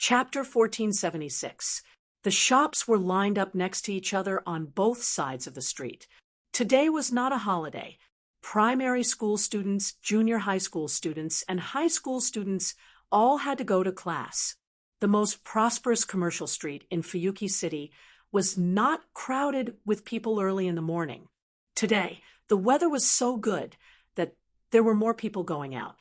Chapter 1476. The shops were lined up next to each other on both sides of the street. Today was not a holiday. Primary school students, junior high school students, and high school students all had to go to class. The most prosperous commercial street in Fuyuki City was not crowded with people early in the morning. Today, the weather was so good that there were more people going out.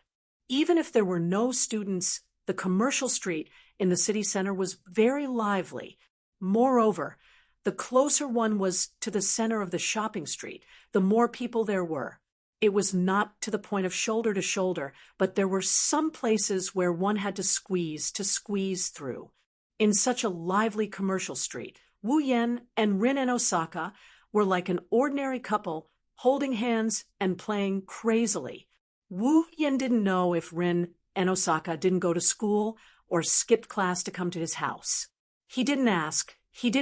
Even if there were no students, the commercial street in the city center was very lively. Moreover, the closer one was to the center of the shopping street, the more people there were. It was not to the point of shoulder to shoulder, but there were some places where one had to squeeze through. In such a lively commercial street, Wu Yen and Rin and Osaka were like an ordinary couple, holding hands and playing crazily. Wu Yen didn't know if Rin and Osaka didn't go to school or skipped class to come to his house. He didn't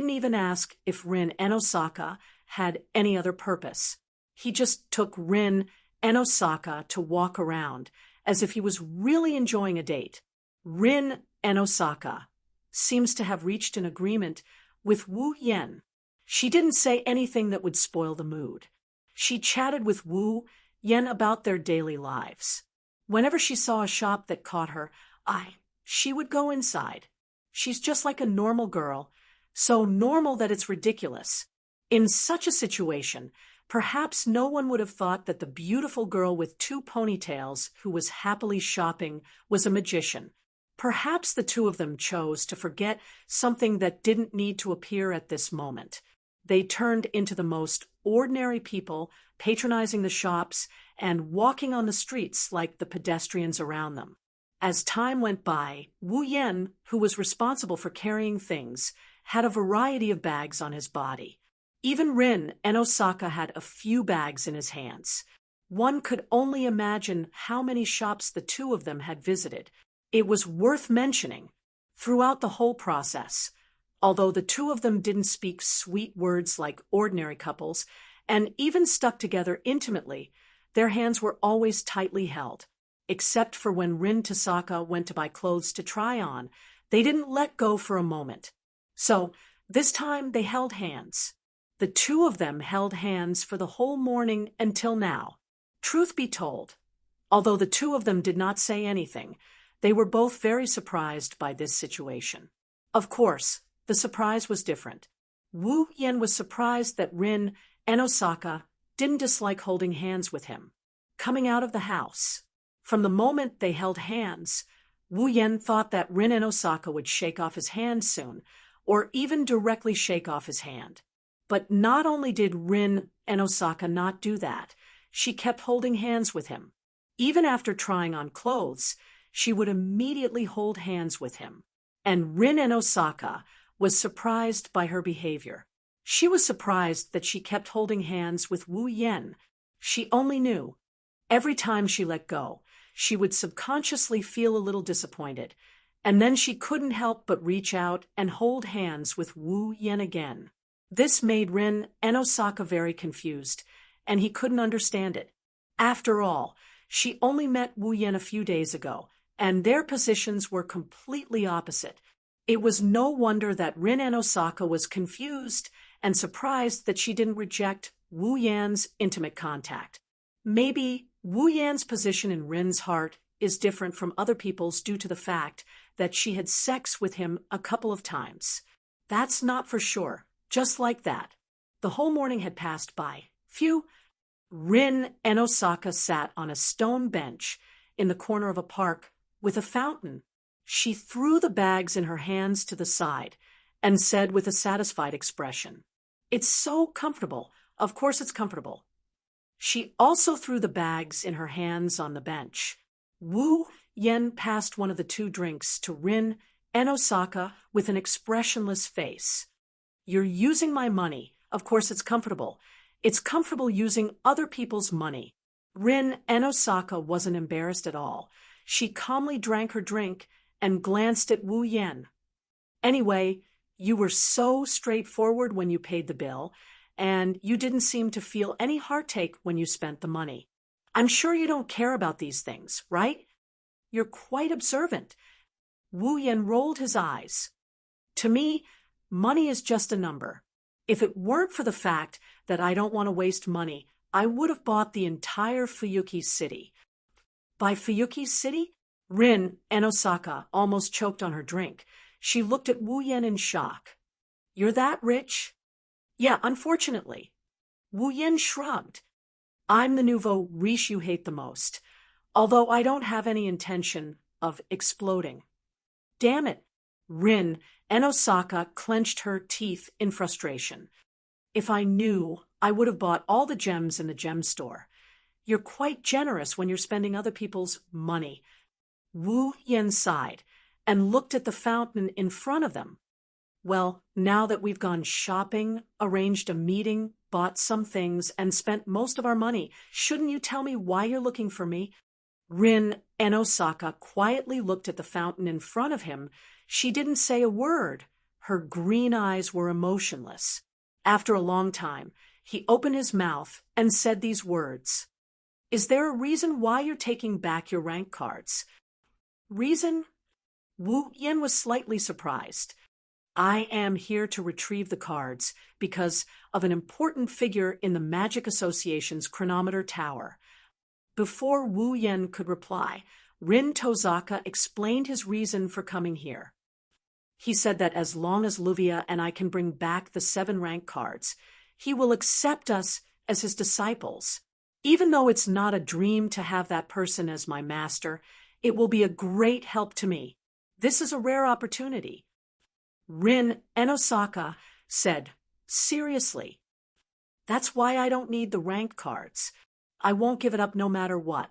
even ask if Rin and Osaka had any other purpose. He just took Rin and Osaka to walk around, as if he was really enjoying a date. Rin and Osaka seems to have reached an agreement with Wu Yen. She didn't say anything that would spoil the mood. She chatted with Wu Yen about their daily lives. Whenever she saw a shop that caught her eye, she would go inside. She's just like a normal girl, so normal that it's ridiculous. In such a situation, perhaps no one would have thought that the beautiful girl with 2 ponytails who was happily shopping was a magician. Perhaps the two of them chose to forget something that didn't need to appear at this moment. They turned into the most ordinary people, patronizing the shops and walking on the streets like the pedestrians around them. As time went by, Wu Yen, who was responsible for carrying things, had a variety of bags on his body. Even Rin and Osaka had a few bags in his hands. One could only imagine how many shops the two of them had visited. It was worth mentioning, throughout the whole process, although the two of them didn't speak sweet words like ordinary couples, and even stuck together intimately, their hands were always tightly held. Except for when Rin Tosaka went to buy clothes to try on, they didn't let go for a moment. So, this time they held hands. The two of them held hands for the whole morning until now. Truth be told, although the two of them did not say anything, they were both very surprised by this situation. Of course, the surprise was different. Wu Yen was surprised that Rin and Osaka didn't dislike holding hands with him. Coming out of the house, from the moment they held hands, Wu Yen thought that Rin and Osaka would shake off his hand soon, or even directly shake off his hand. But not only did Rin and Osaka not do that, she kept holding hands with him. Even after trying on clothes, she would immediately hold hands with him. And Rin and Osaka was surprised by her behavior. She was surprised that she kept holding hands with Wu Yen. She only knew. Every time she let go, she would subconsciously feel a little disappointed, and then she couldn't help but reach out and hold hands with Wu Yen again. This made Rin and Osaka very confused, and he couldn't understand it. After all, she only met Wu Yen a few days ago, and their positions were completely opposite. It was no wonder that Rin and Osaka was confused and surprised that she didn't reject Wu Yan's intimate contact. Maybe Wu Yan's position in Rin's heart is different from other people's due to the fact that she had sex with him a couple of times. That's not for sure. Just like that, the whole morning had passed by. Rin and Osaka sat on a stone bench in the corner of a park with a fountain. She threw the bags in her hands to the side and said with a satisfied expression, "It's so comfortable. Of course it's comfortable." She also threw the bags in her hands on the bench. Wu Yen passed one of the 2 drinks to Rin and Osaka with an expressionless face. "You're using my money. Of course it's comfortable. It's comfortable using other people's money." Rin and Osaka wasn't embarrassed at all. She calmly drank her drink and glanced at Wu Yen. "Anyway, you were so straightforward when you paid the bill, and you didn't seem to feel any heartache when you spent the money. I'm sure you don't care about these things, right? You're quite observant." Wu Yan rolled his eyes. To me, money is just a number. If it weren't for the fact that I don't want to waste money, I would have bought the entire Fuyuki city. By Fuyuki city? Rin Enosaka almost choked on her drink. She looked at Wu Yan in shock. You're that rich? Yeah, unfortunately. Wu Yan shrugged. I'm the nouveau riche you hate the most, although I don't have any intention of exploding. Damn it. Rin Enosaka clenched her teeth in frustration. If I knew, I would have bought all the gems in the gem store. You're quite generous when you're spending other people's money. Wu Yan sighed and looked at the fountain in front of them. Well, now that we've gone shopping, arranged a meeting, bought some things, and spent most of our money, shouldn't you tell me why you're looking for me? Rin Enosaka quietly looked at the fountain in front of him. She didn't say a word. Her green eyes were emotionless. After a long time, he opened his mouth and said these words. Is there a reason why you're taking back your rank cards? Reason? Wu Yan was slightly surprised. I am here to retrieve the cards because of an important figure in the Magic Association's chronometer tower. Before Wu Yan could reply, Rin Tozaka explained his reason for coming here. He said that as long as Luvia and I can bring back the 7 rank cards, he will accept us as his disciples. Even though it's not a dream to have that person as my master, it will be a great help to me. This is a rare opportunity. Rin Enosaka said, seriously. That's why I don't need the rank cards. I won't give it up no matter what.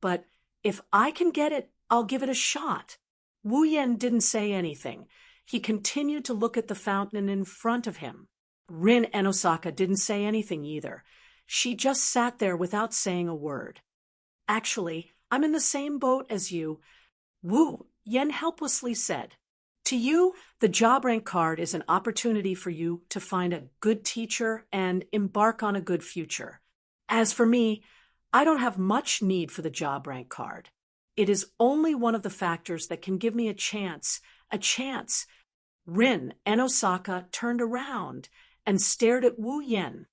But if I can get it, I'll give it a shot. Wu Yan didn't say anything. He continued to look at the fountain in front of him. Rin Enosaka didn't say anything either. She just sat there without saying a word. Actually, I'm in the same boat as you, Wu Yan helplessly said. To you, the job rank card is an opportunity for you to find a good teacher and embark on a good future. As for me, I don't have much need for the job rank card. It is only one of the factors that can give me a chance. Rin Enosaka turned around and stared at Wu Yan.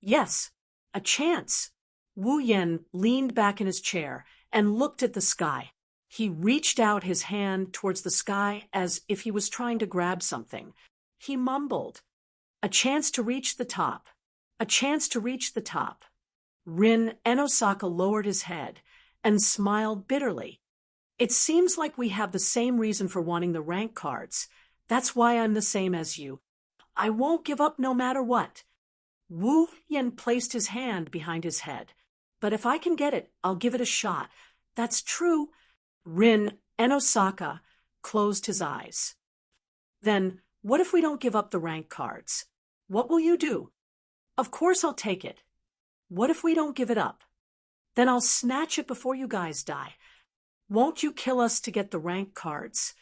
Yes, a chance. Wu Yan leaned back in his chair and looked at the sky. He reached out his hand towards the sky as if he was trying to grab something. He mumbled, a chance to reach the top. A chance to reach the top. Rin Enosaka lowered his head and smiled bitterly. It seems like we have the same reason for wanting the rank cards. That's why I'm the same as you. I won't give up no matter what. Wu Yan placed his hand behind his head. But if I can get it, I'll give it a shot. That's true. Rin Enosaka closed his eyes. Then, what if we don't give up the rank cards? What will you do? Of course I'll take it. What if we don't give it up? Then I'll snatch it before you guys die. Won't you kill us to get the rank cards?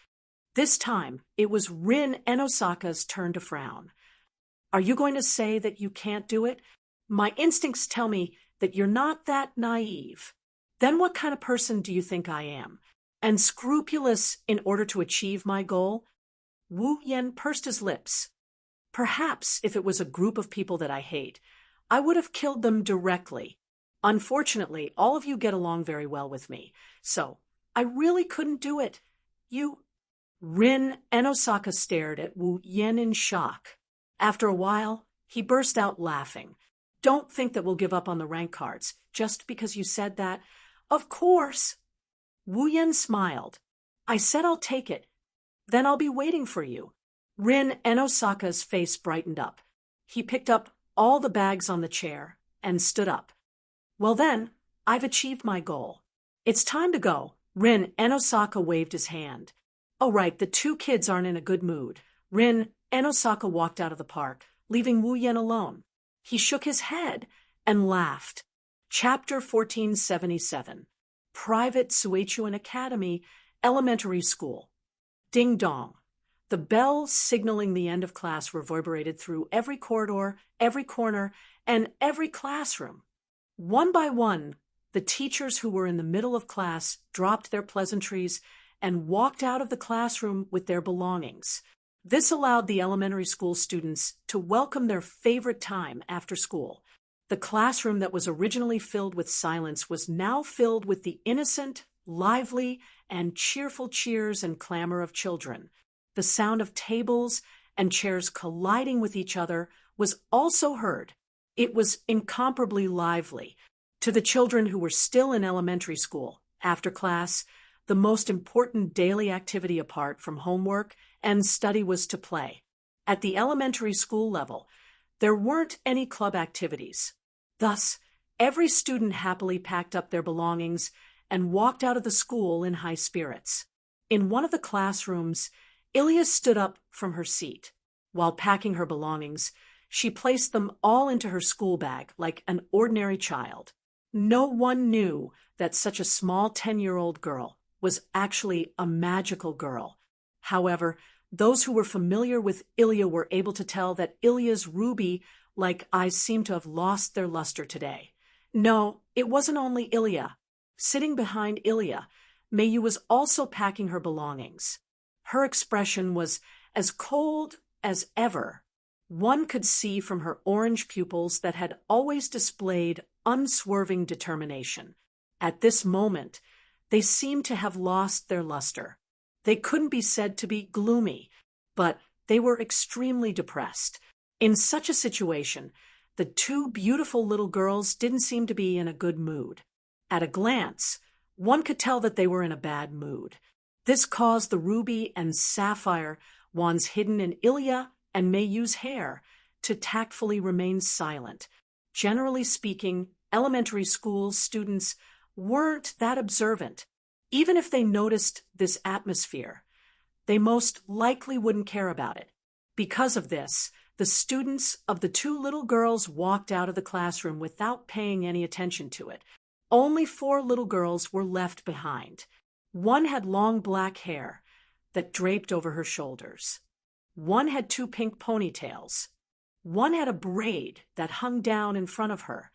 This time, it was Rin Enosaka's turn to frown. Are you going to say that you can't do it? My instincts tell me that you're not that naive. Then what kind of person do you think I am? And scrupulous in order to achieve my goal? Wu Yan pursed his lips. Perhaps if it was a group of people that I hate, I would have killed them directly. Unfortunately, all of you get along very well with me, so I really couldn't do it. Rin Enosaka stared at Wu Yan in shock. After a while, he burst out laughing. Don't think that we'll give up on the rank cards, just because you said that. Of course. Wu Yan smiled. I said I'll take it. Then I'll be waiting for you. Rin Enosaka's face brightened up. He picked up all the bags on the chair and stood up. Well then, I've achieved my goal. It's time to go. Rin Enosaka waved his hand. Oh right, the 2 kids aren't in a good mood. Rin Enosaka walked out of the park, leaving Wu Yan alone. He shook his head and laughed. Chapter 1477. Private Suichuan Academy, Elementary School. Ding dong. The bell signaling the end of class reverberated through every corridor, every corner, and every classroom. One by one, the teachers who were in the middle of class dropped their pleasantries and walked out of the classroom with their belongings. This allowed the elementary school students to welcome their favorite time after school. The classroom that was originally filled with silence was now filled with the innocent, lively, and cheerful cheers and clamor of children. The sound of tables and chairs colliding with each other was also heard. It was incomparably lively. To the children who were still in elementary school, after class, the most important daily activity apart from homework and study was to play. At the elementary school level, there weren't any club activities. Thus, every student happily packed up their belongings and walked out of the school in high spirits. In one of the classrooms, Ilya stood up from her seat. While packing her belongings, she placed them all into her school bag like an ordinary child. No one knew that such a small 10-year-old girl was actually a magical girl. However, those who were familiar with Ilya were able to tell that Ilya's ruby-like eyes seemed to have lost their luster today. No, it wasn't only Ilya. Sitting behind Ilya, Mayu was also packing her belongings. Her expression was as cold as ever. One could see from her orange pupils that had always displayed unswerving determination. At this moment, they seemed to have lost their luster. They couldn't be said to be gloomy, but they were extremely depressed. In such a situation, the two beautiful little girls didn't seem to be in a good mood. At a glance, one could tell that they were in a bad mood. This caused the ruby and sapphire wands hidden in Ilya and Mayu's hair to tactfully remain silent. Generally speaking, elementary school students weren't that observant. Even if they noticed this atmosphere, they most likely wouldn't care about it. Because of this, the students of the two little girls walked out of the classroom without paying any attention to it. Only 4 little girls were left behind. One had long black hair that draped over her shoulders. One had 2 pink ponytails. One had a braid that hung down in front of her.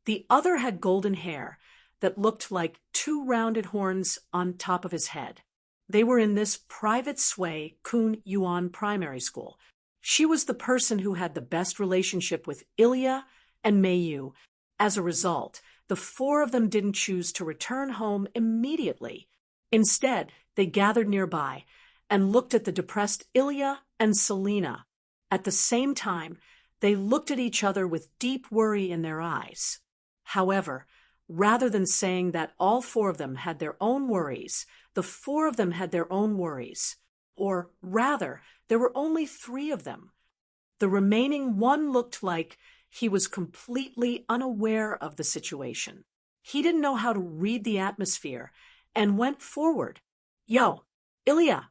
The other had golden hair that looked like 2 rounded horns on top of his head. They were in this private Sui Kun Yuan primary school. She was the person who had the best relationship with Ilya and Mayu. As a result, the 4 of them didn't choose to return home immediately. Instead, they gathered nearby and looked at the depressed Ilya and Selena. At the same time, they looked at each other with deep worry in their eyes. However, rather than saying that all 4 of them had their own worries, the 4 of them had their own worries. Or rather, there were only 3 of them. The remaining one looked like he was completely unaware of the situation. He didn't know how to read the atmosphere and went forward. "Yo, Ilya!"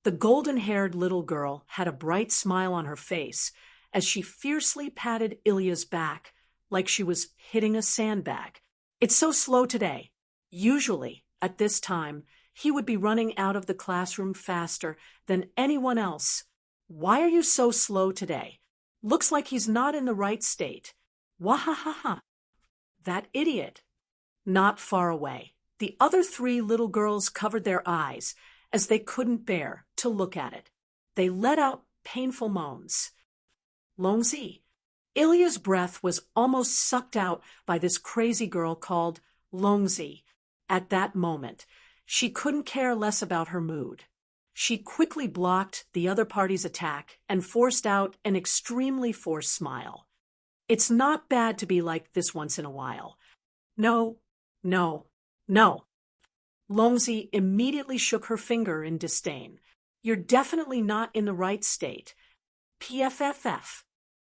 The golden-haired little girl had a bright smile on her face as she fiercely patted Ilya's back like she was hitting a sandbag. "It's so slow today." Usually, at this time, he would be running out of the classroom faster than anyone else. "Why are you so slow today? Looks like he's not in the right state." Wahahaha. That idiot. Not far away, the other 3 little girls covered their eyes as they couldn't bear to look at it. They let out painful moans. Longzi. Ilya's breath was almost sucked out by this crazy girl called Longzi. At that moment, she couldn't care less about her mood. She quickly blocked the other party's attack and forced out an extremely forced smile. "It's not bad to be like this once in a while." "No, no, no." Longzi immediately shook her finger in disdain. "You're definitely not in the right state. PFFF."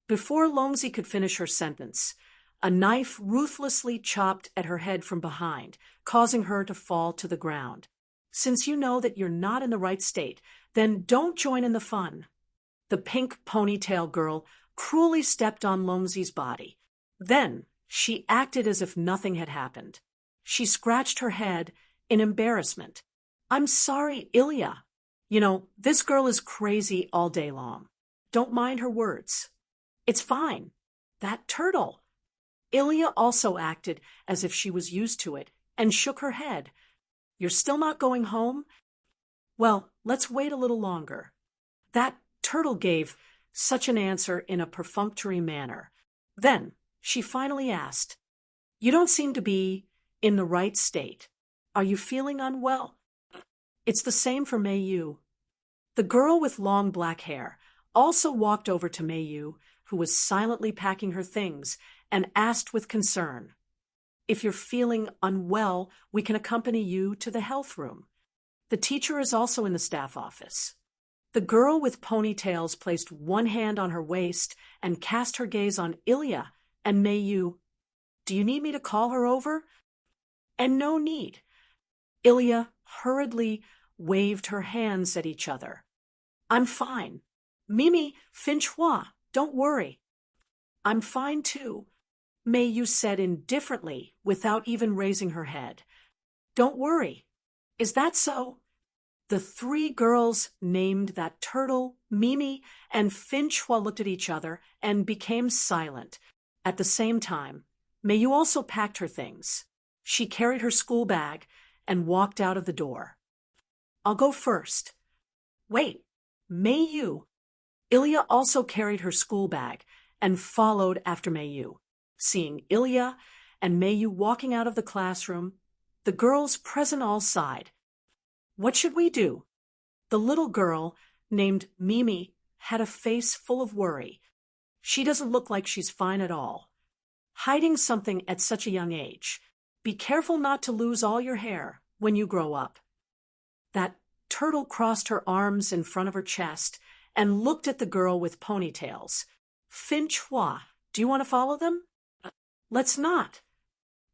Before Longzi could finish her sentence, a knife ruthlessly chopped at her head from behind, causing her to fall to the ground. "Since you know that you're not in the right state, then don't join in the fun." The pink ponytail girl cruelly stepped on Longzi's body. Then she acted as if nothing had happened. She scratched her head in embarrassment. "I'm sorry, Ilya. You know, this girl is crazy all day long. Don't mind her words." "It's fine. That turtle." Ilya also acted as if she was used to it and shook her head. "You're still not going home? Well, let's wait a little longer. That turtle gave such an answer in a perfunctory manner. Then she finally asked, "You don't seem to be in the right state. Are you feeling unwell?" "It's the same for Mei Yu." The girl with long black hair also walked over to Mei Yu, who was silently packing her things, and asked with concern, "If you're feeling unwell, we can accompany you to the health room. The teacher is also in the staff office." The girl with ponytails placed one hand on her waist and cast her gaze on Ilya and Mei Yu. "Do you need me to call her over?" "And no need." Ilya hurriedly waved her hands at each other. "I'm fine. Mimi, Finchua, don't worry." "I'm fine too," Mei Yu said indifferently without even raising her head. "Don't worry. Is that so?" The three girls named that turtle, Mimi, and Finchua looked at each other and became silent. At the same time, Mei Yu also packed her things. She carried her school bag and walked out of the door. "I'll go first." "Wait, Mei Yu." Ilya also carried her school bag and followed after Mei Yu. Seeing Ilya and Mei Yu walking out of the classroom, the girls present all sighed. "What should we do?" The little girl, named Mimi, had a face full of worry. "She doesn't look like she's fine at all." "Hiding something at such a young age. Be careful not to lose all your hair when you grow up." That turtle crossed her arms in front of her chest and looked at the girl with ponytails. "Finchua, do you want to follow them?" "Let's not."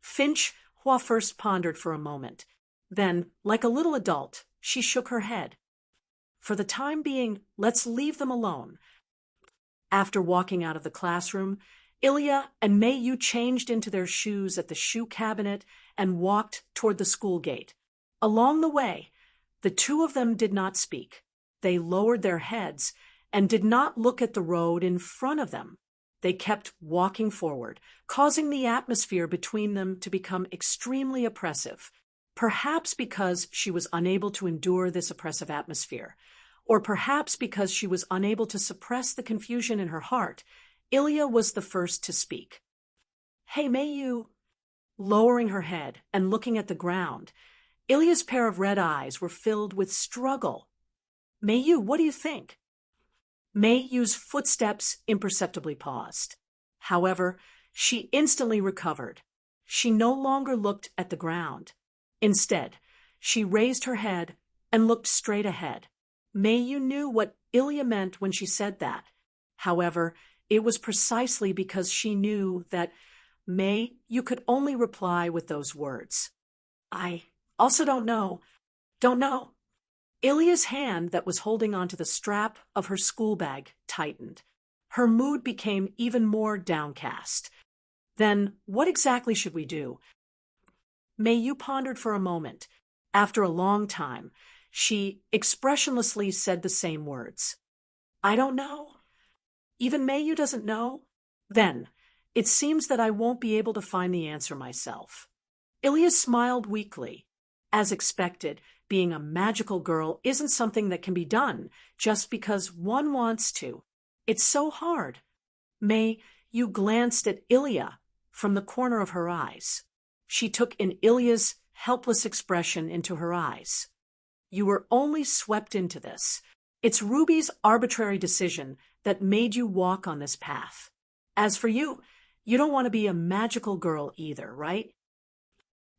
Finchua first pondered for a moment. Then, like a little adult, she shook her head. "For the time being, let's leave them alone." After walking out of the classroom, Ilya and Mei Yu changed into their shoes at the shoe cabinet and walked toward the school gate. Along the way, the two of them did not speak. They lowered their heads and did not look at the road in front of them. They kept walking forward, causing the atmosphere between them to become extremely oppressive. Perhaps because she was unable to endure this oppressive atmosphere, or perhaps because she was unable to suppress the confusion in her heart, Ilya was the first to speak. "Hey, Mei Yu." Lowering her head and looking at the ground, Ilya's pair of red eyes were filled with struggle. "Mei Yu, what do you think?" Mei Yu's footsteps imperceptibly paused. However, she instantly recovered. She no longer looked at the ground. Instead, she raised her head and looked straight ahead. Mei Yu knew what Ilya meant when she said that. However, it was precisely because she knew that Mei Yu could only reply with those words. "I also don't know. Don't know." Ilya's hand that was holding onto the strap of her school bag tightened. Her mood became even more downcast. "Then what exactly should we do?" Mei Yu pondered for a moment. After a long time, she expressionlessly said the same words. "I don't know." "Even Mei Yu doesn't know?" "Then, it seems that I won't be able to find the answer myself." Ilya smiled weakly. As expected, being a magical girl isn't something that can be done just because one wants to. It's so hard. Mei Yu glanced at Ilya from the corner of her eyes. She took in Ilya's helpless expression into her eyes. "You were only swept into this. It's Ruby's arbitrary decision that made you walk on this path. As for you, you don't want to be a magical girl either, right?"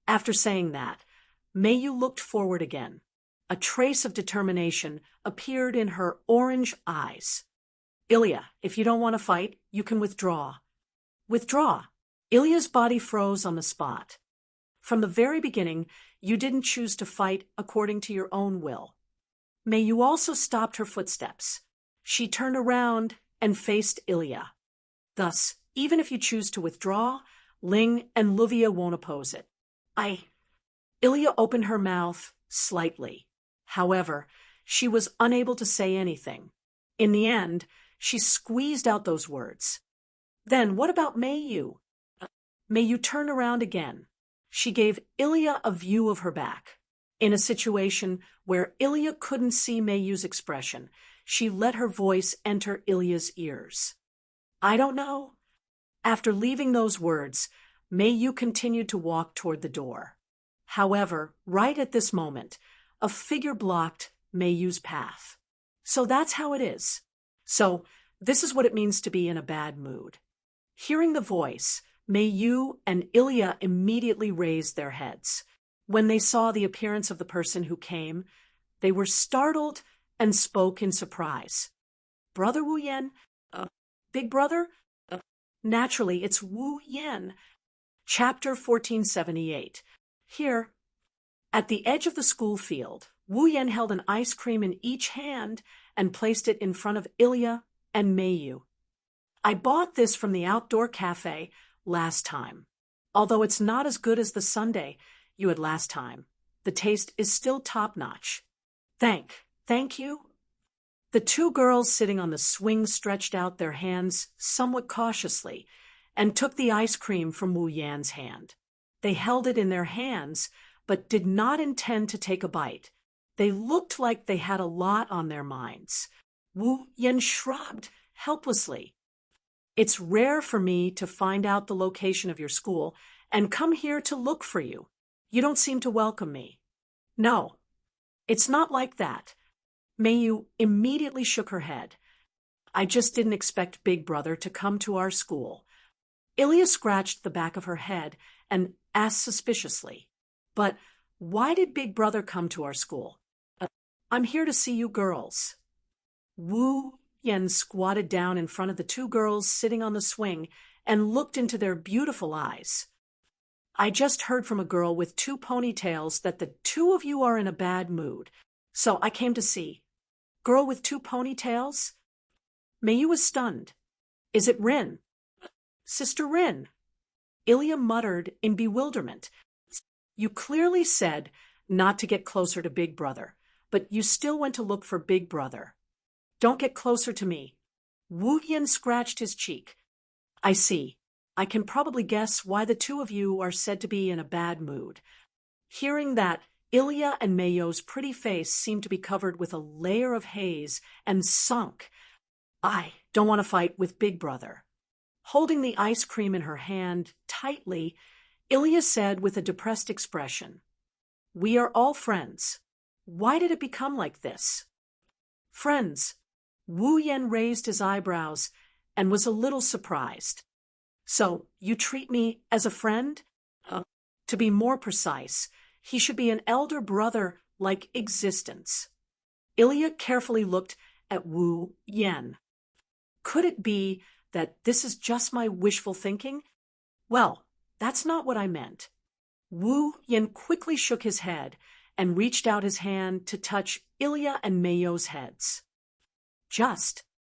After saying that, Mei Yu looked forward again. A trace of determination appeared in her orange eyes. "Ilya, if you don't want to fight, you can withdraw." "Withdraw?" Ilya's body froze on the spot. "From the very beginning, you didn't choose to fight according to your own will." Mei Yu also stopped her footsteps. She turned around and faced Ilya. "Thus, even if you choose to withdraw, Ling and Luvia won't oppose it." Ilya opened her mouth slightly. However, she was unable to say anything. In the end, she squeezed out those words. "Then what about Mei Yu?" Mei Yu turned around again. She gave Ilya a view of her back. In a situation where Ilya couldn't see Mayu's expression, she let her voice enter Ilya's ears. I don't know. After leaving those words, Mayu continued to walk toward the door. However, right at this moment, a figure blocked Mayu's path. So that's how it is. So this is what it means to be in a bad mood. Hearing the voice, Mayu and Ilya immediately raised their heads. When they saw the appearance of the person who came, they were startled and spoke in surprise. Brother Wu Yan? Big brother? Naturally, it's Wu Yan. Chapter 1478. Here, at the edge of the school field, Wu Yan held an ice cream in each hand and placed it in front of Ilya and Mayu. I bought this from the outdoor cafe last time. Although it's not as good as the sundae you had last time, the taste is still top-notch. Thank you. The two girls sitting on the swing stretched out their hands somewhat cautiously and took the ice cream from Wu Yan's hand. They held it in their hands, but did not intend to take a bite. They looked like they had a lot on their minds. Wu Yan shrugged helplessly. It's rare for me to find out the location of your school and come here to look for you. You don't seem to welcome me. No, it's not like that. Mayu immediately shook her head. I just didn't expect Big Brother to come to our school. Ilya scratched the back of her head and asked suspiciously, but why did Big Brother come to our school? I'm here to see you girls. Wu Yan squatted down in front of the two girls sitting on the swing and looked into their beautiful eyes. I just heard from a girl with 2 ponytails that the 2 of you are in a bad mood, so I came to see. Girl with 2 ponytails? Mayu was stunned. Is it Rin? Sister Rin. Ilya muttered in bewilderment. You clearly said not to get closer to Big Brother, but you still went to look for Big Brother. Don't get closer to me. Wu Yan scratched his cheek. I see. I can probably guess why the 2 of you are said to be in a bad mood. Hearing that, Ilya and Mayu's pretty face seemed to be covered with a layer of haze and sunk. I don't want to fight with Big Brother. Holding the ice cream in her hand tightly, Ilya said with a depressed expression, We are all friends. Why did it become like this? Friends. Wu Yan raised his eyebrows and was a little surprised. So, you treat me as a friend? To be more precise, he should be an elder brother like existence. Ilya carefully looked at Wu Yan. Could it be that this is just my wishful thinking? Well, that's not what I meant. Wu Yan quickly shook his head and reached out his hand to touch Ilya and Mayu's heads.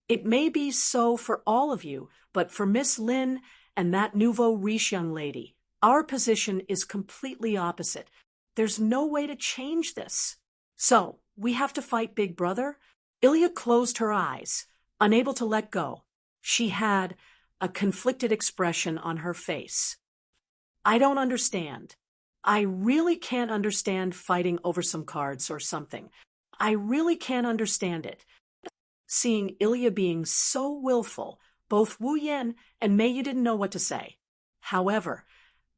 It may be so for all of you, but for Miss Lin and that nouveau riche young lady, our position is completely opposite. There's no way to change this. So, we have to fight Big Brother? Ilya closed her eyes, unable to let go. She had a conflicted expression on her face. I don't understand. I really can't understand fighting over some cards or something. I really can't understand it. Seeing Ilya being so willful, both Wu Yan and Mayu didn't know what to say. However,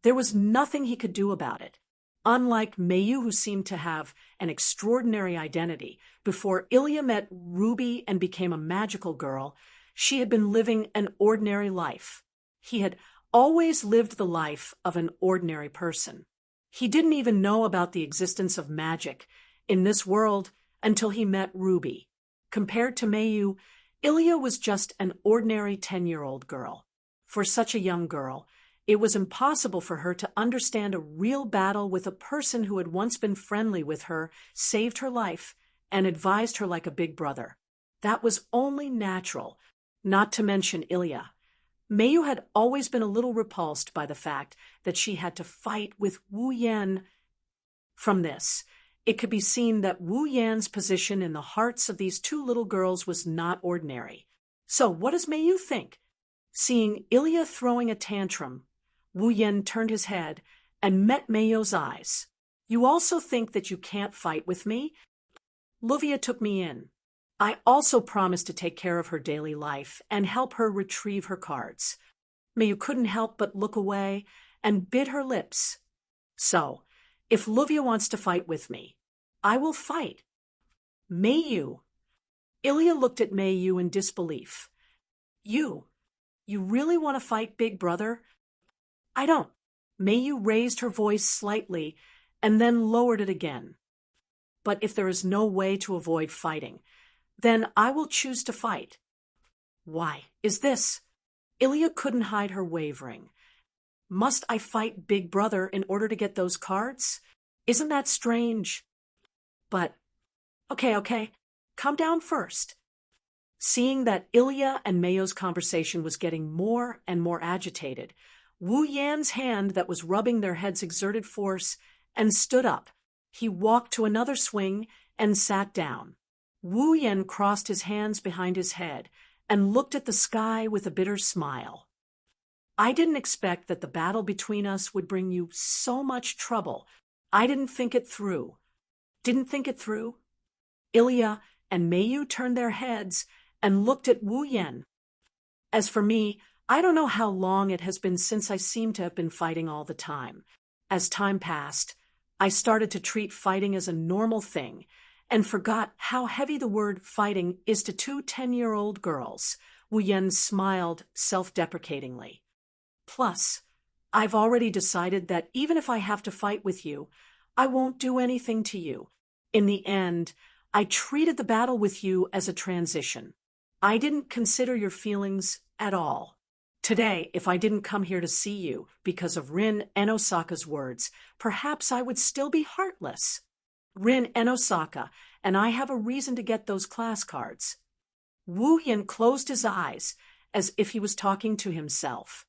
there was nothing he could do about it. Unlike Mayu, who seemed to have an extraordinary identity, before Ilya met Ruby and became a magical girl, she had been living an ordinary life. He had always lived the life of an ordinary person. He didn't even know about the existence of magic in this world until he met Ruby. Compared to Mayu, Ilya was just an ordinary 10-year-old girl. For such a young girl, it was impossible for her to understand a real battle with a person who had once been friendly with her, saved her life, and advised her like a big brother. That was only natural, not to mention Ilya. Mayu had always been a little repulsed by the fact that she had to fight with Wu Yan. From this, it could be seen that Wu Yan's position in the hearts of these 2 little girls was not ordinary. So what does Mayu think? Seeing Ilya throwing a tantrum, Wu Yan turned his head and met Mayu's eyes. You also think that you can't fight with me? Luvia took me in. I also promised to take care of her daily life and help her retrieve her cards. Mayu couldn't help but look away and bit her lips. So, if Luvia wants to fight with me, I will fight. Mayu. Ilya looked at Mayu in disbelief. You really want to fight, big brother? I don't. Mayu raised her voice slightly and then lowered it again. But if there is no way to avoid fighting, then I will choose to fight. Why is this? Ilya couldn't hide her wavering. Must I fight Big Brother in order to get those cards? Isn't that strange? But, okay, calm down first. Seeing that Ilya and Mayu's conversation was getting more and more agitated, Wu Yan's hand that was rubbing their heads exerted force and stood up. He walked to another swing and sat down. Wu Yan crossed his hands behind his head and looked at the sky with a bitter smile. I didn't expect that the battle between us would bring you so much trouble. I didn't think it through. Didn't think it through? Ilya and Mayu turned their heads and looked at Wu Yan. As for me, I don't know how long it has been since I seem to have been fighting all the time. As time passed, I started to treat fighting as a normal thing and forgot how heavy the word fighting is to two 10-year-old girls. Wu Yan smiled self-deprecatingly. Plus, I've already decided that even if I have to fight with you, I won't do anything to you. In the end, I treated the battle with you as a transition. I didn't consider your feelings at all. Today, if I didn't come here to see you because of Rin and Osaka's words, perhaps I would still be heartless. Rin and Osaka, and I have a reason to get those class cards. Wu Yan closed his eyes as if he was talking to himself.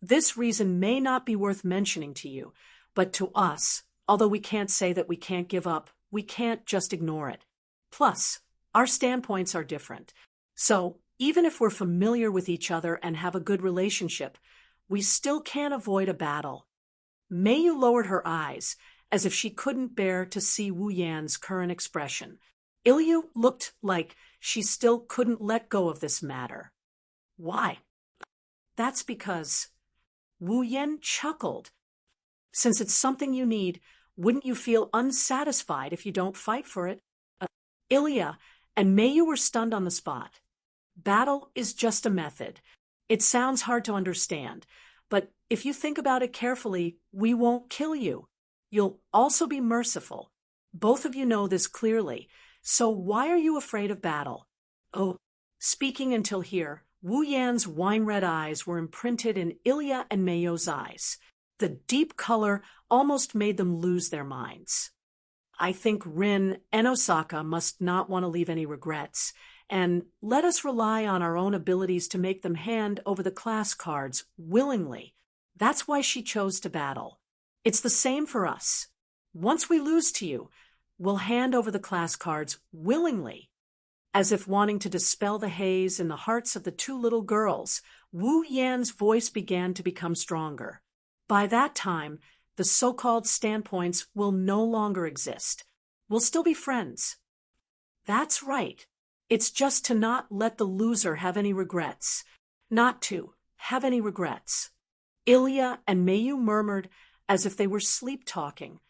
This reason may not be worth mentioning to you, but to us, although we can't say that we can't give up, we can't just ignore it. Plus, our standpoints are different. So, even if we're familiar with each other and have a good relationship, we still can't avoid a battle. Mayu lowered her eyes, as if she couldn't bear to see Wu Yan's current expression. Ilya looked like she still couldn't let go of this matter. Why? That's because Wu Yan chuckled. Since it's something you need, wouldn't you feel unsatisfied if you don't fight for it? Ilya and Mayu were stunned on the spot. Battle is just a method. It sounds hard to understand, but if you think about it carefully, we won't kill you. You'll also be merciful. Both of you know this clearly, so why are you afraid of battle? Oh, speaking until here, Wu Yan's wine-red eyes were imprinted in Ilya and Mayu's eyes. The deep color almost made them lose their minds. I think Rin and Osaka must not want to leave any regrets, and let us rely on our own abilities to make them hand over the class cards willingly. That's why she chose to battle. It's the same for us. Once we lose to you, we'll hand over the class cards willingly. As if wanting to dispel the haze in the hearts of the two little girls, Wu Yan's voice began to become stronger. By that time, the so-called standpoints will no longer exist. We'll still be friends. That's right. It's just to not let the loser have any regrets. Not to have any regrets. Ilya and Mayu murmured as if they were sleep-talking.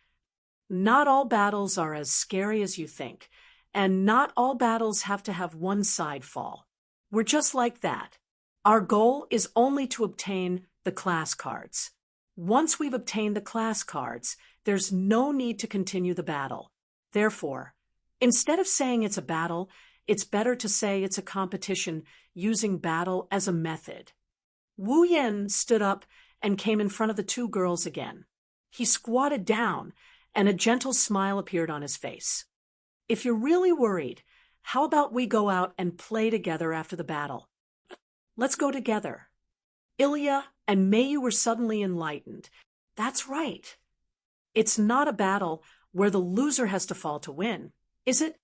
Not all battles are as scary as you think, and not all battles have to have one side fall. We're just like that. Our goal is only to obtain the class cards. Once we've obtained the class cards, there's no need to continue the battle. Therefore, instead of saying it's a battle, it's better to say it's a competition using battle as a method. Wu Yan stood up and came in front of the two girls again. He squatted down, and a gentle smile appeared on his face. If you're really worried, how about we go out and play together after the battle? Let's go together. Ilya and Mayu were suddenly enlightened. That's right. It's not a battle where the loser has to fall to win, is it?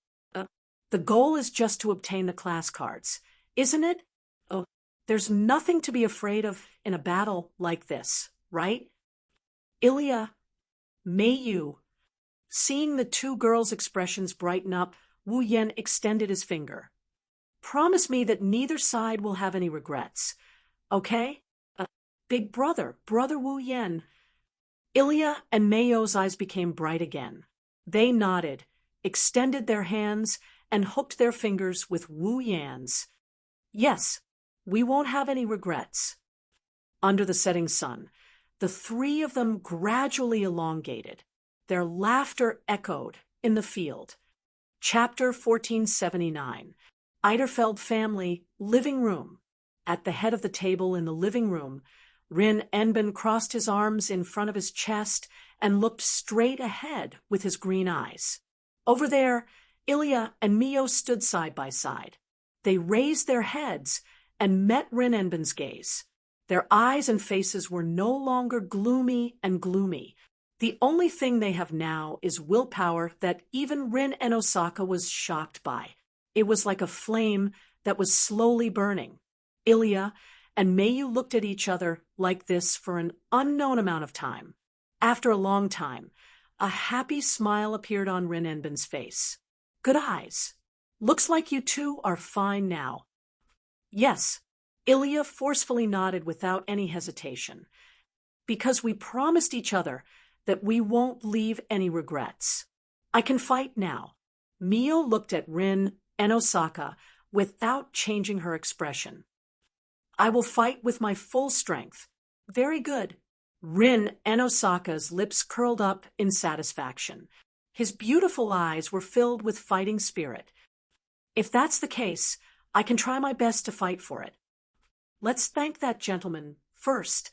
The goal is just to obtain the class cards, isn't it? Oh, there's nothing to be afraid of in a battle like this, right? Ilya, Mayu, Seeing the two girls' expressions brighten up, Wu Yan extended his finger. Promise me that neither side will have any regrets. Okay? Big brother, Brother Wu Yan. Ilya and Mayo's eyes became bright again. They nodded, extended their hands, and hooked their fingers with Wu Yan's. Yes, we won't have any regrets. Under the setting sun, the three of them gradually elongated. Their laughter echoed in the field. Chapter 1479. Eiderfeld family, living room. At the head of the table in the living room, Rin Enben crossed his arms in front of his chest and looked straight ahead with his green eyes. Over there, Ilya and Mio stood side by side. They raised their heads and met Rin Enben's gaze. Their eyes and faces were no longer gloomy and gloomy. The only thing they have now is willpower that even Rin and Osaka was shocked by. It was like a flame that was slowly burning. Ilya and Mayu looked at each other like this for an unknown amount of time. After a long time, a happy smile appeared on Rin Enben's face. Good eyes. Looks like you two are fine now. Yes, Ilya forcefully nodded without any hesitation. Because we promised each other that we won't leave any regrets. I can fight now. Mio looked at Rin and Osaka without changing her expression. I will fight with my full strength. Very good. Rin and Osaka's lips curled up in satisfaction. His beautiful eyes were filled with fighting spirit. If that's the case, I can try my best to fight for it. Let's thank that gentleman first.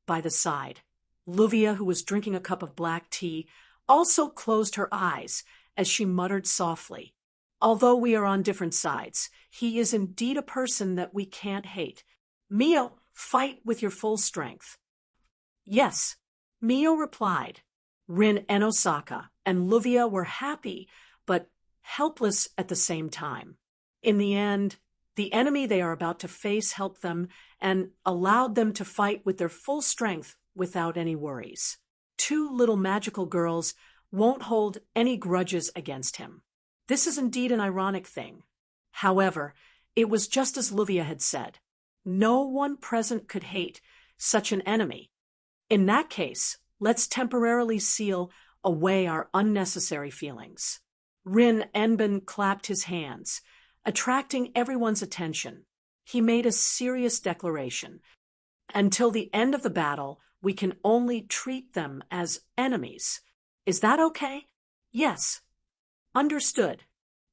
By the side, Luvia, who was drinking a cup of black tea, also closed her eyes as she muttered softly. Although we are on different sides, he is indeed a person that we can't hate. Mio, fight with your full strength. Yes, Mio replied. Rin and Osaka and Luvia were happy, but helpless at the same time. In the end, the enemy they are about to face helped them and allowed them to fight with their full strength without any worries. Two little magical girls won't hold any grudges against him. This is indeed an ironic thing. However, it was just as Luvia had said. No one present could hate such an enemy. In that case, let's temporarily seal away our unnecessary feelings. Rin Enben clapped his hands, attracting everyone's attention. He made a serious declaration. Until the end of the battle, we can only treat them as enemies. Is that okay? Yes. Understood.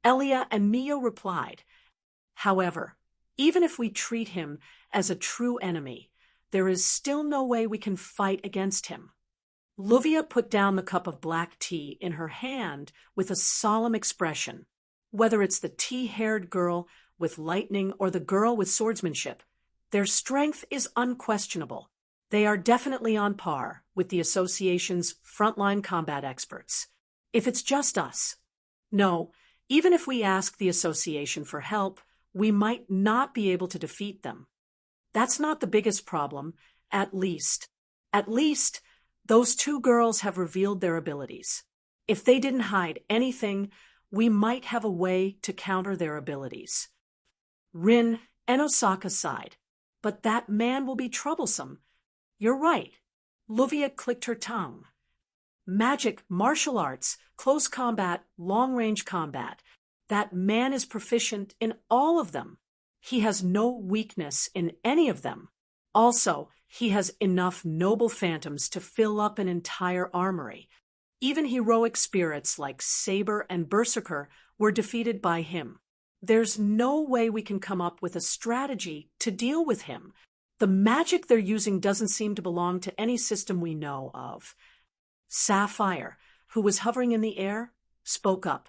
Elia and Mio replied. However, even if we treat him as a true enemy, there is still no way we can fight against him. Luvia put down the cup of black tea in her hand with a solemn expression. Whether it's the tea-haired girl with lightning or the girl with swordsmanship, their strength is unquestionable. They are definitely on par with the association's frontline combat experts. If it's just us. No, even if we ask the association for help, we might not be able to defeat them. That's not the biggest problem, at least. At least, those two girls have revealed their abilities. If they didn't hide anything, we might have a way to counter their abilities. Rin and Osaka sighed. But that man will be troublesome. You're right. Luvia clicked her tongue. Magic, martial arts, close combat, long-range combat. That man is proficient in all of them. He has no weakness in any of them. Also, he has enough noble phantoms to fill up an entire armory. Even heroic spirits like Saber and Berserker were defeated by him. There's no way we can come up with a strategy to deal with him. The magic they're using doesn't seem to belong to any system we know of. Sapphire, who was hovering in the air, spoke up.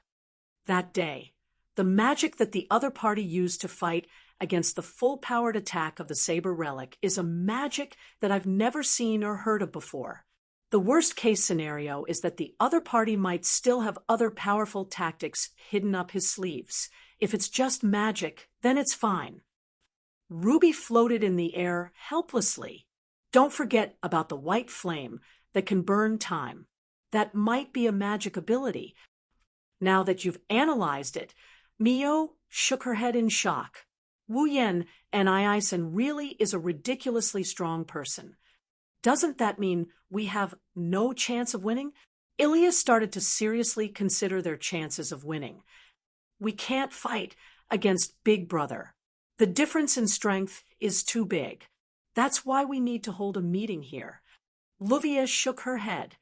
That day, the magic that the other party used to fight against the full-powered attack of the Saber Relic is a magic that I've never seen or heard of before. The worst-case scenario is that the other party might still have other powerful tactics hidden up his sleeves. If it's just magic, then it's fine. Ruby floated in the air helplessly. Don't forget about the white flame that can burn time. That might be a magic ability. Now that you've analyzed it, Mio shook her head in shock. Wu Yan and Isen really is a ridiculously strong person. Doesn't that mean we have no chance of winning? Ilya started to seriously consider their chances of winning. We can't fight against Big Brother. The difference in strength is too big. That's why we need to hold a meeting here. Luvia shook her head.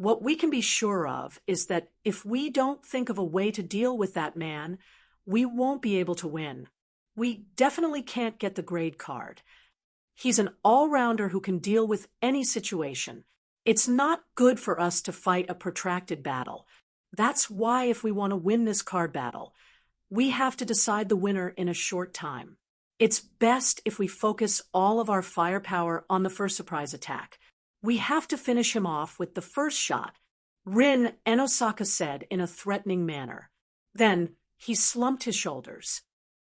What we can be sure of is that if we don't think of a way to deal with that man, we won't be able to win. We definitely can't get the grade card. He's an all-rounder who can deal with any situation. It's not good for us to fight a protracted battle. That's why if we want to win this card battle, we have to decide the winner in a short time. It's best if we focus all of our firepower on the first surprise attack. We have to finish him off with the first shot, Rin Enosaka said in a threatening manner. Then he slumped his shoulders.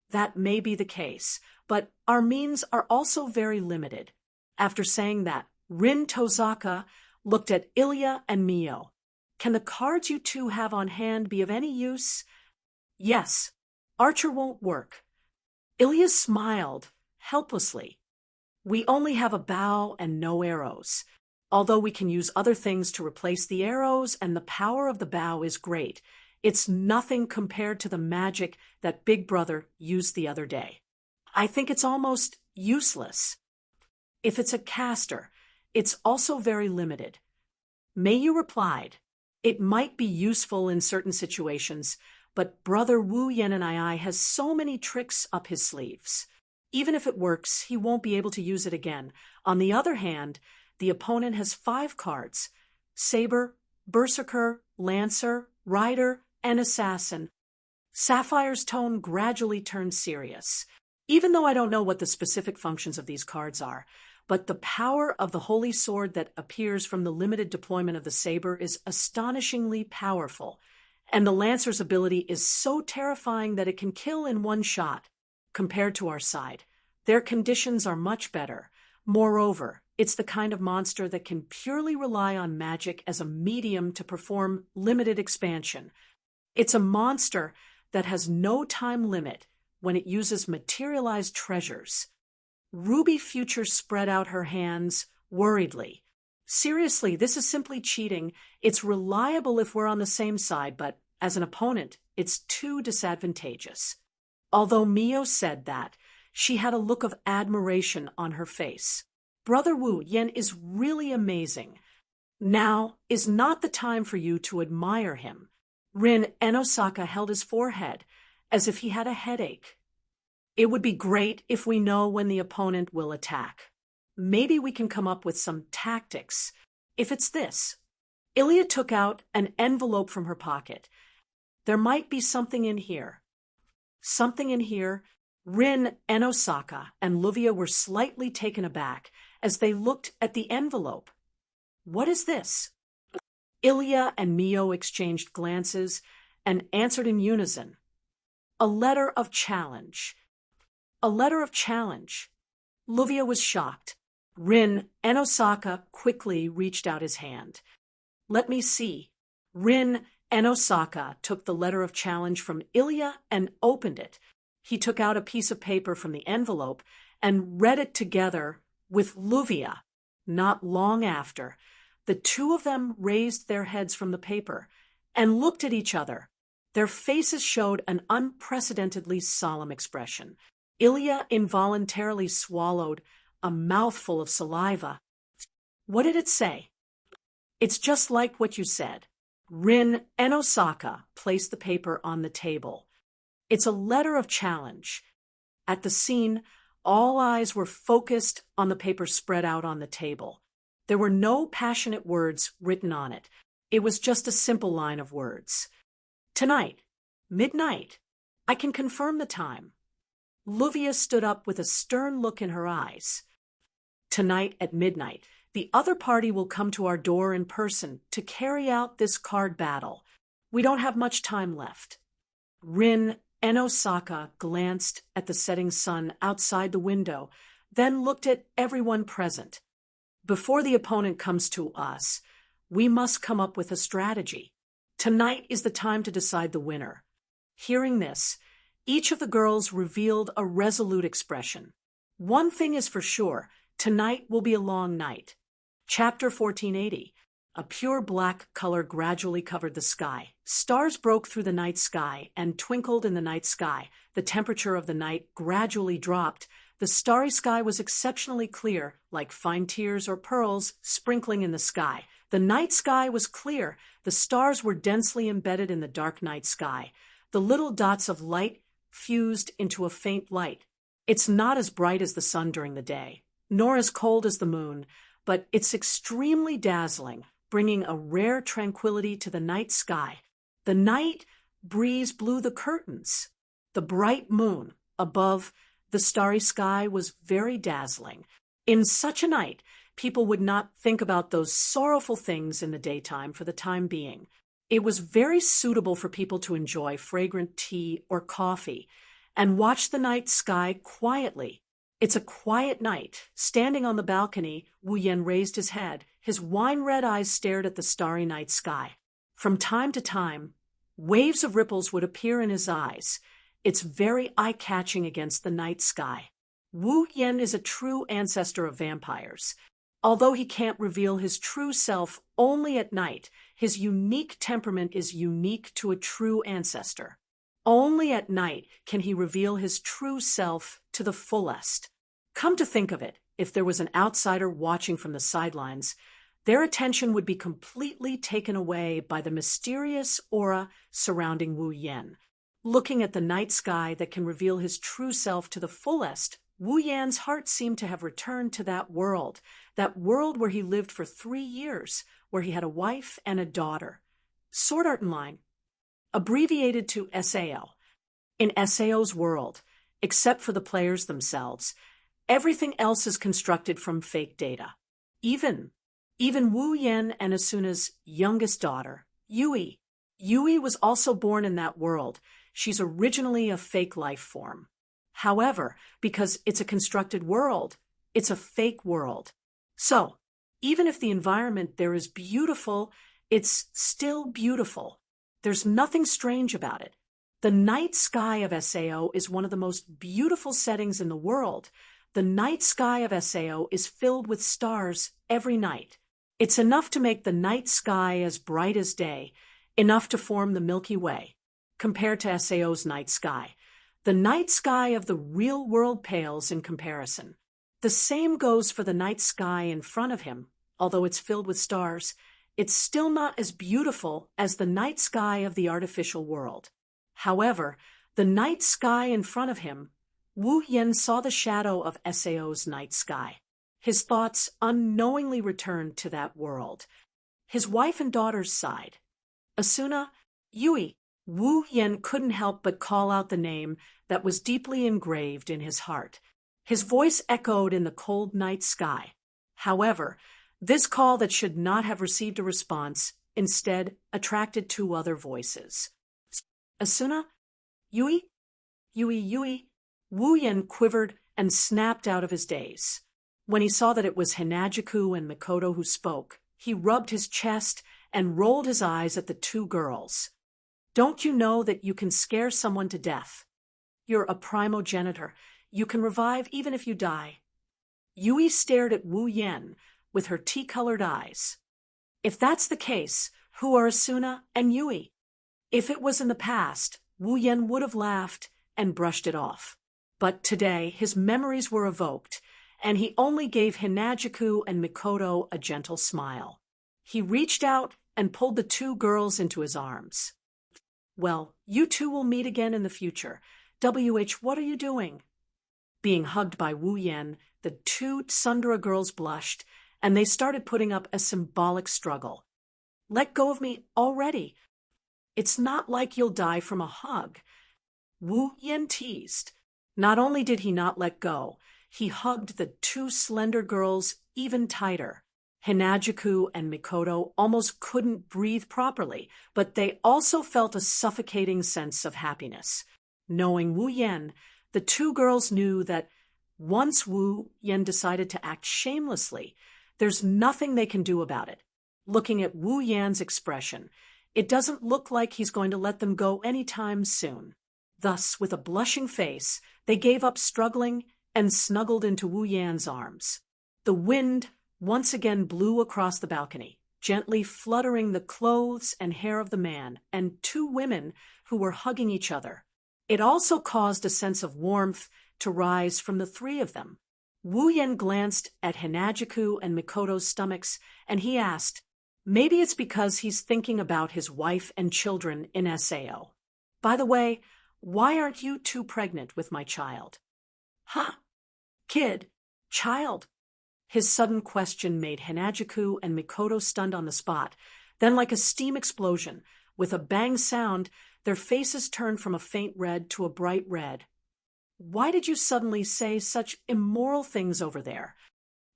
That may be the case, but our means are also very limited. After saying that, Rin Tozaka looked at Ilya and Mio. Can the cards you two have on hand be of any use? Yes. Archer won't work. Ilya smiled helplessly. We only have a bow and no arrows. Although we can use other things to replace the arrows and the power of the bow is great, it's nothing compared to the magic that Big Brother used the other day. I think it's almost useless. If it's a caster, it's also very limited. Meiyu replied, it might be useful in certain situations, but Brother Wu Yan and I has so many tricks up his sleeves. Even if it works, he won't be able to use it again. On the other hand, the opponent has 5 cards: Saber, Berserker, Lancer, Rider, and Assassin. Sapphire's tone gradually turned serious. Even though I don't know what the specific functions of these cards are, but the power of the holy sword that appears from the limited deployment of the Saber is astonishingly powerful, and the Lancer's ability is so terrifying that it can kill in one shot. Compared to our side, their conditions are much better. Moreover, it's the kind of monster that can purely rely on magic as a medium to perform limited expansion. It's a monster that has no time limit when it uses materialized treasures. Ruby Future spread out her hands worriedly. Seriously, this is simply cheating. It's reliable if we're on the same side, but as an opponent, it's too disadvantageous. Although Mio said that, she had a look of admiration on her face. Brother Wu Yan is really amazing. Now is not the time for you to admire him. Rin Enosaka held his forehead as if he had a headache. It would be great if we know when the opponent will attack. Maybe we can come up with some tactics. If it's this. Ilya took out an envelope from her pocket. There might be something in here. Something in here. Rin Enosaka and Luvia were slightly taken aback as they looked at the envelope. What is this? Ilya and Mio exchanged glances and answered in unison. A letter of challenge. A letter of challenge. Luvia was shocked. Rin Enosaka quickly reached out his hand. Let me see. Rin Enosaka took the letter of challenge from Ilya and opened it. He took out a piece of paper from the envelope and read it together with Luvia. Not long after, the two of them raised their heads from the paper and looked at each other. Their faces showed an unprecedentedly solemn expression. Ilya involuntarily swallowed a mouthful of saliva. What did it say? It's just like what you said. Rin Enosaka placed the paper on the table. It's a letter of challenge. At the scene, all eyes were focused on the paper spread out on the table. There were no passionate words written on it. It was just a simple line of words. Tonight, midnight. I can confirm the time. Luvia stood up with a stern look in her eyes. Tonight at midnight, the other party will come to our door in person to carry out this card battle. We don't have much time left. Rin Enosaka glanced at the setting sun outside the window, then looked at everyone present. Before the opponent comes to us, We must come up with a strategy. Tonight is the time to decide the winner." Hearing this, each of the girls revealed a resolute expression. "One thing is for sure, tonight will be a long night." Chapter 1480. A pure black color gradually covered the sky. Stars broke through the night sky and twinkled in the night sky. The temperature of the night gradually dropped. The starry sky was exceptionally clear, like fine tears or pearls sprinkling in the sky. The night sky was clear. The stars were densely embedded in the dark night sky. The little dots of light fused into a faint light. It's not as bright as the sun during the day, nor as cold as the moon, but it's extremely dazzling, bringing a rare tranquility to the night sky. The night breeze blew the curtains. The bright moon above the starry sky was very dazzling. In such a night, people would not think about those sorrowful things in the daytime for the time being. It was very suitable for people to enjoy fragrant tea or coffee and watch the night sky quietly. It's a quiet night. Standing on the balcony, Wu Yan raised his head. His wine-red eyes stared at the starry night sky. From time to time, waves of ripples would appear in his eyes. It's very eye-catching against the night sky. Wu Yan is a true ancestor of vampires. Although he can't reveal his true self only at night, his unique temperament is unique to a true ancestor. Only at night can he reveal his true self to the fullest. Come to think of it, if there was an outsider watching from the sidelines, their attention would be completely taken away by the mysterious aura surrounding Wu Yan. Looking at the night sky that can reveal his true self to the fullest, Wu Yan's heart seemed to have returned to that world where he lived for 3 years, where he had a wife and a daughter. Sword Art Online, abbreviated to SAO. In SAO's world, except for the players themselves, everything else is constructed from fake data. Even Wu Yan and Asuna's youngest daughter, Yui. Yui was also born in that world. She's originally a fake life form. However, because it's a constructed world, it's a fake world. So, even if the environment there is beautiful, it's still beautiful. There's nothing strange about it. The night sky of SAO is one of the most beautiful settings in the world. The night sky of SAO is filled with stars every night. It's enough to make the night sky as bright as day, enough to form the Milky Way. Compared to SAO's night sky, the night sky of the real world pales in comparison. The same goes for the night sky in front of him. Although it's filled with stars, it's still not as beautiful as the night sky of the artificial world. However, the night sky in front of him, Wu Yan saw the shadow of SAO's night sky. His thoughts unknowingly returned to that world. His wife and daughters sighed. Asuna, Yui. Wu Yan couldn't help but call out the name that was deeply engraved in his heart. His voice echoed in the cold night sky. However, this call that should not have received a response instead attracted 2 other voices. Asuna? Yui? Yui, Yui? Wu Yan quivered and snapped out of his daze. When he saw that it was Hinajiku and Mikoto who spoke, he rubbed his chest and rolled his eyes at the 2 girls. Don't you know that you can scare someone to death? You're a primogenitor. You can revive even if you die. Yui stared at Wu Yan with her tea-colored eyes. If that's the case, who are Asuna and Yui? If it was in the past, Wu Yan would have laughed and brushed it off. But today, his memories were evoked, and he only gave Hinajiku and Mikoto a gentle smile. He reached out and pulled the 2 girls into his arms. Well, you 2 will meet again in the future. What are you doing? Being hugged by Wu Yan, the 2 Sundara girls blushed, and they started putting up a symbolic struggle. Let go of me already. It's not like you'll die from a hug. Wu Yan teased. Not only did he not let go, he hugged the 2 slender girls even tighter. Hinajiku and Mikoto almost couldn't breathe properly, but they also felt a suffocating sense of happiness. Knowing Wu Yan, the 2 girls knew that once Wu Yan decided to act shamelessly, there's nothing they can do about it. looking at Wu Yan's expression. It doesn't look like he's going to let them go anytime soon. Thus, with a blushing face, they gave up struggling and snuggled into Wu Yan's arms. The wind once again blew across the balcony, gently fluttering the clothes and hair of the man and two women who were hugging each other. It also caused a sense of warmth to rise from the three of them. Wu Yan glanced at Hinajiku and Mikoto's stomachs, and he asked, "Maybe it's because he's thinking about his wife and children in Sao. By the way, why aren't you two pregnant with my child?" "Huh? Kid? Child?" His sudden question made Hinajiku and Mikoto stunned on the spot. Then, like a steam explosion, with a bang sound, their faces turned from a faint red to a bright red. "Why did you suddenly say such immoral things over there?"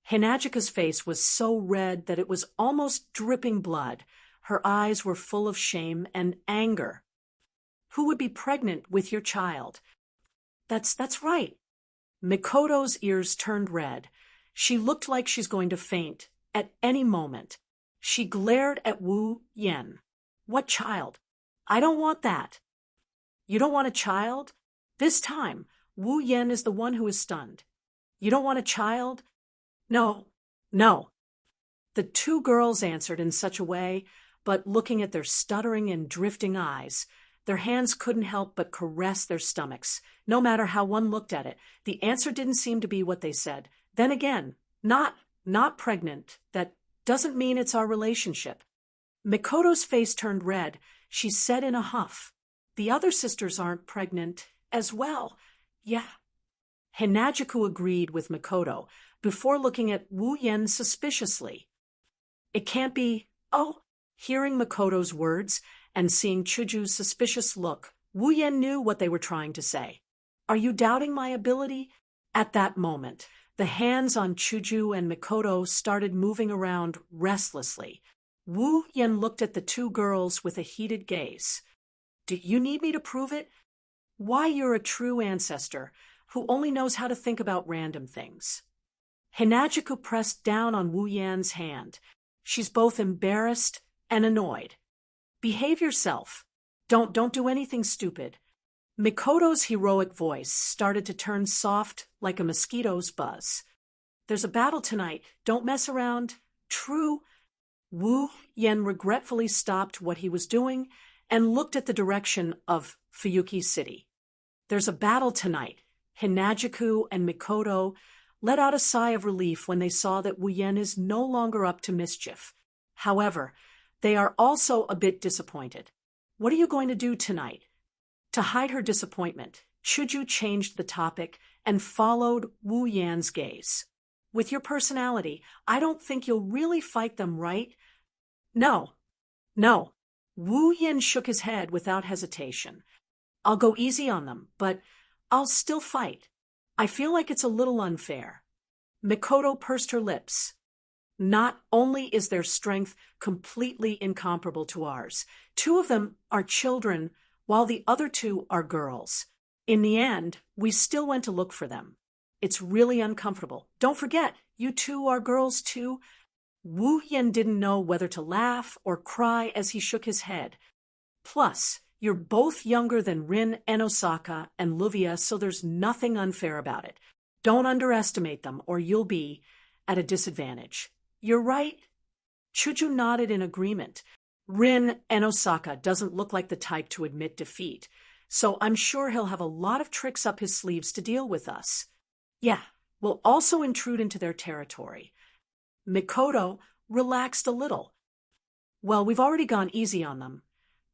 Hinajika's face was so red that it was almost dripping blood. Her eyes were full of shame and anger. "Who would be pregnant with your child?" That's right." Mikoto's ears turned red. She looked like she's going to faint at any moment. She glared at Wu Yan. "What child? I don't want that." "You don't want a child?" This time, Wu Yan is the one who is stunned. "You don't want a child?" "No, no." The two girls answered in such a way, but looking at their stuttering and drifting eyes, their hands couldn't help but caress their stomachs. No matter how one looked at it, the answer didn't seem to be what they said. Then again, not pregnant. That doesn't mean it's our relationship. Mikoto's face turned red. She said in a huff, "The other sisters aren't pregnant as well." "Yeah." Hinajiku agreed with Mikoto before looking at Wu Yan suspiciously. "It can't be." "Oh." Hearing Mikoto's words and seeing Chuju's suspicious look, Wu Yan knew what they were trying to say. "Are you doubting my ability?" At that moment, the hands on Chuju and Mikoto started moving around restlessly. Wu Yan looked at the two girls with a heated gaze. "Do you need me to prove it? Why, you're a true ancestor who only knows how to think about random things." Hinajiku pressed down on Wu Yan's hand. She's both embarrassed and annoyed. "Behave yourself. Don't do anything stupid." Mikoto's heroic voice started to turn soft like a mosquito's buzz. "There's a battle tonight. Don't mess around." "True." Wu Yan regretfully stopped what he was doing and looked at the direction of Fuyuki City. "There's a battle tonight." Hinajiku and Mikoto let out a sigh of relief when they saw that Wu Yan is no longer up to mischief. However, they are also a bit disappointed. "What are you going to do tonight?" To hide her disappointment, Chuju changed the topic and followed Wu Yan's gaze. "With your personality, I don't think you'll really fight them, right?" No. Wu Yan shook his head without hesitation. "I'll go easy on them, but I'll still fight. I feel like it's a little unfair." Mikoto pursed her lips. "Not only is their strength completely incomparable to ours, two of them are children while the other two are girls. In the end, we still went to look for them. It's really uncomfortable. Don't forget, you two are girls too." Wu Yan didn't know whether to laugh or cry as he shook his head. "Plus, you're both younger than Rin and Osaka and Luvia, so there's nothing unfair about it. Don't underestimate them or you'll be at a disadvantage." "You're right." Chuju nodded in agreement. "Rin and Osaka doesn't look like the type to admit defeat, so I'm sure he'll have a lot of tricks up his sleeves to deal with us. Yeah, we'll also intrude into their territory." Mikoto relaxed a little. "Well, we've already gone easy on them.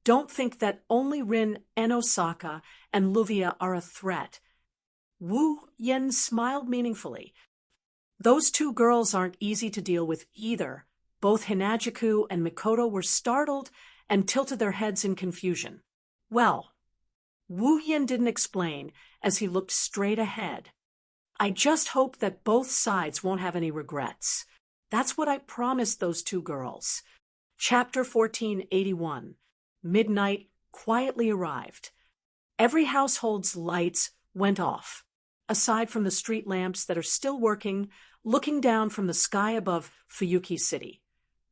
Don't think that only Rin and Osaka and Luvia are a threat." Wu Yan smiled meaningfully. "Those two girls aren't easy to deal with either." Both Hinajiku and Mikoto were startled and tilted their heads in confusion. "Well," Wu Yan didn't explain as he looked straight ahead. "I just hope that both sides won't have any regrets. That's what I promised those two girls." Chapter 1481. Midnight quietly arrived. Every household's lights went off, aside from the street lamps that are still working, looking down from the sky above Fuyuki City.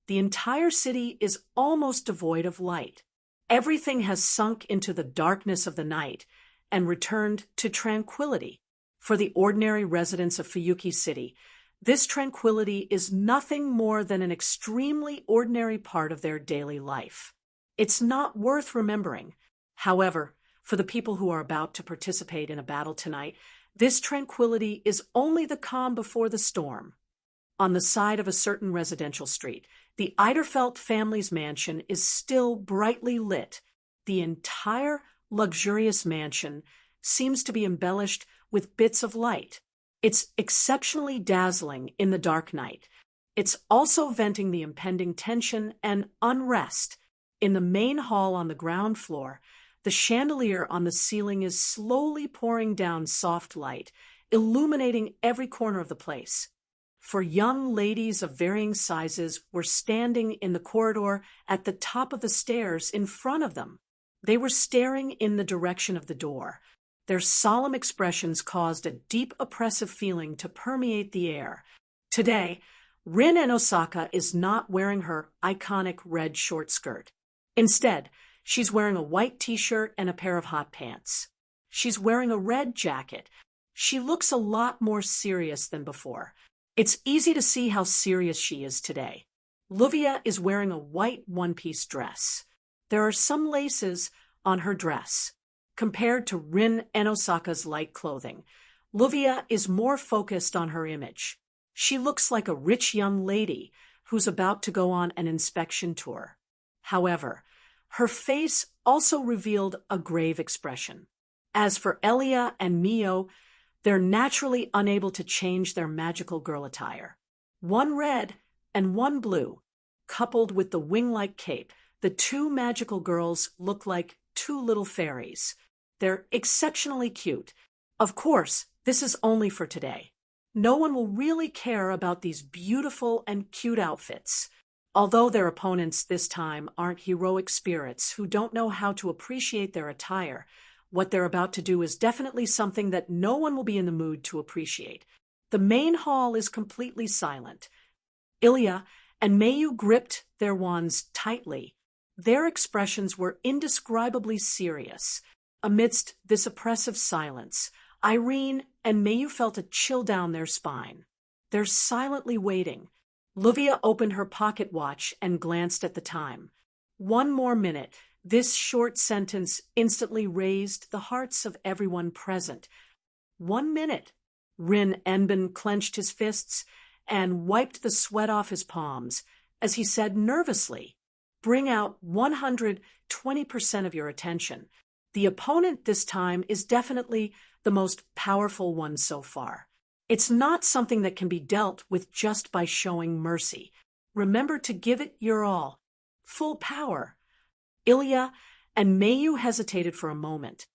the entire city is almost devoid of light. Everything has sunk into the darkness of the night and returned to tranquility. For the ordinary residents of Fuyuki City, this tranquility is nothing more than an extremely ordinary part of their daily life. It's not worth remembering. However, for the people who are about to participate in a battle tonight, this tranquility is only the calm before the storm. On the side of a certain residential street, the Eiderfelt family's mansion is still brightly lit. The entire luxurious mansion seems to be embellished with bits of light. It's exceptionally dazzling in the dark night. It's also venting the impending tension and unrest. In the main hall on the ground floor, the chandelier on the ceiling is slowly pouring down soft light, illuminating every corner of the place. For young ladies of varying sizes were standing in the corridor at the top of the stairs in front of them. They were staring in the direction of the door. Their solemn expressions caused a deep oppressive feeling to permeate the air. Today, Rin Enosaka is not wearing her iconic red short skirt. Instead, she's wearing a white t-shirt and a pair of hot pants. She's wearing a red jacket. She looks a lot more serious than before. It's easy to see how serious she is today. Luvia is wearing a white one-piece dress. There are some laces on her dress. Compared to Rin Enosaka's light clothing, Luvia is more focused on her image. She looks like a rich young lady who's about to go on an inspection tour. However, her face also revealed a grave expression. As for Elia and Mio, they're naturally unable to change their magical girl attire. One red and one blue, coupled with the wing-like cape, the two magical girls look like two little fairies. They're exceptionally cute. Of course, this is only for today. No one will really care about these beautiful and cute outfits. Although their opponents this time aren't heroic spirits who don't know how to appreciate their attire, what they're about to do is definitely something that no one will be in the mood to appreciate. The main hall is completely silent. Ilya and Mayu gripped their wands tightly. Their expressions were indescribably serious. Amidst this oppressive silence, Irene and Mayu felt a chill down their spine. They're silently waiting. Luvia opened her pocket watch and glanced at the time. 1 more minute. This short sentence instantly raised the hearts of everyone present. 1 minute. Rin Enben clenched his fists and wiped the sweat off his palms as he said nervously, "Bring out 120% of your attention. The opponent this time is definitely the most powerful one so far. It's not something that can be dealt with just by showing mercy. Remember to give it your all. Full power." Ilya and Mayu hesitated for a moment.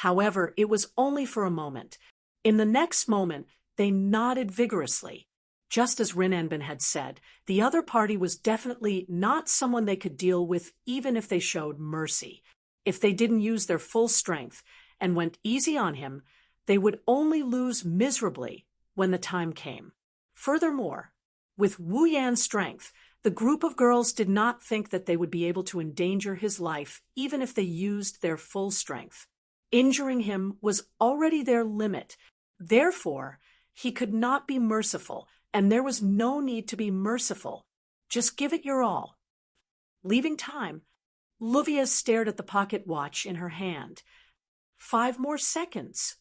However, it was only for a moment. In the next moment, they nodded vigorously. Just as Rin Enben had said, the other party was definitely not someone they could deal with even if they showed mercy. If they didn't use their full strength and went easy on him, they would only lose miserably when the time came. Furthermore, with Wu Yan's strength, the group of girls did not think that they would be able to endanger his life even if they used their full strength. Injuring him was already their limit. Therefore, he could not be merciful, and there was no need to be merciful. Just give it your all. Leaving time, Luvia stared at the pocket watch in her hand. 5 more seconds.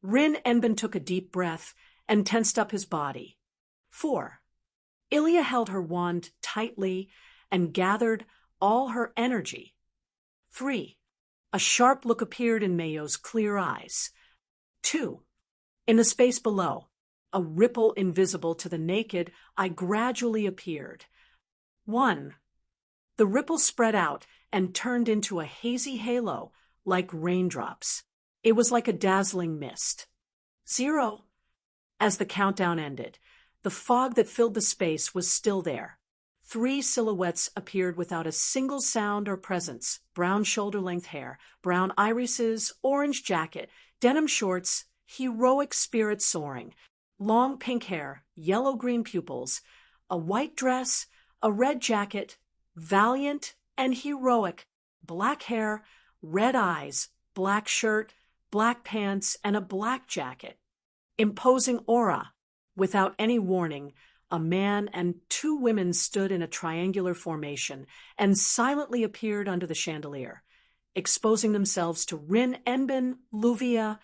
Rin Enben took a deep breath and tensed up his body. 4. Ilya held her wand tightly and gathered all her energy. 3. A sharp look appeared in Mayo's clear eyes. 2. In the space below, a ripple invisible to the naked eye gradually appeared. 1. The ripple spread out and turned into a hazy halo, like raindrops. It was like a dazzling mist. 0. As the countdown ended, the fog that filled the space was still there. 3 silhouettes appeared without a single sound or presence: brown shoulder-length hair, brown irises, orange jacket, denim shorts, heroic spirit soaring, long pink hair, yellow-green pupils, a white dress, a red jacket, valiant and heroic, black hair, red eyes, black shirt, black pants, and a black jacket. Imposing aura. Without any warning, a man and two women stood in a triangular formation and silently appeared under the chandelier, exposing themselves to Rin Enbin, Luvia,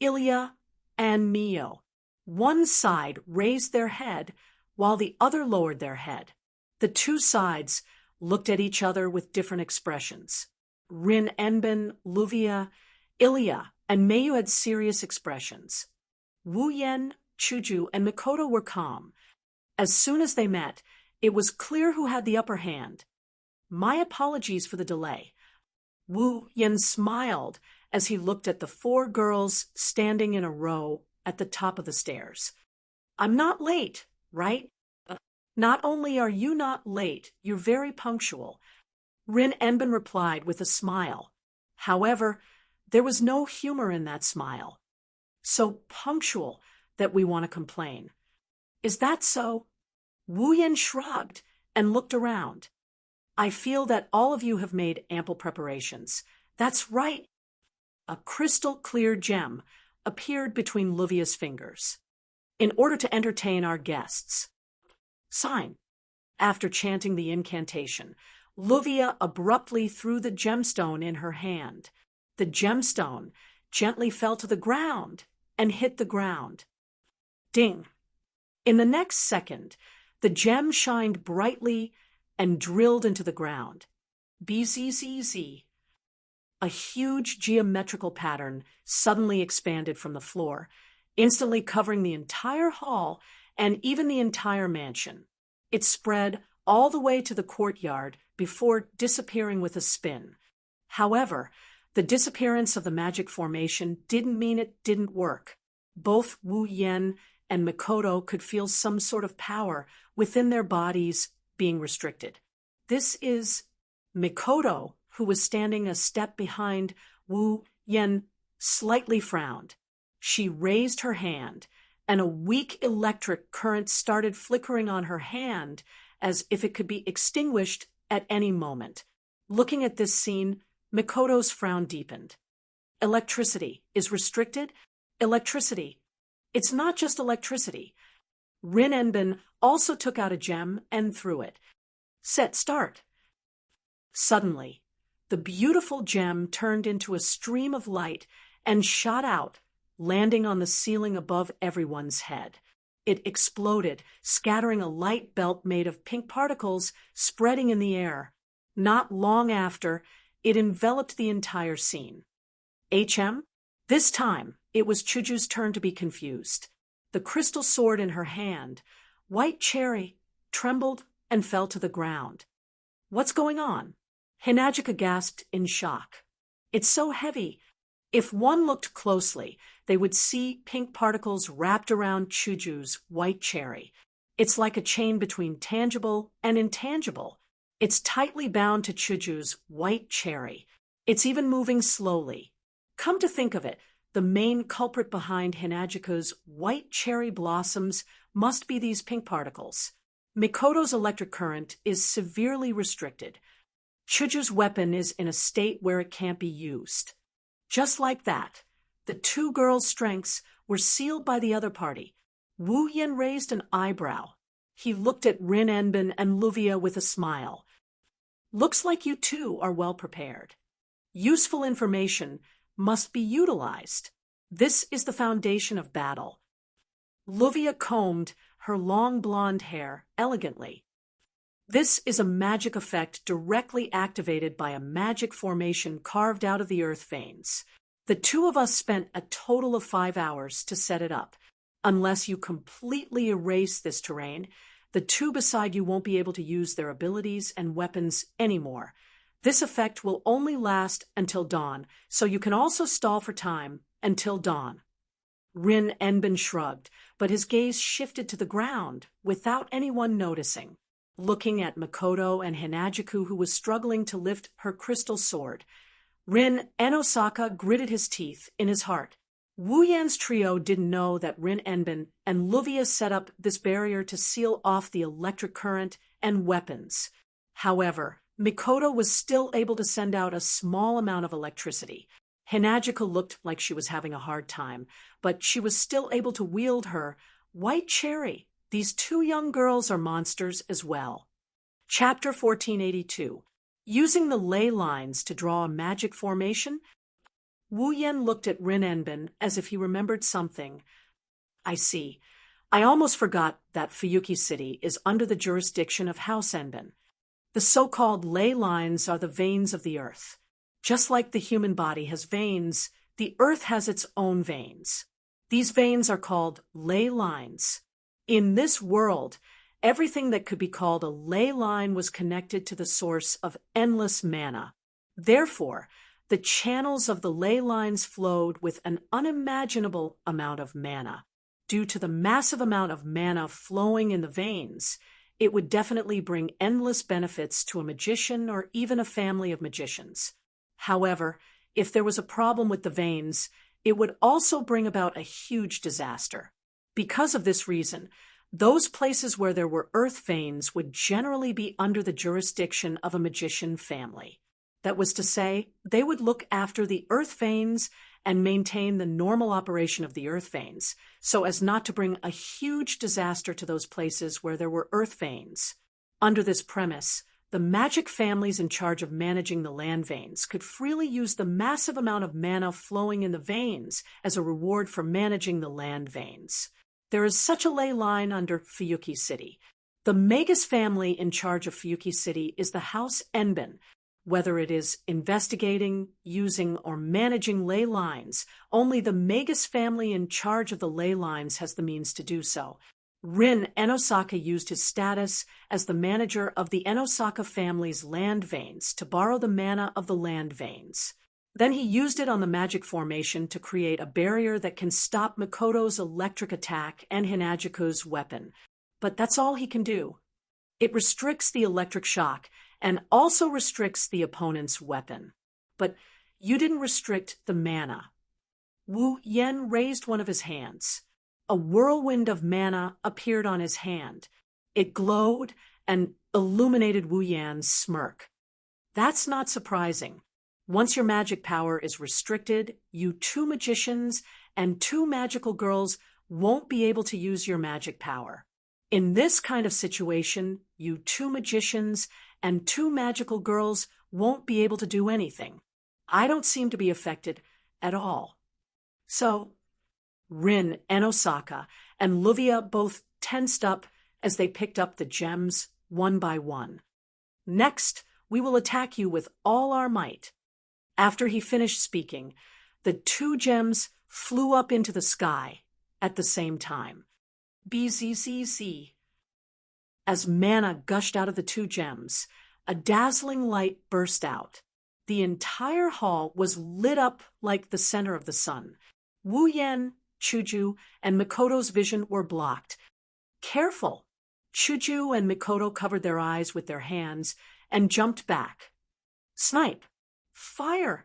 Ilya, and Mio. One side raised their head, while the other lowered their head. The two sides looked at each other with different expressions. Rin Enbin, Luvia, Ilya, and Mio had serious expressions. Wu Yen, Shoujo, and Mikoto were calm. As soon as they met, it was clear who had the upper hand. My apologies for the delay. Wu Yen smiled as he looked at the four girls standing in a row at the top of the stairs. I'm not late, right? Not only are you not late, you're very punctual. Rin Enbin replied with a smile. However, there was no humor in that smile. So punctual that we want to complain. Is that so? Wu Yen shrugged and looked around. I feel that all of you have made ample preparations. That's right. A crystal-clear gem appeared between Luvia's fingers. In order to entertain our guests. Sign. After chanting the incantation, Luvia abruptly threw the gemstone in her hand. The gemstone gently fell to the ground and hit the ground. Ding. In the next second, the gem shined brightly and drilled into the ground. BZZZ. A huge geometrical pattern suddenly expanded from the floor, instantly covering the entire hall and even the entire mansion. It spread all the way to the courtyard before disappearing with a spin. However, the disappearance of the magic formation didn't mean it didn't work. Both Wu Yen and Mikoto could feel some sort of power within their bodies being restricted. This is Mikoto, who was standing a step behind Wu Yen, slightly frowned. She raised her hand, and a weak electric current started flickering on her hand as if it could be extinguished at any moment. Looking at this scene, Mikoto's frown deepened. Electricity is restricted? Electricity. It's not just electricity. Rin Enbin also took out a gem and threw it. Set start. Suddenly, the beautiful gem turned into a stream of light and shot out, landing on the ceiling above everyone's head. It exploded, scattering a light belt made of pink particles spreading in the air. Not long after, it enveloped the entire scene. HM? This time, it was Chuju's turn to be confused. The crystal sword in her hand, White Cherry, trembled and fell to the ground. What's going on? Hinajika gasped in shock. It's so heavy. If one looked closely, they would see pink particles wrapped around Chuju's White Cherry. It's like a chain between tangible and intangible. It's tightly bound to Chuju's White Cherry. It's even moving slowly. Come to think of it, the main culprit behind Hinajika's White Cherry blossoms must be these pink particles. Mikoto's electric current is severely restricted. Chuju's weapon is in a state where it can't be used. Just like that, the two girls' strengths were sealed by the other party. Wu Yen raised an eyebrow. He looked at Rin Enbin and Luvia with a smile. Looks like you two are well prepared. Useful information must be utilized. This is the foundation of battle. Luvia combed her long blonde hair elegantly. This is a magic effect directly activated by a magic formation carved out of the earth veins. The two of us spent a total of 5 hours to set it up. Unless you completely erase this terrain, the two beside you won't be able to use their abilities and weapons anymore. This effect will only last until dawn, so you can also stall for time until dawn. Rin Enbin shrugged, but his gaze shifted to the ground without anyone noticing. Looking at Mikoto and Hinajiku, who was struggling to lift her crystal sword, Rin Enosaka gritted his teeth in his heart. Wu Yan's trio didn't know that Rin Enbin and Luvia set up this barrier to seal off the electric current and weapons. However, Mikoto was still able to send out a small amount of electricity. Hinagika looked like she was having a hard time, but she was still able to wield her white cherry. These two young girls are monsters as well. Chapter 1482. Using the ley lines to draw a magic formation, Wu Yen looked at Rin Enbin as if he remembered something. I see. I almost forgot that Fuyuki City is under the jurisdiction of House Enbin. The so-called ley lines are the veins of the earth. Just like the human body has veins, the earth has its own veins. These veins are called ley lines. In this world, everything that could be called a ley line was connected to the source of endless mana. Therefore, the channels of the ley lines flowed with an unimaginable amount of mana. Due to the massive amount of mana flowing in the veins, it would definitely bring endless benefits to a magician or even a family of magicians. However, if there was a problem with the veins, it would also bring about a huge disaster. Because of this reason, those places where there were earth veins would generally be under the jurisdiction of a magician family. That was to say, they would look after the earth veins and maintain the normal operation of the earth veins, so as not to bring a huge disaster to those places where there were earth veins. Under this premise, the magic families in charge of managing the land veins could freely use the massive amount of mana flowing in the veins as a reward for managing the land veins. There is such a ley line under Fuyuki City. The Magus family in charge of Fuyuki City is the House Enbin. Whether it is investigating, using, or managing ley lines, only the Magus family in charge of the ley lines has the means to do so. Rin Enosaka used his status as the manager of the Enosaka family's land veins to borrow the mana of the land veins. Then he used it on the magic formation to create a barrier that can stop Mikoto's electric attack and Hinagiko's weapon. But that's all he can do. It restricts the electric shock and also restricts the opponent's weapon. But you didn't restrict the mana. Wu Yen raised one of his hands. A whirlwind of mana appeared on his hand. It glowed and illuminated Wu Yan's smirk. That's not surprising. Once your magic power is restricted, you two magicians and two magical girls won't be able to use your magic power. In this kind of situation, you two magicians and two magical girls won't be able to do anything. I don't seem to be affected at all. So, Rin Enosaka and Luvia both tensed up as they picked up the gems one by one. Next, we will attack you with all our might. After he finished speaking, the two gems flew up into the sky at the same time. BZZZ. As mana gushed out of the two gems, a dazzling light burst out. The entire hall was lit up like the center of the sun. Wu Yen, Shoujo, and Mikoto's vision were blocked. Careful! Shoujo and Mikoto covered their eyes with their hands and jumped back. Snipe! Fire!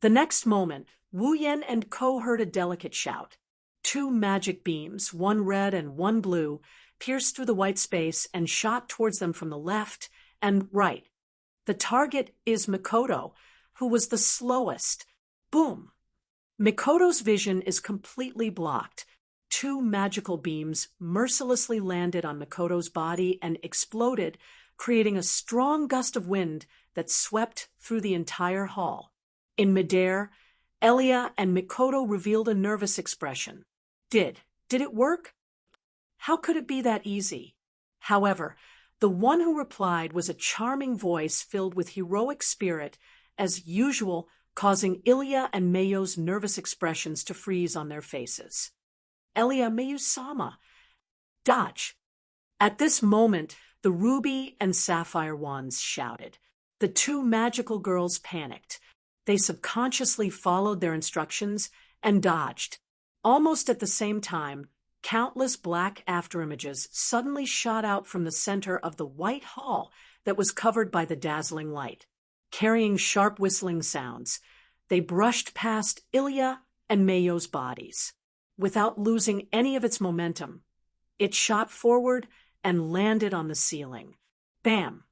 The next moment, Wu Yen and Ko heard a delicate shout. Two magic beams, one red and one blue, pierced through the white space and shot towards them from the left and right. The target is Mikoto, who was the slowest. Boom! Mikoto's vision is completely blocked. Two magical beams mercilessly landed on Mikoto's body and exploded, creating a strong gust of wind that swept through the entire hall. In midair, Elia and Mikoto revealed a nervous expression. Did it work? How could it be that easy? However, the one who replied was a charming voice filled with heroic spirit, as usual, causing Ilya and Mayo's nervous expressions to freeze on their faces. Elia, Mayu-sama. Dodge. At this moment, the ruby and sapphire wands shouted. The two magical girls panicked. They subconsciously followed their instructions and dodged. Almost at the same time, countless black afterimages suddenly shot out from the center of the white hall that was covered by the dazzling light. Carrying sharp whistling sounds, they brushed past Ilya and Mayo's bodies. Without losing any of its momentum, it shot forward and landed on the ceiling. Bam!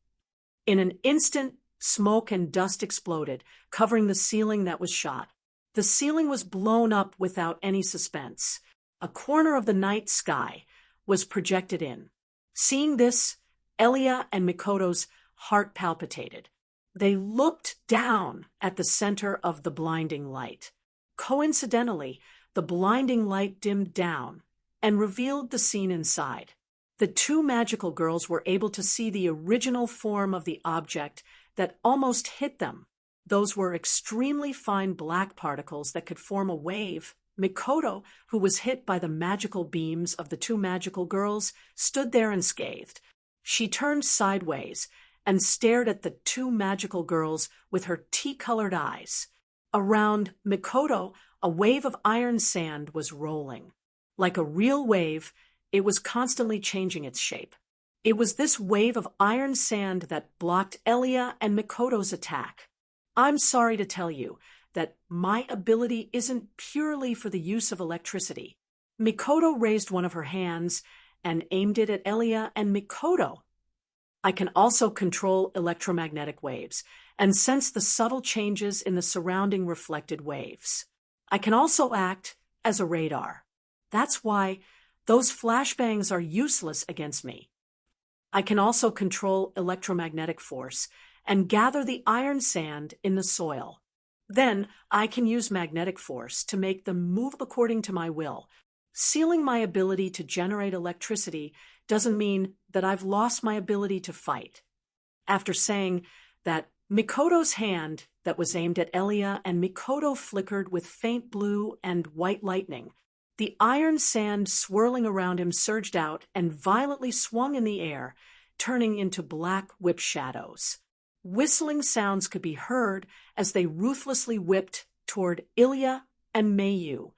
In an instant, smoke and dust exploded, covering the ceiling that was shot. The ceiling was blown up without any suspense. A corner of the night sky was projected in. Seeing this, Elia and Mikoto's heart palpitated. They looked down at the center of the blinding light. Coincidentally, the blinding light dimmed down and revealed the scene inside. The two magical girls were able to see the original form of the object that almost hit them. Those were extremely fine black particles that could form a wave. Mikoto, who was hit by the magical beams of the two magical girls, stood there unscathed. She turned sideways and stared at the two magical girls with her tea-colored eyes. Around Mikoto, a wave of iron sand was rolling. Like a real wave, it was constantly changing its shape. It was this wave of iron sand that blocked Elia and Mikoto's attack. I'm sorry to tell you that my ability isn't purely for the use of electricity. Mikoto raised one of her hands and aimed it at Elia and Mikoto. I can also control electromagnetic waves and sense the subtle changes in the surrounding reflected waves. I can also act as a radar. That's why those flashbangs are useless against me. I can also control electromagnetic force and gather the iron sand in the soil. Then I can use magnetic force to make them move according to my will. Sealing my ability to generate electricity doesn't mean that I've lost my ability to fight. After saying that, Mikoto's hand that was aimed at Elia and Mikoto flickered with faint blue and white lightning. The iron sand swirling around him surged out and violently swung in the air, turning into black whip shadows. Whistling sounds could be heard as they ruthlessly whipped toward Ilya and Mayu.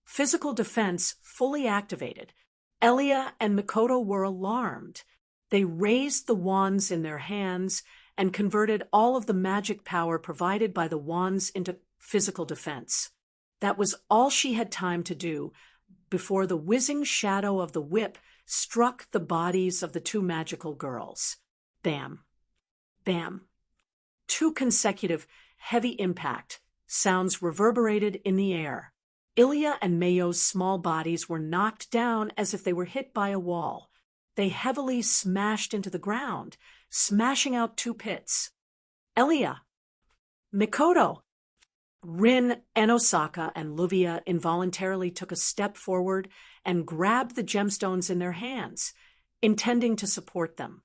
Physical defense fully activated. Elia and Mikoto were alarmed. They raised the wands in their hands and converted all of the magic power provided by the wands into physical defense. That was all she had time to do before the whizzing shadow of the whip struck the bodies of the two magical girls. Bam. Bam. Two consecutive, heavy impact sounds reverberated in the air. Ilya and Mayo's small bodies were knocked down as if they were hit by a wall. They heavily smashed into the ground, smashing out two pits. Elia, Mikoto, Rin, Enosaka, and Luvia involuntarily took a step forward and grabbed the gemstones in their hands, intending to support them.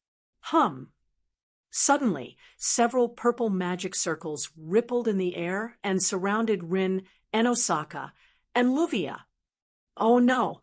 Suddenly, several purple magic circles rippled in the air and surrounded Rin, Enosaka, and Luvia. Oh no!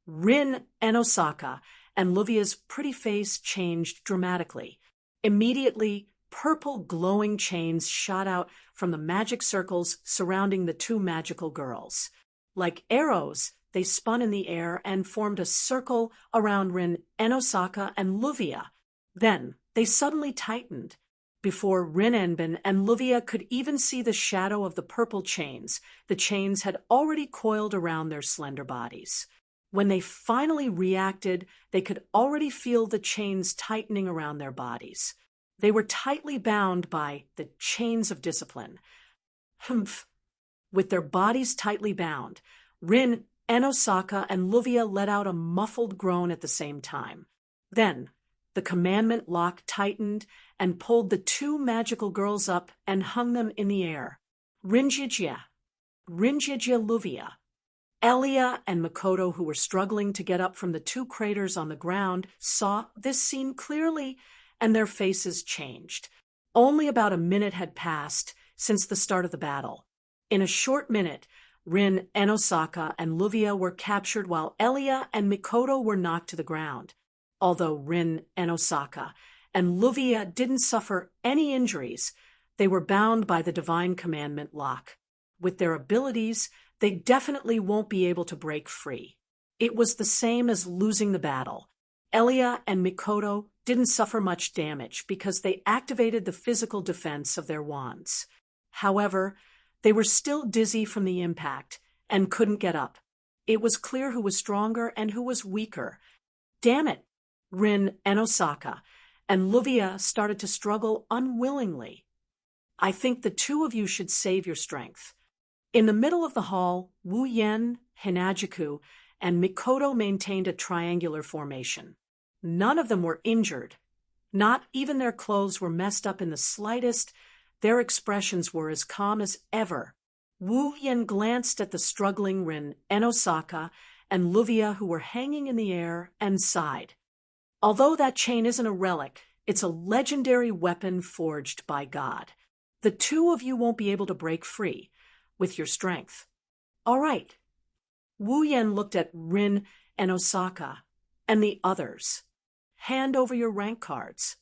Rin, Enosaka, and Luvia's pretty face changed dramatically. Immediately, purple glowing chains shot out from the magic circles surrounding the two magical girls. Like arrows, they spun in the air and formed a circle around Rin, Enosaka, and Luvia. Then, they suddenly tightened. Before Rinenbin and Luvia could even see the shadow of the purple chains, the chains had already coiled around their slender bodies. When they finally reacted, they could already feel the chains tightening around their bodies. They were tightly bound by the chains of discipline. Humph! With their bodies tightly bound, Rin, Enosaka, and Luvia let out a muffled groan at the same time. Then, the commandment lock tightened and pulled the two magical girls up and hung them in the air. Rinjijia, Luvia. Elia and Mikoto, who were struggling to get up from the two craters on the ground, saw this scene clearly, and their faces changed. Only about a minute had passed since the start of the battle. In a short minute, Rin, Enosaka, and Luvia were captured while Elia and Mikoto were knocked to the ground. Although Rin, Enosaka, and Luvia didn't suffer any injuries, they were bound by the divine commandment lock. With their abilities, they definitely won't be able to break free. It was the same as losing the battle. Elia and Mikoto didn't suffer much damage because they activated the physical defense of their wands. However, they were still dizzy from the impact and couldn't get up. It was clear who was stronger and who was weaker. Damn it! Rin, Enosaka, and Luvia started to struggle unwillingly. I think the two of you should save your strength. In the middle of the hall, Wu Yen, Hinajiku, and Mikoto maintained a triangular formation. None of them were injured. Not even their clothes were messed up in the slightest. Their expressions were as calm as ever. Wu Yen glanced at the struggling Rin Enosaka and Luvia, who were hanging in the air, and sighed. Although that chain isn't a relic, it's a legendary weapon forged by God. The two of you won't be able to break free with your strength. All right. Wu Yen looked at Rin Enosaka and the others. Hand over your rank cards.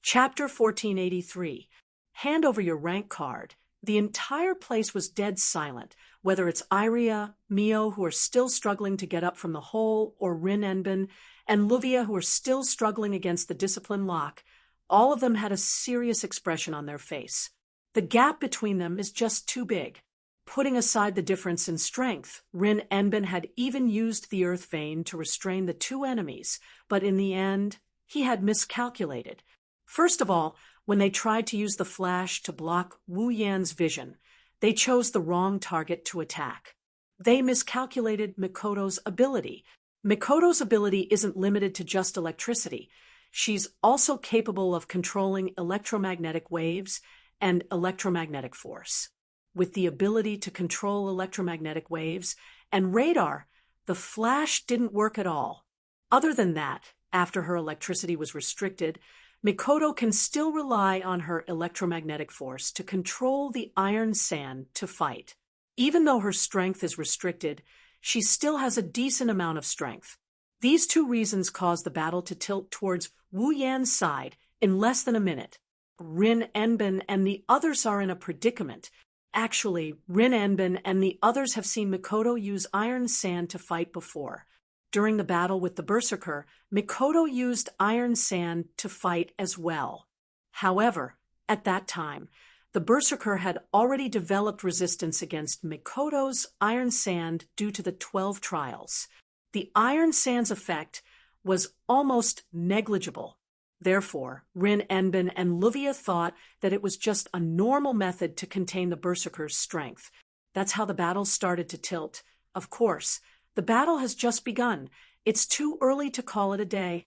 Chapter 1483. Hand over your rank card. The entire place was dead silent, whether it's Iria, Mio, who are still struggling to get up from the hole, or Rin Enbin, and Luvia, who are still struggling against the discipline lock. All of them had a serious expression on their face. The gap between them is just too big. Putting aside the difference in strength, Rin Enbin had even used the earth vein to restrain the two enemies, but in the end, he had miscalculated. First of all, when they tried to use the flash to block Wu Yan's vision, they chose the wrong target to attack. They miscalculated Mikoto's ability. Mikoto's ability isn't limited to just electricity. She's also capable of controlling electromagnetic waves and electromagnetic force. With the ability to control electromagnetic waves and radar, the flash didn't work at all. Other than that, after her electricity was restricted, Mikoto can still rely on her electromagnetic force to control the iron sand to fight. Even though her strength is restricted, she still has a decent amount of strength. These two reasons caused the battle to tilt towards Wu Yan's side in less than a minute. Rin Enbin and the others are in a predicament. Actually, Rin Enbin and the others have seen Mikoto use iron sand to fight before. During the battle with the Berserker, Mikoto used iron sand to fight as well. However, at that time, the Berserker had already developed resistance against Mikoto's iron sand due to the 12 trials. The iron sand's effect was almost negligible. Therefore, Rin Enbin and Luvia thought that it was just a normal method to contain the Berserker's strength. That's how the battle started to tilt. Of course, the battle has just begun. It's too early to call it a day.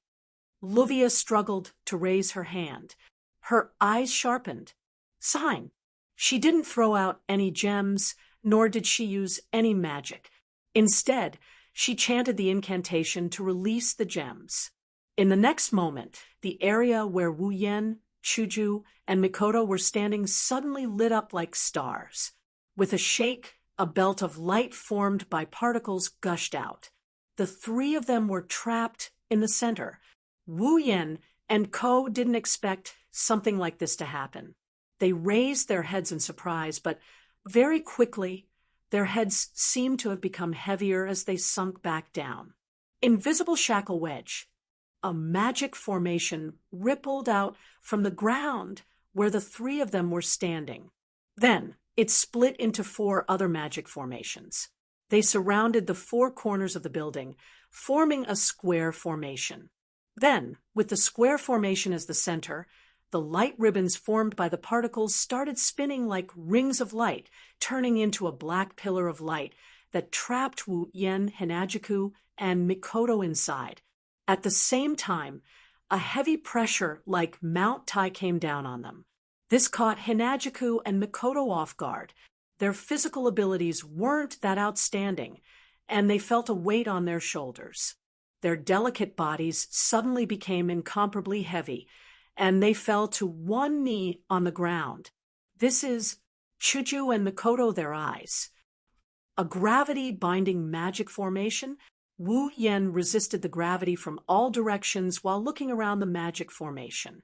Luvia struggled to raise her hand. Her eyes sharpened. Sign. She didn't throw out any gems, nor did she use any magic. Instead, she chanted the incantation to release the gems. In the next moment, the area where Wu Yen, Shoujo, and Mikoto were standing suddenly lit up like stars. With a shake, a belt of light formed by particles gushed out. The three of them were trapped in the center. Wu Yen and Ko didn't expect something like this to happen. They raised their heads in surprise, but very quickly, their heads seemed to have become heavier as they sunk back down. Invisible Shackle Wedge. A magic formation rippled out from the ground where the three of them were standing. Then, it split into 4 other magic formations. They surrounded the 4 corners of the building, forming a square formation. Then, with the square formation as the center, the light ribbons formed by the particles started spinning like rings of light, turning into a black pillar of light that trapped Wu Yen, Hinajiku, and Mikoto inside. At the same time, a heavy pressure like Mount Tai came down on them. This caught Hinajiku and Mikoto off guard. Their physical abilities weren't that outstanding, and they felt a weight on their shoulders. Their delicate bodies suddenly became incomparably heavy, and they fell to one knee on the ground. This is Shoujo and Mikoto their eyes. A gravity-binding magic formation. Wu Yen resisted the gravity from all directions while looking around the magic formation.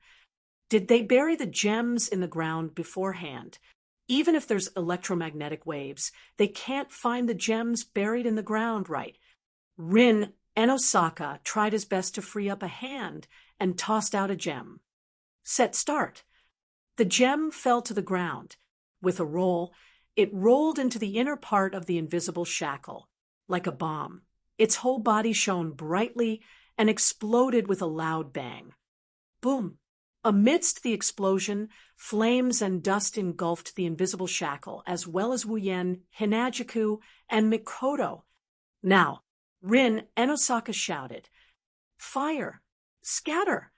Did they bury the gems in the ground beforehand? Even if there's electromagnetic waves, they can't find the gems buried in the ground right. Rin Enosaka tried his best to free up a hand and tossed out a gem. Set start. The gem fell to the ground. With a roll, it rolled into the inner part of the invisible shackle, like a bomb. Its whole body shone brightly and exploded with a loud bang. Boom! Amidst the explosion, flames and dust engulfed the invisible shackle, as well as Wuyen, Hinajiku, and Mikoto. Now, Rin and Osaka shouted, "Fire! Scatter!"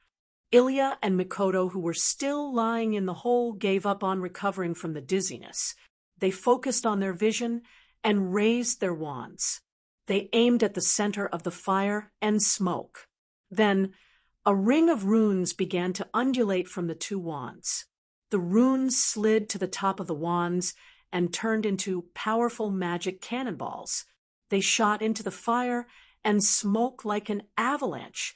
Ilya and Mikoto, who were still lying in the hole, gave up on recovering from the dizziness. They focused on their vision and raised their wands. They aimed at the center of the fire and smoke. Then, a ring of runes began to undulate from the two wands. The runes slid to the top of the wands and turned into powerful magic cannonballs. They shot into the fire and smoke like an avalanche.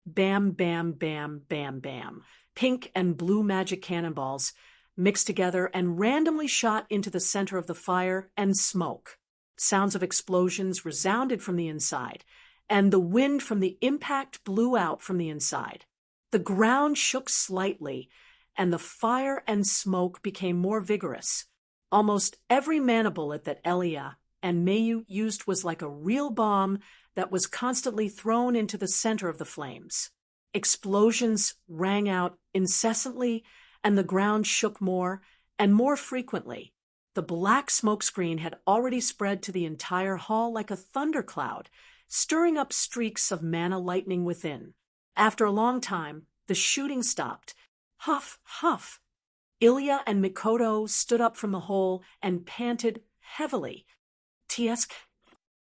Bam, bam, bam, bam, bam. Pink and blue magic cannonballs mixed together and randomly shot into the center of the fire and smoke. Sounds of explosions resounded from the inside, and the wind from the impact blew out from the inside. The ground shook slightly, and the fire and smoke became more vigorous. Almost every mana bullet that Elia and Mayu used was like a real bomb that was constantly thrown into the center of the flames. Explosions rang out incessantly, and the ground shook more and more frequently. The black smokescreen had already spread to the entire hall like a thundercloud, stirring up streaks of mana lightning within. After a long time, the shooting stopped. Huff, huff. Ilya and Mikoto stood up from the hole and panted heavily. Tsk.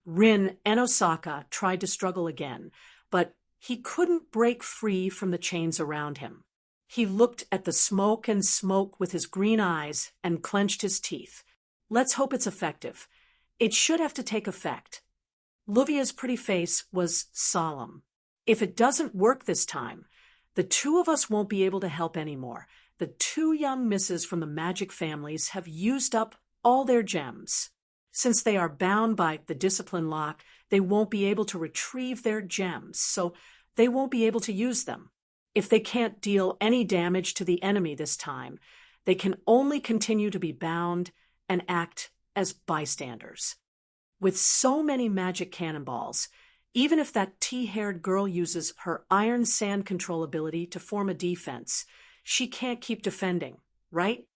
Rin and Osaka tried to struggle again, but he couldn't break free from the chains around him. He looked at the smoke and smoke with his green eyes and clenched his teeth. Let's hope it's effective. It should have to take effect. Luvia's pretty face was solemn. If it doesn't work this time, the two of us won't be able to help anymore. The two young misses from the magic families have used up all their gems. Since they are bound by the discipline lock, they won't be able to retrieve their gems, so they won't be able to use them. If they can't deal any damage to the enemy this time, they can only continue to be bound and act as bystanders. With so many magic cannonballs, even if that tea-haired girl uses her iron sand control ability to form a defense, she can't keep defending, right?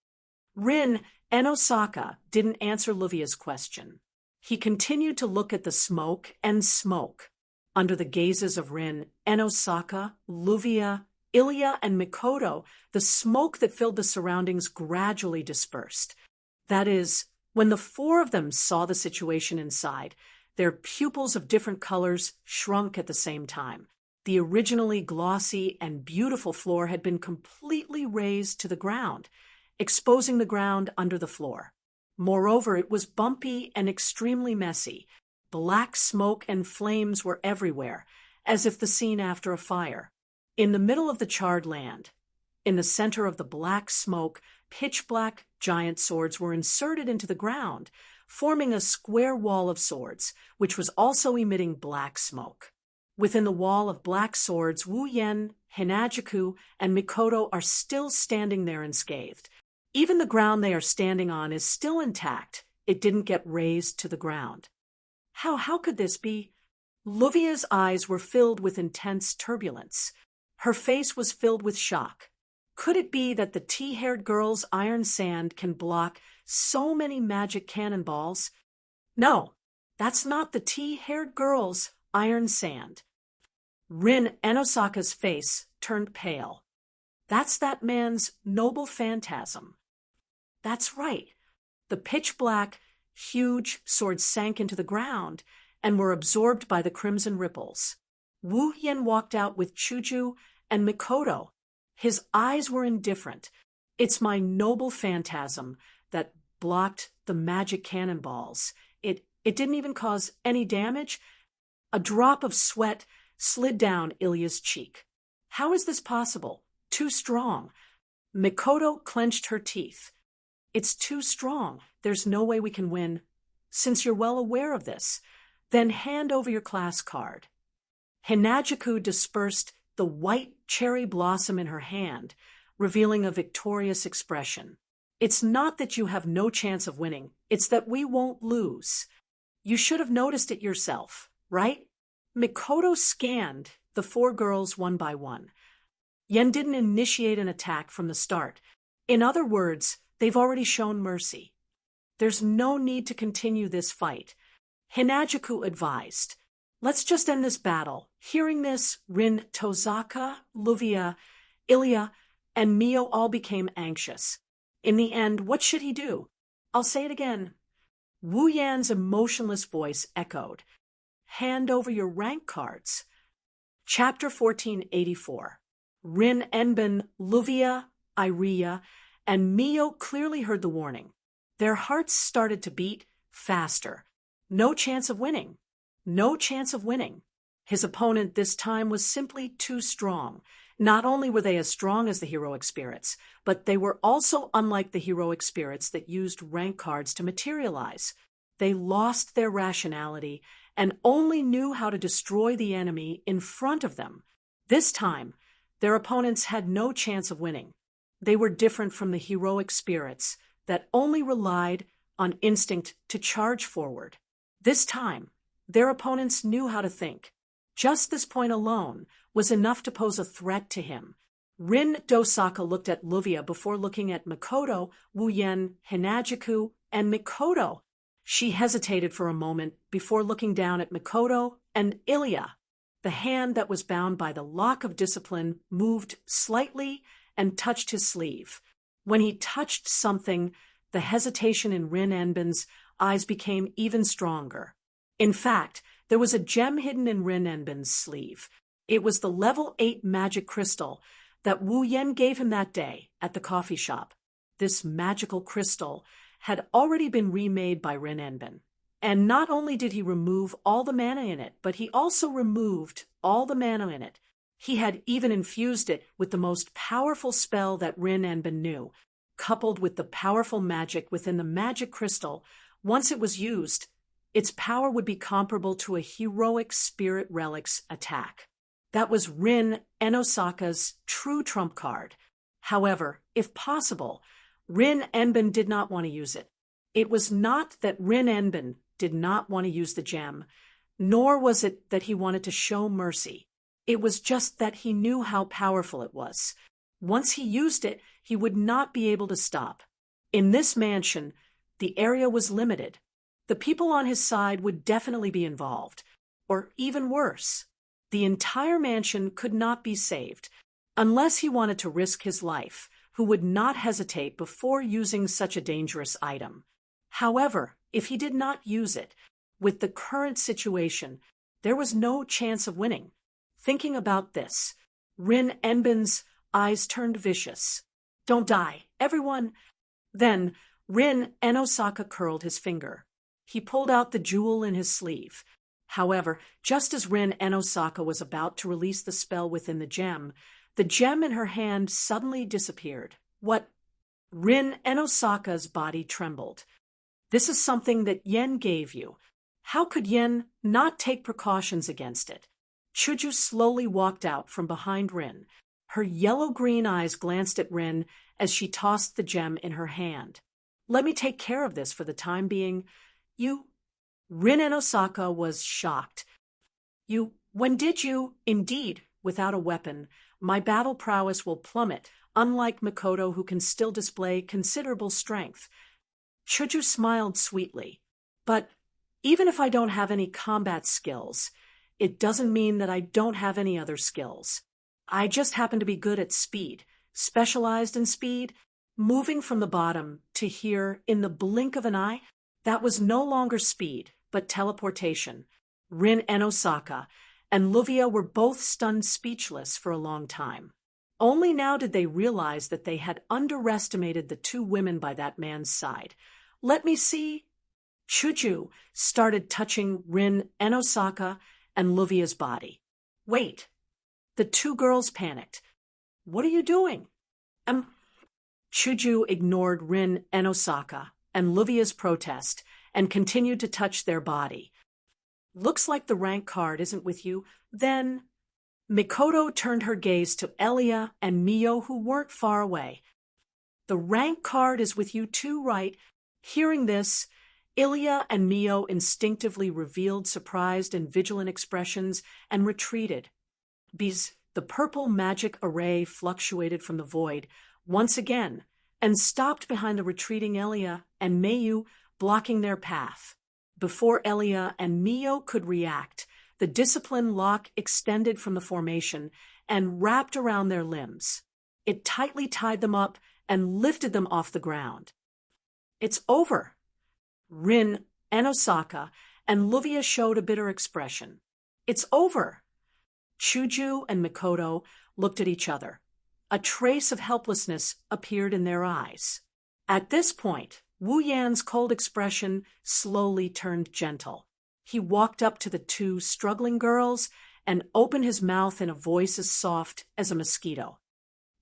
Rin and Osaka didn't answer Luvia's question. He continued to look at the smoke and smoke. Under the gazes of Rin and Osaka, Luvia, Ilya, and Mikoto, the smoke that filled the surroundings gradually dispersed. That is, when the four of them saw the situation inside, their pupils of different colors shrunk at the same time. The originally glossy and beautiful floor had been completely razed to the ground, exposing the ground under the floor. Moreover, it was bumpy and extremely messy. Black smoke and flames were everywhere, as if the scene after a fire. In the middle of the charred land, in the center of the black smoke, pitch-black giant swords were inserted into the ground, forming a square wall of swords, which was also emitting black smoke. Within the wall of black swords, Wu Yen, Hinajiku, and Mikoto are still standing there unscathed. Even the ground they are standing on is still intact. It didn't get razed to the ground. How could this be? Luvia's eyes were filled with intense turbulence. Her face was filled with shock. Could it be that the tea-haired girl's iron sand can block so many magic cannonballs? No, that's not the tea-haired girl's iron sand. Rin and Osaka's face turned pale. That's that man's noble phantasm. That's right. The pitch-black, huge swords sank into the ground and were absorbed by the crimson ripples. Wu Yen walked out with Shoujo and Mikoto. His eyes were indifferent. It's my noble phantasm that blocked the magic cannonballs. It didn't even cause any damage. A drop of sweat slid down Ilya's cheek. How is this possible? Too strong. Mikoto clenched her teeth. It's too strong. There's no way we can win. Since you're well aware of this, then hand over your class card. Hinajiku dispersed the white cherry blossom in her hand, revealing a victorious expression. It's not that you have no chance of winning. It's that we won't lose. You should have noticed it yourself, right? Mikoto scanned the four girls one by one. Yen didn't initiate an attack from the start. In other words, they've already shown mercy. There's no need to continue this fight. Hinajuku advised. Let's just end this battle. Hearing this, Rin, Tozaka, Luvia, Ilya, and Mio all became anxious. In the end, what should he do? I'll say it again. Wu Yan's emotionless voice echoed. Hand over your rank cards. Chapter 1484. Rin Enbin, Luvia, Iria, and Mio clearly heard the warning. Their hearts started to beat faster. No chance of winning. No chance of winning. His opponent this time was simply too strong. Not only were they as strong as the heroic spirits, but they were also unlike the heroic spirits that used rank cards to materialize. They lost their rationality and only knew how to destroy the enemy in front of them. This time, their opponents had no chance of winning. They were different from the heroic spirits that only relied on instinct to charge forward. This time, their opponents knew how to think. Just this point alone was enough to pose a threat to him. Rin Dosaka looked at Luvia before looking at Mikoto, Wu Yen, Hinajuku, and Mikoto. She hesitated for a moment before looking down at Mikoto and Ilya. The hand that was bound by the lock of discipline moved slightly and touched his sleeve. When he touched something, the hesitation in Rin Enbin's eyes became even stronger. In fact, there was a gem hidden in Rin Enbin's sleeve. It was the level 8 magic crystal that Wu Yen gave him that day at the coffee shop. This magical crystal had already been remade by Rin Enbin. And not only did he remove all the mana in it, but he also removed all the mana in it. He had even infused it with the most powerful spell that Rin Enbin knew. Coupled with the powerful magic within the magic crystal, once it was used, its power would be comparable to a heroic spirit relic's attack. That was Rin Enosaka's true trump card. However, if possible, Rin Enbin did not want to use it. It was not that Rin Enbin did not want to use the gem, nor was it that he wanted to show mercy. It was just that he knew how powerful it was. Once he used it, he would not be able to stop. In this mansion, the area was limited. The people on his side would definitely be involved. Or even worse, the entire mansion could not be saved. Unless he wanted to risk his life, who would not hesitate before using such a dangerous item. However, if he did not use it, with the current situation, there was no chance of winning. Thinking about this, Rin Enbin's eyes turned vicious. Don't die, everyone. Then Rin Enosaka curled his finger. He pulled out the jewel in his sleeve. However, just as Rin Enosaka was about to release the spell within the gem in her hand suddenly disappeared. What? Rin Enosaka's body trembled. This is something that Yen gave you. How could Yen not take precautions against it? Shoujo slowly walked out from behind Rin. Her yellow-green eyes glanced at Rin as she tossed the gem in her hand. Let me take care of this for the time being. You? Rin Enosaka was shocked. When did you? Indeed, without a weapon, my battle prowess will plummet, unlike Mikoto, who can still display considerable strength. Shoujo smiled sweetly. But even if I don't have any combat skills, it doesn't mean that I don't have any other skills. I just happen to be good at speed, specialized in speed, moving from the bottom to here in the blink of an eye. That was no longer speed, but teleportation. Rin Enosaka and Luvia were both stunned speechless for a long time. Only now did they realize that they had underestimated the two women by that man's side. Let me see. Shoujo started touching Rin Enosaka and Luvia's body. Wait. The two girls panicked. What are you doing? Shoujo ignored Rin Enosaka and Luvia's protest and continued to touch their body. Looks like the rank card isn't with you. Then Mikoto turned her gaze to Elia and Mio, who weren't far away. The rank card is with you too, right? Hearing this, Ilya and Mio instinctively revealed surprised and vigilant expressions and retreated. The purple magic array fluctuated from the void once again and stopped behind the retreating Elia and Mayu, blocking their path. Before Elia and Mio could react, the discipline lock extended from the formation and wrapped around their limbs. It tightly tied them up and lifted them off the ground. "It's over." Rin, Enosaka, and Luvia showed a bitter expression. "It's over." Shoujo and Mikoto looked at each other. A trace of helplessness appeared in their eyes. At this point, Wu Yan's cold expression slowly turned gentle. He walked up to the two struggling girls and opened his mouth in a voice as soft as a mosquito.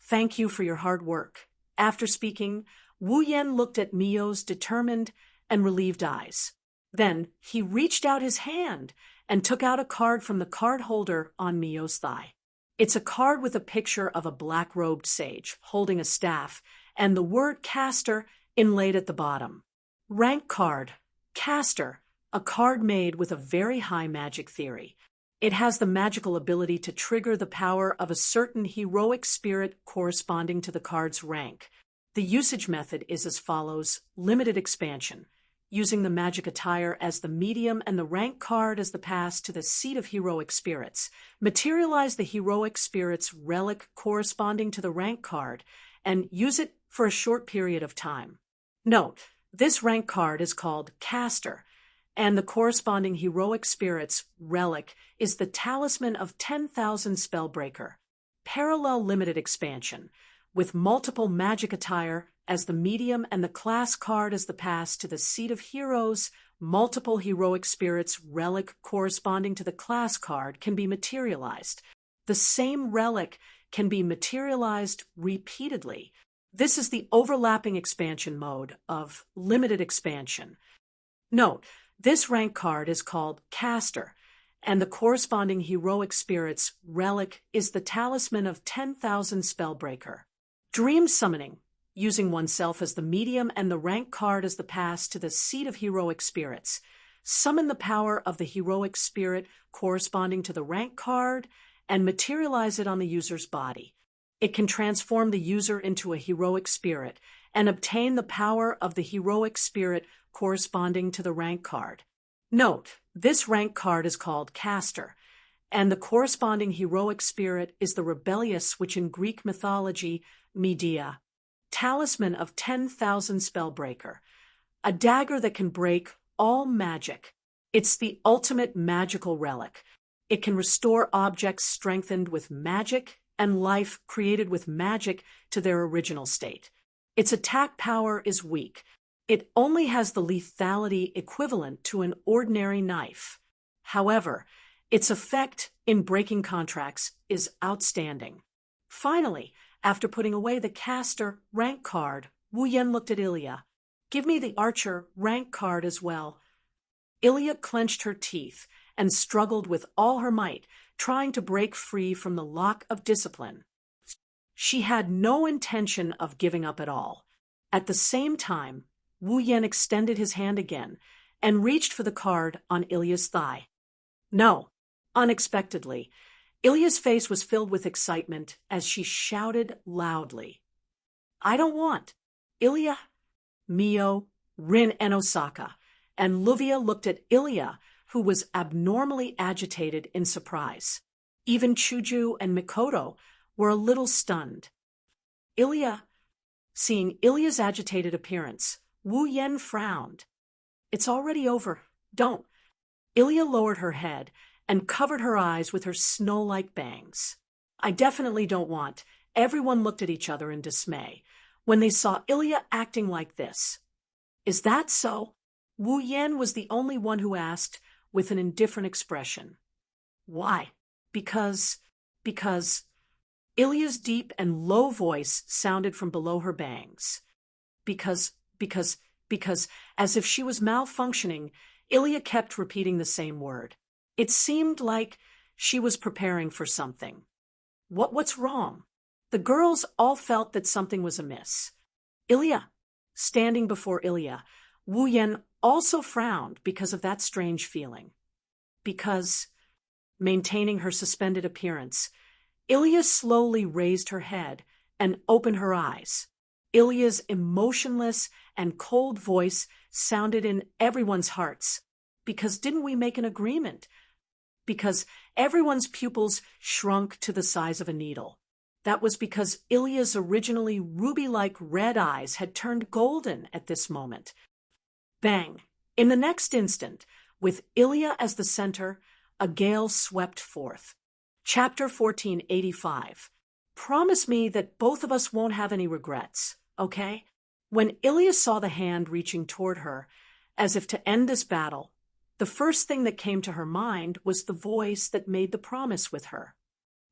"Thank you for your hard work." After speaking, Wu Yan looked at Mio's determined and relieved eyes. Then he reached out his hand and took out a card from the card holder on Mio's thigh. It's a card with a picture of a black-robed sage holding a staff and the word caster inlaid at the bottom. Rank card, caster, a card made with a very high magic theory. It has the magical ability to trigger the power of a certain heroic spirit corresponding to the card's rank. The usage method is as follows: limited expansion, using the magic attire as the medium and the rank card as the pass to the seat of heroic spirits. Materialize the heroic spirit's relic corresponding to the rank card and use it for a short period of time. Note, this rank card is called caster, and the corresponding heroic spirit's relic is the Talisman of 10,000 Spellbreaker. Parallel limited expansion, with multiple magic attire as the medium and the class card as the pass to the seat of heroes. Multiple heroic spirits relic corresponding to the class card can be materialized. The same relic can be materialized repeatedly. This is the overlapping expansion mode of limited expansion. Note, this rank card is called caster, and the corresponding heroic spirit's relic is the Talisman of 10,000 Spellbreaker. Dream summoning, using oneself as the medium and the rank card as the pass to the seat of heroic spirits. Summon the power of the heroic spirit corresponding to the rank card and materialize it on the user's body. It can transform the user into a heroic spirit and obtain the power of the heroic spirit corresponding to the rank card. Note, this rank card is called caster, and the corresponding heroic spirit is the rebellious, which in Greek mythology, Medea. Talisman of 10,000 Spellbreaker, a dagger that can break all magic. It's the ultimate magical relic. It can restore objects strengthened with magic and life created with magic to their original state. Its attack power is weak. It only has the lethality equivalent to an ordinary knife. However, its effect in breaking contracts is outstanding. Finally, after putting away the caster rank card, Wu Yan looked at Ilya. "Give me the archer rank card as well." Ilya clenched her teeth and struggled with all her might, trying to break free from the lock of discipline. She had no intention of giving up at all. At the same time, Wu Yan extended his hand again and reached for the card on Ilya's thigh. No, unexpectedly, Ilya's face was filled with excitement as she shouted loudly, "I don't want." Ilya, Mio, Rin, and Osaka, and Luvia looked at Ilya, who was abnormally agitated in surprise. Even Shoujo and Mikoto were a little stunned. Seeing Ilya's agitated appearance, Wu Yan frowned. "It's already over. Don't." Ilya lowered her head and covered her eyes with her snow-like bangs. "I definitely don't want." Everyone looked at each other in dismay when they saw Ilya acting like this. "Is that so?" Wu Yan was the only one who asked with an indifferent expression. "Why?" Because Ilya's deep and low voice sounded from below her bangs. Because, as if she was malfunctioning, Ilya kept repeating the same word. It seemed like she was preparing for something. What's wrong? The girls all felt that something was amiss. Ilya. Standing before Ilya, Wu Yan also frowned because of that strange feeling. Because, maintaining her suspended appearance, Ilya slowly raised her head and opened her eyes. Ilya's emotionless and cold voice sounded in everyone's hearts. Because didn't we make an agreement? Because everyone's pupils shrunk to the size of a needle. That was because Ilya's originally ruby-like red eyes had turned golden at this moment. Bang! In the next instant, with Ilya as the center, a gale swept forth. Chapter 1485. Promise me that both of us won't have any regrets, okay? When Ilya saw the hand reaching toward her, as if to end this battle, the first thing that came to her mind was the voice that made the promise with her.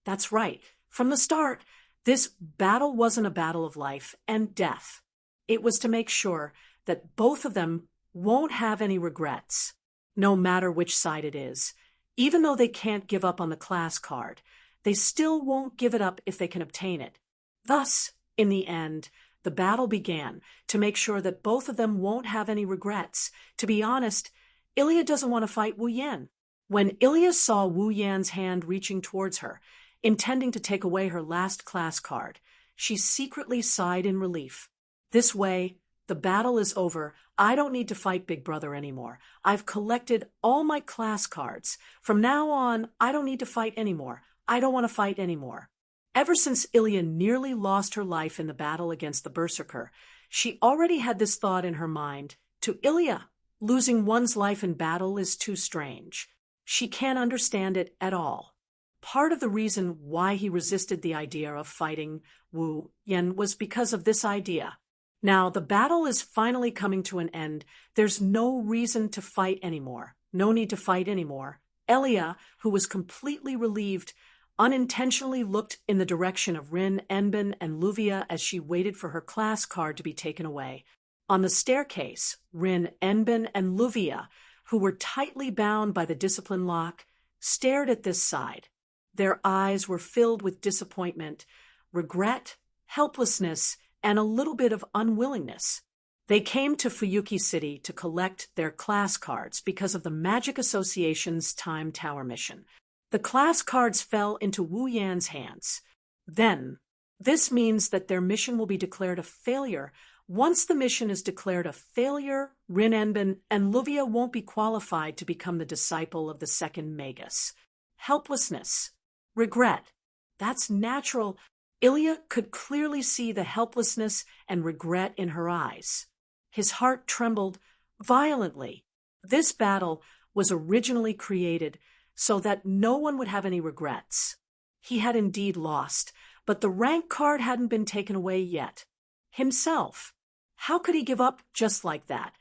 That's right. From the start, this battle wasn't a battle of life and death. It was to make sure that both of them won't have any regrets, no matter which side it is. Even though they can't give up on the class card, they still won't give it up if they can obtain it. Thus, in the end, the battle began to make sure that both of them won't have any regrets. To be honest, Ilya doesn't want to fight Wu Yan. When Ilya saw Wu Yan's hand reaching towards her, intending to take away her last class card, she secretly sighed in relief. This way, the battle is over. I don't need to fight Big Brother anymore. I've collected all my class cards. From now on, I don't need to fight anymore. I don't want to fight anymore. Ever since Ilya nearly lost her life in the battle against the Berserker, she already had this thought in her mind. To Ilya, losing one's life in battle is too strange. She can't understand it at all. Part of the reason why he resisted the idea of fighting Wu Yan was because of this idea. Now, the battle is finally coming to an end. There's no reason to fight anymore. No need to fight anymore. Ilya, who was completely relieved, unintentionally looked in the direction of Rin, Enbin, and Luvia as she waited for her class card to be taken away. On the staircase, Rin, Enbin, and Luvia, who were tightly bound by the discipline lock, stared at this side. Their eyes were filled with disappointment, regret, helplessness, and a little bit of unwillingness. They came to Fuyuki City to collect their class cards because of the Magic Association's Time Tower mission. The class cards fell into Wu Yan's hands. Then, this means that their mission will be declared a failure. Once the mission is declared a failure, Rin Enbin and Luvia won't be qualified to become the disciple of the second Magus. Helplessness. Regret. That's natural. Ilya could clearly see the helplessness and regret in her eyes. His heart trembled violently. This battle was originally created so that no one would have any regrets. He had indeed lost, but the rank card hadn't been taken away yet. Himself. How could he give up just like that?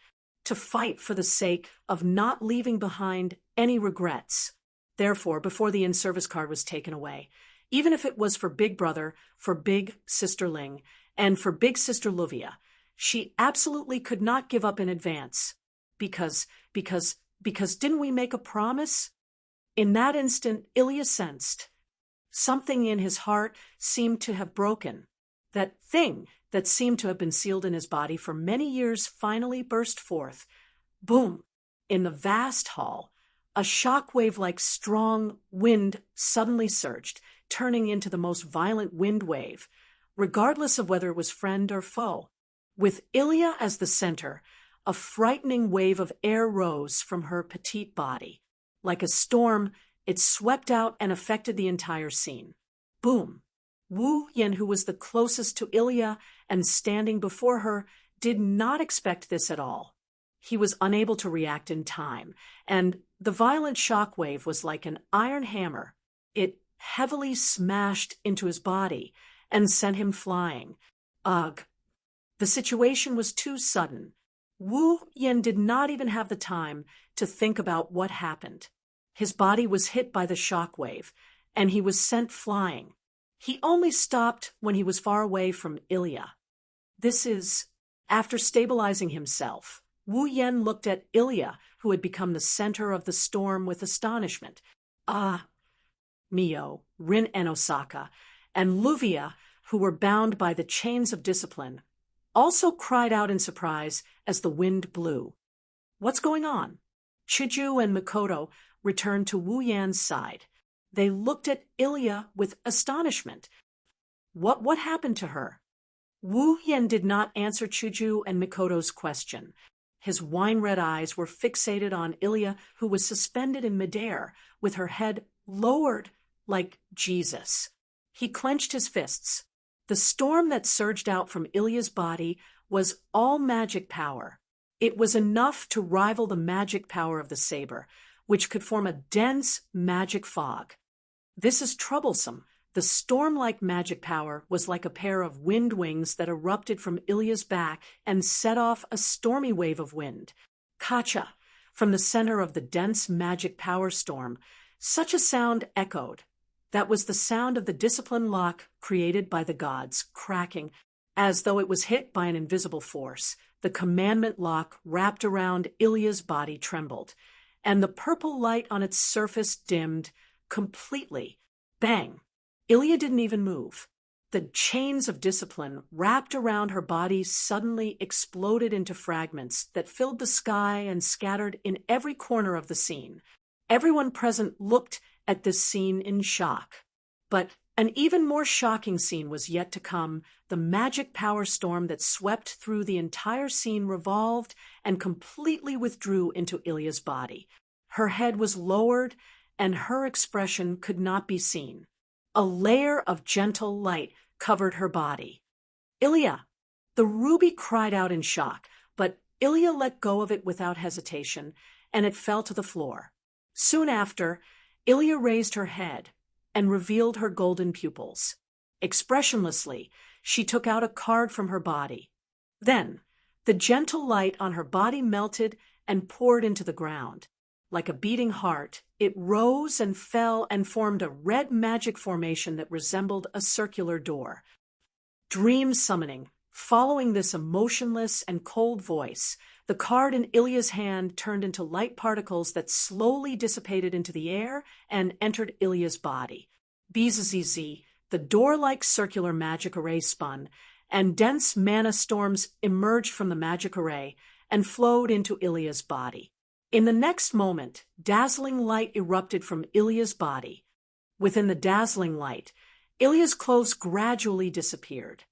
To fight for the sake of not leaving behind any regrets. Therefore, before the in-service card was taken away, even if it was for Big Brother, for Big Sister Ling, and for Big Sister Luvia, she absolutely could not give up in advance. Because didn't we make a promise? In that instant, Ilya sensed something in his heart seemed to have broken. That thing that seemed to have been sealed in his body for many years finally burst forth. Boom! In the vast hall, a shockwave-like strong wind suddenly surged, turning into the most violent wind wave, regardless of whether it was friend or foe. With Ilya as the center, a frightening wave of air rose from her petite body. Like a storm, it swept out and affected the entire scene. Boom! Wu Yan, who was the closest to Ilya and standing before her, did not expect this at all. He was unable to react in time, and the violent shockwave was like an iron hammer. It heavily smashed into his body and sent him flying. Ugh! The situation was too sudden. Wu Yan did not even have the time to think about what happened. His body was hit by the shockwave, and he was sent flying. He only stopped when he was far away from Ilya. After stabilizing himself, Wu Yan looked at Ilya, who had become the center of the storm, with astonishment. Mio, Rin and Osaka, and Luvia, who were bound by the chains of discipline, also cried out in surprise as the wind blew. What's going on? Shoujo and Mikoto returned to Wu Yan's side. They looked at Ilya with astonishment. What happened to her? Wu Yan did not answer Chuju and Mikoto's question. His wine-red eyes were fixated on Ilya, who was suspended in midair, with her head lowered like Jesus. He clenched his fists. The storm that surged out from Ilya's body was all magic power. It was enough to rival the magic power of the saber, which could form a dense magic fog. This is troublesome. The storm-like magic power was like a pair of wind wings that erupted from Ilya's back and set off a stormy wave of wind. Kacha, from the center of the dense magic power storm, such a sound echoed. That was the sound of the discipline lock created by the gods, cracking, as though it was hit by an invisible force. The commandment lock wrapped around Ilya's body trembled, and the purple light on its surface dimmed completely. Bang! Ilya didn't even move. The chains of discipline wrapped around her body suddenly exploded into fragments that filled the sky and scattered in every corner of the scene. Everyone present looked at this scene in shock. But an even more shocking scene was yet to come. The magic power storm that swept through the entire scene revolved and completely withdrew into Ilya's body. Her head was lowered, and her expression could not be seen. A layer of gentle light covered her body. Ilya! The ruby cried out in shock, but Ilya let go of it without hesitation, and it fell to the floor. Soon after, Ilya raised her head and revealed her golden pupils. Expressionlessly, she took out a card from her body. Then, the gentle light on her body melted and poured into the ground. Like a beating heart, it rose and fell and formed a red magic formation that resembled a circular door. Dream summoning. Following this emotionless and cold voice, the card in Ilya's hand turned into light particles that slowly dissipated into the air and entered Ilya's body. Bzzz, the door-like circular magic array spun, and dense mana storms emerged from the magic array and flowed into Ilya's body. In the next moment, dazzling light erupted from Ilya's body. Within the dazzling light, Ilya's clothes gradually disappeared.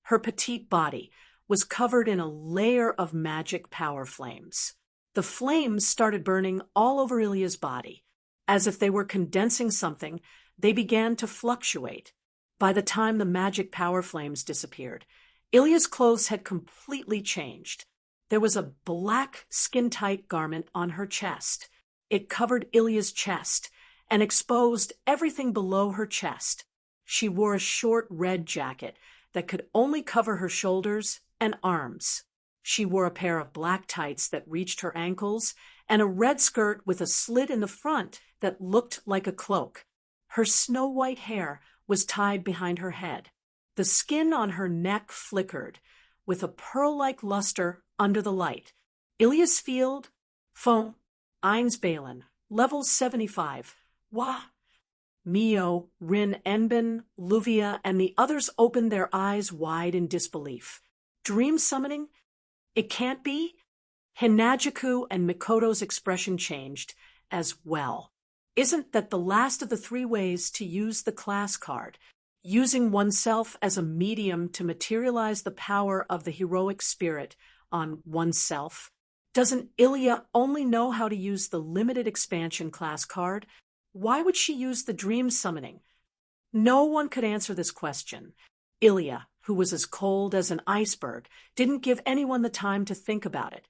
Her petite body was covered in a layer of magic power flames. The flames started burning all over Ilya's body. As if they were condensing something, they began to fluctuate. By the time the magic power flames disappeared, Ilya's clothes had completely changed. There was a black, skin-tight garment on her chest. It covered Ilya's chest and exposed everything below her chest. She wore a short red jacket that could only cover her shoulders and arms. She wore a pair of black tights that reached her ankles and a red skirt with a slit in the front that looked like a cloak. Her snow-white hair was tied behind her head. The skin on her neck flickered, with a pearl-like luster under the light. Ilya's field, Fon, Einsbalen, level 75. Wah! Mio, Rin Enben, Luvia, and the others opened their eyes wide in disbelief. Dream summoning? It can't be? Hinajiku and Mikoto's expression changed as well. Isn't that the last of the three ways to use the class card? Using oneself as a medium to materialize the power of the heroic spirit on oneself? Doesn't Ilya only know how to use the limited expansion class card? Why would she use the dream summoning? No one could answer this question. Ilya, who was as cold as an iceberg, didn't give anyone the time to think about it.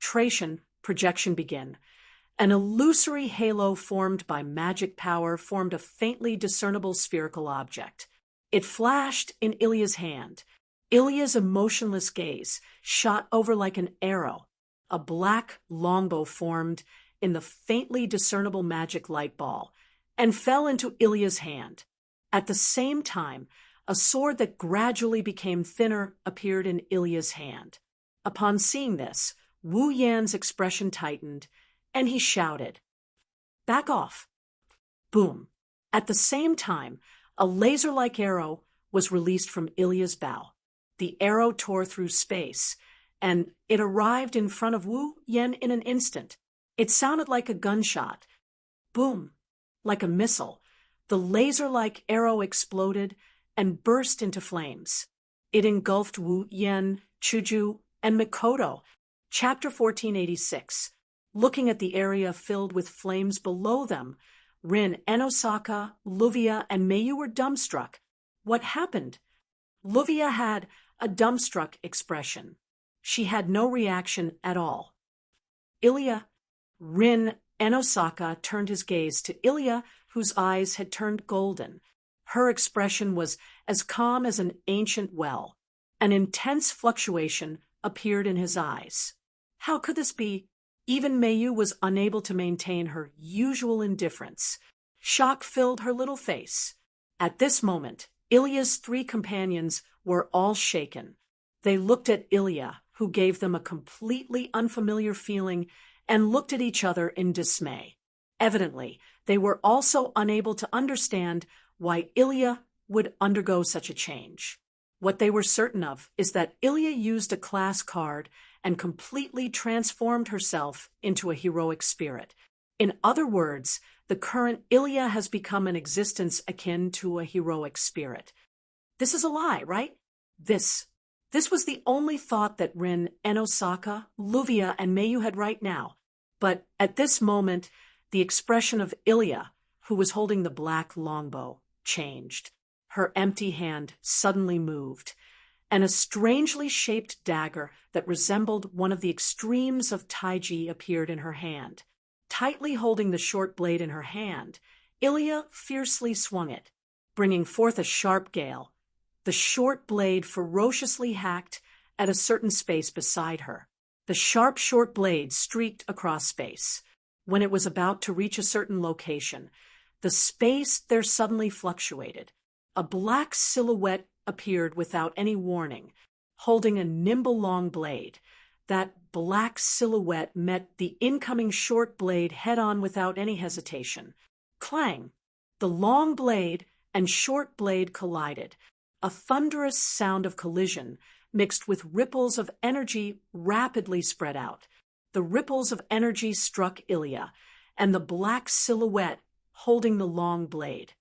Tracian, projection begin. An illusory halo formed by magic power formed a faintly discernible spherical object. It flashed in Ilya's hand. Ilya's emotionless gaze shot over like an arrow. A black longbow formed in the faintly discernible magic light ball and fell into Ilya's hand. At the same time, a sword that gradually became thinner appeared in Ilya's hand. Upon seeing this, Wu Yan's expression tightened, and he shouted, "Back off!" Boom! At the same time, a laser-like arrow was released from Ilya's bow. The arrow tore through space, and it arrived in front of Wu Yan in an instant. It sounded like a gunshot. Boom! Like a missile. The laser-like arrow exploded and burst into flames. It engulfed Wu Yen, Shoujo, and Mikoto. Chapter 1486. Looking at the area filled with flames below them, Rin, Enosaka, Luvia, and Mayu were dumbstruck. What happened? Luvia had a dumbstruck expression. She had no reaction at all. Rin, Enosaka turned his gaze to Ilya, whose eyes had turned golden. Her expression was as calm as an ancient well. An intense fluctuation appeared in his eyes. How could this be? Even Mayu was unable to maintain her usual indifference. Shock filled her little face. At this moment, Ilya's three companions were all shaken. They looked at Ilya, who gave them a completely unfamiliar feeling, and looked at each other in dismay. Evidently, they were also unable to understand why Ilya would undergo such a change. What they were certain of is that Ilya used a class card and completely transformed herself into a heroic spirit. In other words, the current Ilya has become an existence akin to a heroic spirit. This is a lie, right? This was the only thought that Rin, Enosaka, Luvia, and Mayu had right now. But at this moment, the expression of Ilya, who was holding the black longbow, changed. Her empty hand suddenly moved, and a strangely shaped dagger that resembled one of the extremes of taiji appeared in her hand. Tightly holding the short blade in her hand, Ilya fiercely swung it, bringing forth a sharp gale. The short blade ferociously hacked at a certain space beside her. The sharp short blade streaked across space. When it was about to reach a certain location, the space there suddenly fluctuated. A black silhouette appeared without any warning, holding a nimble long blade. That black silhouette met the incoming short blade head-on without any hesitation. Clang! The long blade and short blade collided. A thunderous sound of collision mixed with ripples of energy rapidly spread out. The ripples of energy struck Ilya, and the black silhouette holding the long blade.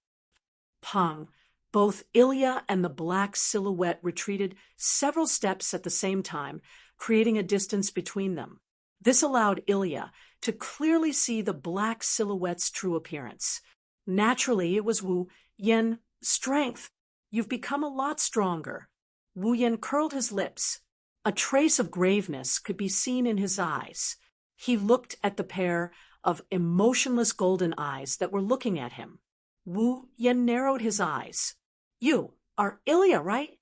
Pong! Both Ilya and the black silhouette retreated several steps at the same time, creating a distance between them. This allowed Ilya to clearly see the black silhouette's true appearance. Naturally, it was Wu Yen. Strength! You've become a lot stronger. Wu Yen curled his lips. A trace of graveness could be seen in his eyes. He looked at the pair of emotionless golden eyes that were looking at him. Wu Yen narrowed his eyes. You are Ilya, right?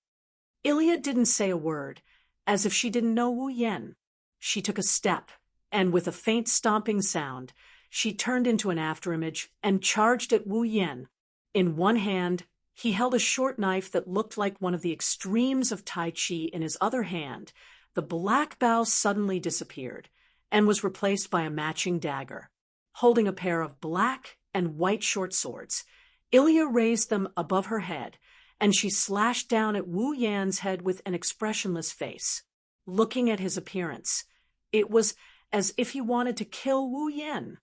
Ilya didn't say a word, as if she didn't know Wu Yen. She took a step, and with a faint stomping sound, she turned into an afterimage and charged at Wu Yen. In one hand, he held a short knife that looked like one of the extremes of Tai Chi. In his other hand, the black bow suddenly disappeared and was replaced by a matching dagger. Holding a pair of black and white short swords, Ilya raised them above her head, and she slashed down at Wu Yan's head with an expressionless face. Looking at his appearance, it was as if he wanted to kill Wu Yan.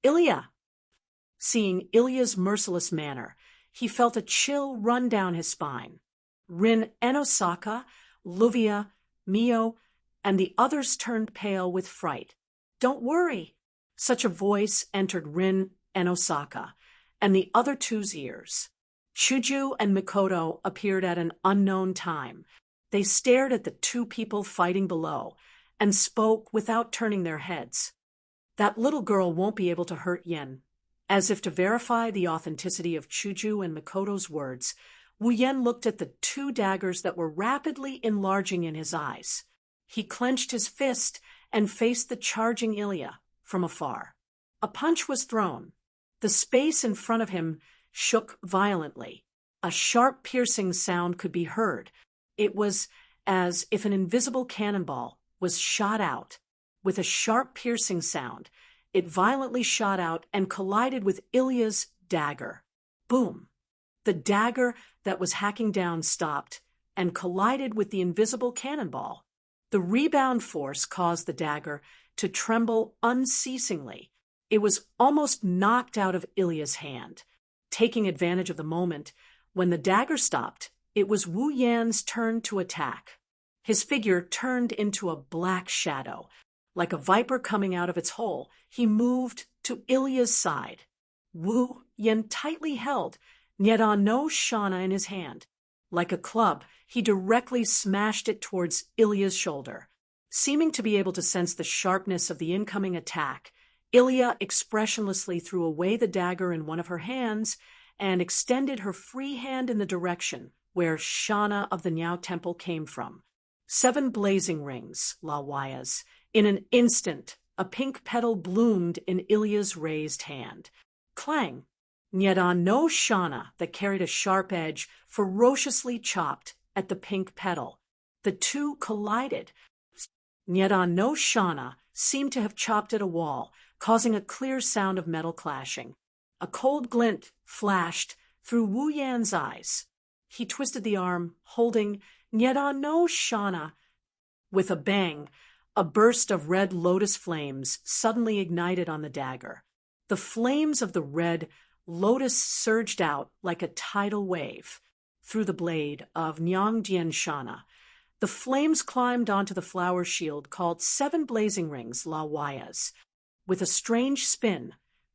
Ilya! Seeing Ilya's merciless manner, he felt a chill run down his spine. Rin, Enosaka, Luvia, Mio, and the others turned pale with fright. Don't worry! Such a voice entered Rin, Enosaka, and the other two's ears. Shoujo and Mikoto appeared at an unknown time. They stared at the two people fighting below and spoke without turning their heads. That little girl won't be able to hurt Yen. As if to verify the authenticity of Shoujo and Mikoto's words, Wu Yen looked at the two daggers that were rapidly enlarging in his eyes. He clenched his fist and faced the charging Ilya from afar. A punch was thrown. The space in front of him shook violently. A sharp piercing sound could be heard. It was as if an invisible cannonball was shot out. With a sharp piercing sound, it violently shot out and collided with Ilya's dagger. Boom! The dagger that was hacking down stopped and collided with the invisible cannonball. The rebound force caused the dagger to tremble unceasingly. It was almost knocked out of Ilya's hand. taking advantage of the moment. When the dagger stopped, it was Wu Yan's turn to attack. His figure turned into a black shadow. Like a viper coming out of its hole, he moved to Ilya's side. Wu Yan tightly held Nyedan no Shana in his hand. Like a club, he directly smashed it towards Ilya's shoulder. Seeming to be able to sense the sharpness of the incoming attack, Ilya expressionlessly threw away the dagger in one of her hands and extended her free hand in the direction where Shana of the Niao Temple came from. 7 blazing rings, La Wayas. In an instant, a pink petal bloomed in Ilya's raised hand. Clang! Nyedan no Shana that carried a sharp edge ferociously chopped at the pink petal. The two collided. Nyedan no Shana seemed to have chopped at a wall, causing a clear sound of metal clashing. A cold glint flashed through Wu Yan's eyes. He twisted the arm, holding Nyedan no Shana. With a bang, a burst of red lotus flames suddenly ignited on the dagger. The flames of the red lotus surged out like a tidal wave through the blade of Nyangjian Shana. The flames climbed onto the flower shield called 7 blazing rings, La Wayas. With a strange spin,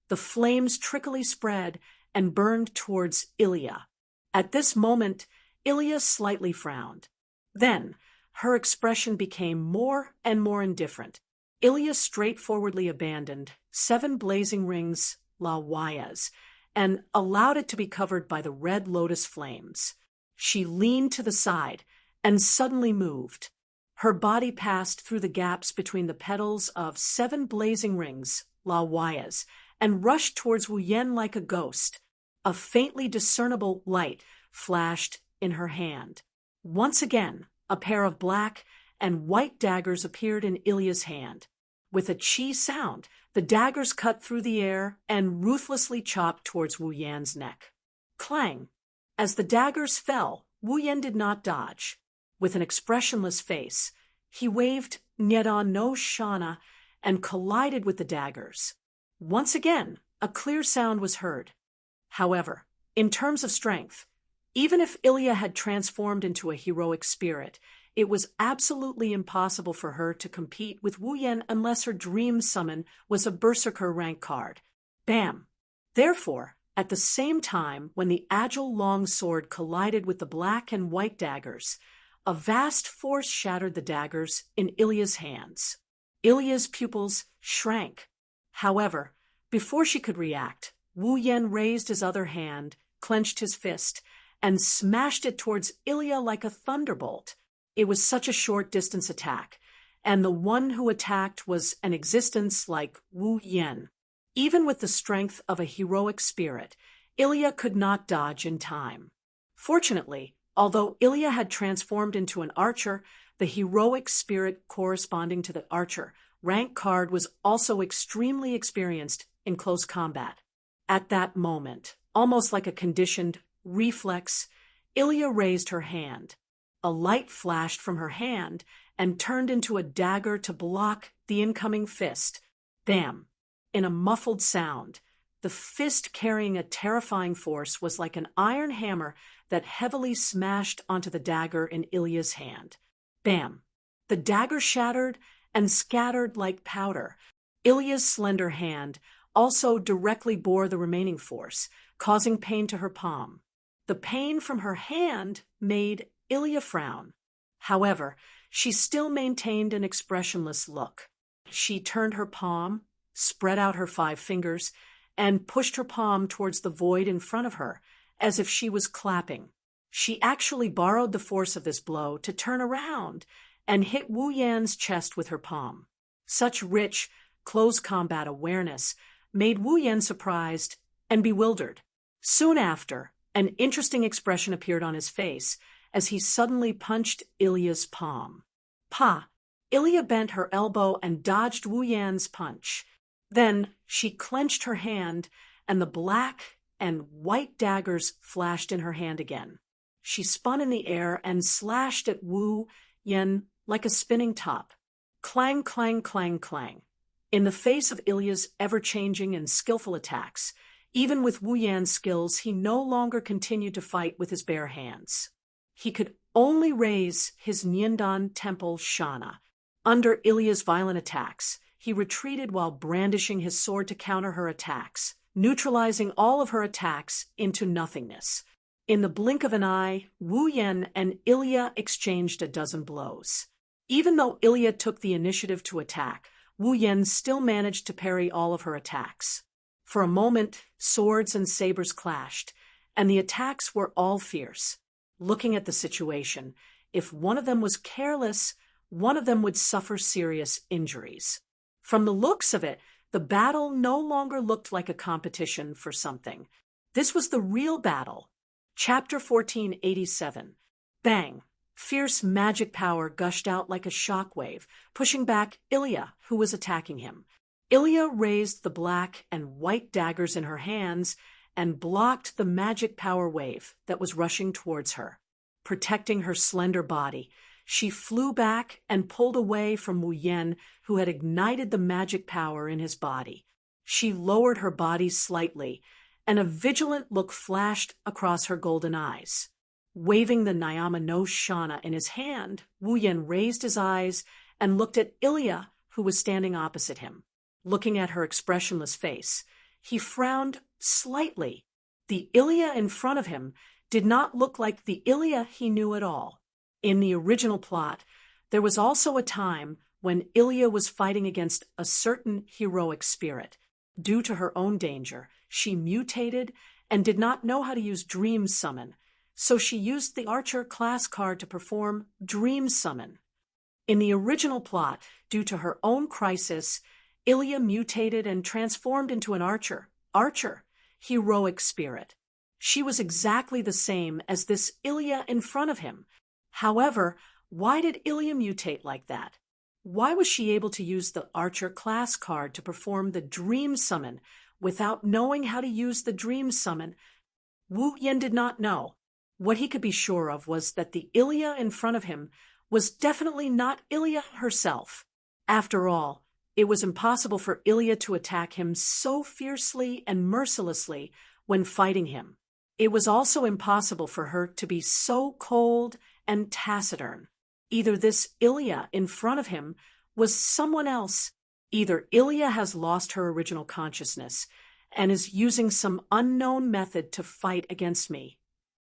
the flames trickily spread and burned towards Ilya. At this moment, Ilya slightly frowned. Then, her expression became more and more indifferent. Ilya straightforwardly abandoned 7 blazing rings, La Wayas, and allowed it to be covered by the red lotus flames. She leaned to the side and suddenly moved. Her body passed through the gaps between the petals of 7 blazing rings, La Wayas, and rushed towards Wu Yan like a ghost. A faintly discernible light flashed in her hand. Once again, a pair of black and white daggers appeared in Ilya's hand. With a chi sound, the daggers cut through the air and ruthlessly chopped towards Wu Yan's neck. Clang! As the daggers fell, Wu Yan did not dodge. With an expressionless face, he waved Nyedan no Shana and collided with the daggers. Once again, a clear sound was heard. However, in terms of strength, even if Ilya had transformed into a heroic spirit, it was absolutely impossible for her to compete with Wu Yan unless her dream summon was a berserker rank card. Bam! Therefore, at the same time when the agile long sword collided with the black and white daggers, a vast force shattered the daggers in Ilya's hands. Ilya's pupils shrank. However, before she could react, Wu Yan raised his other hand, clenched his fist, and smashed it towards Ilya like a thunderbolt. It was such a short-distance attack, and the one who attacked was an existence like Wu Yan. Even with the strength of a heroic spirit, Ilya could not dodge in time. Fortunately, although Ilya had transformed into an archer, the heroic spirit corresponding to the archer rank card was also extremely experienced in close combat. At that moment, almost like a conditioned reflex, Ilya raised her hand. A light flashed from her hand and turned into a dagger to block the incoming fist. Bam! In a muffled sound, the fist carrying a terrifying force was like an iron hammer that heavily smashed onto the dagger in Ilya's hand. Bam! The dagger shattered and scattered like powder. Ilya's slender hand also directly bore the remaining force, causing pain to her palm. The pain from her hand made Ilya frown. However, she still maintained an expressionless look. She turned her palm, spread out her 5 fingers, and pushed her palm towards the void in front of her, as if she was clapping. She actually borrowed the force of this blow to turn around and hit Wu Yan's chest with her palm. Such rich, close combat awareness made Wu Yan surprised and bewildered. Soon after, an interesting expression appeared on his face as he suddenly punched Ilya's palm. Pa! Ilya bent her elbow and dodged Wu Yan's punch. Then she clenched her hand, and the black and white daggers flashed in her hand again. She spun in the air and slashed at Wu Yan like a spinning top. Clang, clang, clang, clang. In the face of Ilya's ever-changing and skillful attacks, Even with Wu Yan's skills, he no longer continued to fight with his bare hands. He could only raise his Niandan Temple Shana. Under Ilya's violent attacks, he retreated while brandishing his sword to counter her attacks, neutralizing all of her attacks into nothingness. In the blink of an eye, Wu Yan and Ilya exchanged a dozen blows. Even though Ilya took the initiative to attack, Wu Yan still managed to parry all of her attacks. For a moment, swords and sabers clashed, and the attacks were all fierce. Looking at the situation, if one of them was careless, one of them would suffer serious injuries. From the looks of it, the battle no longer looked like a competition for something. This was the real battle. Chapter 1487. Bang! Fierce magic power gushed out like a shockwave, pushing back Ilya, who was attacking him. Ilya raised the black and white daggers in her hands and blocked the magic power wave that was rushing towards her. Protecting her slender body, she flew back and pulled away from Wu Yan, who had ignited the magic power in his body. She lowered her body slightly, and a vigilant look flashed across her golden eyes. Waving the Nyama no Shana in his hand, Wu Yan raised his eyes and looked at Ilya, who was standing opposite him. Looking at her expressionless face, he frowned slightly. The Ilya in front of him did not look like the Ilya he knew at all. In the original plot, there was also a time when Ilya was fighting against a certain heroic spirit. Due to her own danger, she mutated and did not know how to use Dream Summon, so she used the Archer class card to perform Dream Summon. In the original plot, due to her own crisis, Ilya mutated and transformed into an archer, heroic spirit. She was exactly the same as this Ilya in front of him. However, why did Ilya mutate like that? Why was she able to use the Archer class card to perform the Dream Summon without knowing how to use the Dream Summon? Wu Yan did not know. What he could be sure of was that the Ilya in front of him was definitely not Ilya herself. After all, it was impossible for Ilya to attack him so fiercely and mercilessly when fighting him. It was also impossible for her to be so cold and taciturn. Either this Ilya in front of him was someone else. Either Ilya has lost her original consciousness and is using some unknown method to fight against me.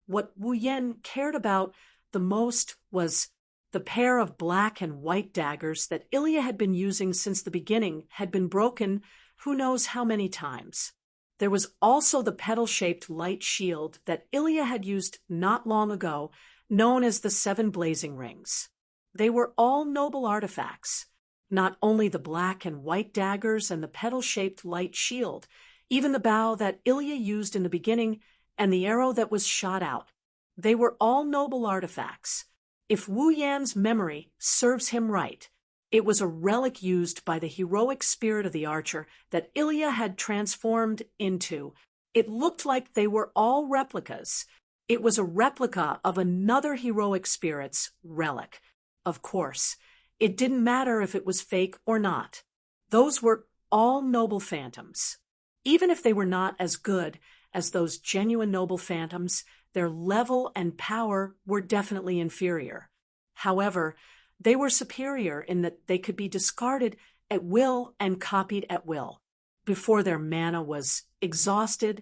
What Wu Yan cared about the most was the pair of black and white daggers that Ilya had been using since the beginning had been broken who knows how many times. There was also the petal-shaped light shield that Ilya had used not long ago, known as the 7 Blazing Rings. They were all noble artifacts. Not only the black and white daggers and the petal-shaped light shield, even the bow that Ilya used in the beginning and the arrow that was shot out. They were all noble artifacts. If Wu Yan's memory serves him right, it was a relic used by the heroic spirit of the archer that Ilya had transformed into. It looked like they were all replicas. It was a replica of another heroic spirit's relic. Of course, it didn't matter if it was fake or not. Those were all noble phantoms. Even if they were not as good as those genuine noble phantoms, their level and power were definitely inferior. However, they were superior in that they could be discarded at will and copied at will. Before their mana was exhausted,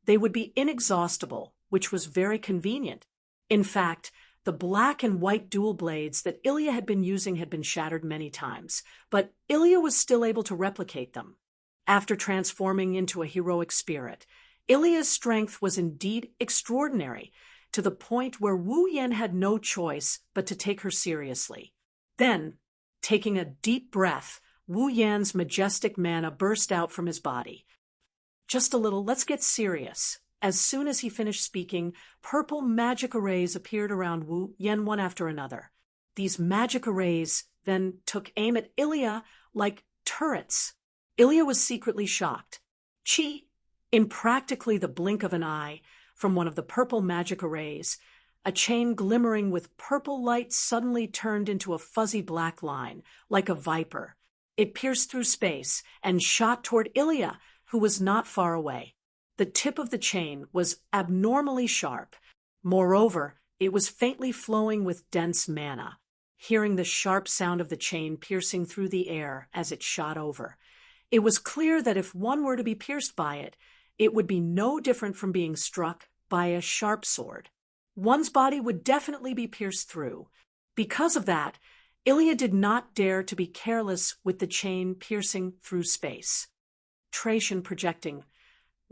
they would be inexhaustible, which was very convenient. In fact, the black and white dual blades that Ilya had been using had been shattered many times, but Ilya was still able to replicate them. After transforming into a heroic spirit, Ilya's strength was indeed extraordinary, to the point where Wu Yan had no choice but to take her seriously. Then, taking a deep breath, Wu Yan's majestic mana burst out from his body. Just a little, let's get serious. As soon as he finished speaking, purple magic arrays appeared around Wu Yan one after another. These magic arrays then took aim at Ilya like turrets. Ilya was secretly shocked. In practically the blink of an eye, from one of the purple magic arrays, a chain glimmering with purple light suddenly turned into a fuzzy black line, like a viper. It pierced through space and shot toward Ilya, who was not far away. The tip of the chain was abnormally sharp. Moreover, it was faintly flowing with dense mana. Hearing the sharp sound of the chain piercing through the air as it shot over, it was clear that if one were to be pierced by it, it would be no different from being struck by a sharp sword. One's body would definitely be pierced through. Because of that, Ilya did not dare to be careless with the chain piercing through space. Trajan projecting.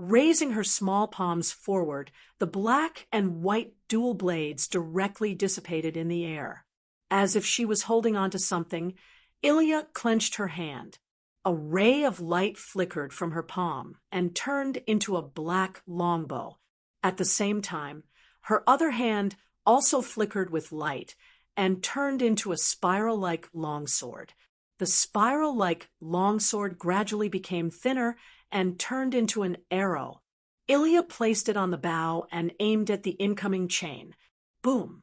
Raising her small palms forward, the black and white dual blades directly dissipated in the air. As if she was holding onto something, Ilya clenched her hand. A ray of light flickered from her palm and turned into a black longbow. At the same time, her other hand also flickered with light and turned into a spiral-like longsword. The spiral-like longsword gradually became thinner and turned into an arrow. Ilya placed it on the bow and aimed at the incoming chain. Boom!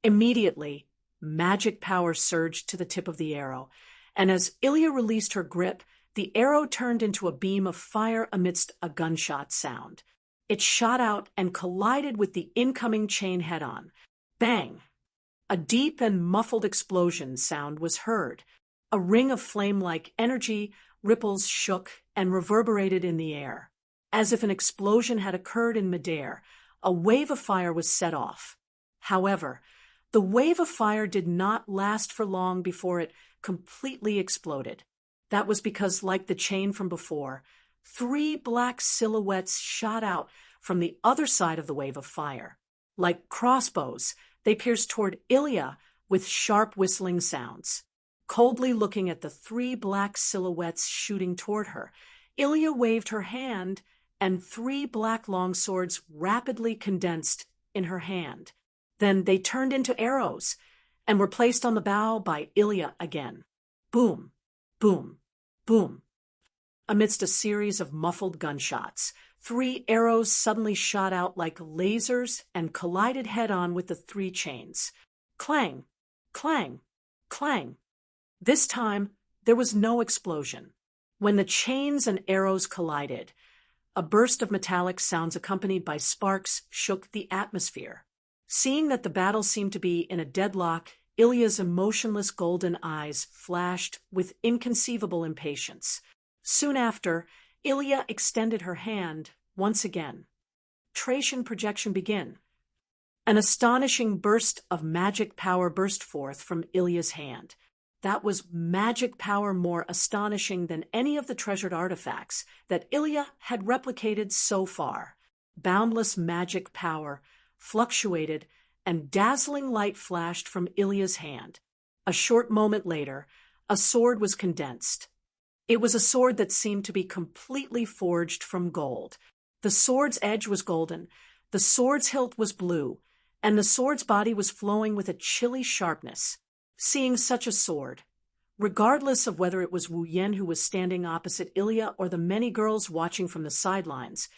Immediately, magic power surged to the tip of the arrow, and as Ilya released her grip, the arrow turned into a beam of fire amidst a gunshot sound. It shot out and collided with the incoming chain head-on. Bang! A deep and muffled explosion sound was heard. A ring of flame-like energy ripples shook and reverberated in the air. As if an explosion had occurred in midair, a wave of fire was set off. However, the wave of fire did not last for long before it completely exploded. That was because, like the chain from before, 3 black silhouettes shot out from the other side of the wave of fire. Like crossbows, they pierced toward Ilya with sharp whistling sounds. Coldly looking at the 3 black silhouettes shooting toward her, Ilya waved her hand, and 3 black longswords rapidly condensed in her hand. Then they turned into arrows and were placed on the bow by Ilya again. Boom, boom, boom. Amidst a series of muffled gunshots, 3 arrows suddenly shot out like lasers and collided head-on with the 3 chains. Clang, clang, clang. This time, there was no explosion. When the chains and arrows collided, a burst of metallic sounds accompanied by sparks shook the atmosphere. Seeing that the battle seemed to be in a deadlock, Ilya's emotionless golden eyes flashed with inconceivable impatience. Soon after, Ilya extended her hand once again. Trajan projection begin. An astonishing burst of magic power burst forth from Ilya's hand. That was magic power more astonishing than any of the treasured artifacts that Ilya had replicated so far. Boundless magic power fluctuated, and dazzling light flashed from Ilya's hand. A short moment later, a sword was condensed. It was a sword that seemed to be completely forged from gold. The sword's edge was golden, the sword's hilt was blue, and the sword's body was flowing with a chilly sharpness. Seeing such a sword, regardless of whether it was Wu Yan who was standing opposite Ilya or the many girls watching from the sidelines,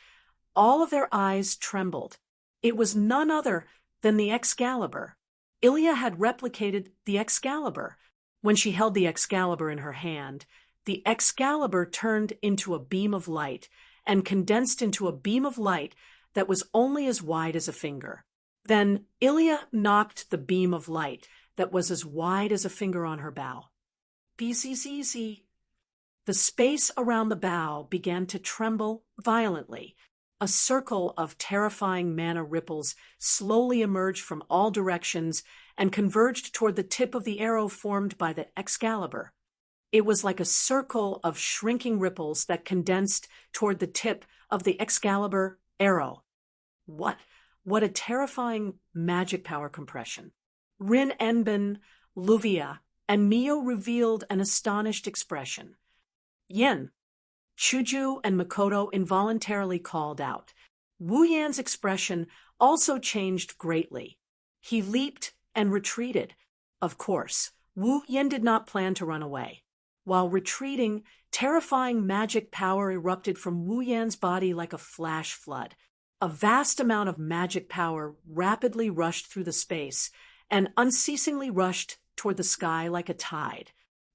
all of their eyes trembled. It was none other than the Excalibur. Ilya had replicated the Excalibur. When she held the Excalibur in her hand, the Excalibur turned into a beam of light and condensed into a beam of light that was only as wide as a finger. Then Ilya knocked the beam of light that was as wide as a finger on her bow. Bzzz. The space around the bow began to tremble violently. A circle of terrifying mana ripples slowly emerged from all directions and converged toward the tip of the arrow formed by the Excalibur. It was like a circle of shrinking ripples that condensed toward the tip of the Excalibur arrow. What a terrifying magic power compression. Rin Enben, Luvia, and Mio revealed an astonished expression. Yen. Shoujo and Makoto involuntarily called out. Wu Yan's expression also changed greatly. He leaped and retreated. Of course, Wu Yan did not plan to run away. While retreating, terrifying magic power erupted from Wu Yan's body like a flash flood. A vast amount of magic power rapidly rushed through the space and unceasingly rushed toward the sky like a tide.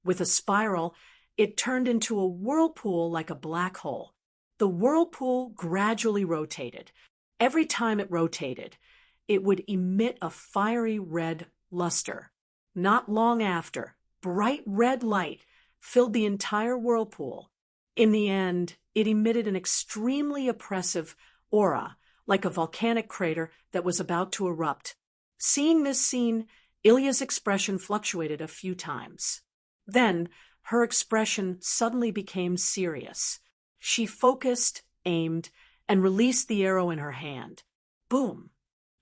With a spiral, it turned into a whirlpool like a black hole. The whirlpool gradually rotated. Every time it rotated, it would emit a fiery red luster. Not long after, bright red light filled the entire whirlpool. In the end, it emitted an extremely oppressive aura, like a volcanic crater that was about to erupt. Seeing this scene, Ilya's expression fluctuated a few times. Then, her expression suddenly became serious. She focused, aimed, and released the arrow in her hand. Boom!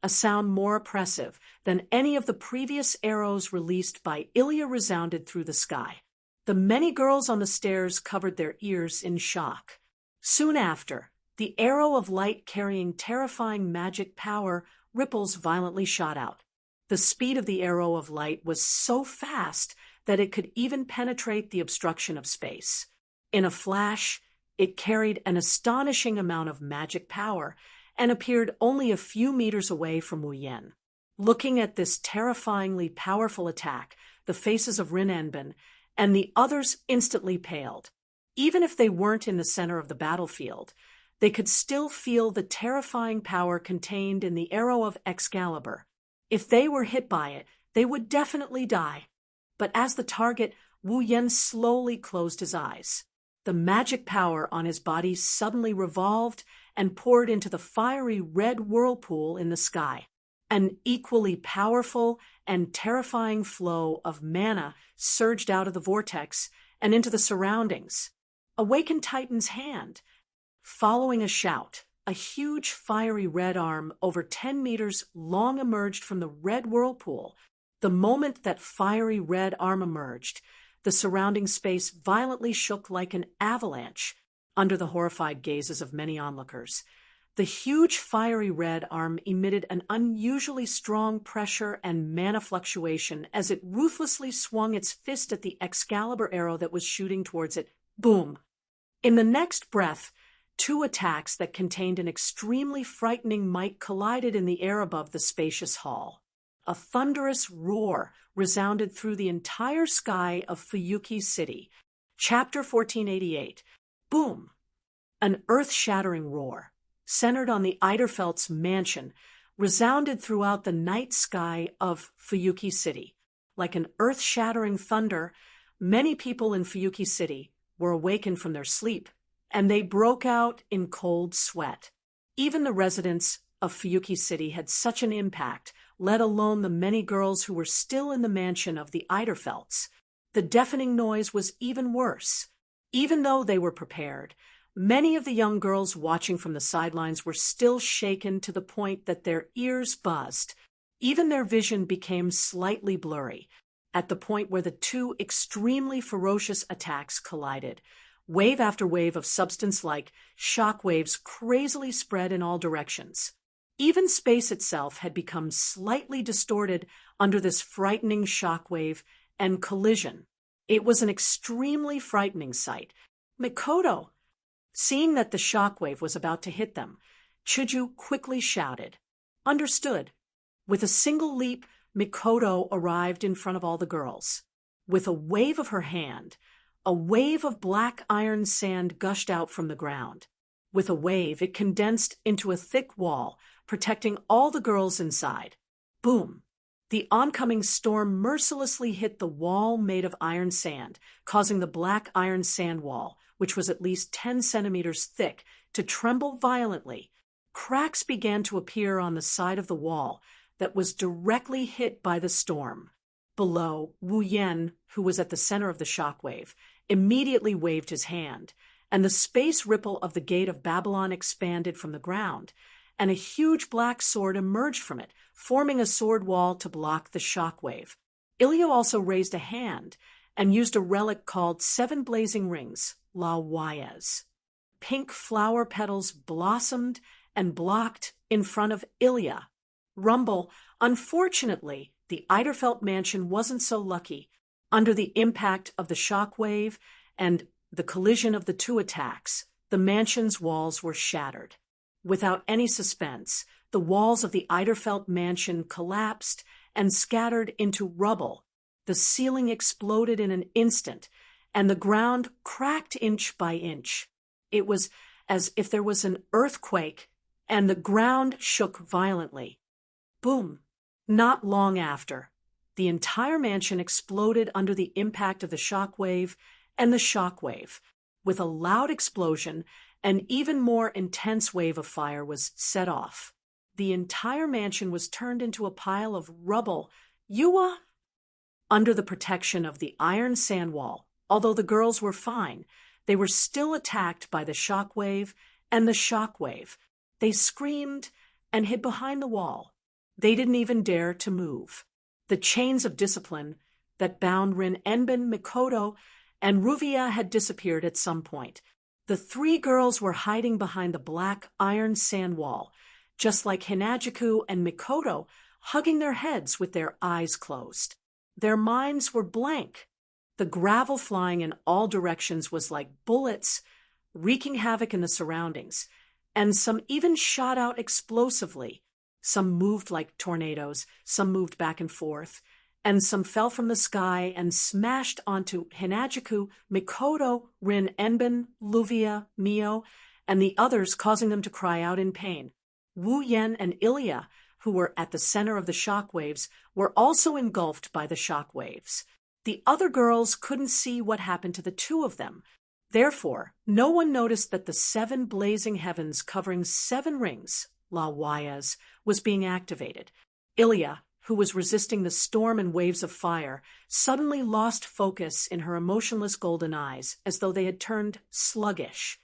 A sound more oppressive than any of the previous arrows released by Ilya resounded through the sky. The many girls on the stairs covered their ears in shock. Soon after, the arrow of light carrying terrifying magic power ripples violently shot out. The speed of the arrow of light was so fast that it could even penetrate the obstruction of space. In a flash, it carried an astonishing amount of magic power and appeared only a few meters away from Wu Yan. Looking at this terrifyingly powerful attack, the faces of Rin Enbin and the others instantly paled. Even if they weren't in the center of the battlefield, they could still feel the terrifying power contained in the arrow of Excalibur. If they were hit by it, they would definitely die. But as the target, Wu Yan slowly closed his eyes. The magic power on his body suddenly revolved and poured into the fiery red whirlpool in the sky. An equally powerful and terrifying flow of mana surged out of the vortex and into the surroundings. Awakened Titan's hand. Following a shout, a huge fiery red arm over 10 meters long emerged from the red whirlpool. The moment that fiery red arm emerged, the surrounding space violently shook like an avalanche under the horrified gazes of many onlookers. The huge fiery red arm emitted an unusually strong pressure and mana fluctuation as it ruthlessly swung its fist at the Excalibur arrow that was shooting towards it. Boom! In the next breath, two attacks that contained an extremely frightening might collided in the air above the spacious hall. A thunderous roar resounded through the entire sky of Fuyuki City. Chapter 1488. Boom! An earth-shattering roar, centered on the Eiderfeldt's mansion, resounded throughout the night sky of Fuyuki City. Like an earth-shattering thunder, many people in Fuyuki City were awakened from their sleep, and they broke out in cold sweat. Even the residents of Fuyuki City had such an impact, let alone the many girls who were still in the mansion of the Eiderfeldts. The deafening noise was even worse. Even though they were prepared, many of the young girls watching from the sidelines were still shaken to the point that their ears buzzed. Even their vision became slightly blurry, at the point where the two extremely ferocious attacks collided. Wave after wave of substance-like shock waves crazily spread in all directions. Even space itself had become slightly distorted under this frightening shockwave and collision. It was an extremely frightening sight. Mikoto! Seeing that the shockwave was about to hit them, Shoujo quickly shouted, "Understood." With a single leap, Mikoto arrived in front of all the girls. With a wave of her hand, a wave of black iron sand gushed out from the ground. With a wave, it condensed into a thick wall, protecting all the girls inside. Boom! The oncoming storm mercilessly hit the wall made of iron sand, causing the black iron sand wall, which was at least 10 centimeters thick, to tremble violently. Cracks began to appear on the side of the wall that was directly hit by the storm. Below, Wu Yan, who was at the center of the shockwave, immediately waved his hand, and the space ripple of the gate of Babylon expanded from the ground, and a huge black sword emerged from it, forming a sword wall to block the shockwave. Ilya also raised a hand and used a relic called 7 Blazing Rings, La Wayez. Pink flower petals blossomed and blocked in front of Ilya. Rumble, unfortunately, the Eiderfeldt mansion wasn't so lucky. Under the impact of the shockwave and the collision of the two attacks, the mansion's walls were shattered. Without any suspense, the walls of the Eiderfeldt mansion collapsed and scattered into rubble. The ceiling exploded in an instant, and the ground cracked inch by inch. It was as if there was an earthquake, and the ground shook violently. Boom! Not long after, the entire mansion exploded under the impact of the shock wave and the shock wave. With a loud explosion, an even more intense wave of fire was set off. The entire mansion was turned into a pile of rubble. Yua! Under the protection of the iron sand wall, although the girls were fine, they were still attacked by the shock wave and the shock wave. They screamed and hid behind the wall. They didn't even dare to move. The chains of discipline that bound Rin Enben, Mikoto, and Ruvia had disappeared at some point. The three girls were hiding behind the black iron sand wall, just like Hinajuku and Mikoto, hugging their heads with their eyes closed. Their minds were blank. The gravel flying in all directions was like bullets, wreaking havoc in the surroundings, and some even shot out explosively. Some moved like tornadoes, some moved back and forth, and some fell from the sky and smashed onto Hinajuku, Mikoto, Rin Enben, Luvia, Mio, and the others, causing them to cry out in pain. Wu Yen and Ilya, who were at the center of the shock waves, were also engulfed by the shock waves. The other girls couldn't see what happened to the two of them. Therefore, no one noticed that the 7 blazing heavens covering 7 rings, La Wayas, was being activated. Ilya, who was resisting the storm and waves of fire, suddenly lost focus in her emotionless golden eyes, as though they had turned sluggish.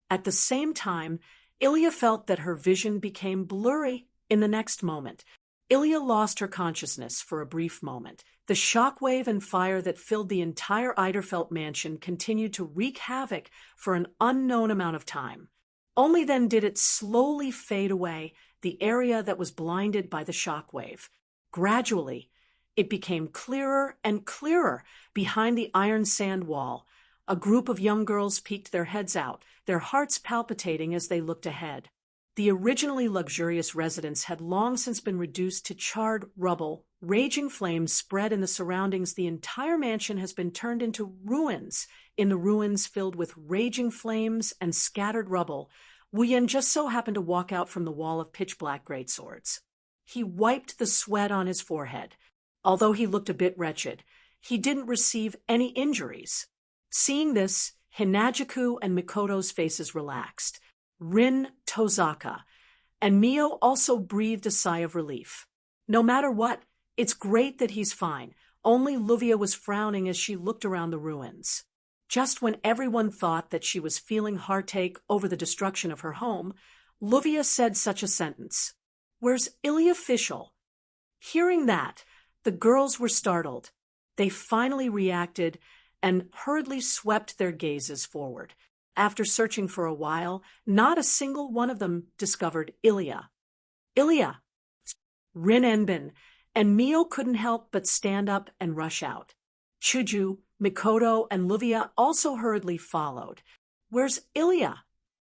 At the same time, Ilya felt that her vision became blurry in the next moment. Ilya lost her consciousness for a brief moment. The shockwave and fire that filled the entire Eiderfeld mansion continued to wreak havoc for an unknown amount of time. Only then did it slowly fade away, the area that was blinded by the shockwave. Gradually, it became clearer and clearer behind the iron sand wall. A group of young girls peeked their heads out, their hearts palpitating as they looked ahead. The originally luxurious residence had long since been reduced to charred rubble. Raging flames spread in the surroundings. The entire mansion has been turned into ruins. In the ruins filled with raging flames and scattered rubble, Wu Yen just so happened to walk out from the wall of pitch-black greatswords. He wiped the sweat on his forehead. Although he looked a bit wretched, he didn't receive any injuries. Seeing this, Hinajuku and Mikoto's faces relaxed. Rin Tozaka and Mio also breathed a sigh of relief. No matter what, it's great that he's fine. Only Luvia was frowning as she looked around the ruins. Just when everyone thought that she was feeling heartache over the destruction of her home, Luvia said such a sentence. "Where's Ilya Fischl?" Hearing that, the girls were startled. They finally reacted and hurriedly swept their gazes forward. After searching for a while, not a single one of them discovered Ilya. Ilya! Rin Enben and Mio couldn't help but stand up and rush out. Shoujo, Mikoto, and Luvia also hurriedly followed. "Where's Ilya?"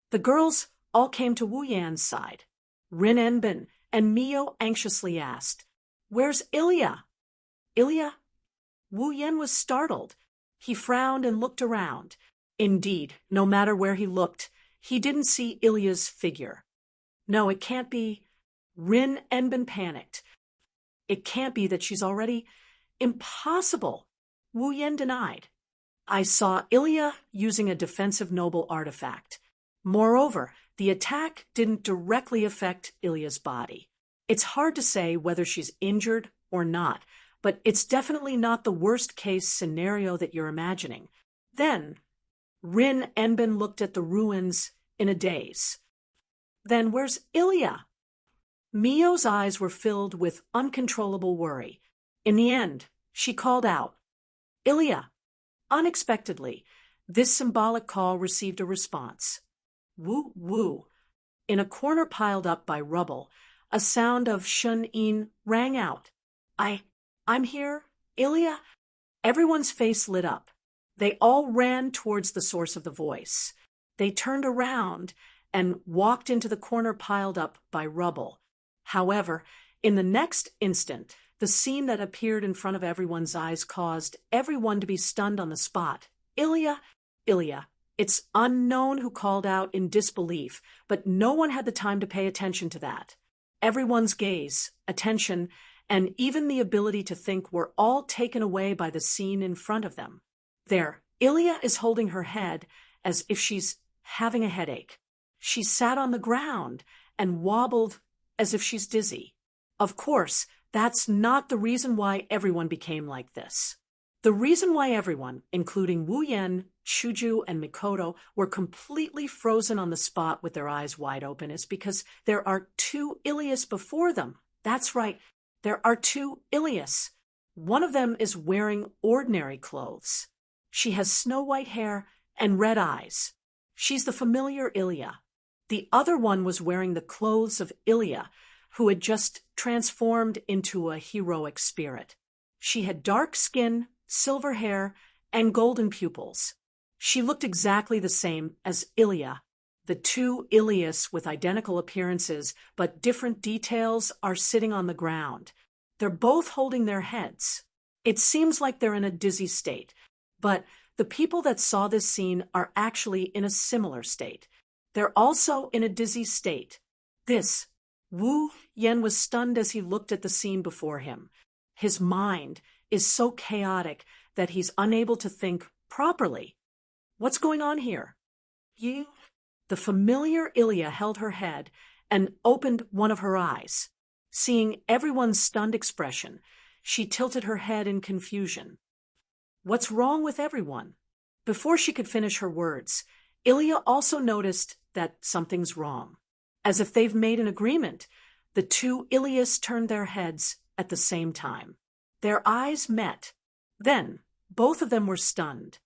The girls all came to Wu Yan's side. Rin Enben and Mio anxiously asked, "Where's Ilya?" "Ilya?" Wu Yan was startled. He frowned and looked around. Indeed, no matter where he looked, he didn't see Ilya's figure. No, it can't be. Rin Enben panicked. It can't be that she's already. Impossible. Wu Yan denied. "I saw Ilya using a defensive noble artifact. Moreover, the attack didn't directly affect Ilya's body. It's hard to say whether she's injured or not, but it's definitely not the worst-case scenario that you're imagining." Then, Rin Enben looked at the ruins in a daze. "Then where's Ilya?" Mio's eyes were filled with uncontrollable worry. In the end, she called out, "Ilya!" Unexpectedly, this symbolic call received a response. Woo woo. In a corner piled up by rubble, a sound of shun-in rang out. I'm here, Ilya." Everyone's face lit up. They all ran towards the source of the voice. They turned around and walked into the corner piled up by rubble. However, in the next instant, the scene that appeared in front of everyone's eyes caused everyone to be stunned on the spot. Ilya, It's unknown who called out in disbelief, but no one had the time to pay attention to that. Everyone's gaze, attention, and even the ability to think were all taken away by the scene in front of them. There, Ilya is holding her head as if she's having a headache. She sat on the ground and wobbled as if she's dizzy. Of course, that's not the reason why everyone became like this. The reason why everyone, including Wu Yan, Shoujo, and Mikoto, were completely frozen on the spot with their eyes wide open is because there are two Ilyas before them. That's right, there are two Ilyas. One of them is wearing ordinary clothes. She has snow-white hair and red eyes. She's the familiar Ilya. The other one was wearing the clothes of Ilya, who had just transformed into a heroic spirit. She had dark skin, silver hair, and golden pupils. She looked exactly the same as Ilya. The two Ilyas with identical appearances but different details are sitting on the ground. They're both holding their heads. It seems like they're in a dizzy state, but the people that saw this scene are actually in a similar state. They're also in a dizzy state. Wu Yan was stunned as he looked at the scene before him. His mind is so chaotic that he's unable to think properly. What's going on here? You? The familiar Ilya held her head and opened one of her eyes. Seeing everyone's stunned expression, she tilted her head in confusion. What's wrong with everyone? Before she could finish her words, Ilya also noticed that something's wrong. As if they've made an agreement, the two Ilyas turned their heads at the same time. Their eyes met. Then, both of them were stunned.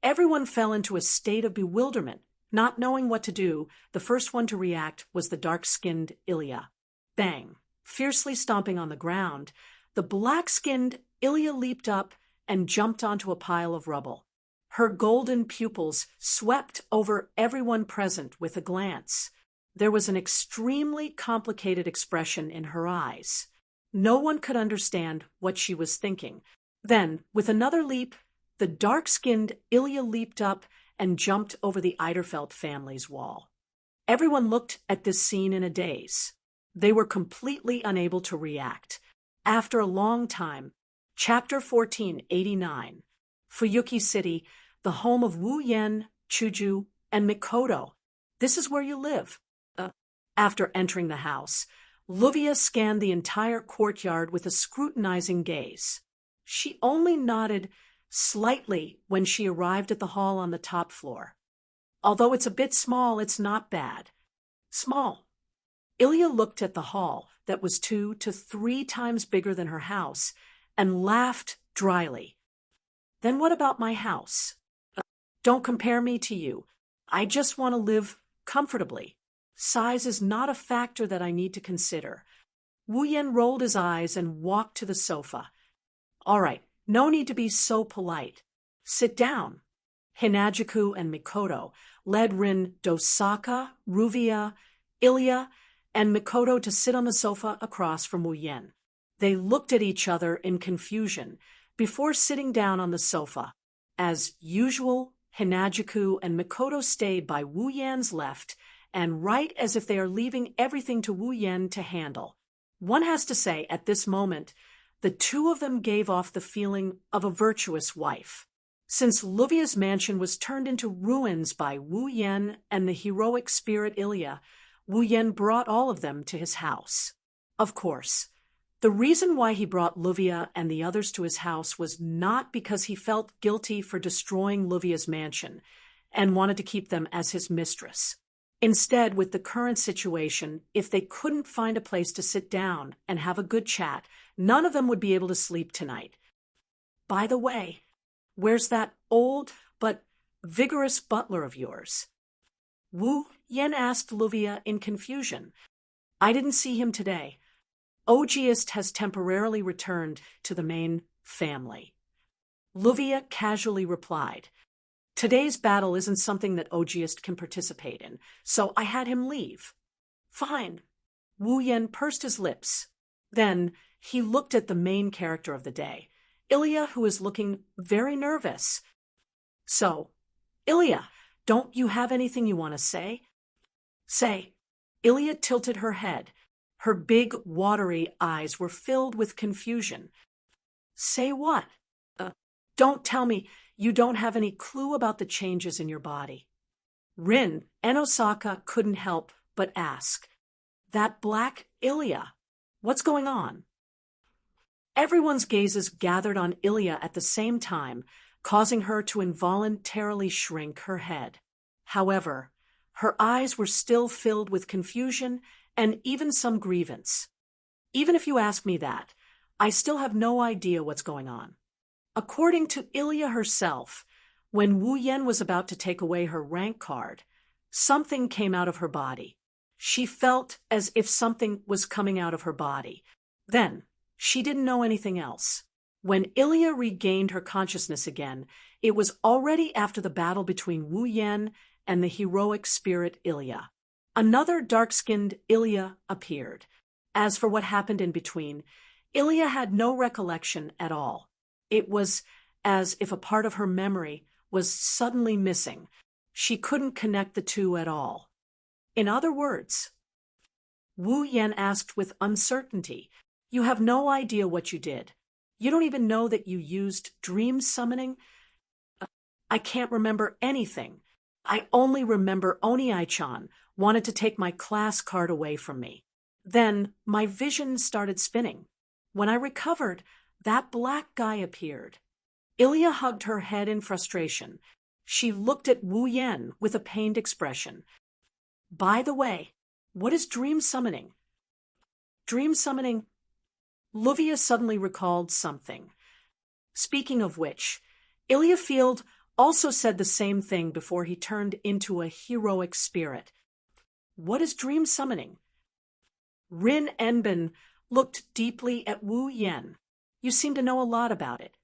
Everyone fell into a state of bewilderment. Not knowing what to do, the first one to react was the dark-skinned Ilya. Bang! Fiercely stomping on the ground, the black-skinned Ilya leaped up and jumped onto a pile of rubble. Her golden pupils swept over everyone present with a glance. There was an extremely complicated expression in her eyes. No one could understand what she was thinking. Then, with another leap, the dark-skinned Ilya leaped up and jumped over the Eiderfeld family's wall. Everyone looked at this scene in a daze. They were completely unable to react. After a long time, Chapter 1489, Fuyuki City, the home of Wu Yan, Shoujo, and Mikoto. This is where you live. After entering the house, Luvia scanned the entire courtyard with a scrutinizing gaze. She only nodded slightly when she arrived at the hall on the top floor. Although it's a bit small, it's not bad. Small. Ilya looked at the hall that was 2 to 3 times bigger than her house and laughed dryly. Then what about my house? Don't compare me to you. I just want to live comfortably. Size is not a factor that I need to consider. Wu Yan rolled his eyes and walked to the sofa. All right, no need to be so polite. Sit down. Hinajuku and Mikoto led Rin Dosaka, Ruvia, Ilya, and Mikoto to sit on the sofa across from Wu Yan. They looked at each other in confusion before sitting down on the sofa. As usual, Hinajuku and Mikoto stayed by Wu Yan's left and right as if they are leaving everything to Wu Yan to handle. One has to say, at this moment, the two of them gave off the feeling of a virtuous wife. Since Luvia's mansion was turned into ruins by Wu Yan and the heroic spirit Ilya, Wu Yan brought all of them to his house. Of course, the reason why he brought Luvia and the others to his house was not because he felt guilty for destroying Luvia's mansion and wanted to keep them as his mistress. Instead, with the current situation, if they couldn't find a place to sit down and have a good chat, none of them would be able to sleep tonight. By the way, where's that old but vigorous butler of yours? Wu Yan asked Luvia in confusion. I didn't see him today. Ogiest has temporarily returned to the main family. Luvia casually replied. Today's battle isn't something that Ogiest can participate in, so I had him leave. Fine. Wu Yan pursed his lips. Then he looked at the main character of the day, Ilya, who is looking very nervous. So, Ilya, don't you have anything you want to say? Say. Ilya tilted her head. Her big, watery eyes were filled with confusion. Say what? Don't tell me you don't have any clue about the changes in your body. Rin and Osaka couldn't help but ask. That black Ilya, what's going on? Everyone's gazes gathered on Ilya at the same time, causing her to involuntarily shrink her head. However, her eyes were still filled with confusion and even some grievance. Even if you ask me that, I still have no idea what's going on. According to Ilya herself, when Wu Yan was about to take away her rank card, something came out of her body. She felt as if something was coming out of her body. Then, she didn't know anything else. When Ilya regained her consciousness again, it was already after the battle between Wu Yan and the heroic spirit Ilya. Another dark-skinned Ilya appeared. As for what happened in between, Ilya had no recollection at all. It was as if a part of her memory was suddenly missing. She couldn't connect the two at all. In other words, Wu Yan asked with uncertainty, "You have no idea what you did. You don't even know that you used dream summoning?" "I can't remember anything. I only remember Oni-chan wanted to take my class card away from me. Then my vision started spinning. When I recovered, that black guy appeared." Ilya hugged her head in frustration. She looked at Wu Yan with a pained expression. "By the way, what is dream summoning?" "Dream summoning?" Luvia suddenly recalled something. Speaking of which, Ilya Field also said the same thing before he turned into a heroic spirit. "What is dream summoning?" Rin Enbin looked deeply at Wu Yan. "You seem to know a lot about it."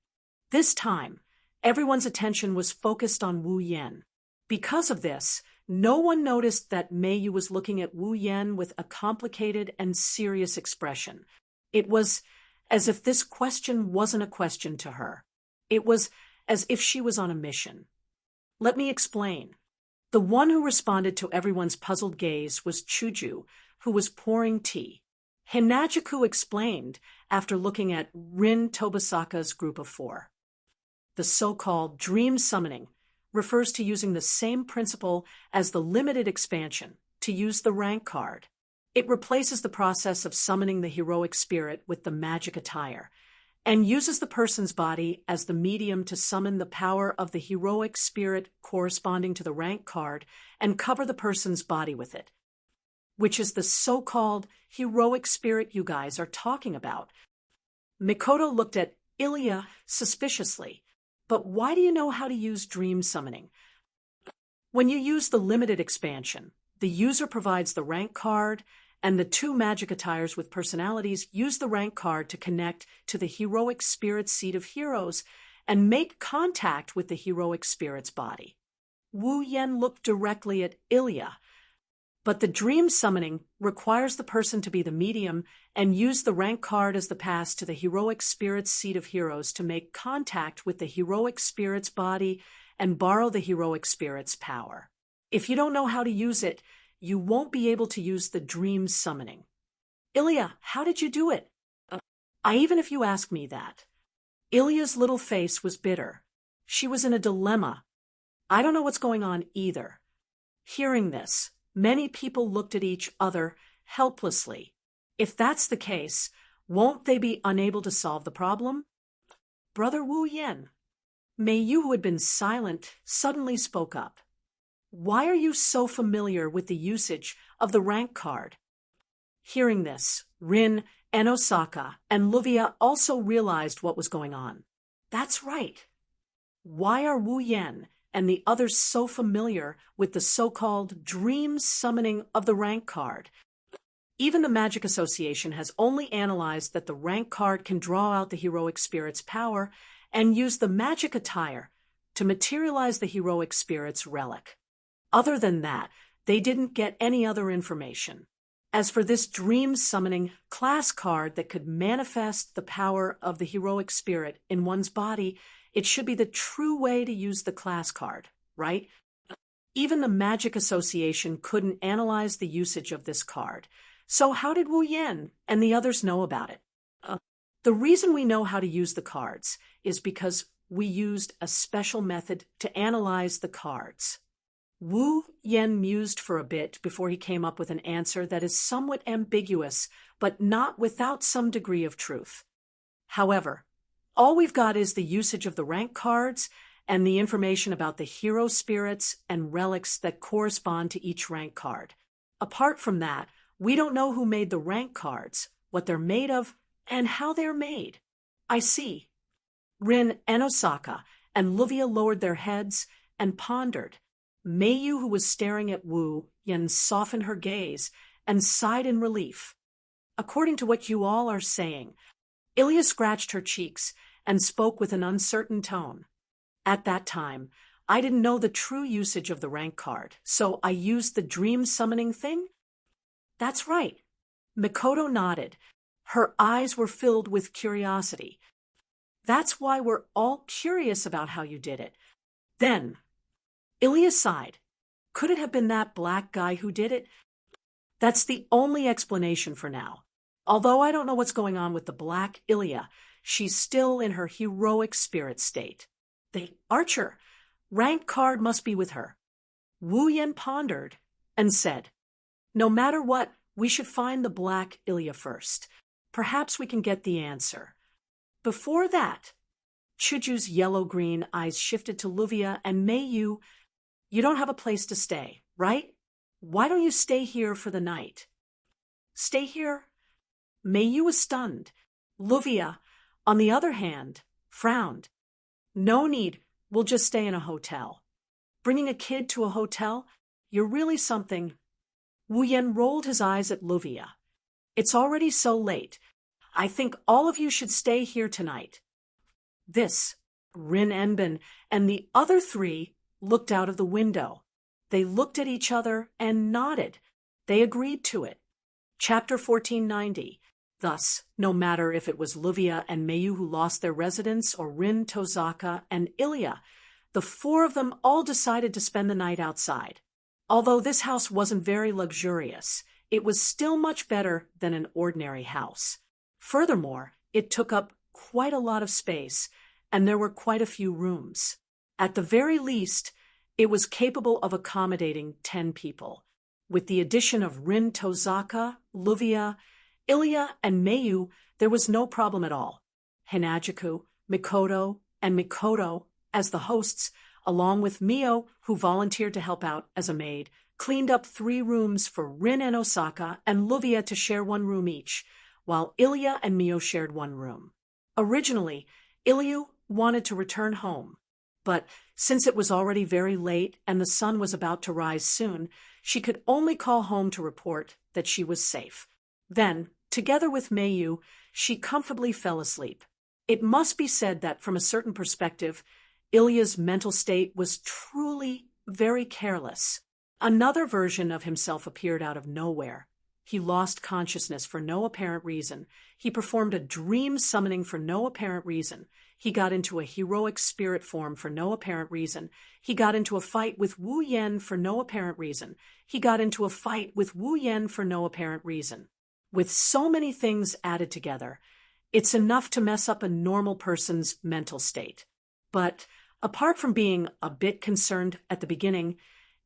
This time, everyone's attention was focused on Wu Yan. Because of this, no one noticed that Meiyu was looking at Wu Yan with a complicated and serious expression. It was as if this question wasn't a question to her. It was as if she was on a mission. Let me explain. The one who responded to everyone's puzzled gaze was Shoujo, who was pouring tea. Hinajiku explained after looking at Rin Tobasaka's group of 4. The so-called dream summoning refers to using the same principle as the limited expansion, to use the rank card. It replaces the process of summoning the heroic spirit with the magic attire, and uses the person's body as the medium to summon the power of the heroic spirit corresponding to the rank card and cover the person's body with it. Which is the so-called heroic spirit you guys are talking about. Mikoto looked at Ilya suspiciously. "But why do you know how to use dream summoning?" "When you use the limited expansion, the user provides the rank card, and the 2 magic attires with personalities use the rank card to connect to the heroic spirit's seat of heroes and make contact with the heroic spirit's body." Wu Yan looked directly at Ilya. "But the dream summoning requires the person to be the medium and use the rank card as the pass to the heroic spirit's seat of heroes to make contact with the heroic spirit's body and borrow the heroic spirit's power. If you don't know how to use it, you won't be able to use the dream summoning." "Ilya, how did you do it?" Even if you ask me that." Ilya's little face was bitter. She was in a dilemma. "I don't know what's going on either." Hearing this, many people looked at each other helplessly. If that's the case, won't they be unable to solve the problem? "Brother Wu Yan." Meiyu, who had been silent, suddenly spoke up. "Why are you so familiar with the usage of the rank card?" Hearing this, Rin and Osaka and Luvia also realized what was going on. That's right. Why are Wu Yan and the others so familiar with the so-called dream summoning of the rank card? Even the Magic Association has only analyzed that the rank card can draw out the heroic spirit's power and use the magic attire to materialize the heroic spirit's relic. Other than that, they didn't get any other information. As for this dream summoning class card that could manifest the power of the heroic spirit in one's body, it should be the true way to use the class card. right? Even the Magic Association couldn't analyze the usage of this card. So how did Wu Yan and the others know about it? The reason we know how to use the cards is because we used a special method to analyze the cards. Wu Yan mused for a bit before he came up with an answer that is somewhat ambiguous, but not without some degree of truth. However, all we've got is the usage of the rank cards and the information about the hero spirits and relics that correspond to each rank card. Apart from that, we don't know who made the rank cards, what they're made of, and how they're made. I see. Rin and Osaka and Luvia lowered their heads and pondered. Meiyu, who was staring at Wu Yan, softened her gaze and sighed in relief. According to what you all are saying, Ilya scratched her cheeks and spoke with an uncertain tone. At that time, I didn't know the true usage of the rank card, so I used the dream summoning thing? That's right. Mikoto nodded. Her eyes were filled with curiosity. That's why we're all curious about how you did it. Then, Ilya sighed. Could it have been that black guy who did it? That's the only explanation for now. Although I don't know what's going on with the black Ilya, she's still in her heroic spirit state. The archer, rank card must be with her. Wu Yan pondered and said, no matter what, we should find the black Ilya first. Perhaps we can get the answer. Before that, Chuju's yellow-green eyes shifted to Luvia and Meiyu. You don't have a place to stay, right? Why don't you stay here for the night? Stay here? Meiyu was stunned. Luvia, on the other hand, frowned. No need, we'll just stay in a hotel. Bringing a kid to a hotel? You're really something. Wu Yan rolled his eyes at Luvia. It's already so late. I think all of you should stay here tonight. This, Rin Enbin and the other three looked out of the window. They looked at each other and nodded. They agreed to it. Chapter 1490. Thus, no matter if it was Luvia and Meiyu who lost their residence or Rin, Tozaka, and Ilya, the four of them all decided to spend the night outside. Although this house wasn't very luxurious, it was still much better than an ordinary house. Furthermore, it took up quite a lot of space, and there were quite a few rooms. At the very least, it was capable of accommodating 10 people. With the addition of Rin, Tozaka, Luvia, Ilya, and Meiyu, there was no problem at all. Hinajuku, Mikoto, and Mikoto, as the hosts, along with Mio, who volunteered to help out as a maid, cleaned up 3 rooms for Rin and Osaka and Luvia to share 1 room each, while Ilya and Mio shared 1 room. Originally, Ilya wanted to return home, but since it was already very late and the sun was about to rise soon, she could only call home to report that she was safe. Then, together with Meiyu, she comfortably fell asleep. It must be said that from a certain perspective, Ilya's mental state was truly very careless. Another version of himself appeared out of nowhere. He lost consciousness for no apparent reason. He performed a dream summoning for no apparent reason. He got into a heroic spirit form for no apparent reason. He got into a fight with Wu Yan for no apparent reason. He got into a fight with Wu Yan for no apparent reason. With so many things added together, it's enough to mess up a normal person's mental state. But apart from being a bit concerned at the beginning,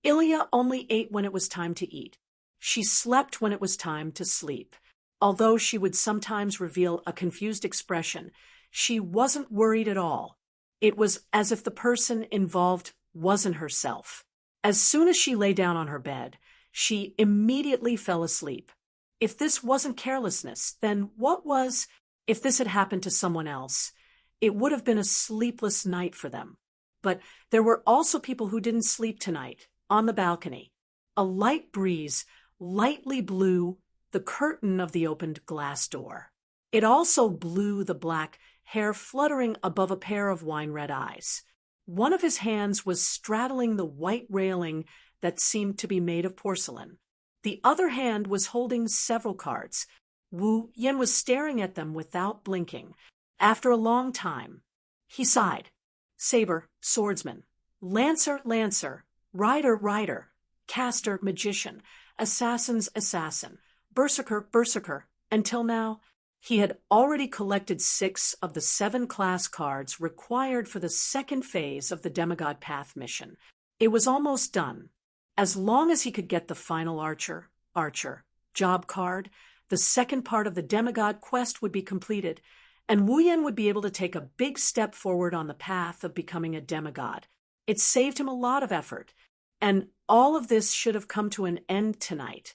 Ilya only ate when it was time to eat. She slept when it was time to sleep. Although she would sometimes reveal a confused expression, she wasn't worried at all. It was as if the person involved wasn't herself. As soon as she lay down on her bed, she immediately fell asleep. If this wasn't carelessness, then what was? If this had happened to someone else, it would have been a sleepless night for them. But there were also people who didn't sleep tonight, on the balcony. A light breeze lightly blew the curtain of the opened glass door. It also blew the black hair fluttering above a pair of wine-red eyes. One of his hands was straddling the white railing that seemed to be made of porcelain. The other hand was holding several cards. Wu Yan was staring at them without blinking. After a long time, he sighed. Saber, swordsman. Lancer, Lancer, Rider, Rider, Caster, Magician, Assassin's Assassin, Berserker, Berserker. Until now, he had already collected 6 of the 7 class cards required for the second phase of the Demigod Path mission. It was almost done. As long as he could get the final Archer job card, the second part of the Demigod quest would be completed, and Wu Yan would be able to take a big step forward on the path of becoming a demigod. It saved him a lot of effort, and all of this should have come to an end tonight.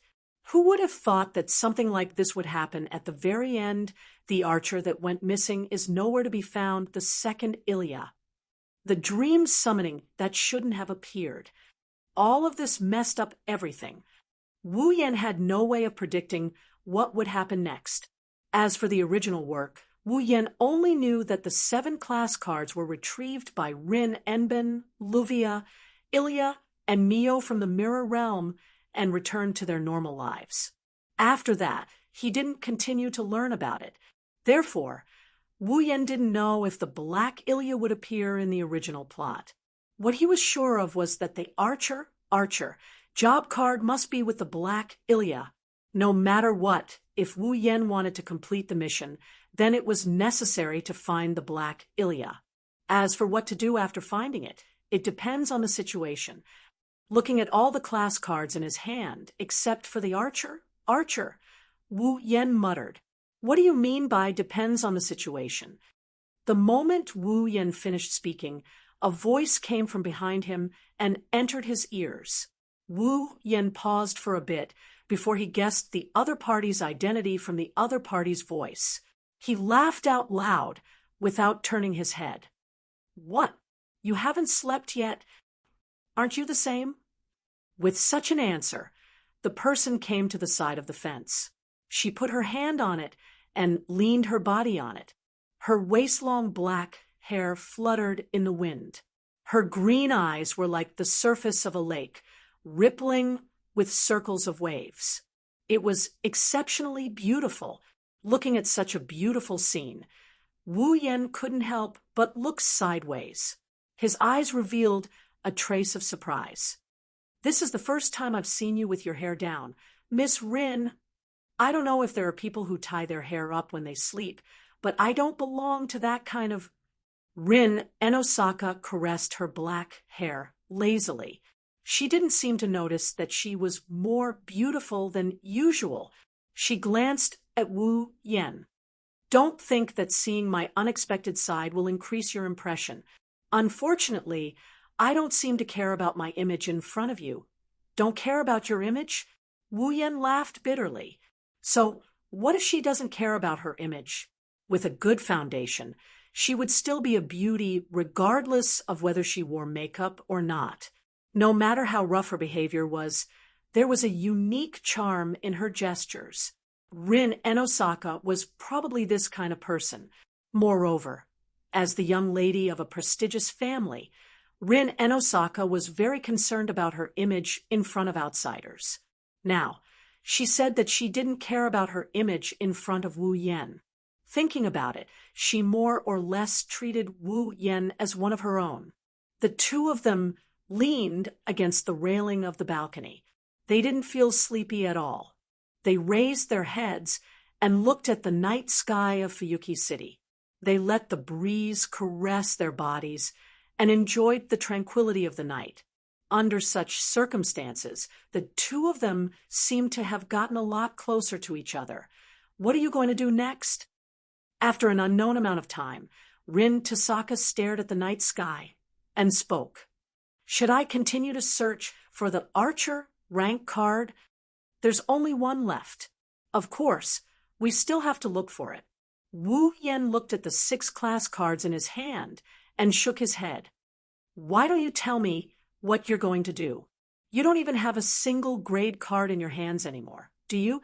Who would have thought that something like this would happen at the very end? The archer that went missing is nowhere to be found, the second Ilya. The dream summoning that shouldn't have appeared. All of this messed up everything. Wu Yan had no way of predicting what would happen next. As for the original work, Wu Yan only knew that the 7 class cards were retrieved by Rin Enben, Luvia, Ilya, and Mio from the Mirror Realm and returned to their normal lives. After that, he didn't continue to learn about it. Therefore, Wu Yan didn't know if the Black Ilya would appear in the original plot. What he was sure of was that the Archer job card must be with the Black Ilya. No matter what, if Wu Yan wanted to complete the mission, then it was necessary to find the Black Ilya. As for what to do after finding it, it depends on the situation. Looking at all the class cards in his hand, except for the Archer, Wu Yan muttered, "What do you mean by depends on the situation?" The moment Wu Yan finished speaking, a voice came from behind him and entered his ears. Wu Yan paused for a bit before he guessed the other party's identity from the other party's voice. He laughed out loud without turning his head. "What? You haven't slept yet? Aren't you the same?" With such an answer, the person came to the side of the fence. She put her hand on it and leaned her body on it. Her waist-long black hair fluttered in the wind. Her green eyes were like the surface of a lake, rippling with circles of waves. It was exceptionally beautiful. Looking at such a beautiful scene, Wu Yan couldn't help but look sideways. His eyes revealed a trace of surprise. "This is the first time I've seen you with your hair down. Miss Rin, I don't know if there are people who tie their hair up when they sleep, but I don't belong to that kind of—" Rin Enosaka caressed her black hair lazily. She didn't seem to notice that she was more beautiful than usual. She glanced at Wu Yan. "Don't think that seeing my unexpected side will increase your impression. Unfortunately, I don't seem to care about my image in front of you." "Don't care about your image?" Wu Yan laughed bitterly. "So, what if she doesn't care about her image? With a good foundation, she would still be a beauty regardless of whether she wore makeup or not. No matter how rough her behavior was, there was a unique charm in her gestures. Rin Enosaka was probably this kind of person. Moreover, as the young lady of a prestigious family, Rin Enosaka was very concerned about her image in front of outsiders. Now, she said that she didn't care about her image in front of Wu Yan. Thinking about it, she more or less treated Wu Yan as one of her own. The two of them leaned against the railing of the balcony. They didn't feel sleepy at all. They raised their heads and looked at the night sky of Fuyuki City. They let the breeze caress their bodies and enjoyed the tranquility of the night. Under such circumstances, the two of them seemed to have gotten a lot closer to each other. "What are you going to do next?" After an unknown amount of time, Rin Tasaka stared at the night sky and spoke. "Should I continue to search for the Archer rank card? There's only one left. Of course, we still have to look for it." Wu Yan looked at the 6 class cards in his hand and shook his head. "Why don't you tell me what you're going to do? You don't even have a single grade card in your hands anymore, do you?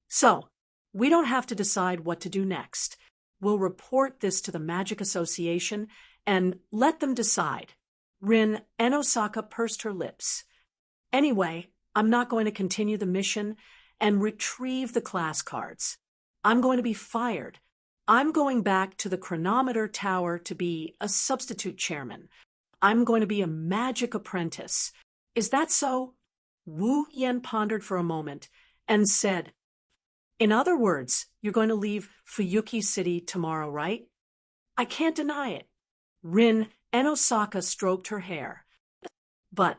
So, we don't have to decide what to do next. We'll report this to the Magic Association and let them decide." Rin Enosaka pursed her lips. "Anyway, I'm not going to continue the mission and retrieve the class cards. I'm going to be fired. I'm going back to the chronometer tower to be a substitute chairman. I'm going to be a magic apprentice. Is that so? Wu Yen pondered for a moment and said, in other words, you're going to leave Fuyuki City tomorrow, right? I can't deny it. Rin Enosaka stroked her hair. But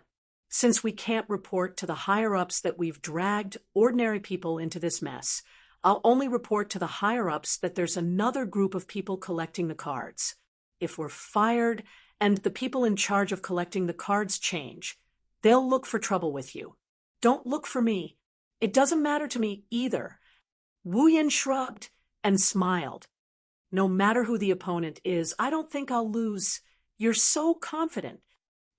since we can't report to the higher-ups that we've dragged ordinary people into this mess, I'll only report to the higher-ups that there's another group of people collecting the cards. If we're fired and the people in charge of collecting the cards change, they'll look for trouble with you. Don't look for me. It doesn't matter to me either. Wu Yen shrugged and smiled. No matter who the opponent is, I don't think I'll lose. You're so confident.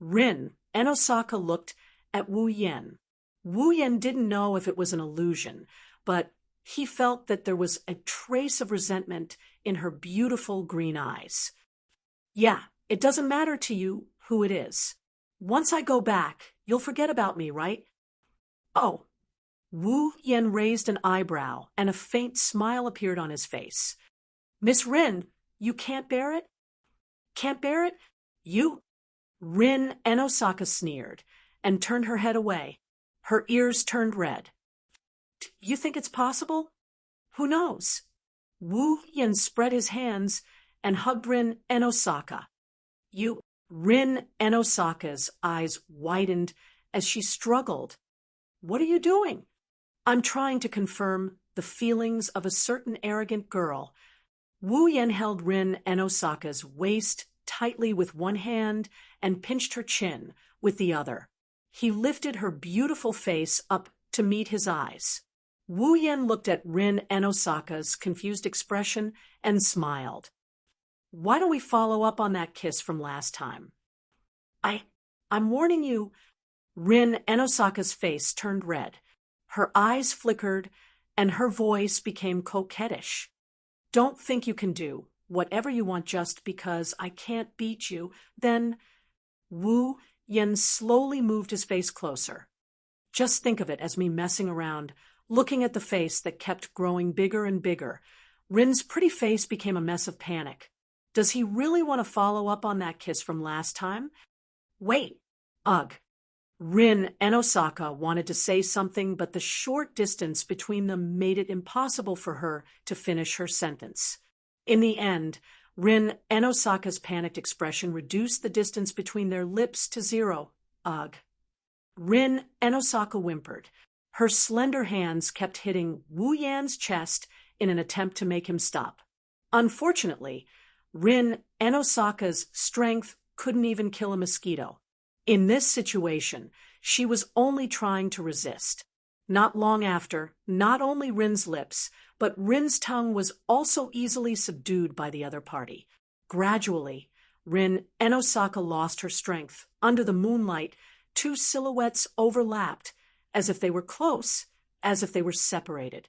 Rin Enosaka looked at Wu Yen. Wu Yen didn't know if it was an illusion, but he felt that there was a trace of resentment in her beautiful green eyes. Yeah, it doesn't matter to you who it is. Once I go back, you'll forget about me, right? Oh. Wu Yen raised an eyebrow, and a faint smile appeared on his face. Miss Rin, you can't bear it? Can't bear it? You? Rin Enosaka sneered and turned her head away. Her ears turned red. You think it's possible? Who knows? Wu Yen spread his hands and hugged Rin Enosaka. You? Rin Enosaka's eyes widened as she struggled. What are you doing? I'm trying to confirm the feelings of a certain arrogant girl. Wu Yen held Rin Enosaka's waist tightly with one hand and pinched her chin with the other. He lifted her beautiful face up to meet his eyes. Wu Yen looked at Rin Enosaka's confused expression and smiled. Why don't we follow up on that kiss from last time? I'm warning you. Rin Enosaka's face turned red. Her eyes flickered, and her voice became coquettish. Don't think you can do whatever you want just because I can't beat you. Then Wu Yen slowly moved his face closer. Just think of it as me messing around, looking at the face that kept growing bigger and bigger. Rin's pretty face became a mess of panic. Does he really want to follow up on that kiss from last time? Wait. Ugh. Rin Enosaka wanted to say something, but the short distance between them made it impossible for her to finish her sentence. In the end, Rin Enosaka's panicked expression reduced the distance between their lips to 0. Ugh. Rin Enosaka whimpered. Her slender hands kept hitting Wu Yan's chest in an attempt to make him stop. Unfortunately, Rin Enosaka's strength couldn't even kill a mosquito. In this situation, she was only trying to resist. Not long after, not only Rin's lips, but Rin's tongue was also easily subdued by the other party. Gradually, Rin Enosaka lost her strength. Under the moonlight, two silhouettes overlapped, as if they were close, as if they were separated.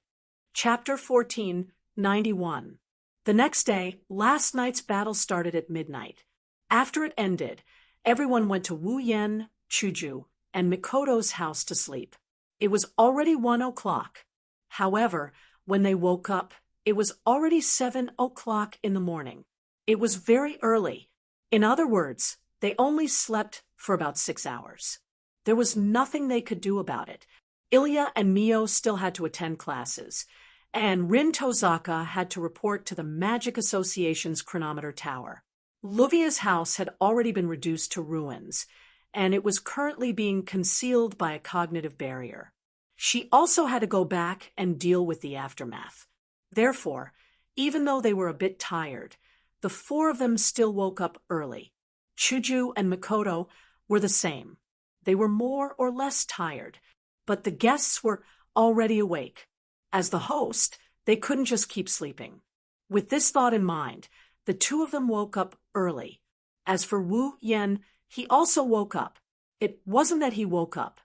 Chapter 1491. The next day, last night's battle started at midnight. After it ended, everyone went to Wu Yen, Shoujo, and Mikoto's house to sleep. It was already 1 o'clock. However, when they woke up, it was already 7 o'clock in the morning. It was very early. In other words, they only slept for about 6 hours. There was nothing they could do about it. Ilya and Mio still had to attend classes, and Rin Tozaka had to report to the Magic Association's chronometer tower. Luvia's house had already been reduced to ruins, and it was currently being concealed by a cognitive barrier. She also had to go back and deal with the aftermath. Therefore, even though they were a bit tired, the four of them still woke up early. Shoujo and Mikoto were the same. They were more or less tired, but the guests were already awake. As the host, they couldn't just keep sleeping. With this thought in mind, the two of them woke up early. As for Wu Yen, he also woke up. It wasn't that he woke up.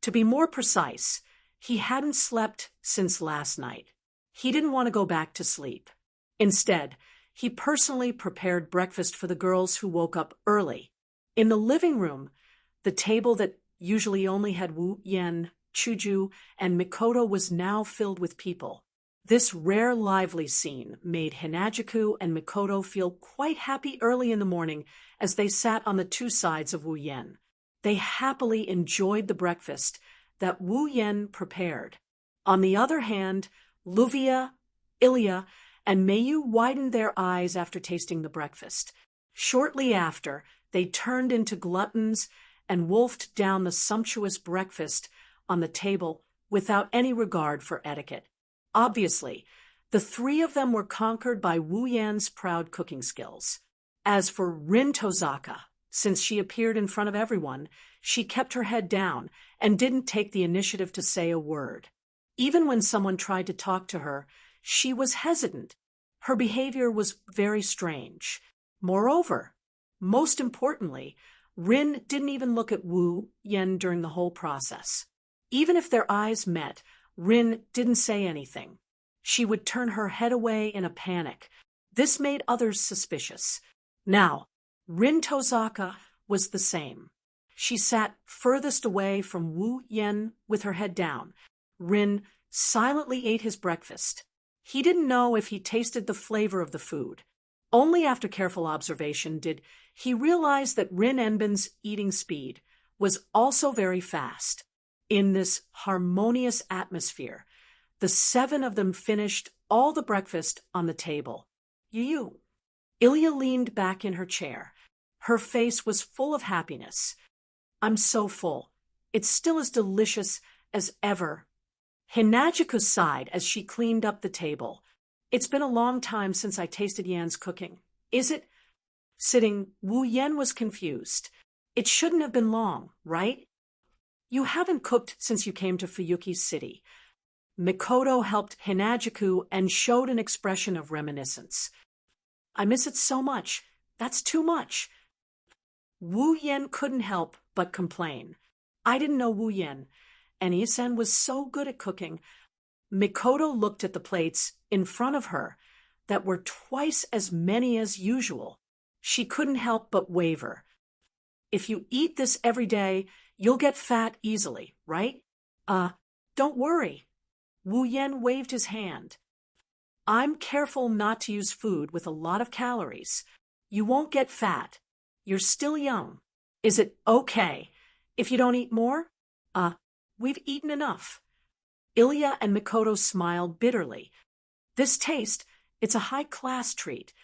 To be more precise, he hadn't slept since last night. He didn't want to go back to sleep. Instead, he personally prepared breakfast for the girls who woke up early. In the living room, the table that usually only had Wu Yen, Shoujo, and Mikoto was now filled with people. This rare lively scene made Hinajiku and Mikoto feel quite happy early in the morning as they sat on the two sides of Wu Yen. They happily enjoyed the breakfast that Wu Yen prepared. On the other hand, Luvia, Ilya, and Mayu widened their eyes after tasting the breakfast. Shortly after, they turned into gluttons and wolfed down the sumptuous breakfast on the table without any regard for etiquette. Obviously, the three of them were conquered by Wu Yan's proud cooking skills. As for Rin Tozaka, since she appeared in front of everyone, she kept her head down and didn't take the initiative to say a word. Even when someone tried to talk to her, she was hesitant. Her behavior was very strange. Moreover, most importantly, Rin didn't even look at Wu Yen during the whole process. Even if their eyes met, Rin didn't say anything. She would turn her head away in a panic. This made others suspicious. Now, Rin Tozaka was the same. She sat furthest away from Wu Yen with her head down. Rin silently ate his breakfast. He didn't know if he tasted the flavor of the food. Only after careful observation did he realize that Rin Enbin's eating speed was also very fast. In this harmonious atmosphere, the seven of them finished all the breakfast on the table. You. Ilya leaned back in her chair. Her face was full of happiness. I'm so full. It's still as delicious as ever. Hinajiku sighed as she cleaned up the table. It's been a long time since I tasted Yan's cooking. Is it? Sitting, Wu Yen was confused. It shouldn't have been long, right? You haven't cooked since you came to Fuyuki City. Mikoto helped Hinajiku and showed an expression of reminiscence. I miss it so much. That's too much. Wu Yen couldn't help but complain. I didn't know Wu Yen, and Isen was so good at cooking. Mikoto looked at the plates in front of her that were twice as many as usual. She couldn't help but waver. If you eat this every day, you'll get fat easily, right? Don't worry. Wu Yen waved his hand. I'm careful not to use food with a lot of calories. You won't get fat. You're still young. Is it okay if you don't eat more? We've eaten enough. Ilya and Mikoto smiled bitterly. This taste, it's a high-class treat.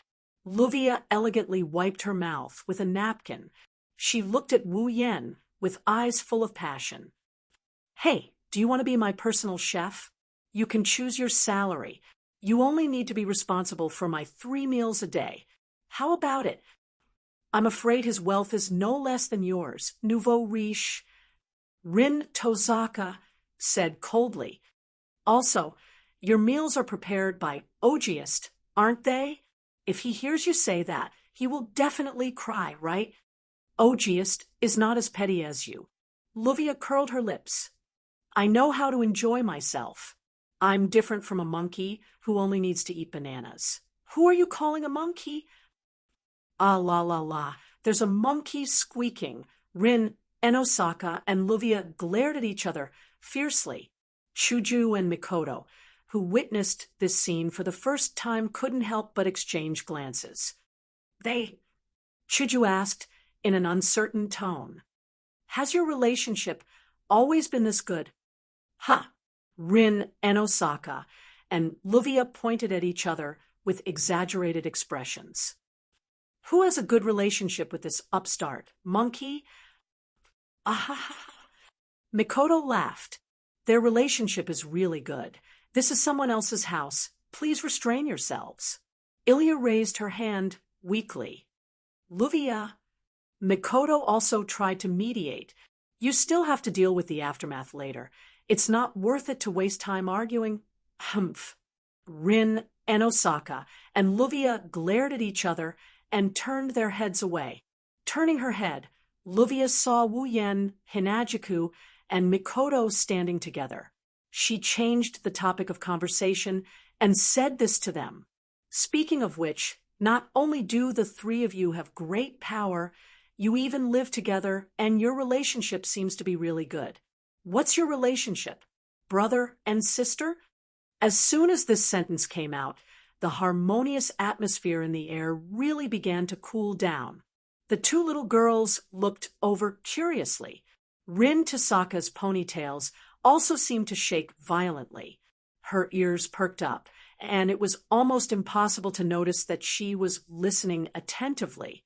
Luvia elegantly wiped her mouth with a napkin. She looked at Wu Yen with eyes full of passion. Hey, do you want to be my personal chef? You can choose your salary. You only need to be responsible for my 3 meals a day. How about it? I'm afraid his wealth is no less than yours, nouveau riche. Rin Tozaka said coldly. Also, your meals are prepared by Ogiest, aren't they? If he hears you say that, he will definitely cry, right? Ogiest is not as petty as you. Luvia curled her lips. I know how to enjoy myself. I'm different from a monkey who only needs to eat bananas. Who are you calling a monkey? Ah la la la, there's a monkey squeaking. Rin, Enosaka, and Luvia glared at each other fiercely. Shoujo and Mikoto, who witnessed this scene for the first time, couldn't help but exchange glances. Shoujo asked in an uncertain tone. Has your relationship always been this good? Ha! Rin, Enosaka, and Luvia pointed at each other with exaggerated expressions. Who has a good relationship with this upstart? Monkey? Ah! Mikoto laughed. Their relationship is really good. This is someone else's house. Please restrain yourselves. Ilya raised her hand weakly. Luvia. Mikoto also tried to mediate. You still have to deal with the aftermath later. It's not worth it to waste time arguing. Humph. Rin, Enosaka, and Luvia glared at each other and turned their heads away. Turning her head, Luvia saw Wu Yen, Hinajiku, and Mikoto standing together. She changed the topic of conversation and said this to them. Speaking of which, not only do the 3 of you have great power, you even live together, and your relationship seems to be really good. What's your relationship? Brother and sister? As soon as this sentence came out, the harmonious atmosphere in the air really began to cool down. The two little girls looked over curiously. Rin Tasaka's ponytails also seemed to shake violently. Her ears perked up, and it was almost impossible to notice that she was listening attentively.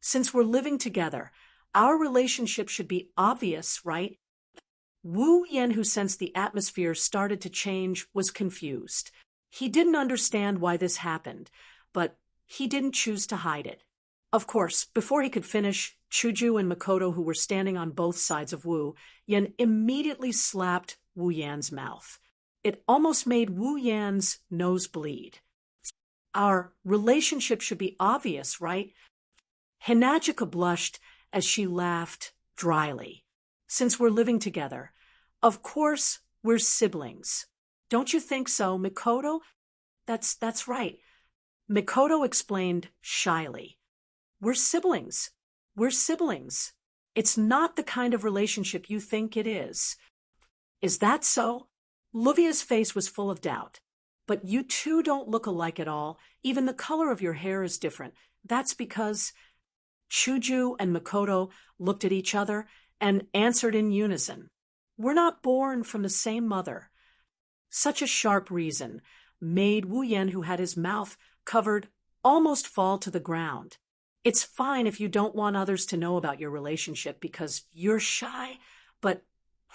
Since we're living together, our relationship should be obvious, right? Wu Yen, who sensed the atmosphere started to change, was confused. He didn't understand why this happened, but he didn't choose to hide it. Of course, before he could finish, Shoujo and Makoto, who were standing on both sides of Wu Yen, immediately slapped Wu Yan's mouth. It almost made Wu Yan's nose bleed. Our relationship should be obvious, right? Hinajika blushed as she laughed dryly. Since we're living together, of course we're siblings. Don't you think so, Makoto? That's right. Makoto explained shyly. We're siblings. We're siblings. It's not the kind of relationship you think it is. Is that so? Luvia's face was full of doubt. But you two don't look alike at all. Even the color of your hair is different. That's because... Shoujo and Makoto looked at each other and answered in unison. We're not born from the same mother. Such a sharp reason made Wu Yen, who had his mouth covered, almost fall to the ground. It's fine if you don't want others to know about your relationship because you're shy, but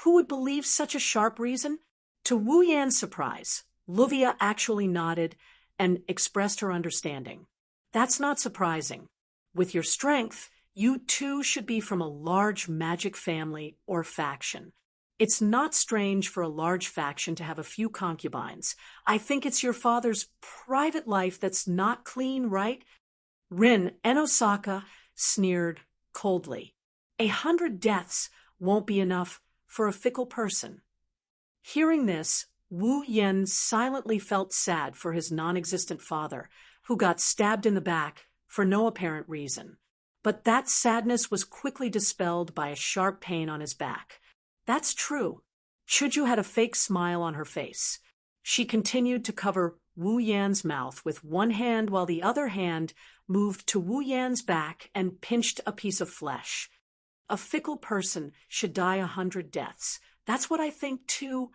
who would believe such a sharp reason? To Wu Yan's surprise, Luvia actually nodded and expressed her understanding. That's not surprising. With your strength, you too should be from a large magic family or faction. It's not strange for a large faction to have a few concubines. I think it's your father's private life that's not clean, right? Rin and Osaka sneered coldly. 100 deaths won't be enough for a fickle person. Hearing this, Wu Yen silently felt sad for his non-existent father, who got stabbed in the back for no apparent reason. But that sadness was quickly dispelled by a sharp pain on his back. That's true. Shoujo had a fake smile on her face. She continued to cover Wu Yan's mouth with one hand while the other hand moved to Wu Yan's back and pinched a piece of flesh. A fickle person should die 100 deaths. That's what I think too.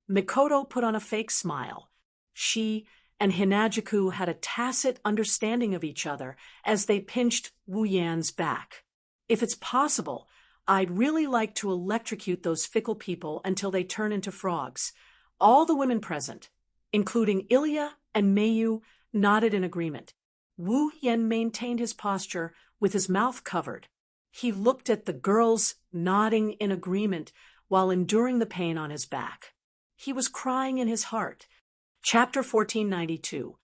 Mikoto put on a fake smile. She and Hinajuku had a tacit understanding of each other as they pinched Wu Yan's back. If it's possible, I'd really like to electrocute those fickle people until they turn into frogs. All the women present, including Ilya and Mayu, nodded in agreement. Wu Yan maintained his posture with his mouth covered. He looked at the girls nodding in agreement while enduring the pain on his back. He was crying in his heart. Chapter 1492.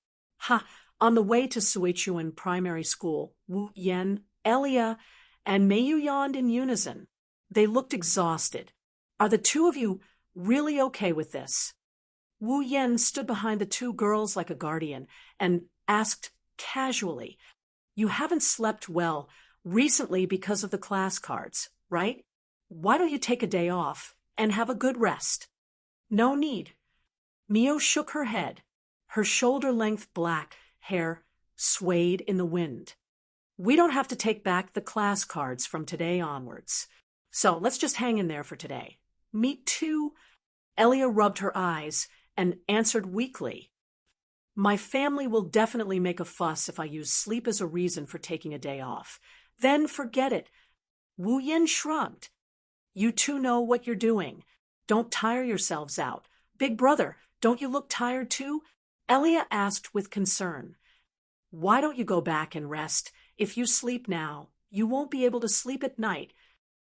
On the way to Suichuan Primary School, Wu Yan, Elia, and Mayu yawned in unison. They looked exhausted. Are the two of you really okay with this? Wu Yan stood behind the two girls like a guardian and asked casually, You haven't slept well recently because of the class cards, right? Why don't you take a day off and have a good rest? No need. Mio shook her head. Her shoulder-length black hair swayed in the wind. We don't have to take back the class cards from today onwards. So let's just hang in there for today. Me too. Elia rubbed her eyes and answered weakly. My family will definitely make a fuss if I use sleep as a reason for taking a day off. Then forget it. Wu Yen shrugged. You two know what you're doing. Don't tire yourselves out. Big brother, don't you look tired too? Elia asked with concern. Why don't you go back and rest? If you sleep now, you won't be able to sleep at night.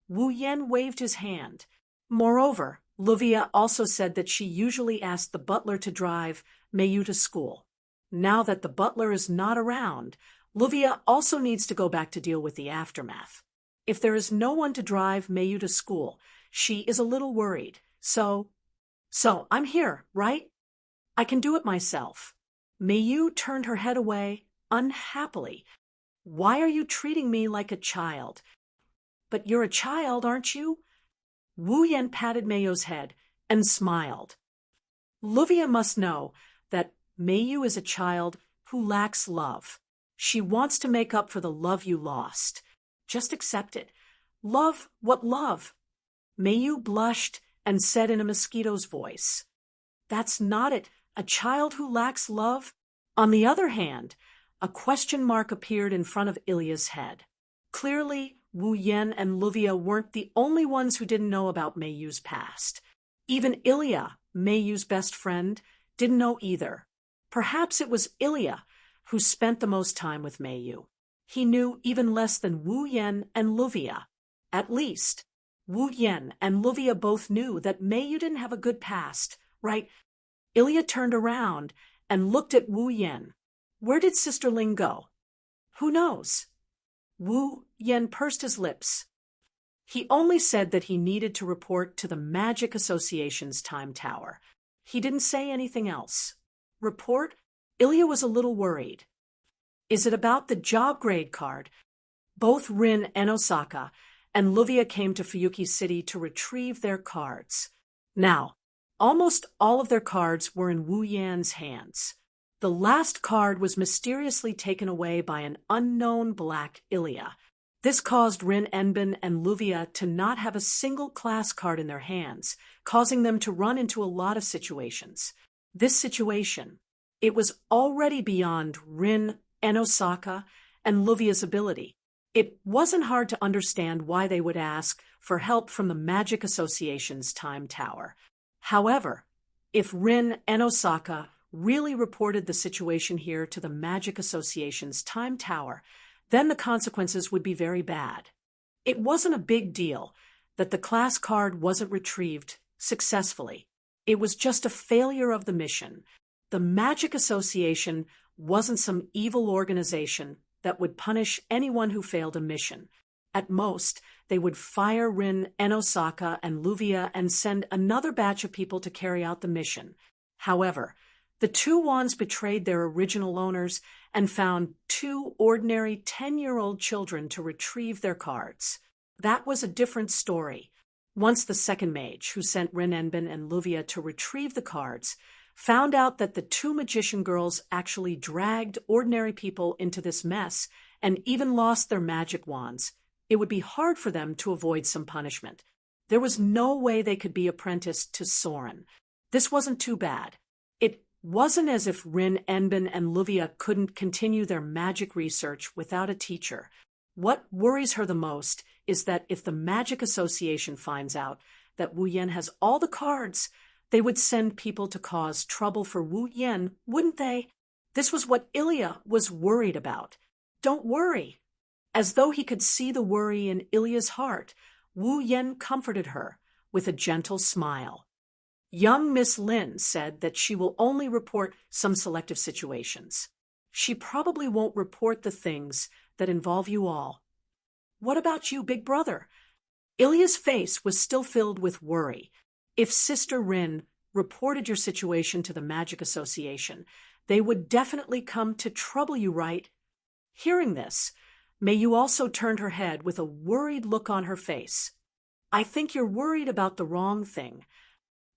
Wu Yen waved his hand. Moreover, Luvia also said that she usually asked the butler to drive Mayu to school. Now that the butler is not around, Luvia also needs to go back to deal with the aftermath. If there is no one to drive Mayu to school, she is a little worried. So I'm here, right? I can do it myself. Mayu turned her head away unhappily. Why are you treating me like a child? But you're a child, aren't you? Wu Yen patted Mayu's head and smiled. Luvia must know that Mayu is a child who lacks love. She wants to make up for the love you lost. Just accept it. Love what love? Mayu blushed and said in a mosquito's voice, "That's not it. A child who lacks love?" On the other hand, a question mark appeared in front of Ilya's head. Clearly, Wu Yan and Luvia weren't the only ones who didn't know about Mayu's past. Even Ilya, Mayu's best friend, didn't know either. Perhaps it was Ilya who spent the most time with Mayu. He knew even less than Wu Yan and Luvia. At least, Wu Yan and Luvia both knew that Mayu didn't have a good past, right? Ilya turned around and looked at Wu Yan. Where did Sister Ling go? Who knows? Wu Yan pursed his lips. He only said that he needed to report to the Magic Association's time tower. He didn't say anything else. Report? Ilya was a little worried. Is it about the job grade card? Both Rin and Osaka and Luvia came to Fuyuki City to retrieve their cards. Now, almost all of their cards were in Wu Yan's hands. The last card was mysteriously taken away by an unknown black Ilya. This caused Rin Enbin and Luvia to not have a single class card in their hands, causing them to run into a lot of situations. This situation, it was already beyond Rin and Osaka and Luvia's ability. It wasn't hard to understand why they would ask for help from the Magic Association's time tower. However, if Rin and Osaka really reported the situation here to the Magic Association's time tower, then the consequences would be very bad. It wasn't a big deal that the class card wasn't retrieved successfully. It was just a failure of the mission. The Magic Association wasn't some evil organization that would punish anyone who failed a mission. At most, they would fire Rin and Osaka and Luvia and send another batch of people to carry out the mission. However, the two wands betrayed their original owners and found two ordinary 10-year-old children to retrieve their cards. That was a different story. Once the second mage, who sent Rin Enbin and Luvia to retrieve the cards, found out that the two magician girls actually dragged ordinary people into this mess and even lost their magic wands, it would be hard for them to avoid some punishment. There was no way they could be apprenticed to Soren. This wasn't too bad. It wasn't as if Rin Enbin and Luvia couldn't continue their magic research without a teacher. What worries her the most is that if the Magic Association finds out that Wu Yan has all the cards, they would send people to cause trouble for Wu Yan, wouldn't they? This was what Ilya was worried about. Don't worry. As though he could see the worry in Ilya's heart, Wu Yan comforted her with a gentle smile. Young Miss Lin said that she will only report some selective situations. She probably won't report the things that involve you all. What about you, big brother? Ilya's face was still filled with worry. If Sister Rin reported your situation to the Magic Association, they would definitely come to trouble you, right? Hearing this, Mayu also turned her head with a worried look on her face. I think you're worried about the wrong thing.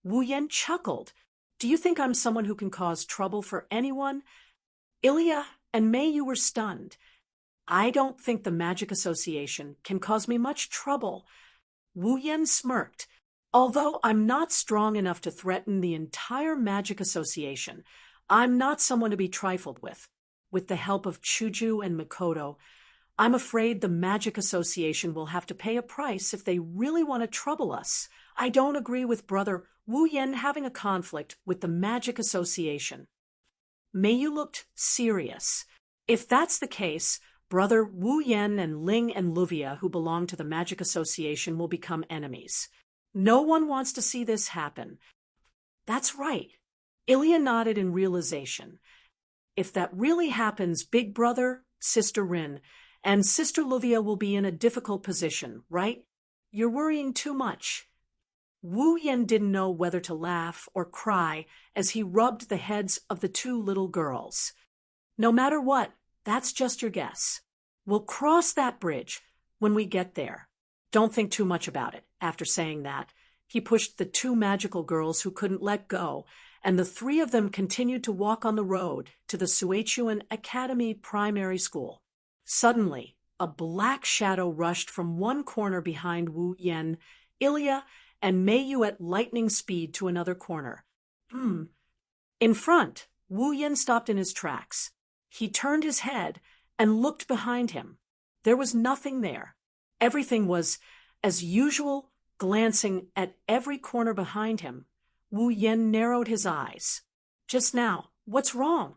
Wu Yan chuckled. Do you think I'm someone who can cause trouble for anyone? Ilya and Mayu were stunned. I don't think the Magic Association can cause me much trouble. Wu Yan smirked. Although I'm not strong enough to threaten the entire Magic Association, I'm not someone to be trifled with. With the help of Shoujo and Mikoto, I'm afraid the Magic Association will have to pay a price if they really want to trouble us. I don't agree with Brother Wu Yan having a conflict with the Magic Association. Mayu looked serious. If that's the case, Brother Wu Yan and Ling and Luvia, who belong to the Magic Association, will become enemies. No one wants to see this happen. That's right. Ilya nodded in realization. If that really happens, Big Brother, Sister Rin, and Sister Luvia will be in a difficult position, right? You're worrying too much. Wu Yan didn't know whether to laugh or cry as he rubbed the heads of the two little girls. No matter what, that's just your guess. We'll cross that bridge when we get there. Don't think too much about it. After saying that, he pushed the two magical girls who couldn't let go and the three of them continued to walk on the road to the Suechuan Academy Primary School. Suddenly, a black shadow rushed from one corner behind Wu Yan, Ilya, and Meiyu at lightning speed to another corner. In front, Wu Yan stopped in his tracks. He turned his head and looked behind him. There was nothing there. Everything was as usual. Glancing at every corner behind him, Wu Yan narrowed his eyes. Just now, what's wrong?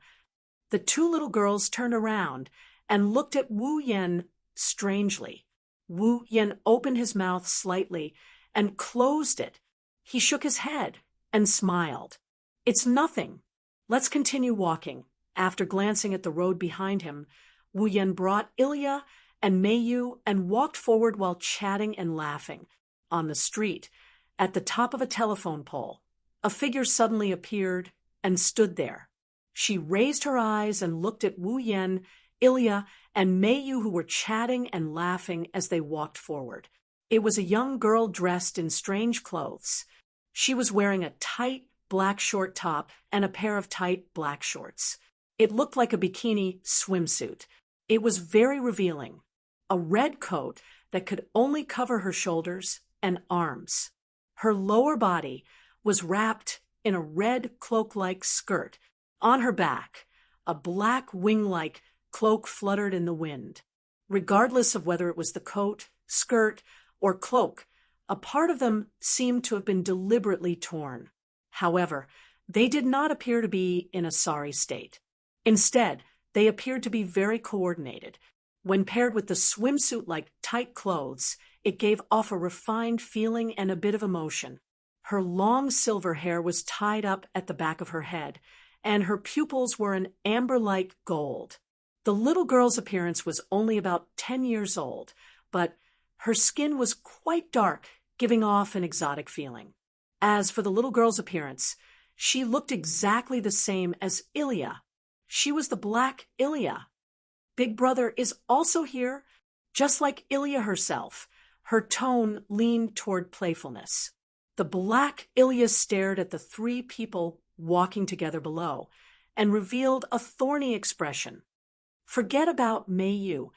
The two little girls turned around and looked at Wu Yan strangely. Wu Yan opened his mouth slightly and closed it. He shook his head and smiled. It's nothing. Let's continue walking. After glancing at the road behind him, Wu Yan brought Ilya and Meiyu and walked forward while chatting and laughing. On the street, at the top of a telephone pole, a figure suddenly appeared and stood there. She raised her eyes and looked at Wu Yan, Ilya, and Meiyu, who were chatting and laughing as they walked forward. It was a young girl dressed in strange clothes. She was wearing a tight black short top and a pair of tight black shorts. It looked like a bikini swimsuit. It was very revealing. A red coat that could only cover her shoulders and arms. Her lower body was wrapped in a red cloak-like skirt. On her back, a black wing-like cloak fluttered in the wind. Regardless of whether it was the coat, skirt, or cloak, a part of them seemed to have been deliberately torn. However, they did not appear to be in a sorry state. Instead, they appeared to be very coordinated. When paired with the swimsuit-like tight clothes, it gave off a refined feeling and a bit of emotion. Her long silver hair was tied up at the back of her head, and her pupils were an amber-like gold. The little girl's appearance was only about 10 years old, but her skin was quite dark, giving off an exotic feeling. As for the little girl's appearance, she looked exactly the same as Ilya. She was the black Ilya. Big Brother is also here, just like Ilya herself. Her tone leaned toward playfulness. The black Ilya stared at the three people walking together below and revealed a thorny expression. Forget about Meiyu.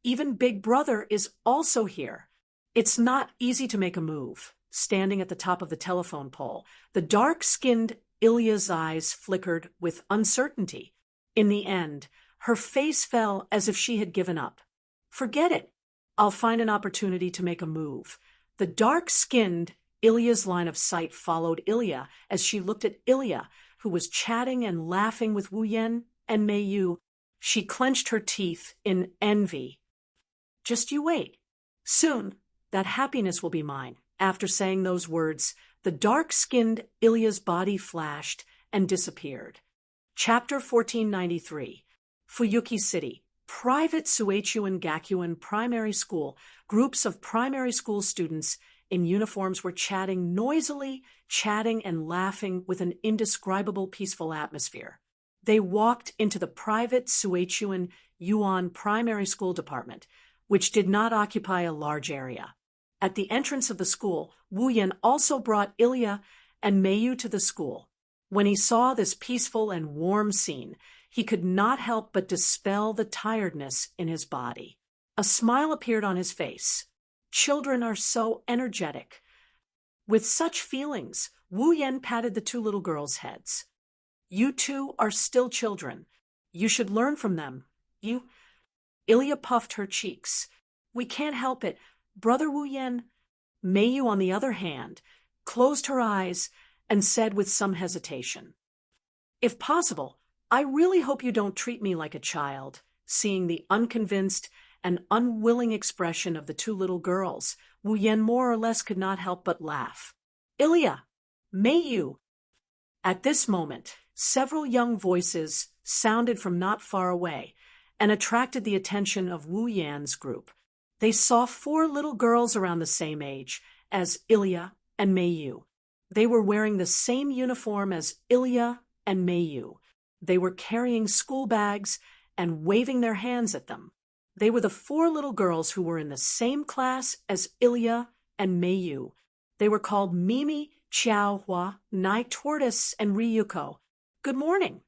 Even Big Brother is also here. It's not easy to make a move. Standing at the top of the telephone pole, the dark-skinned Ilya's eyes flickered with uncertainty. In the end, her face fell as if she had given up. Forget it. I'll find an opportunity to make a move. The dark-skinned Ilya's line of sight followed Ilya as she looked at Ilya, who was chatting and laughing with Wu Yan and Meiyu. She clenched her teeth in envy. Just you wait. Soon, that happiness will be mine. After saying those words, the dark-skinned Ilya's body flashed and disappeared. Chapter 1493. Fuyuki City. Private Suechuan Gakuin Primary School. Groups of primary school students in uniforms were chatting noisily, chatting and laughing with an indescribable peaceful atmosphere. They walked into the private Suechuan Yuan Primary School Department, which did not occupy a large area. At the entrance of the school, Wu Yan also brought Ilya and Meiyu to the school. When he saw this peaceful and warm scene, he could not help but dispel the tiredness in his body. A smile appeared on his face. Children are so energetic. With such feelings, Wu Yan patted the two little girls' heads. You two are still children. You should learn from them. Ilya puffed her cheeks. We can't help it. Brother Wu Yan. Meiyu, on the other hand, closed her eyes and said with some hesitation, If possible, I really hope you don't treat me like a child. Seeing the unconvinced and unwilling expression of the two little girls, Wu Yan more or less could not help but laugh. Ilya! Meiyu! At this moment, several young voices sounded from not far away and attracted the attention of Wu Yan's group. They saw four little girls around the same age as Ilya and Meiyu. They were wearing the same uniform as Ilya and Meiyu. They were carrying school bags and waving their hands at them. They were the four little girls who were in the same class as Ilya and Meiyu. They were called Mimi, Chiaohua, Night Tortoise, and Ryuko. Good morning.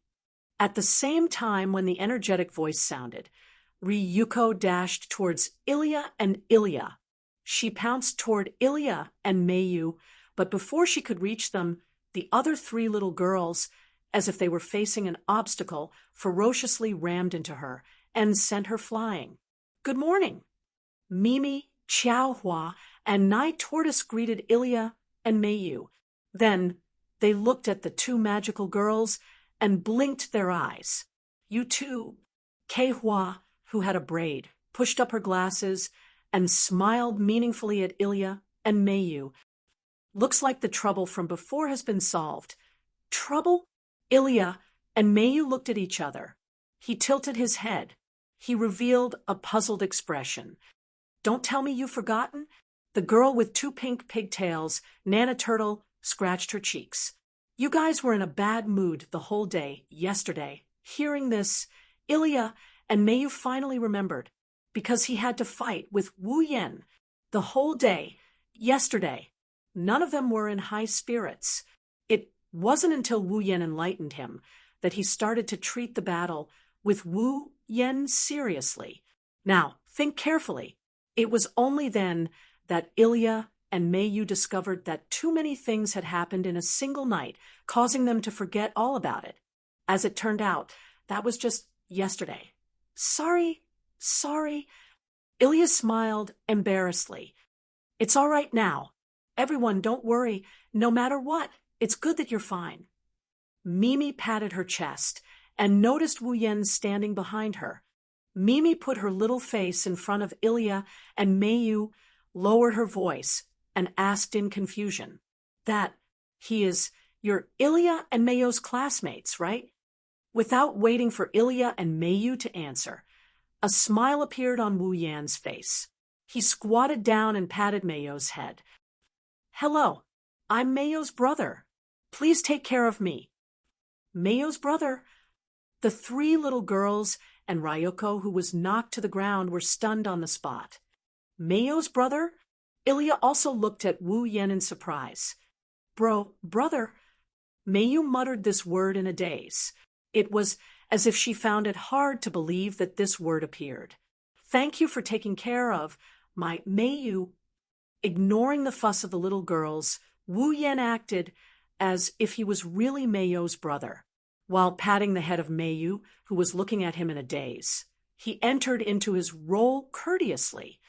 At the same time when the energetic voice sounded, Ryuko dashed towards Ilya and Ilya. She pounced toward Ilya and Mayu, but before she could reach them, the other three little girls, as if they were facing an obstacle, ferociously rammed into her and sent her flying. Good morning. Mimi, Chiaohua, and Night Tortoise greeted Ilya and Mayu. Then they looked at the two magical girls and blinked their eyes. You too. Keihua, who had a braid, pushed up her glasses and smiled meaningfully at Ilya and Mayu. Looks like the trouble from before has been solved. Trouble? Ilya and Mayu looked at each other. He tilted his head. He revealed a puzzled expression. Don't tell me you've forgotten? The girl with two pink pigtails, Nana Turtle, scratched her cheeks. You guys were in a bad mood the whole day, yesterday. Hearing this, Ilya and Mayu finally remembered, because he had to fight with Wu Yen the whole day, yesterday. None of them were in high spirits. It wasn't until Wu Yen enlightened him that he started to treat the battle with Wu Yen seriously. Now, think carefully. It was only then that Ilya and Mayu discovered that too many things had happened in a single night, causing them to forget all about it. As it turned out, that was just yesterday. Sorry. Ilya smiled embarrassedly. It's all right now. Everyone, don't worry. No matter what, it's good that you're fine. Mimi patted her chest and noticed Wu Yen standing behind her. Mimi put her little face in front of Ilya, and Mayu lowered her voice and asked in confusion. You're Ilya and Mayu's classmates, right? Without waiting for Ilya and Mayu to answer, a smile appeared on Wu Yan's face. He squatted down and patted Mayu's head. Hello, I'm Mayu's brother. Please take care of me. Mayu's brother? The three little girls and Ryuko, who was knocked to the ground, were stunned on the spot. Mayu's brother? Ilya also looked at Wu Yen in surprise. Brother? Mayu muttered this word in a daze. It was as if she found it hard to believe that this word appeared. Thank you for taking care of my Mayu. Ignoring the fuss of the little girls, Wu Yen acted as if he was really Mayu's brother, while patting the head of Mayu, who was looking at him in a daze. He entered into his role courteously.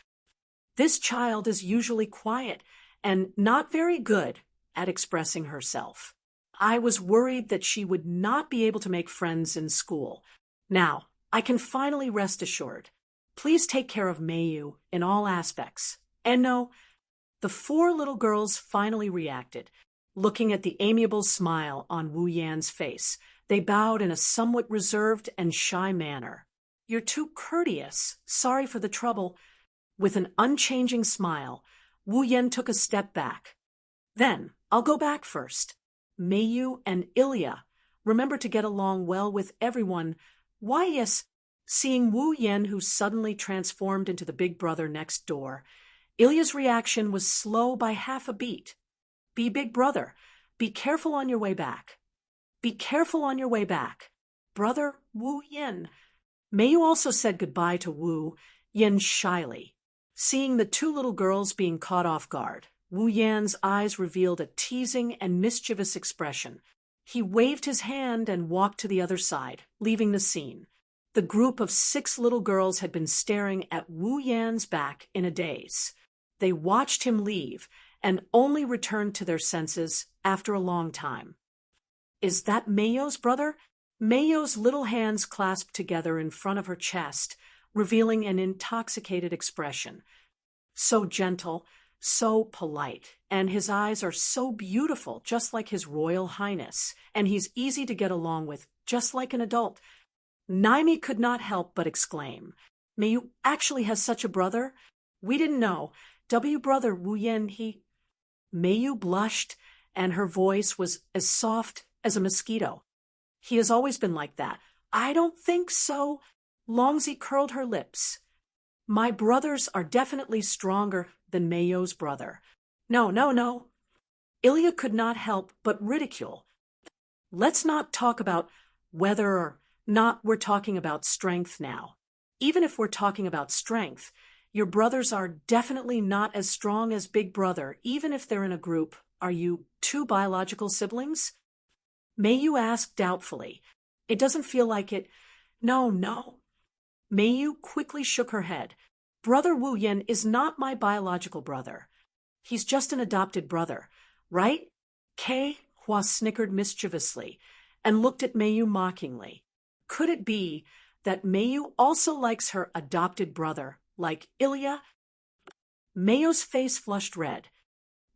This child is usually quiet and not very good at expressing herself. I was worried that she would not be able to make friends in school. Now, I can finally rest assured. Please take care of Mayu in all aspects. And no, the four little girls finally reacted. Looking at the amiable smile on Wu Yan's face, they bowed in a somewhat reserved and shy manner. You're too courteous. Sorry for the trouble. With an unchanging smile, Wu Yan took a step back. Then, I'll go back first. Mayu and Ilya, remember to get along well with everyone. Why, yes. Seeing Wu Yan, who suddenly transformed into the big brother next door, Ilya's reaction was slow by half a beat. Be big brother. Be careful on your way back. Be careful on your way back. Brother Wu Yan. Mayu also said goodbye to Wu Yan shyly. Seeing the two little girls being caught off guard, Wu Yan's eyes revealed a teasing and mischievous expression. He waved his hand and walked to the other side, leaving the scene. The group of 6 little girls had been staring at Wu Yan's back in a daze. They watched him leave and only returned to their senses after a long time. Is that Mayu's brother? Mayu's little hands clasped together in front of her chest, revealing an intoxicated expression. So gentle, so polite, and his eyes are so beautiful, just like His Royal Highness, and he's easy to get along with, just like an adult. Naimi could not help but exclaim, Mayu actually has such a brother? We didn't know. Brother Wu Yan, he... Mayu blushed, and her voice was as soft as a mosquito. He has always been like that. I don't think so. Longzi curled her lips. My brothers are definitely stronger than Mayu's brother. No. Ilya could not help but ridicule. Let's not talk about whether or not we're talking about strength now. Even if we're talking about strength, your brothers are definitely not as strong as Big Brother, even if they're in a group. Are you two biological siblings? Mayu asked doubtfully. It doesn't feel like it. No, no. Mayu quickly shook her head. Brother Wu Yen is not my biological brother. He's just an adopted brother, right? Kei Hua snickered mischievously and looked at Mayu mockingly. Could it be that Mayu also likes her adopted brother, like Ilya? Mayu's face flushed red.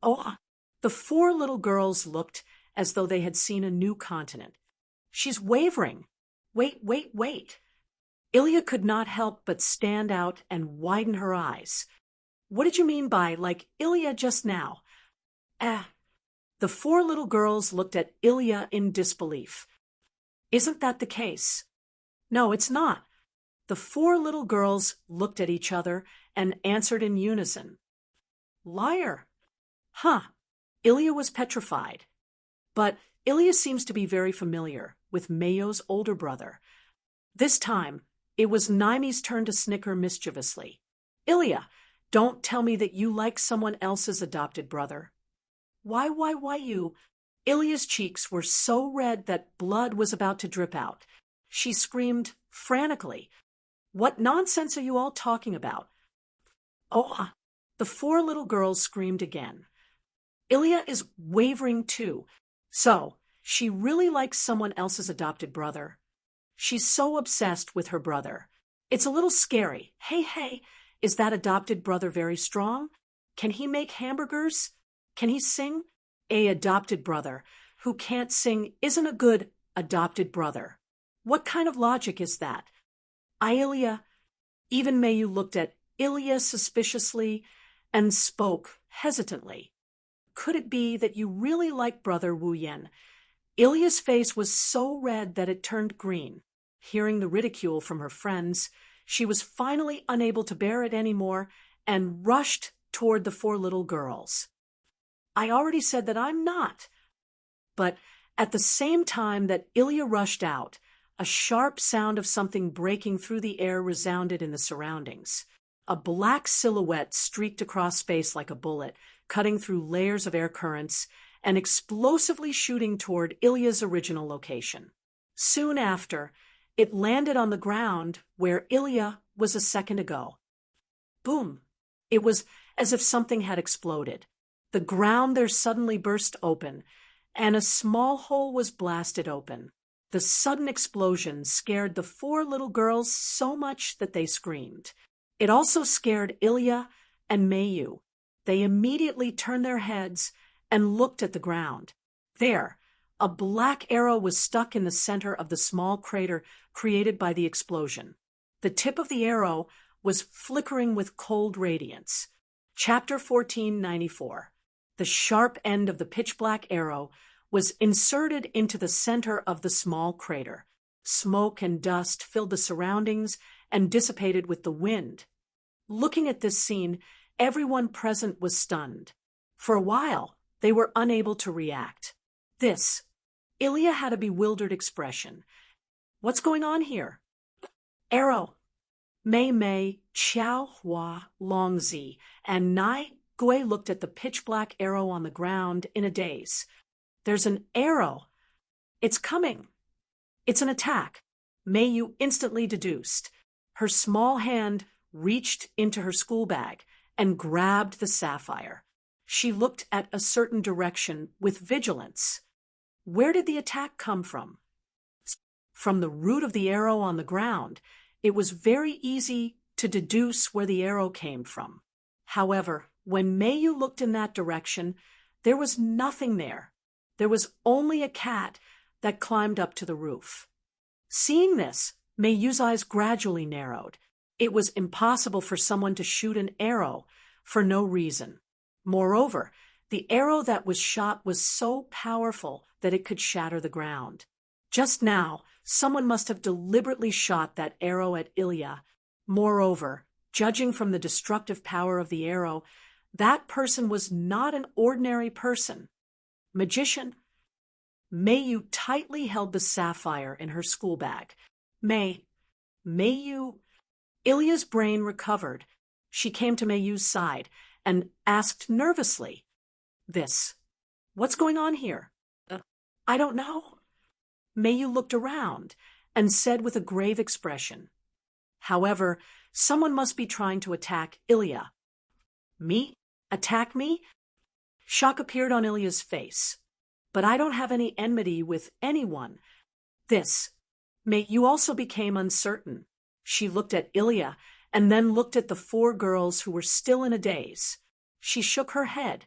Oh, the four little girls looked as though they had seen a new continent. She's wavering. Wait. Ilya could not help but stand out and widen her eyes. What did you mean by, like Ilya just now? The four little girls looked at Ilya in disbelief. Isn't that the case? No, it's not. The four little girls looked at each other and answered in unison. Liar. Huh. Ilya was petrified. But Ilya seems to be very familiar with Mayo's older brother. This time, it was Naimi's turn to snicker mischievously. Ilya, don't tell me that you like someone else's adopted brother. Why you? Ilya's cheeks were so red that blood was about to drip out. She screamed frantically. What nonsense are you all talking about? Oh, the four little girls screamed again. Ilya is wavering too. So, she really likes someone else's adopted brother. She's so obsessed with her brother. It's a little scary. Hey, is that adopted brother very strong? Can he make hamburgers? Can he sing? A adopted brother who can't sing isn't a good adopted brother. What kind of logic is that? Ilya. Even Mayu looked at Ilya suspiciously and spoke hesitantly. Could it be that you really like brother Wu Yen? Ilya's face was so red that it turned green. Hearing the ridicule from her friends, she was finally unable to bear it anymore and rushed toward the four little girls. I already said that I'm not. But at the same time that Ilya rushed out, a sharp sound of something breaking through the air resounded in the surroundings. A black silhouette streaked across space like a bullet, cutting through layers of air currents and explosively shooting toward Ilya's original location. Soon after, it landed on the ground where Ilya was a second ago. Boom! It was as if something had exploded. The ground there suddenly burst open, and a small hole was blasted open. The sudden explosion scared the four little girls so much that they screamed. It also scared Ilya and Mayu. They immediately turned their heads and looked at the ground. There, a black arrow was stuck in the center of the small crater created by the explosion. The tip of the arrow was flickering with cold radiance. Chapter 1494. The sharp end of the pitch-black arrow was inserted into the center of the small crater. Smoke and dust filled the surroundings and dissipated with the wind. Looking at this scene, everyone present was stunned. For a while, they were unable to react. Ilya had a bewildered expression. What's going on here? Arrow. Mei, Qiao Hua, Longzi, and Nai Gui looked at the pitch-black arrow on the ground in a daze. There's an arrow. It's coming. It's an attack. Meiyu instantly deduced. Her small hand reached into her school bag and grabbed the sapphire. She looked at a certain direction with vigilance. Where did the attack come from? From the root of the arrow on the ground. It was very easy to deduce where the arrow came from. However, when Meiyu looked in that direction, there was nothing there. There was only a cat that climbed up to the roof. Seeing this, Meiyu's eyes gradually narrowed. It was impossible for someone to shoot an arrow for no reason. Moreover, the arrow that was shot was so powerful that it could shatter the ground. Just now, someone must have deliberately shot that arrow at Ilya. Moreover, judging from the destructive power of the arrow, that person was not an ordinary person. Magician? Mayu tightly held the sapphire in her school bag. Mayu? Ilya's brain recovered. She came to Mayu's side and asked nervously, What's going on here? I don't know. Mayu looked around and said with a grave expression, However, someone must be trying to attack Ilya. Me? Attack me? Shock appeared on Ilya's face. But I don't have any enmity with anyone. Mayu also became uncertain. She looked at Ilya and then looked at the four girls who were still in a daze. She shook her head.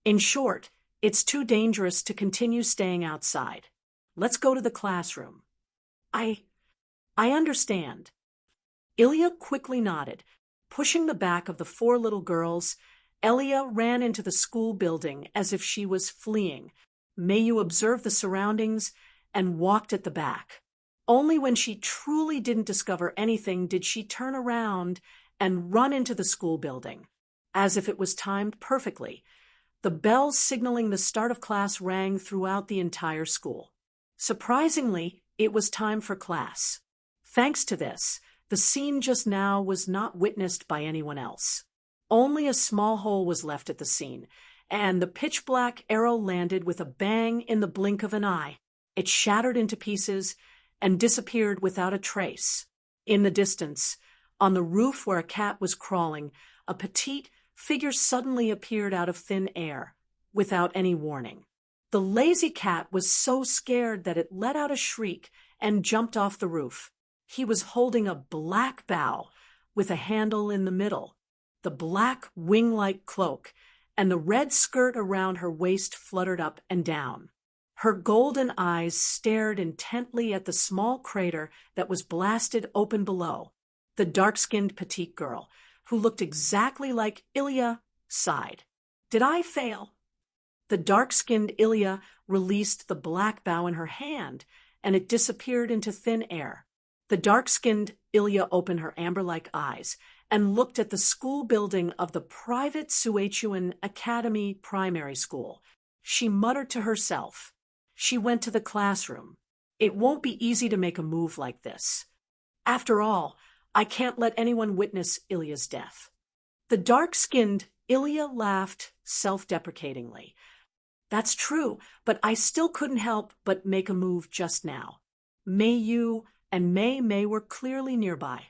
In short, it's too dangerous to continue staying outside. Let's go to the classroom. I understand. Ilya quickly nodded. Pushing the back of the four little girls, Ilya ran into the school building as if she was fleeing. Mayu observed the surroundings and walked at the back. Only when she truly didn't discover anything did she turn around and run into the school building, as if it was timed perfectly. The bells signaling the start of class rang throughout the entire school. Surprisingly, it was time for class. Thanks to this, the scene just now was not witnessed by anyone else. Only a small hole was left at the scene, and the pitch-black arrow landed with a bang in the blink of an eye. It shattered into pieces and disappeared without a trace. In the distance, on the roof where a cat was crawling, a petite figure suddenly appeared out of thin air, without any warning. The lazy cat was so scared that it let out a shriek and jumped off the roof. He was holding a black bow with a handle in the middle, the black wing-like cloak, and the red skirt around her waist fluttered up and down. Her golden eyes stared intently at the small crater that was blasted open below. The dark-skinned petite girl, who looked exactly like Ilya, sighed. Did I fail? The dark-skinned Ilya released the black bow in her hand, and it disappeared into thin air. The dark-skinned Ilya opened her amber-like eyes and looked at the school building of the private Shoujo Academy primary school. She muttered to herself. She went to the classroom. It won't be easy to make a move like this. After all, I can't let anyone witness Ilya's death. The dark-skinned Ilya laughed self-deprecatingly. That's true, but I still couldn't help but make a move just now. Mayu and May were clearly nearby.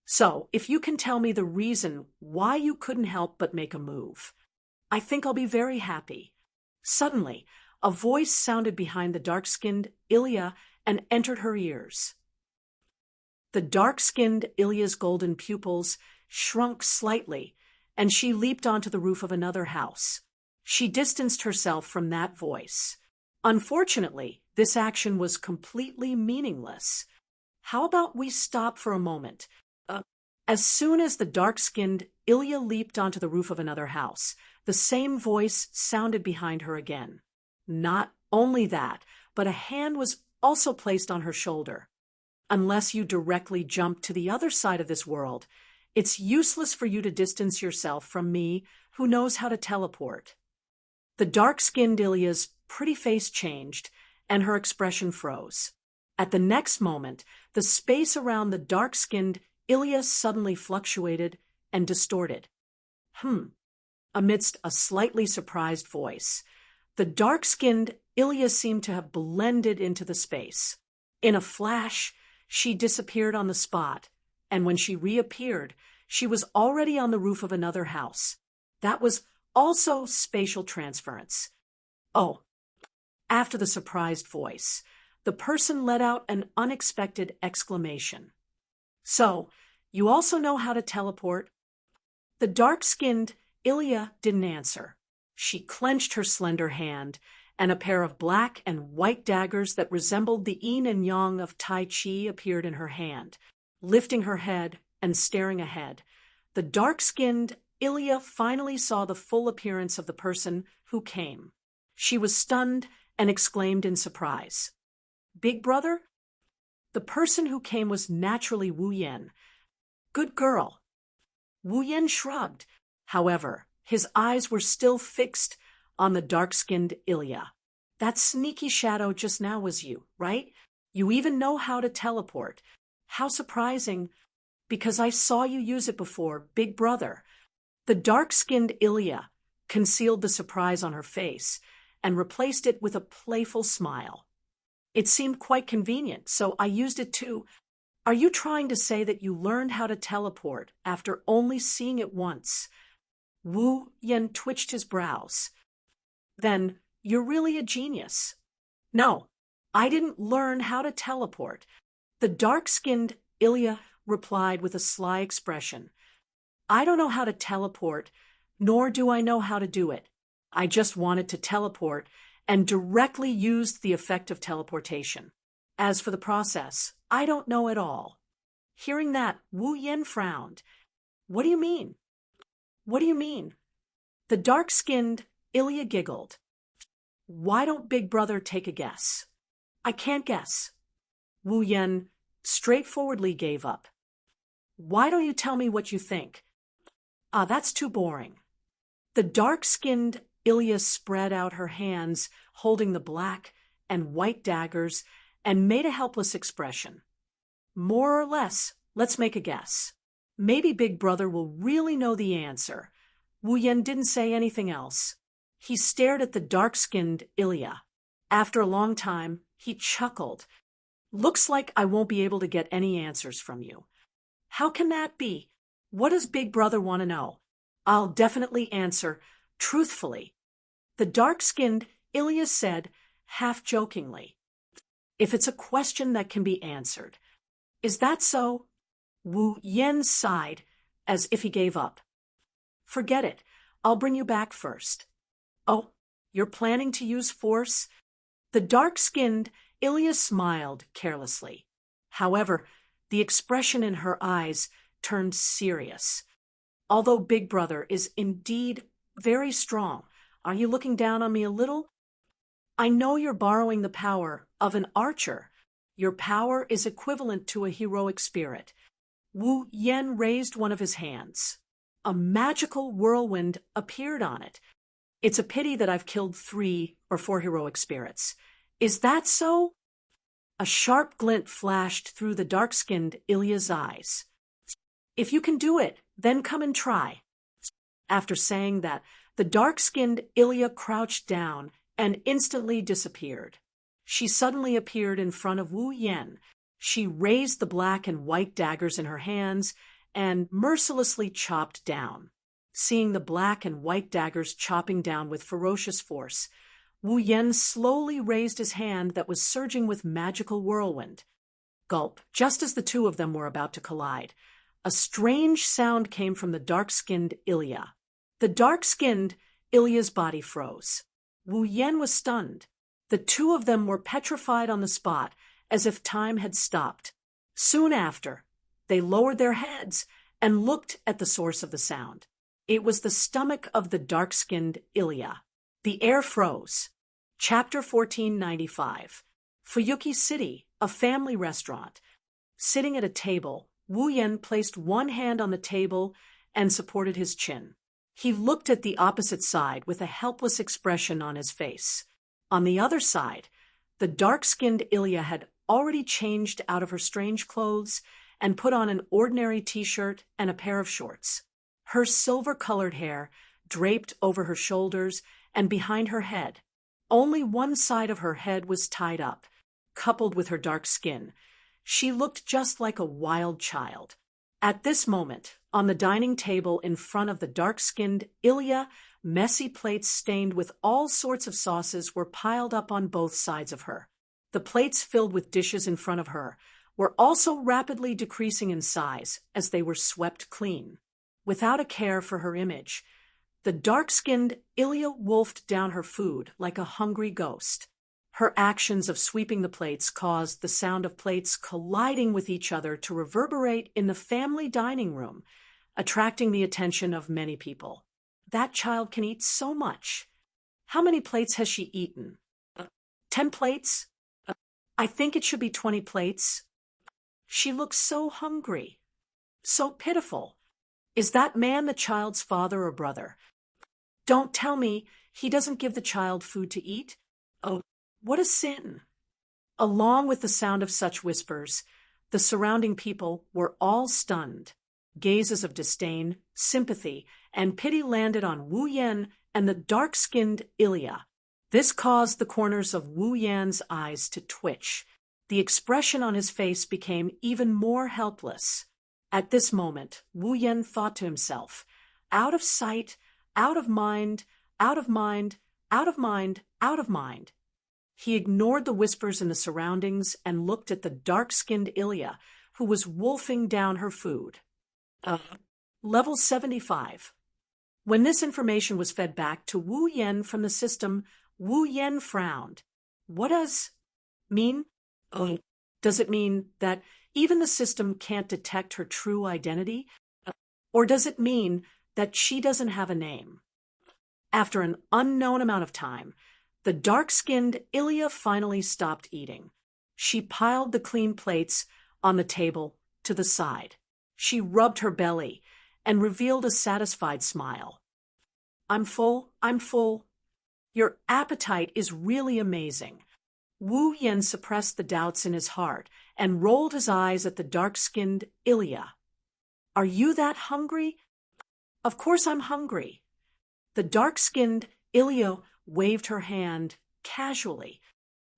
So, if you can tell me the reason why you couldn't help but make a move, I think I'll be very happy. Suddenly, a voice sounded behind the dark-skinned Ilya and entered her ears. The dark-skinned Ilya's golden pupils shrunk slightly, and she leaped onto the roof of another house. She distanced herself from that voice. Unfortunately, this action was completely meaningless. How about we stop for a moment? As soon as the dark-skinned Ilya leaped onto the roof of another house, the same voice sounded behind her again. Not only that, but a hand was also placed on her shoulder. Unless you directly jump to the other side of this world, it's useless for you to distance yourself from me, who knows how to teleport. The dark-skinned Ilya's pretty face changed, and her expression froze. At the next moment, the space around the dark-skinned Ilya suddenly fluctuated and distorted. Amidst a slightly surprised voice, the dark-skinned Ilya seemed to have blended into the space. In a flash, she disappeared on the spot, and when she reappeared, she was already on the roof of another house. That was also spatial transference. Oh, after the surprised voice, the person let out an unexpected exclamation. So, you also know how to teleport? The dark-skinned Ilya didn't answer. She clenched her slender hand, and a pair of black and white daggers that resembled the yin and yang of Tai Chi appeared in her hand. Lifting her head and staring ahead, the dark-skinned Ilya finally saw the full appearance of the person who came. She was stunned and exclaimed in surprise. Big brother? The person who came was naturally Wu Yan. Good girl. Wu Yan shrugged. However, his eyes were still fixed on the dark-skinned Ilya. That sneaky shadow just now was you, right? You even know how to teleport. How surprising, because I saw you use it before, big brother. The dark-skinned Ilya concealed the surprise on her face and replaced it with a playful smile. It seemed quite convenient, so I used it too. Are you trying to say that you learned how to teleport after only seeing it once? Wu Yen twitched his brows. Then, you're really a genius. No, I didn't learn how to teleport. The dark-skinned Ilya replied with a sly expression. I don't know how to teleport, nor do I know how to do it. I just wanted to teleport and directly used the effect of teleportation. As for the process, I don't know at all. Hearing that, Wu Yen frowned. What do you mean? What do you mean? The dark-skinned Ilya giggled. Why don't Big Brother take a guess? I can't guess. Wu Yen straightforwardly gave up. Why don't you tell me what you think? That's too boring. The dark-skinned Ilya spread out her hands, holding the black and white daggers, and made a helpless expression. More or less, let's make a guess. Maybe Big Brother will really know the answer. Wu Yen didn't say anything else. He stared at the dark-skinned Ilya. After a long time, he chuckled. Looks like I won't be able to get any answers from you. How can that be? What does Big Brother want to know? I'll definitely answer, truthfully. The dark-skinned Ilya said, half-jokingly. If it's a question that can be answered. Is that so? Wu Yen sighed, as if he gave up. Forget it. I'll bring you back first. Oh, you're planning to use force? The dark-skinned Ilya smiled carelessly. However, the expression in her eyes turned serious. Although Big Brother is indeed very strong, are you looking down on me a little? I know you're borrowing the power of an archer. Your power is equivalent to a heroic spirit. Wu Yen raised one of his hands. A magical whirlwind appeared on it. It's a pity that I've killed 3 or 4 heroic spirits. Is that so? A sharp glint flashed through the dark-skinned Ilya's eyes. If you can do it, then come and try. After saying that, the dark-skinned Ilya crouched down and instantly disappeared. She suddenly appeared in front of Wu Yen. She raised the black and white daggers in her hands and mercilessly chopped down. Seeing the black and white daggers chopping down with ferocious force, Wu Yen slowly raised his hand that was surging with magical whirlwind. Gulp, just as the two of them were about to collide. A strange sound came from the dark-skinned Ilya. The dark-skinned Ilya's body froze. Wu Yen was stunned. The two of them were petrified on the spot, as if time had stopped. Soon after, they lowered their heads and looked at the source of the sound. It was the stomach of the dark-skinned Ilya. The air froze. Chapter 1495. Fuyuki City, a family restaurant. Sitting at a table, Wu Yen placed one hand on the table and supported his chin. He looked at the opposite side with a helpless expression on his face. On the other side, the dark-skinned Ilya had already changed out of her strange clothes and put on an ordinary t-shirt and a pair of shorts. Her silver-colored hair draped over her shoulders and behind her head. Only one side of her head was tied up, coupled with her dark skin. She looked just like a wild child. At this moment, on the dining table in front of the dark-skinned Ilya, messy plates stained with all sorts of sauces were piled up on both sides of her. The plates filled with dishes in front of her were also rapidly decreasing in size as they were swept clean. Without a care for her image, the dark-skinned Ilya wolfed down her food like a hungry ghost. Her actions of sweeping the plates caused the sound of plates colliding with each other to reverberate in the family dining room, attracting the attention of many people. That child can eat so much. How many plates has she eaten? 10 plates? I think it should be 20 plates. She looks so hungry. So pitiful. Is that man the child's father or brother? Don't tell me He doesn't give the child food to eat? Oh, what a sin! Along with the sound of such whispers, the surrounding people were all stunned. Gazes of disdain, sympathy, and pity landed on Wu Yan and the dark-skinned Ilya. This caused the corners of Wu Yan's eyes to twitch. The expression on his face became even more helpless. At this moment, Wu Yan thought to himself, out of sight, out of mind, out of mind, out of mind, out of mind. He ignored the whispers in the surroundings and looked at the dark-skinned Ilya, who was wolfing down her food. Level 75. When this information was fed back to Wu Yan from the system, Wu Yan frowned. What does mean? Does it mean that even the system can't detect her true identity? Or does it mean that she doesn't have a name? After an unknown amount of time, the dark-skinned Ilya finally stopped eating. She piled the clean plates on the table to the side. She rubbed her belly and revealed a satisfied smile. I'm full, I'm full. Your appetite is really amazing. Wu Yan suppressed the doubts in his heart and rolled his eyes at the dark-skinned Ilya. Are you that hungry? Of course I'm hungry. The dark-skinned Ilya waved her hand casually.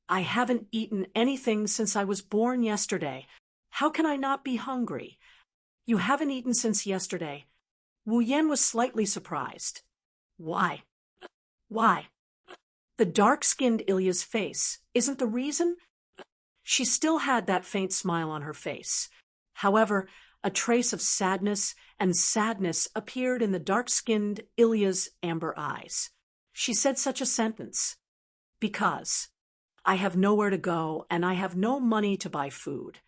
I haven't eaten anything since I was born yesterday. How can I not be hungry? You haven't eaten since yesterday. Wu Yan was slightly surprised. Why? Why? The dark-skinned Ilya's face isn't the reason? She still had that faint smile on her face. However, a trace of sadness appeared in the dark-skinned Ilya's amber eyes. She said such a sentence. Because I have nowhere to go and I have no money to buy food.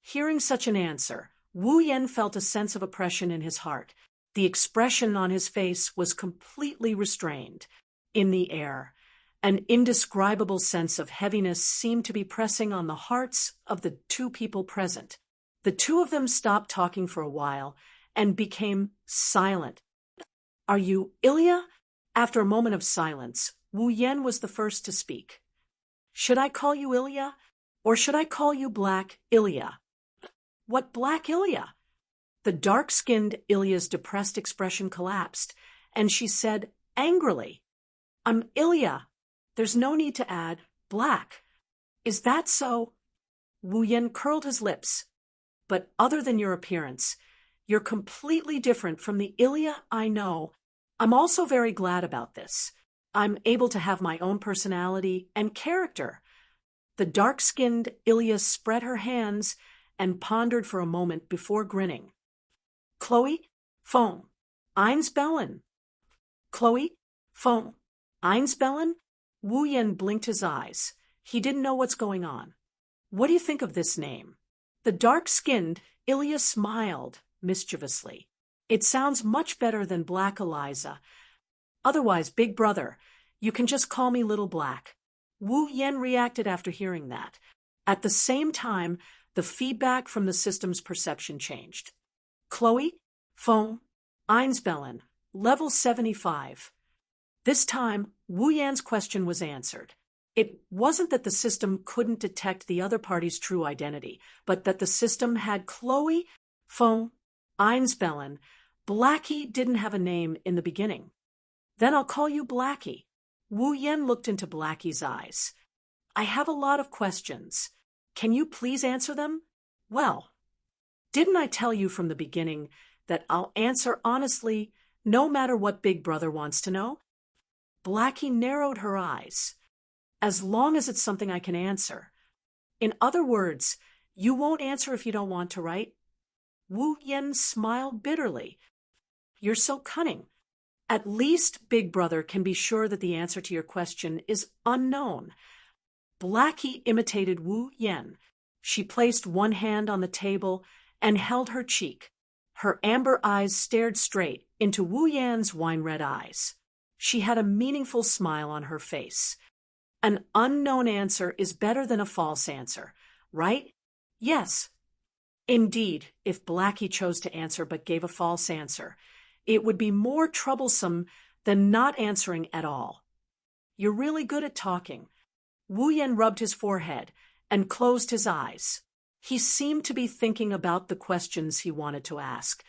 Hearing such an answer, Wu Yan felt a sense of oppression in his heart. The expression on his face was completely restrained. In the air, an indescribable sense of heaviness seemed to be pressing on the hearts of the two people present. The two of them stopped talking for a while and became silent. Are you Ilya? After a moment of silence, Wu Yan was the first to speak. Should I call you Ilya, or should I call you Black Ilya? What Black Ilya? The dark-skinned Ilya's depressed expression collapsed, and she said angrily, I'm Ilya. There's no need to add black. Is that so? Wu Yan curled his lips. But other than your appearance, you're completely different from the Ilya I know. I'm also very glad about this. I'm able to have my own personality and character. The dark-skinned Ilya spread her hands and pondered for a moment before grinning. Chloe, phone, eins bellen. Chloe, phone, eins bellen? Wu Yan blinked his eyes. He didn't know what's going on. What do you think of this name? The dark-skinned Ilya smiled mischievously. It sounds much better than Black Eliza. Otherwise, Big Brother, you can just call me Little Black. Wu Yan reacted after hearing that. At the same time, the feedback from the system's perception changed. Chloe, phone, eins bellen, level 75. This time, Wu Yan's question was answered. It wasn't that the system couldn't detect the other party's true identity, but that the system had Chloe, phone, eins bellen. Blackie didn't have a name in the beginning. Then I'll call you Blackie. Wu Yan looked into Blackie's eyes. I have a lot of questions. Can you please answer them? Well, didn't I tell you from the beginning that I'll answer honestly no matter what Big Brother wants to know? Blackie narrowed her eyes. As long as it's something I can answer. In other words, you won't answer if you don't want to, right? Wu Yan smiled bitterly. You're so cunning. At least Big Brother can be sure that the answer to your question is unknown. Blackie imitated Wu Yan. She placed one hand on the table and held her cheek. Her amber eyes stared straight into Wu Yan's wine-red eyes. She had a meaningful smile on her face. An unknown answer is better than a false answer, right? Yes. Indeed, if Blackie chose to answer but gave a false answer, it would be more troublesome than not answering at all. you're really good at talking. Wu Yan rubbed his forehead and closed his eyes. He seemed to be thinking about the questions he wanted to ask.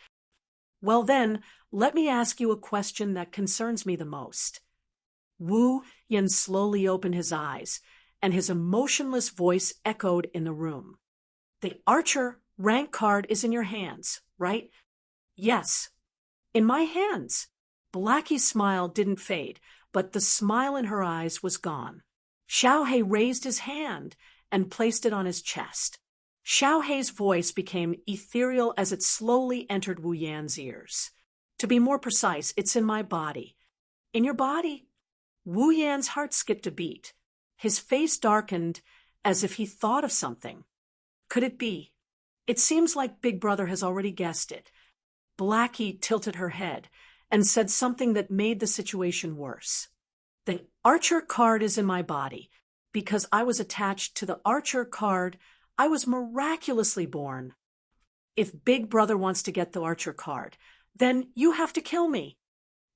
Well then, let me ask you a question that concerns me the most. Wu Yan slowly opened his eyes, and his emotionless voice echoed in the room. The Archer rank card is in your hands, right? Yes. In my hands. Blackie's smile didn't fade, but the smile in her eyes was gone. Xiaohei raised his hand and placed it on his chest. Xiaohei's voice became ethereal as it slowly entered Wu Yan's ears. To be more precise, it's in my body. In your body? Wu Yan's heart skipped a beat. His face darkened as if he thought of something. Could it be? It seems like Big Brother has already guessed it. Blackie tilted her head and said something that made the situation worse. The Archer card is in my body. Because I was attached to the Archer card, I was miraculously born. If Big Brother wants to get the Archer card, then you have to kill me.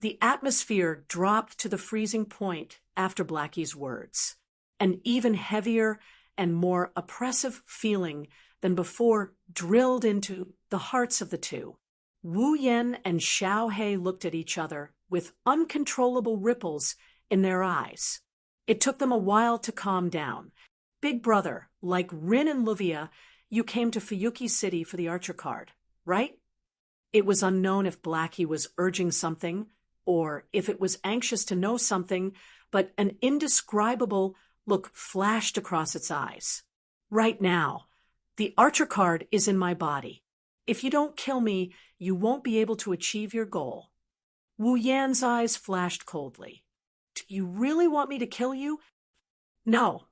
The atmosphere dropped to the freezing point after Blackie's words. An even heavier and more oppressive feeling than before drilled into the hearts of the two. Wu Yan and Xiaohei looked at each other with uncontrollable ripples in their eyes. It took them a while to calm down. Big Brother, like Rin and Luvia, you came to Fuyuki City for the Archer card, right? It was unknown if Blackie was urging something, or if it was anxious to know something, but an indescribable look flashed across its eyes. Right now, the Archer card is in my body. If you don't kill me, you won't be able to achieve your goal. Wu Yan's eyes flashed coldly. Do you really want me to kill you? No.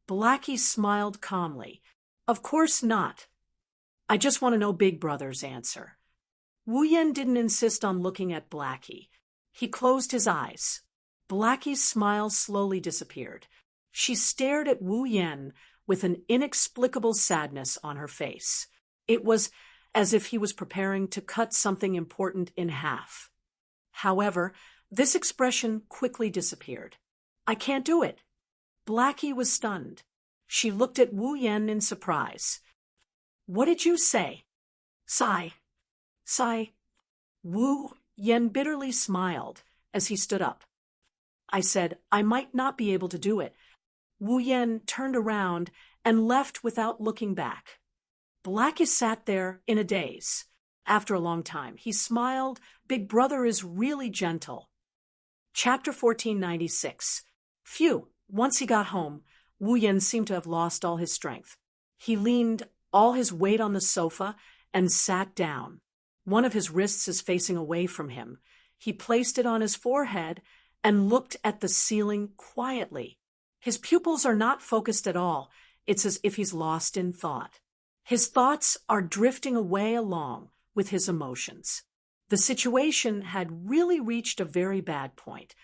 Blackie smiled calmly. Of course not. I just want to know Big Brother's answer. Wu Yan didn't insist on looking at Blackie. He closed his eyes. Blackie's smile slowly disappeared. She stared at Wu Yan with an inexplicable sadness on her face. It was as if he was preparing to cut something important in half. However, this expression quickly disappeared. I can't do it. Blackie was stunned. She looked at Wu Yan in surprise. What did you say? Sigh. Wu Yan bitterly smiled as he stood up. I said I might not be able to do it. Wu Yan turned around and left without looking back. Blackie sat there in a daze. After a long time, he smiled. Big Brother is really gentle. Chapter 1496. Phew, once he got home, Wu Yan seemed to have lost all his strength. He leaned all his weight on the sofa and sat down. One of his wrists is facing away from him. He placed it on his forehead and looked at the ceiling quietly. His pupils are not focused at all. It's as if he's lost in thought. His thoughts are drifting away along with his emotions. The situation had really reached a very bad point.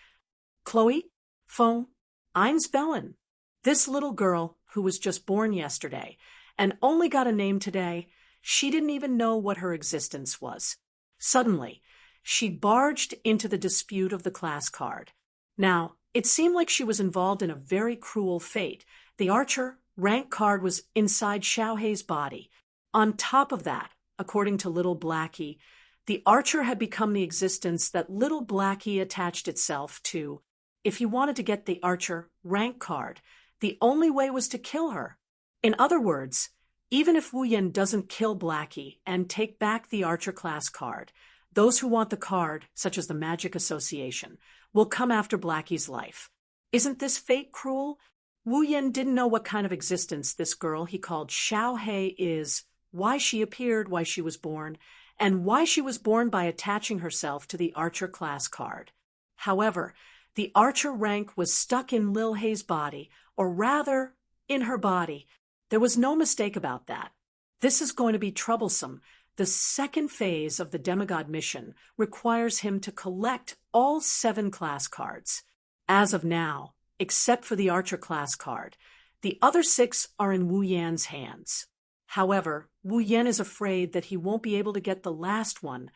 Chloe, Feng, eins Bellen. This little girl who was just born yesterday and only got a name today, she didn't even know what her existence was. Suddenly, she barged into the dispute of the class card. Now, it seemed like she was involved in a very cruel fate. The Archer rank card was inside Xiaohei's body. On top of that, according to little Blackie, the Archer had become the existence that little Blackie attached itself to. If he wanted to get the Archer rank card, the only way was to kill her. In other words, even if Wu Yan doesn't kill Blackie and take back the Archer class card, those who want the card, such as the Magic Association, will come after Blackie's life. Isn't this fate cruel? Wu Yan didn't know what kind of existence this girl he called Xiaohei is, why she appeared, why she was born, and why she was born by attaching herself to the Archer class card. However, the Archer rank was stuck in Lil Hei's body, or rather, in her body. There was no mistake about that. This is going to be troublesome. The second phase of the demigod mission requires him to collect all 7 class cards. As of now, except for the Archer class card, the other 6 are in Wu Yan's hands. However, Wu Yan is afraid that he won't be able to get the last one.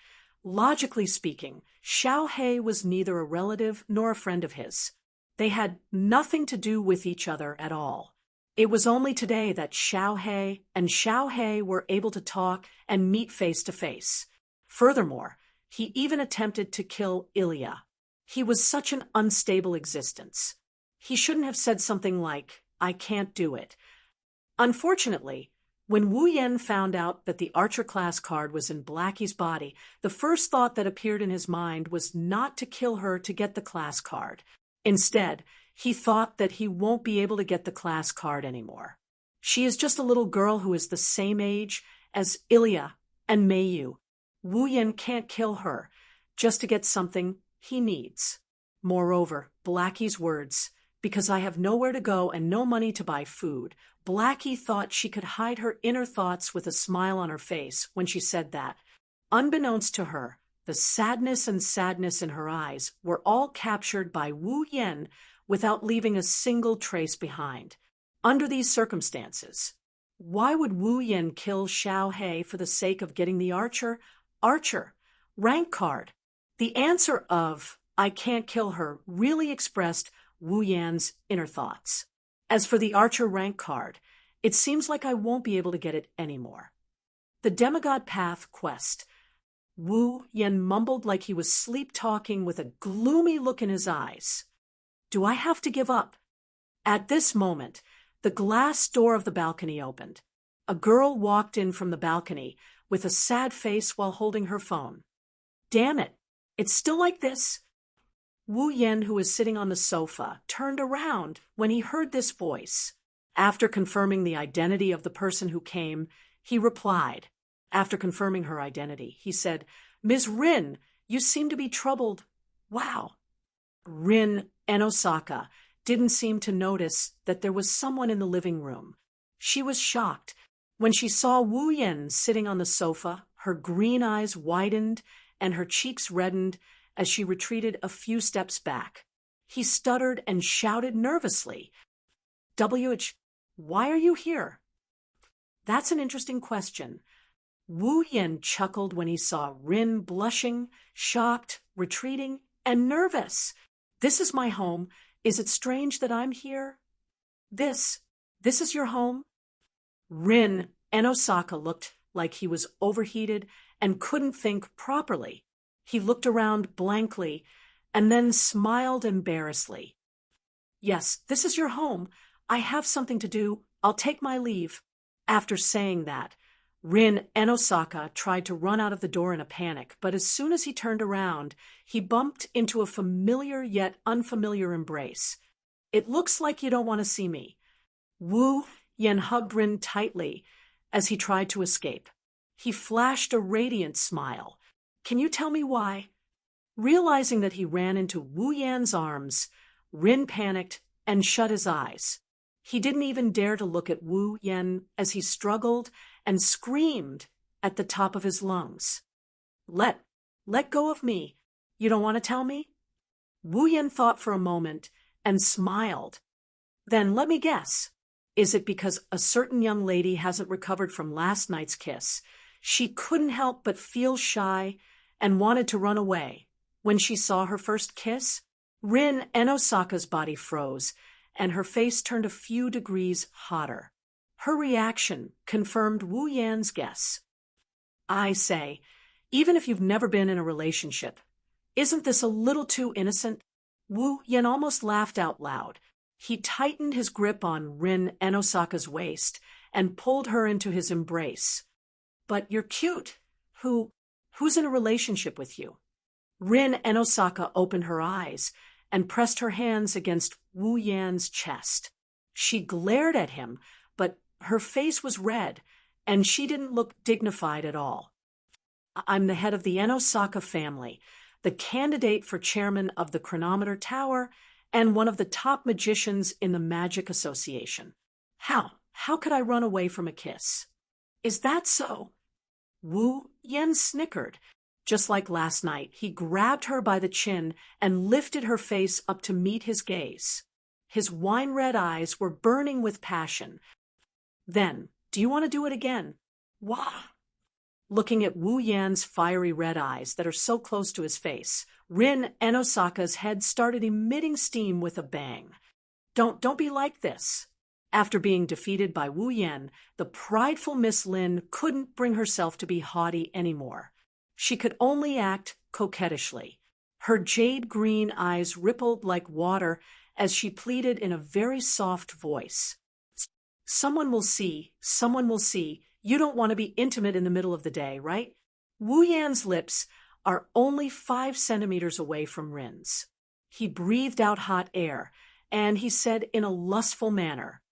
Logically speaking, Xiaohei was neither a relative nor a friend of his. They had nothing to do with each other at all. It was only today that Xiaohe and Xiaohe were able to talk and meet face to face. Furthermore, he even attempted to kill Ilya. He was such an unstable existence. He shouldn't have said something like, "I can't do it." Unfortunately, when Wu Yan found out that the Archer class card was in Blackie's body, the first thought that appeared in his mind was not to kill her to get the class card. Instead, he thought that he won't be able to get the class card anymore. She is just a little girl who is the same age as Ilya and Meiyu. Wu Yan can't kill her just to get something he needs. Moreover, Blackie's words, "Because I have nowhere to go and no money to buy food," Blackie thought she could hide her inner thoughts with a smile on her face when she said that. Unbeknownst to her, the sadness in her eyes were all captured by Wu Yan without leaving a single trace behind. Under these circumstances, why would Wu Yan kill Xiaohe for the sake of getting the Archer rank card? The answer of, "I can't kill her," really expressed Wu Yan's inner thoughts. As for the Archer rank card, it seems like I won't be able to get it anymore. The Demigod Path quest. Wu Yan mumbled like he was sleep-talking with a gloomy look in his eyes. Do I have to give up? At this moment, the glass door of the balcony opened. A girl walked in from the balcony with a sad face while holding her phone. Damn it, it's still like this. Wu Yan, who was sitting on the sofa, turned around when he heard this voice. After confirming the identity of the person who came, he replied. After confirming her identity, he said, "Ms. Rin, you seem to be troubled." Wow. Rin Enosaka didn't seem to notice that there was someone in the living room. She was shocked. When she saw Wu Yan sitting on the sofa, her green eyes widened and her cheeks reddened as she retreated a few steps back. He stuttered and shouted nervously, "WH, why are you here?" That's an interesting question. Wu Yan chuckled when he saw Rin blushing, shocked, retreating, and nervous. "This is my home. Is it strange that I'm here?" This is your home?" Rin Enosaka looked like he was overheated and couldn't think properly. He looked around blankly and then smiled embarrassedly. "Yes, this is your home. I have something to do. I'll take my leave." After saying that, Rin Enosaka tried to run out of the door in a panic, but as soon as he turned around, he bumped into a familiar yet unfamiliar embrace. "It looks like you don't want to see me." Wu Yan hugged Rin tightly as he tried to escape. He flashed a radiant smile. "Can you tell me why?" Realizing that he ran into Wu Yan's arms, Rin panicked and shut his eyes. He didn't even dare to look at Wu Yan as he struggled and screamed at the top of his lungs. Let go of me. You don't want to tell me?" Wu Yan thought for a moment and smiled. "Then let me guess. Is it because a certain young lady hasn't recovered from last night's kiss? She couldn't help but feel shy and wanted to run away. When she saw her first kiss, Rin Enosaka's body froze, and her face turned a few degrees hotter. Her reaction confirmed Wu Yan's guess. I say, even if you've never been in a relationship, isn't this a little too innocent? Wu Yan almost laughed out loud. He tightened his grip on Rin Enosaka's waist and pulled her into his embrace. But you're cute. Who's in a relationship with you? Rin Enosaka opened her eyes and pressed her hands against Wu Yan's chest. She glared at him, but her face was red, and she didn't look dignified at all. I'm the head of the Enosaka family, the candidate for chairman of the Chronometer Tower, and one of the top magicians in the Magic Association. How could I run away from a kiss? Is that so? Wu Yan snickered. Just like last night, he grabbed her by the chin and lifted her face up to meet his gaze. His wine-red eyes were burning with passion. Then, do you want to do it again? Wah! looking at Wu Yan's fiery red eyes that are so close to his face. Rin Enosaka's head started emitting steam with a bang. Don't be like this. After being defeated by Wu Yan, the prideful Miss Lin couldn't bring herself to be haughty anymore. She could only act coquettishly. Her jade-green eyes rippled like water as she pleaded in a very soft voice. Someone will see, you don't want to be intimate in the middle of the day, right? Wu Yan's lips are only 5 centimeters away from Rin's. He breathed out hot air, and he said in a lustful manner,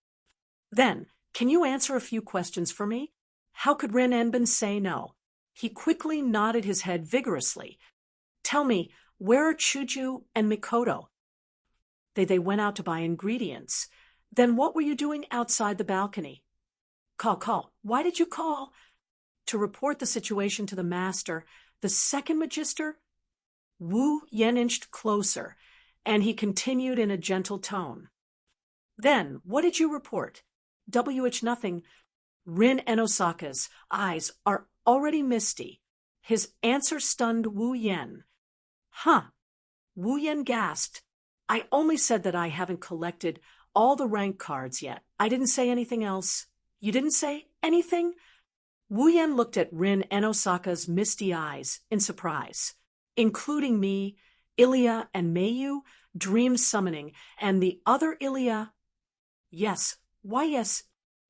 "Then, can you answer a few questions for me?" How could Rin Enbin say no? He quickly nodded his head vigorously. "Tell me, where are Shoujo and Mikoto?" They went out to buy ingredients. Then what were you doing outside the balcony? Call. Why did you call? To report the situation to the master, the second magister? Wu Yan inched closer, and he continued in a gentle tone. Then, what did you report? Nothing. Rin Enosaka's eyes are already misty. His answer stunned Wu Yan. Huh. Wu Yan gasped. I only said that I haven't collected all the rank cards yet. I didn't say anything else. You didn't say anything? Wu Yan looked at Rin Enosaka's misty eyes in surprise. Including me, Ilya and Mayu, dream summoning, and the other Ilya. Yes. Why yes.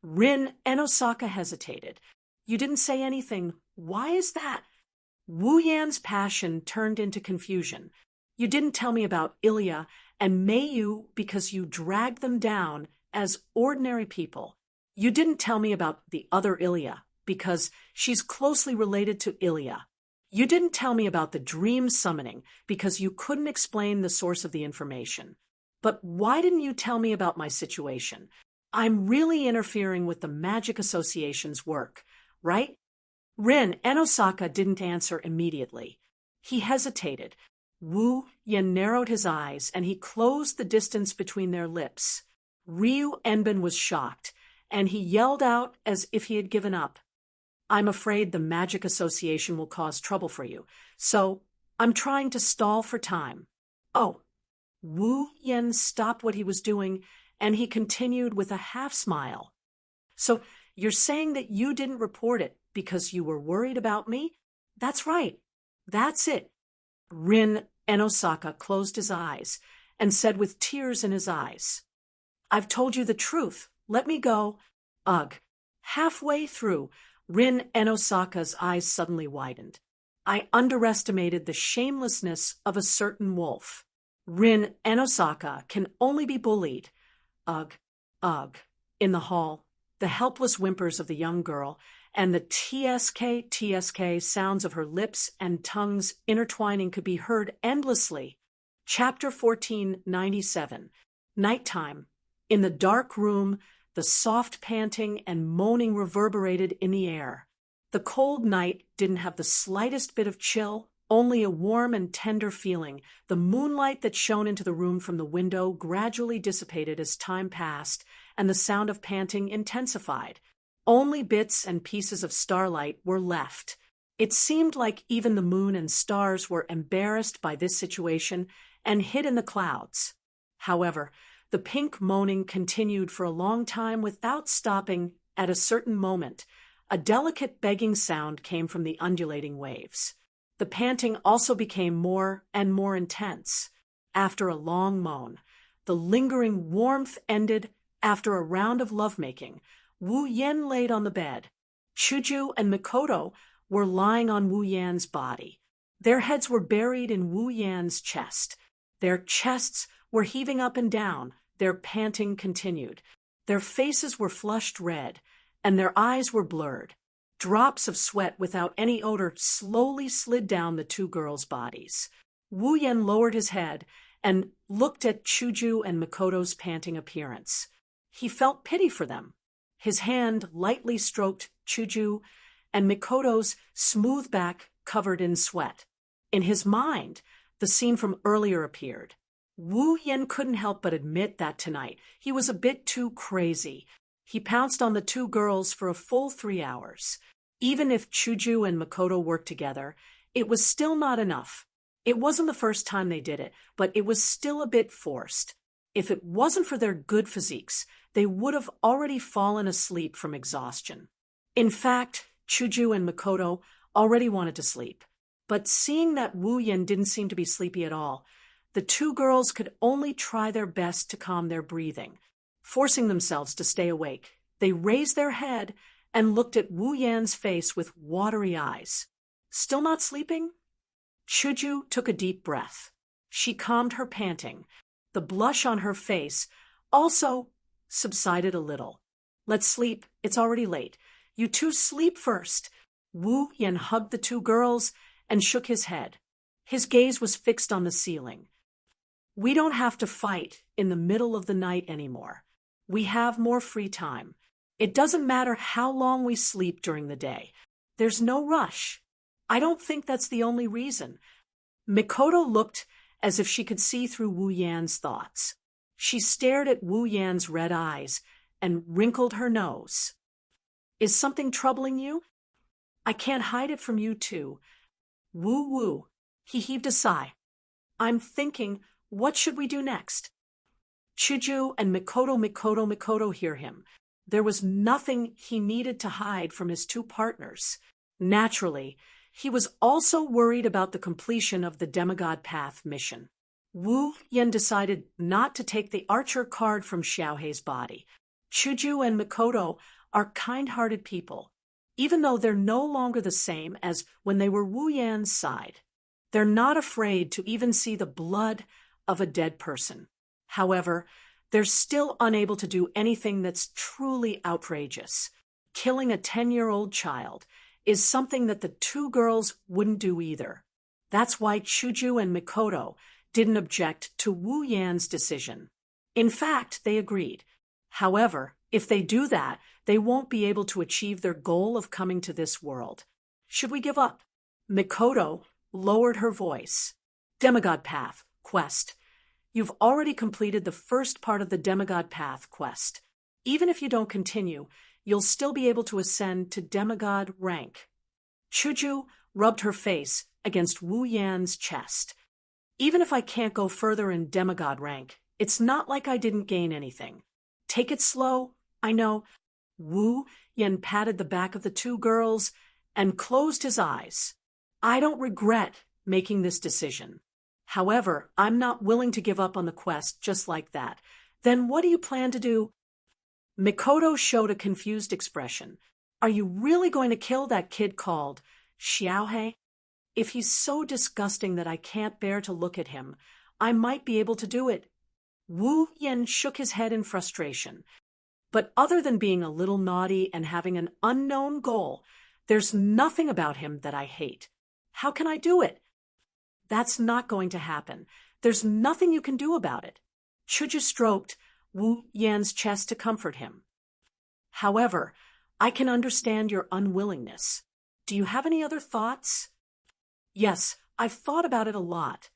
Rin Enosaka hesitated. You didn't say anything. Why is that? Wu Yan's passion turned into confusion. You didn't tell me about Ilya and Mayu because you dragged them down as ordinary people. You didn't tell me about the other Ilya because she's closely related to Ilya. You didn't tell me about the dream summoning because you couldn't explain the source of the information. But why didn't you tell me about my situation? I'm really interfering with the Magic Association's work, right? Rin Enosaka didn't answer immediately. He hesitated. Wu Yan narrowed his eyes, and he closed the distance between their lips. Ryu Enbin was shocked, and he yelled out as if he had given up. I'm afraid the Magic Association will cause trouble for you, so I'm trying to stall for time. Oh. Wu Yan stopped what he was doing, and he continued with a half-smile. So you're saying that you didn't report it because you were worried about me? That's right. That's it. Rin Enosaka closed his eyes and said with tears in his eyes, I've told you the truth. Let me go. Ugh. Halfway through, Rin Enosaka's eyes suddenly widened. I underestimated the shamelessness of a certain wolf. Rin Enosaka can only be bullied. Ugh. In the hall, the helpless whimpers of the young girl and the tsk sounds of her lips and tongues intertwining could be heard endlessly. Chapter 1497. Nighttime. In the dark room, the soft panting and moaning reverberated in the air. The cold night didn't have the slightest bit of chill, only a warm and tender feeling. The moonlight that shone into the room from the window gradually dissipated as time passed, and the sound of panting intensified. Only bits and pieces of starlight were left. It seemed like even the moon and stars were embarrassed by this situation and hid in the clouds. However, the pink moaning continued for a long time without stopping. At a certain moment, a delicate begging sound came from the undulating waves. The panting also became more and more intense. After a long moan, the lingering warmth ended. After a round of lovemaking, Wu Yan laid on the bed. Shoujo and Mikoto were lying on Wu Yan's body. Their heads were buried in Wu Yan's chest. Their chests were heaving up and down. Their panting continued. Their faces were flushed red, and their eyes were blurred. Drops of sweat without any odor slowly slid down the two girls' bodies. Wu Yan lowered his head and looked at Shoujo and Mikoto's panting appearance. He felt pity for them. His hand lightly stroked Shoujo and Mikoto's smooth back covered in sweat. In his mind, the scene from earlier appeared. Wu Yan couldn't help but admit that tonight he was a bit too crazy. He pounced on the two girls for a full 3 hours. Even if Shoujo and Makoto worked together, it was still not enough. It wasn't the first time they did it, but it was still a bit forced. If it wasn't for their good physiques, they would have already fallen asleep from exhaustion. In fact, Shoujo and Makoto already wanted to sleep. But seeing that Wu Yen didn't seem to be sleepy at all, the two girls could only try their best to calm their breathing. Forcing themselves to stay awake, they raised their head and looked at Wu Yan's face with watery eyes. Still not sleeping? Shoujo took a deep breath. She calmed her panting. The blush on her face also subsided a little. Let's sleep. It's already late. You two sleep first. Wu Yan hugged the two girls and shook his head. His gaze was fixed on the ceiling. We don't have to fight in the middle of the night anymore. We have more free time. It doesn't matter how long we sleep during the day. There's no rush. I don't think that's the only reason. Makoto looked as if she could see through Wu Yan's thoughts. She stared at Wu Yan's red eyes and wrinkled her nose. Is something troubling you? I can't hide it from you two. Woo. He heaved a sigh. I'm thinking, what should we do next? Shoujo and Makoto hear him. There was nothing he needed to hide from his two partners. Naturally, he was also worried about the completion of the Demigod Path mission. Wu Yan decided not to take the archer card from Xiaohei's body. Shoujo and Makoto are kind-hearted people, even though they're no longer the same as when they were Wu Yan's side. They're not afraid to even see the blood of a dead person. However, they're still unable to do anything that's truly outrageous. Killing a 10-year-old child is something that the two girls wouldn't do either. That's why Shoujo and Makoto didn't object to Wu Yan's decision. In fact, they agreed. However, if they do that, they won't be able to achieve their goal of coming to this world. Should we give up? Makoto lowered her voice. Demigod Path quest. You've already completed the first part of the Demigod Path quest. Even if you don't continue, you'll still be able to ascend to demigod rank. Shoujo rubbed her face against Wu Yan's chest. Even if I can't go further in demigod rank, it's not like I didn't gain anything. Take it slow, I know. Wu Yan patted the back of the two girls and closed his eyes. I don't regret making this decision. However, I'm not willing to give up on the quest just like that. Then what do you plan to do? Makoto showed a confused expression. Are you really going to kill that kid called Xiaohei? If he's so disgusting that I can't bear to look at him, I might be able to do it. Wu Yan shook his head in frustration. But other than being a little naughty and having an unknown goal, there's nothing about him that I hate. How can I do it? That's not going to happen. There's nothing you can do about it. Shoujo stroked Wu Yan's chest to comfort him. However, I can understand your unwillingness. Do you have any other thoughts? Yes, I've thought about it a lot.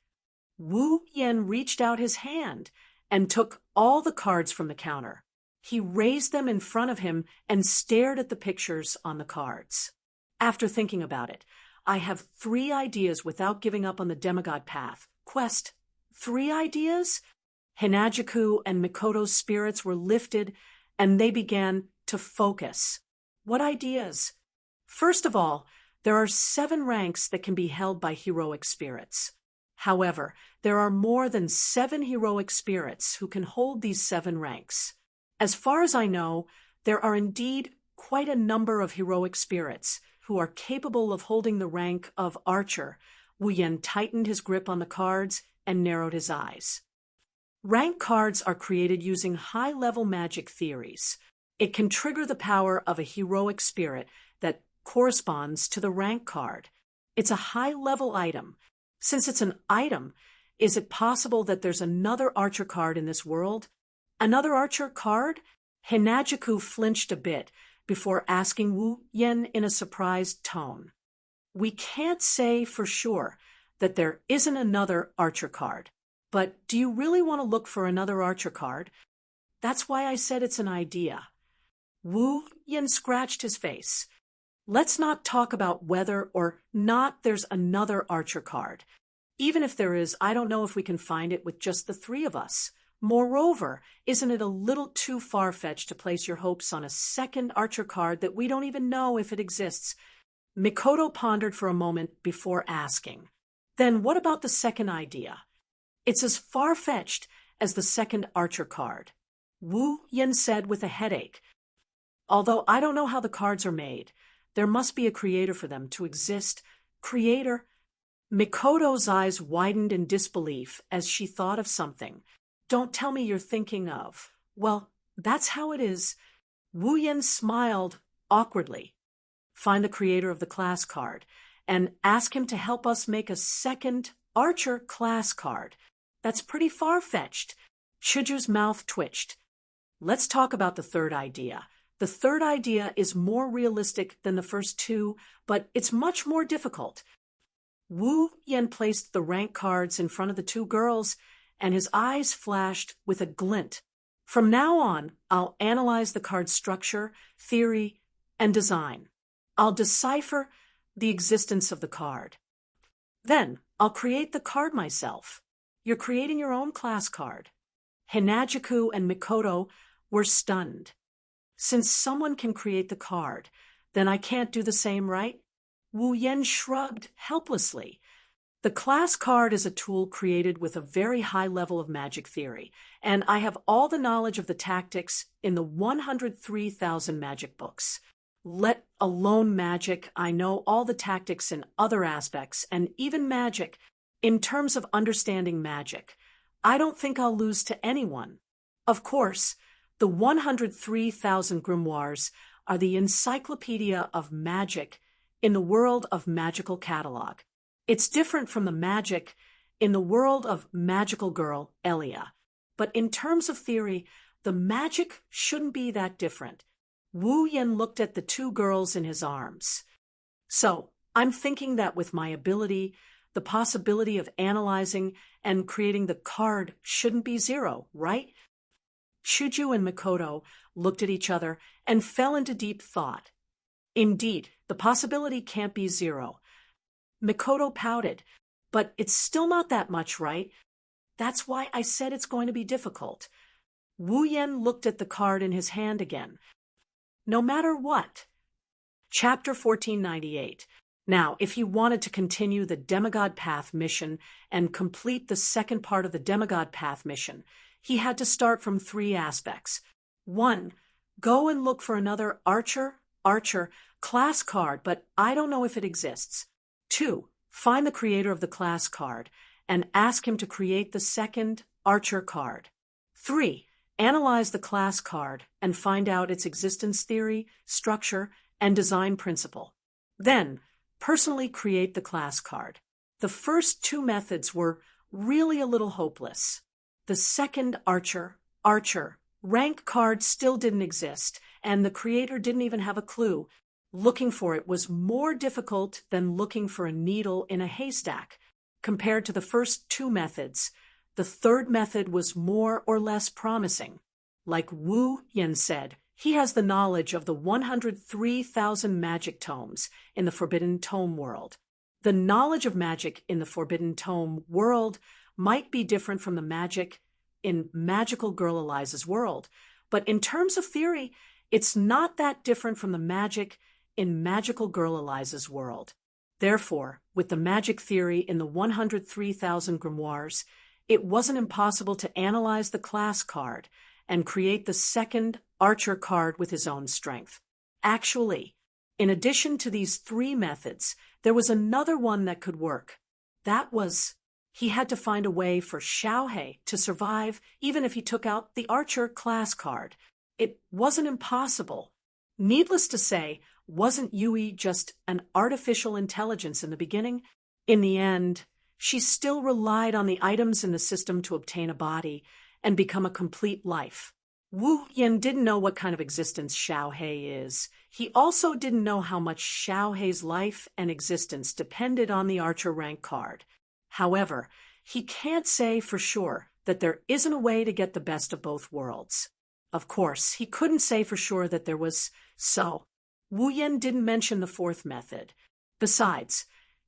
Wu Yan reached out his hand and took all the cards from the counter. He raised them in front of him and stared at the pictures on the cards. After thinking about it, I have 3 ideas without giving up on the Demigod Path quest. 3 ideas? Hinajuku and Makoto's spirits were lifted, and they began to focus. What ideas? First of all, there are 7 ranks that can be held by heroic spirits. However, there are more than 7 heroic spirits who can hold these 7 ranks. As far as I know, there are indeed quite a number of heroic spirits who are capable of holding the rank of archer. Wu Yan tightened his grip on the cards and narrowed his eyes. Rank cards are created using high-level magic theories. It can trigger the power of a heroic spirit that corresponds to the rank card. It's a high-level item. Since it's an item, is it possible that there's another archer card in this world? Another archer card? Hinajuku flinched a bit before asking Wu Yan in a surprised tone. We can't say for sure that there isn't another archer card, but do you really want to look for another archer card? That's why I said it's an idea. Wu Yan scratched his face. Let's not talk about whether or not there's another Archer card. Even if there is, I don't know if we can find it with just the three of us. Moreover, isn't it a little too far-fetched to place your hopes on a second Archer card that we don't even know if it exists? Mikoto pondered for a moment before asking. Then what about the second idea? It's as far-fetched as the second Archer card. Wu Yin said with a headache. Although I don't know how the cards are made, there must be a creator for them to exist. Creator? Mikoto's eyes widened in disbelief as she thought of something. Don't tell me you're thinking of. Well, that's how it is. Wu Yin smiled awkwardly. Find the creator of the class card and ask him to help us make a second Archer class card. That's pretty far-fetched. Shoujo's mouth twitched. Let's talk about the third idea. The third idea is more realistic than the first two, but it's much more difficult. Wu Yin placed the rank cards in front of the two girls, and his eyes flashed with a glint. From now on, I'll analyze the card's structure, theory, and design. I'll decipher the existence of the card. Then, I'll create the card myself. You're creating your own class card. Hinajuku and Mikoto were stunned. Since someone can create the card, then I can't do the same, right? Wu Yin shrugged helplessly. The class card is a tool created with a very high level of magic theory, and I have all the knowledge of the tactics in the 103,000 magic books. Let alone magic, I know all the tactics in other aspects, and even magic. In terms of understanding magic, I don't think I'll lose to anyone. Of course, the 103,000 grimoires are the encyclopedia of magic in the world of magical catalog. It's different from the magic in the world of magical girl Elia. But in terms of theory, the magic shouldn't be that different. Wu Yin looked at the two girls in his arms. So, I'm thinking that with my ability, the possibility of analyzing and creating the card shouldn't be zero, right? Shoujo and Mikoto looked at each other and fell into deep thought. Indeed, the possibility can't be zero. Mikoto pouted. But it's still not that much, right? That's why I said it's going to be difficult. Wu Yin looked at the card in his hand again. No matter what. Chapter 1498. Now, if he wanted to continue the Demigod Path mission and complete the second part of the Demigod Path mission, he had to start from three aspects. 1. Go and look for another Archer class card, but I don't know if it exists. 2. Find the creator of the class card and ask him to create the second Archer card. 3. Analyze the class card and find out its existence theory, structure, and design principle. Then, personally create the class card. The first two methods were really a little hopeless. The second Archer, rank card still didn't exist, and the creator didn't even have a clue. Looking for it was more difficult than looking for a needle in a haystack. Compared to the first two methods, the third method was more or less promising. Like Wu Yin said, he has the knowledge of the 103,000 magic tomes in the Forbidden Tome world. The knowledge of magic in the Forbidden Tome world might be different from the magic in Magical Girl Eliza's world, but in terms of theory, it's not that different from the magic in Magical Girl Eliza's world. Therefore, with the magic theory in the 103,000 grimoires, it wasn't impossible to analyze the class card and create the second Archer card with his own strength. Actually, in addition to these three methods, there was another one that could work. That was, he had to find a way for Shoujo to survive even if he took out the Archer class card. It wasn't impossible. Needless to say, wasn't Yui just an artificial intelligence in the beginning? In the end, she still relied on the items in the system to obtain a body and become a complete life. Wu Yin didn't know what kind of existence Shoujo is. He also didn't know how much Xiaohei's life and existence depended on the Archer rank card. However, he can't say for sure that there isn't a way to get the best of both worlds. Of course, he couldn't say for sure that there was, so Wu Yan didn't mention the fourth method. Besides,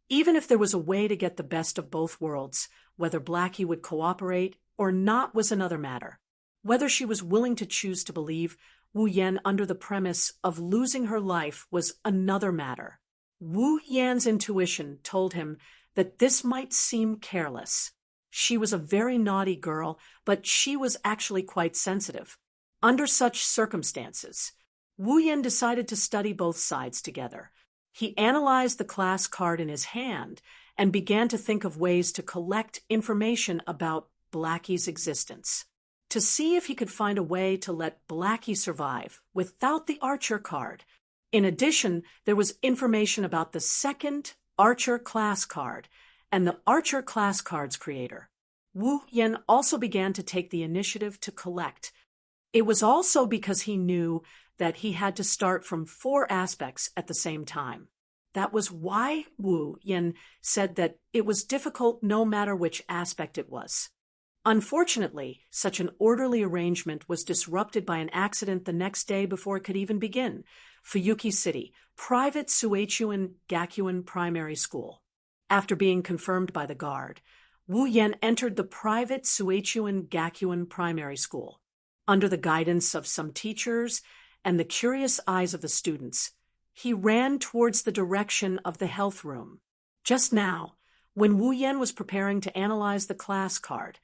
even if there was a way to get the best of both worlds, whether Blackie would cooperate or not was another matter. Whether she was willing to choose to believe Wu Yan under the premise of losing her life was another matter. Wu Yan's intuition told him that this might seem careless. She was a very naughty girl, but she was actually quite sensitive. Under such circumstances, Wu Yan decided to study both sides together. He analyzed the class card in his hand and began to think of ways to collect information about Blackie's existence, to see if he could find a way to let Blackie survive without the Archer card. In addition, there was information about the second Archer class card and the Archer class card's creator. Wu Yan also began to take the initiative to collect. It was also because he knew that he had to start from 4 aspects at the same time. That was why Wu Yan said that it was difficult no matter which aspect it was. Unfortunately, such an orderly arrangement was disrupted by an accident the next day before it could even begin. Fuyuki City, private Suichuan Gakuin Primary School. After being confirmed by the guard, Wu Yan entered the private Suichuan Gakuin Primary School. Under the guidance of some teachers and the curious eyes of the students, he ran towards the direction of the health room. Just now, when Wu Yan was preparing to analyze the class card,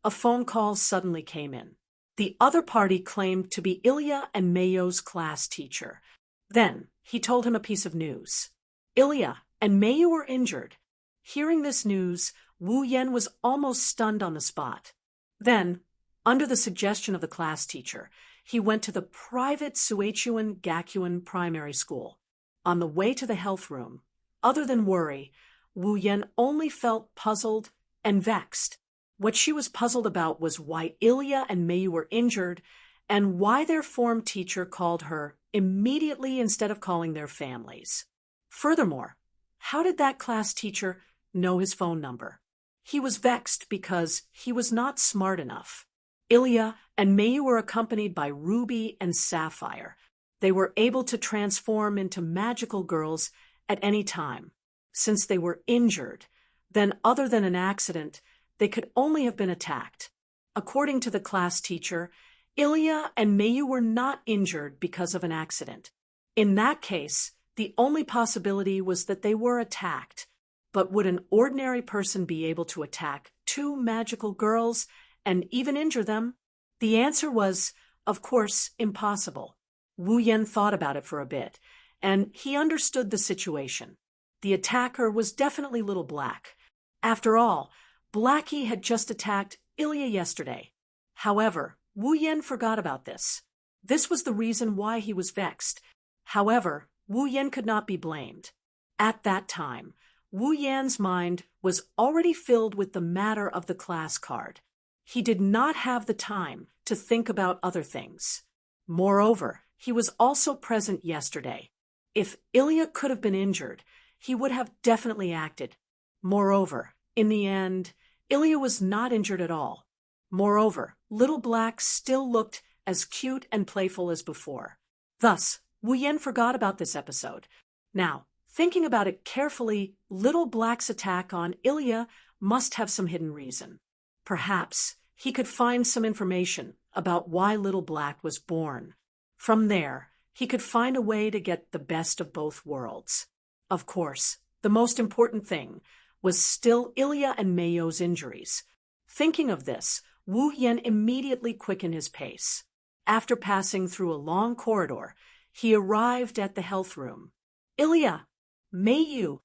a phone call suddenly came in. The other party claimed to be Ilya and Mayo's class teacher. Then, he told him a piece of news. Ilya and Mayo were injured. Hearing this news, Wu Yan was almost stunned on the spot. Then, under the suggestion of the class teacher, he went to the private Suichuan Gakuin Primary School. On the way to the health room, other than worry, Wu Yan only felt puzzled and vexed. What she was puzzled about was why Ilya and Mayu were injured and why their form teacher called her immediately instead of calling their families. Furthermore, how did that class teacher know his phone number? He was vexed because he was not smart enough. Ilya and Mayu were accompanied by Ruby and Sapphire. They were able to transform into magical girls at any time. Since they were injured, then other than an accident, they could only have been attacked. According to the class teacher, Ilya and Mayu were not injured because of an accident. In that case, the only possibility was that they were attacked. But would an ordinary person be able to attack 2 magical girls and even injure them? The answer was, of course, impossible. Wu Yan thought about it for a bit, and he understood the situation. The attacker was definitely Little Black. After all, Blackie had just attacked Ilya yesterday. However, Wu Yan forgot about this. This was the reason why he was vexed. However, Wu Yan could not be blamed. At that time, Wu Yan's mind was already filled with the matter of the class card. He did not have the time to think about other things. Moreover, he was also present yesterday. If Ilya could have been injured, he would have definitely acted. Moreover, in the end, Ilya was not injured at all. Moreover, Little Black still looked as cute and playful as before. Thus, Wu Yan forgot about this episode. Now, thinking about it carefully, Little Black's attack on Ilya must have some hidden reason. Perhaps he could find some information about why Little Black was born. From there, he could find a way to get the best of both worlds. Of course, the most important thing was still Ilya and Mayo's injuries. Thinking of this, Wu Yan immediately quickened his pace. After passing through a long corridor, he arrived at the health room. Ilya! Mayu!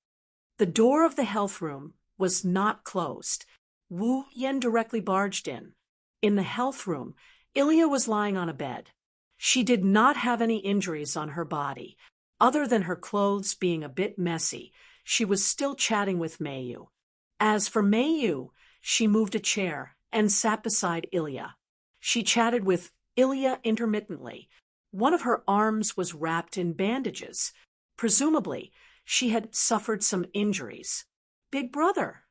The door of the health room was not closed. Wu Yan directly barged in. In the health room, Ilya was lying on a bed. She did not have any injuries on her body. Other than her clothes being a bit messy, she was still chatting with Mayu. As for Mayu, she moved a chair and sat beside Ilya. She chatted with Ilya intermittently. One of her arms was wrapped in bandages. Presumably, she had suffered some injuries. Big brother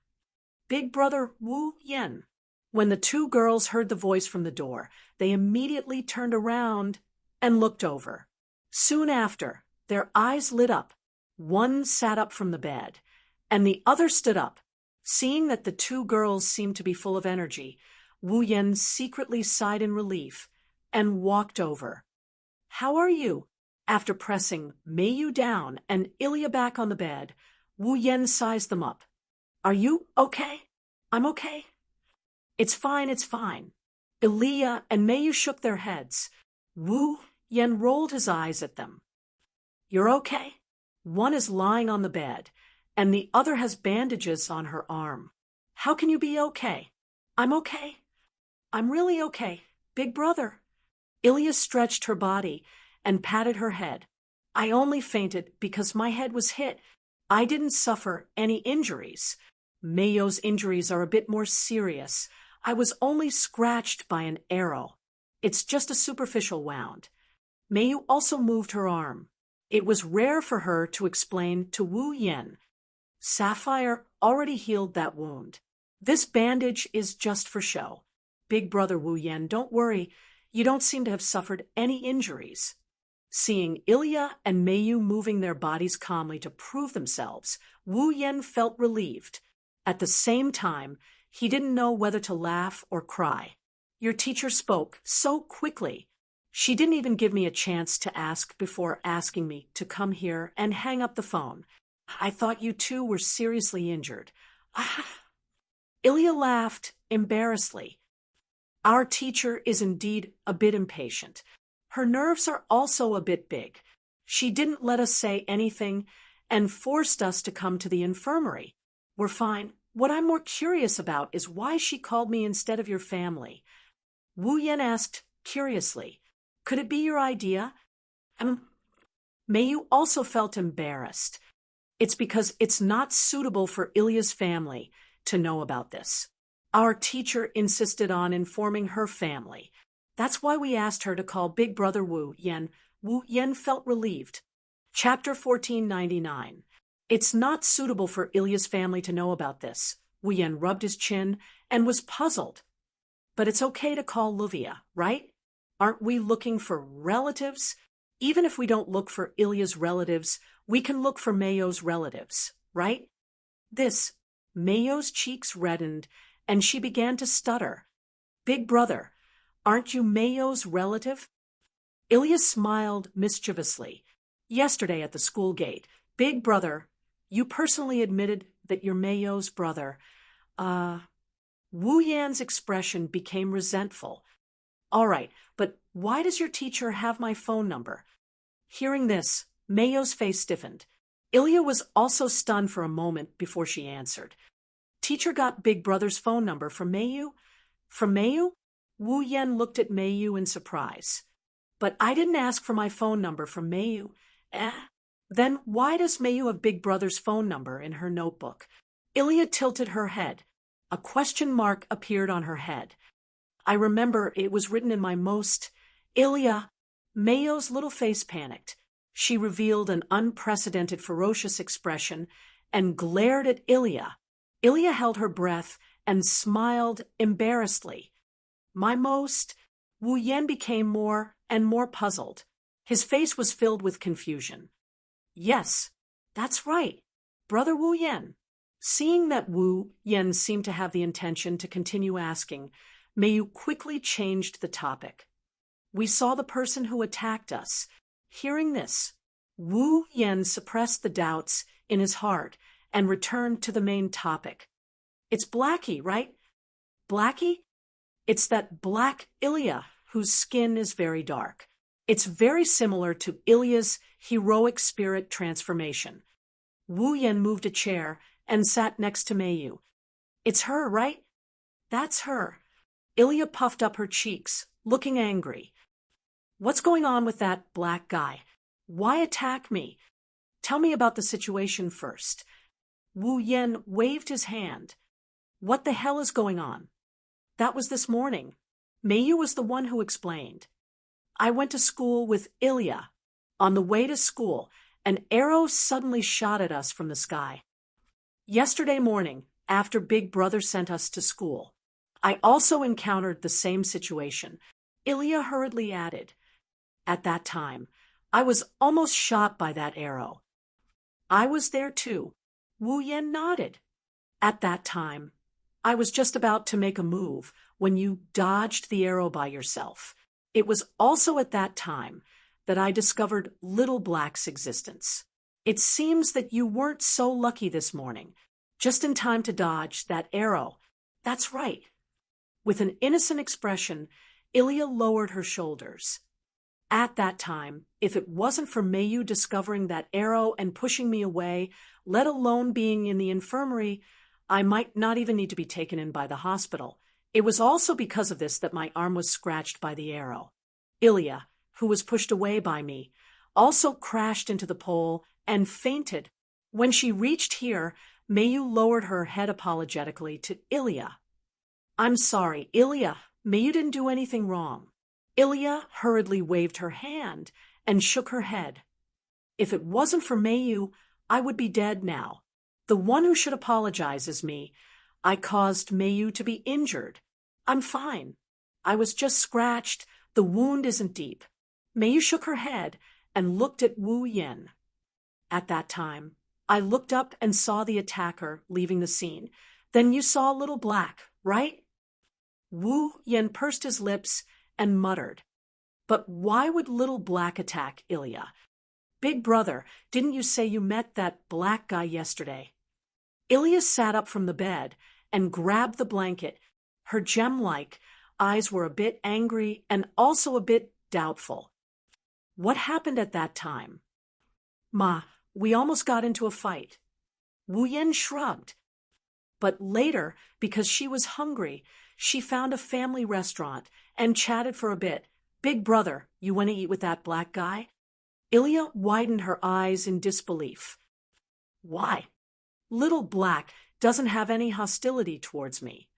Wu Yan. When the 2 girls heard the voice from the door, they immediately turned around and looked over. Soon after, Their eyes lit up. One sat up from the bed, and the other stood up. Seeing that the two girls seemed to be full of energy, Wu Yan secretly sighed in relief and walked over. "How are you?" After pressing Meiyu down and Ilya back on the bed, Wu Yan sized them up. "Are you okay?" "I'm okay." It's fine. Ilya and Meiyu shook their heads. Wu Yan rolled his eyes at them. "You're okay?" One is lying on the bed, and the other has bandages on her arm. "How can you be okay?" "I'm okay. I'm really okay, big brother." Ilya stretched her body and patted her head. "I only fainted because my head was hit. I didn't suffer any injuries. Meiyu's injuries are a bit more serious. I was only scratched by an arrow. It's just a superficial wound." Meiyu also moved her arm. It was rare for her to explain to Wu Yan. Sapphire already healed that wound. "This bandage is just for show. Big brother Wu Yan, don't worry. You don't seem to have suffered any injuries." Seeing Ilya and Meiyu moving their bodies calmly to prove themselves, Wu Yan felt relieved. At the same time, he didn't know whether to laugh or cry. "Your teacher spoke so quickly. She didn't even give me a chance to ask before asking me to come here and hang up the phone. I thought you two were seriously injured." Ilya laughed embarrassedly. "Our teacher is indeed a bit impatient. Her nerves are also a bit big. She didn't let us say anything and forced us to come to the infirmary. We're fine. What I'm more curious about is why she called me instead of your family." Wu Yan asked curiously, "Could it be your idea?" Meiyu also felt embarrassed. "It's because it's not suitable for Ilya's family to know about this. Our teacher insisted on informing her family. That's why we asked her to call Big Brother Wu Yan." Wu Yan felt relieved. Chapter 1499. It's not suitable for Ilya's family to know about this. Wu Yan rubbed his chin and was puzzled. "But it's okay to call Livia, right? Aren't we looking for relatives? Even if we don't look for Ilya's relatives, we can look for Meiyu's relatives, right?" Meiyu's cheeks reddened, and she began to stutter. "Big brother, aren't you Meiyu's relative?" Ilya smiled mischievously. "Yesterday at the school gate, Big brother, you personally admitted that you're Meiyu's brother." Wu Yan's expression became resentful. "All right, but why does your teacher have my phone number?" Hearing this, Meiyu's face stiffened. Ilya was also stunned for a moment before she answered. "Teacher got Big Brother's phone number from Meiyu?" "From Meiyu?" Wu Yan looked at Meiyu in surprise. "But I didn't ask for my phone number from Meiyu." Then why does Meiyu have Big Brother's phone number in her notebook?" Ilya tilted her head. A question mark appeared on her head. "I remember it was written in my most—" "Ilya!" Meiyu's little face panicked. She revealed an unprecedented ferocious expression and glared at Ilya. Ilya held her breath and smiled embarrassedly. "My most—" Wu Yan became more and more puzzled. His face was filled with confusion. "Yes, that's right. Brother Wu Yan." Seeing that Wu Yan seemed to have the intention to continue asking, Meiyu quickly changed the topic. "We saw the person who attacked us." Hearing this, Wu Yan suppressed the doubts in his heart and returned to the main topic. "It's Blackie, right?" "Blackie?" "It's that black Ilya whose skin is very dark. It's very similar to Ilya's heroic spirit transformation." Wu Yan moved a chair and sat next to Meiyu. "It's her, right?" "That's her." Ilya puffed up her cheeks, looking angry. "What's going on with that black guy? Why attack me? Tell me about the situation first." Wu Yan waved his hand. "What the hell is going on?" "That was this morning." Meiyu was the one who explained. "I went to school with Ilya. On the way to school, an arrow suddenly shot at us from the sky. Yesterday morning, after Big Brother sent us to school, I also encountered the same situation," Ilya hurriedly added. "At that time, I was almost shot by that arrow. I was there too. Wu Yan nodded. At that time, I was just about to make a move when you dodged the arrow by yourself. It was also at that time that I discovered Little Black's existence. It seems that you weren't so lucky this morning, just in time to dodge that arrow. That's right. With an innocent expression, Ilya lowered her shoulders. At that time, if it wasn't for Mayu discovering that arrow and pushing me away, let alone being in the infirmary, I might not even need to be taken in by the hospital. It was also because of this that my arm was scratched by the arrow. Ilya, who was pushed away by me, also crashed into the pole and fainted. When she reached here, Mayu lowered her head apologetically to Ilya. I'm sorry, Ilya. Mayu didn't do anything wrong. Ilya hurriedly waved her hand and shook her head. If it wasn't for Mayu, I would be dead now. The one who should apologize is me. I caused Mayu to be injured. I'm fine. I was just scratched. The wound isn't deep. Mayu shook her head and looked at Wu Yan. At that time, I looked up and saw the attacker leaving the scene. Then you saw Little Black, right? Wu Yan pursed his lips and muttered. But why would Little Black attack Ilya? Big brother, didn't you say you met that black guy yesterday? Ilya sat up from the bed and grabbed the blanket. Her gem-like eyes were a bit angry and also a bit doubtful. What happened at that time? Ma, we almost got into a fight. Wu Yan shrugged. But later, because she was hungry, she found a family restaurant and chatted for a bit. Big brother, you want to eat with that black guy? Ilya widened her eyes in disbelief. Why? Little Black doesn't have any hostility towards me.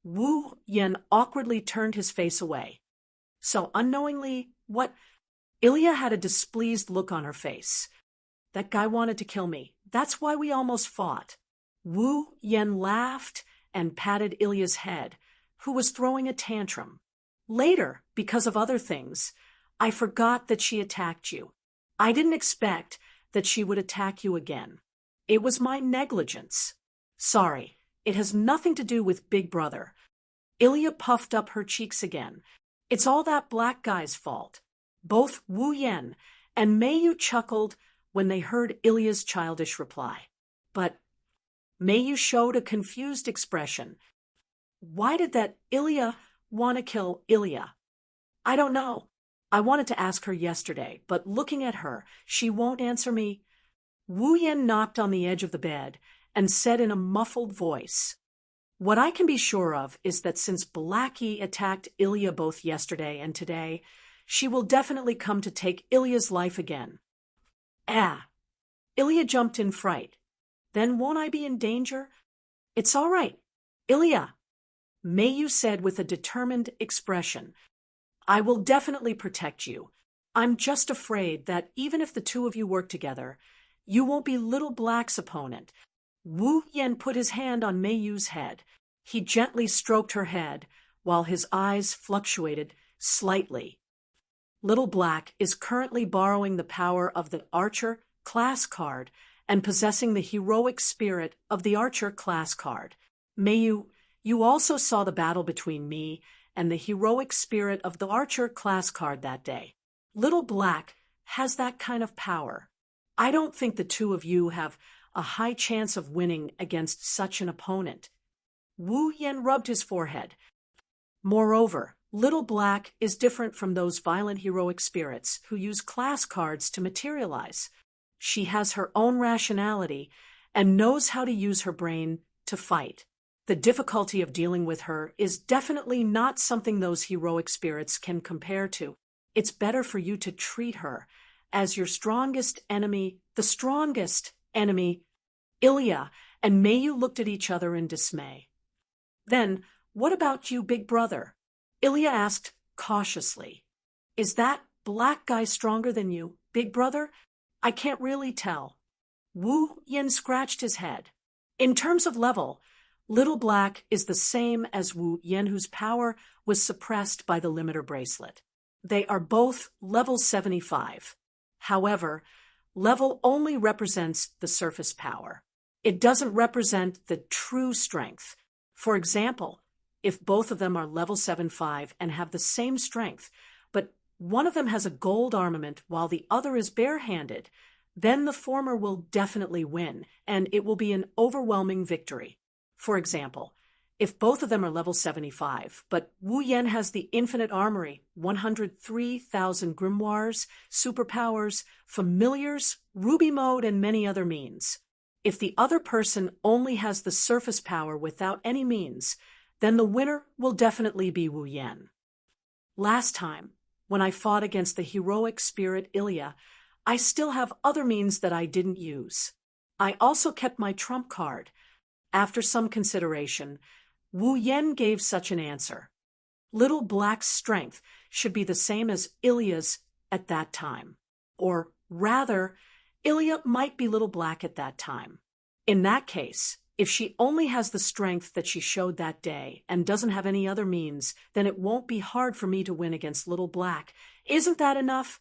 Wu Yan awkwardly turned his face away. So unknowingly, what? Ilya had a displeased look on her face. That guy wanted to kill me. That's why we almost fought. Wu Yan laughed and patted Ilya's head, who was throwing a tantrum. Later, because of other things, I forgot that she attacked you. I didn't expect that she would attack you again. It was my negligence. Sorry, it has nothing to do with Big Brother. Ilya puffed up her cheeks again. It's all that black guy's fault. Both Wu Yan and Mayu chuckled when they heard Ilya's childish reply. But Mayu showed a confused expression. Why did that Ilya want to kill Ilya? I don't know. I wanted to ask her yesterday, but looking at her, she won't answer me. Wu Yan knocked on the edge of the bed and said in a muffled voice, What I can be sure of is that since Blackie attacked Ilya both yesterday and today, she will definitely come to take Ilya's life again. Ah! Ilya jumped in fright. Then won't I be in danger? It's all right. Ilya, Mayu said with a determined expression, I will definitely protect you. I'm just afraid that even if the two of you work together, you won't be Little Black's opponent. Wu Yan put his hand on Mayu's head. He gently stroked her head, while his eyes fluctuated slightly. Little Black is currently borrowing the power of the Archer class card and possessing the heroic spirit of the Archer class card. Mayu, you also saw the battle between me and the heroic spirit of the Archer class card that day. Little Black has that kind of power. I don't think the two of you have a high chance of winning against such an opponent. Wu Yan rubbed his forehead. Moreover, Little Black is different from those violent heroic spirits who use class cards to materialize. She has her own rationality and knows how to use her brain to fight. The difficulty of dealing with her is definitely not something those heroic spirits can compare to. It's better for you to treat her as your strongest enemy, the strongest enemy. Ilya and Mayu looked at each other in dismay. Then, what about you, Big Brother? Ilya asked cautiously. Is that black guy stronger than you, Big Brother? I can't really tell. Wu Yan scratched his head. In terms of level, Little Black is the same as Wu Yan, whose power was suppressed by the limiter bracelet. They are both level 75. However, level only represents the surface power. It doesn't represent the true strength. For example, if both of them are level 7-5 and have the same strength, but one of them has a gold armament while the other is barehanded, then the former will definitely win, and it will be an overwhelming victory. For example, if both of them are level 75, but Wu Yan has the infinite armory, 103,000 grimoires, superpowers, familiars, ruby mode, and many other means. If the other person only has the surface power without any means, then the winner will definitely be Wu Yan. Last time, when I fought against the heroic spirit Ilya, I still have other means that I didn't use. I also kept my trump card. After some consideration, Wu Yan gave such an answer. Little Black's strength should be the same as Ilya's at that time. Or rather, Ilya might be Little Black at that time. In that case, if she only has the strength that she showed that day and doesn't have any other means, then it won't be hard for me to win against Little Black. Isn't that enough?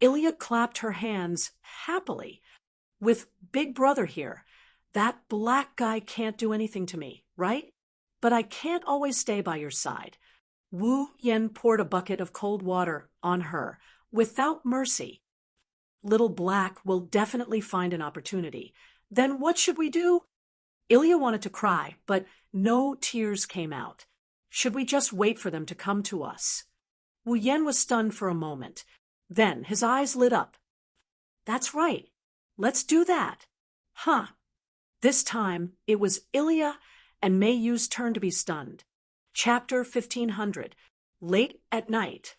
Ilya clapped her hands happily. With Big Brother here, that black guy can't do anything to me, right? But I can't always stay by your side. Wu Yan poured a bucket of cold water on her, without mercy. Little Black will definitely find an opportunity. Then what should we do? Ilya wanted to cry, but no tears came out. Should we just wait for them to come to us? Wu Yan was stunned for a moment. Then his eyes lit up. That's right. Let's do that. Huh. This time, it was Ilya and Mei Yu's turn to be stunned. Chapter 1500. Late at night.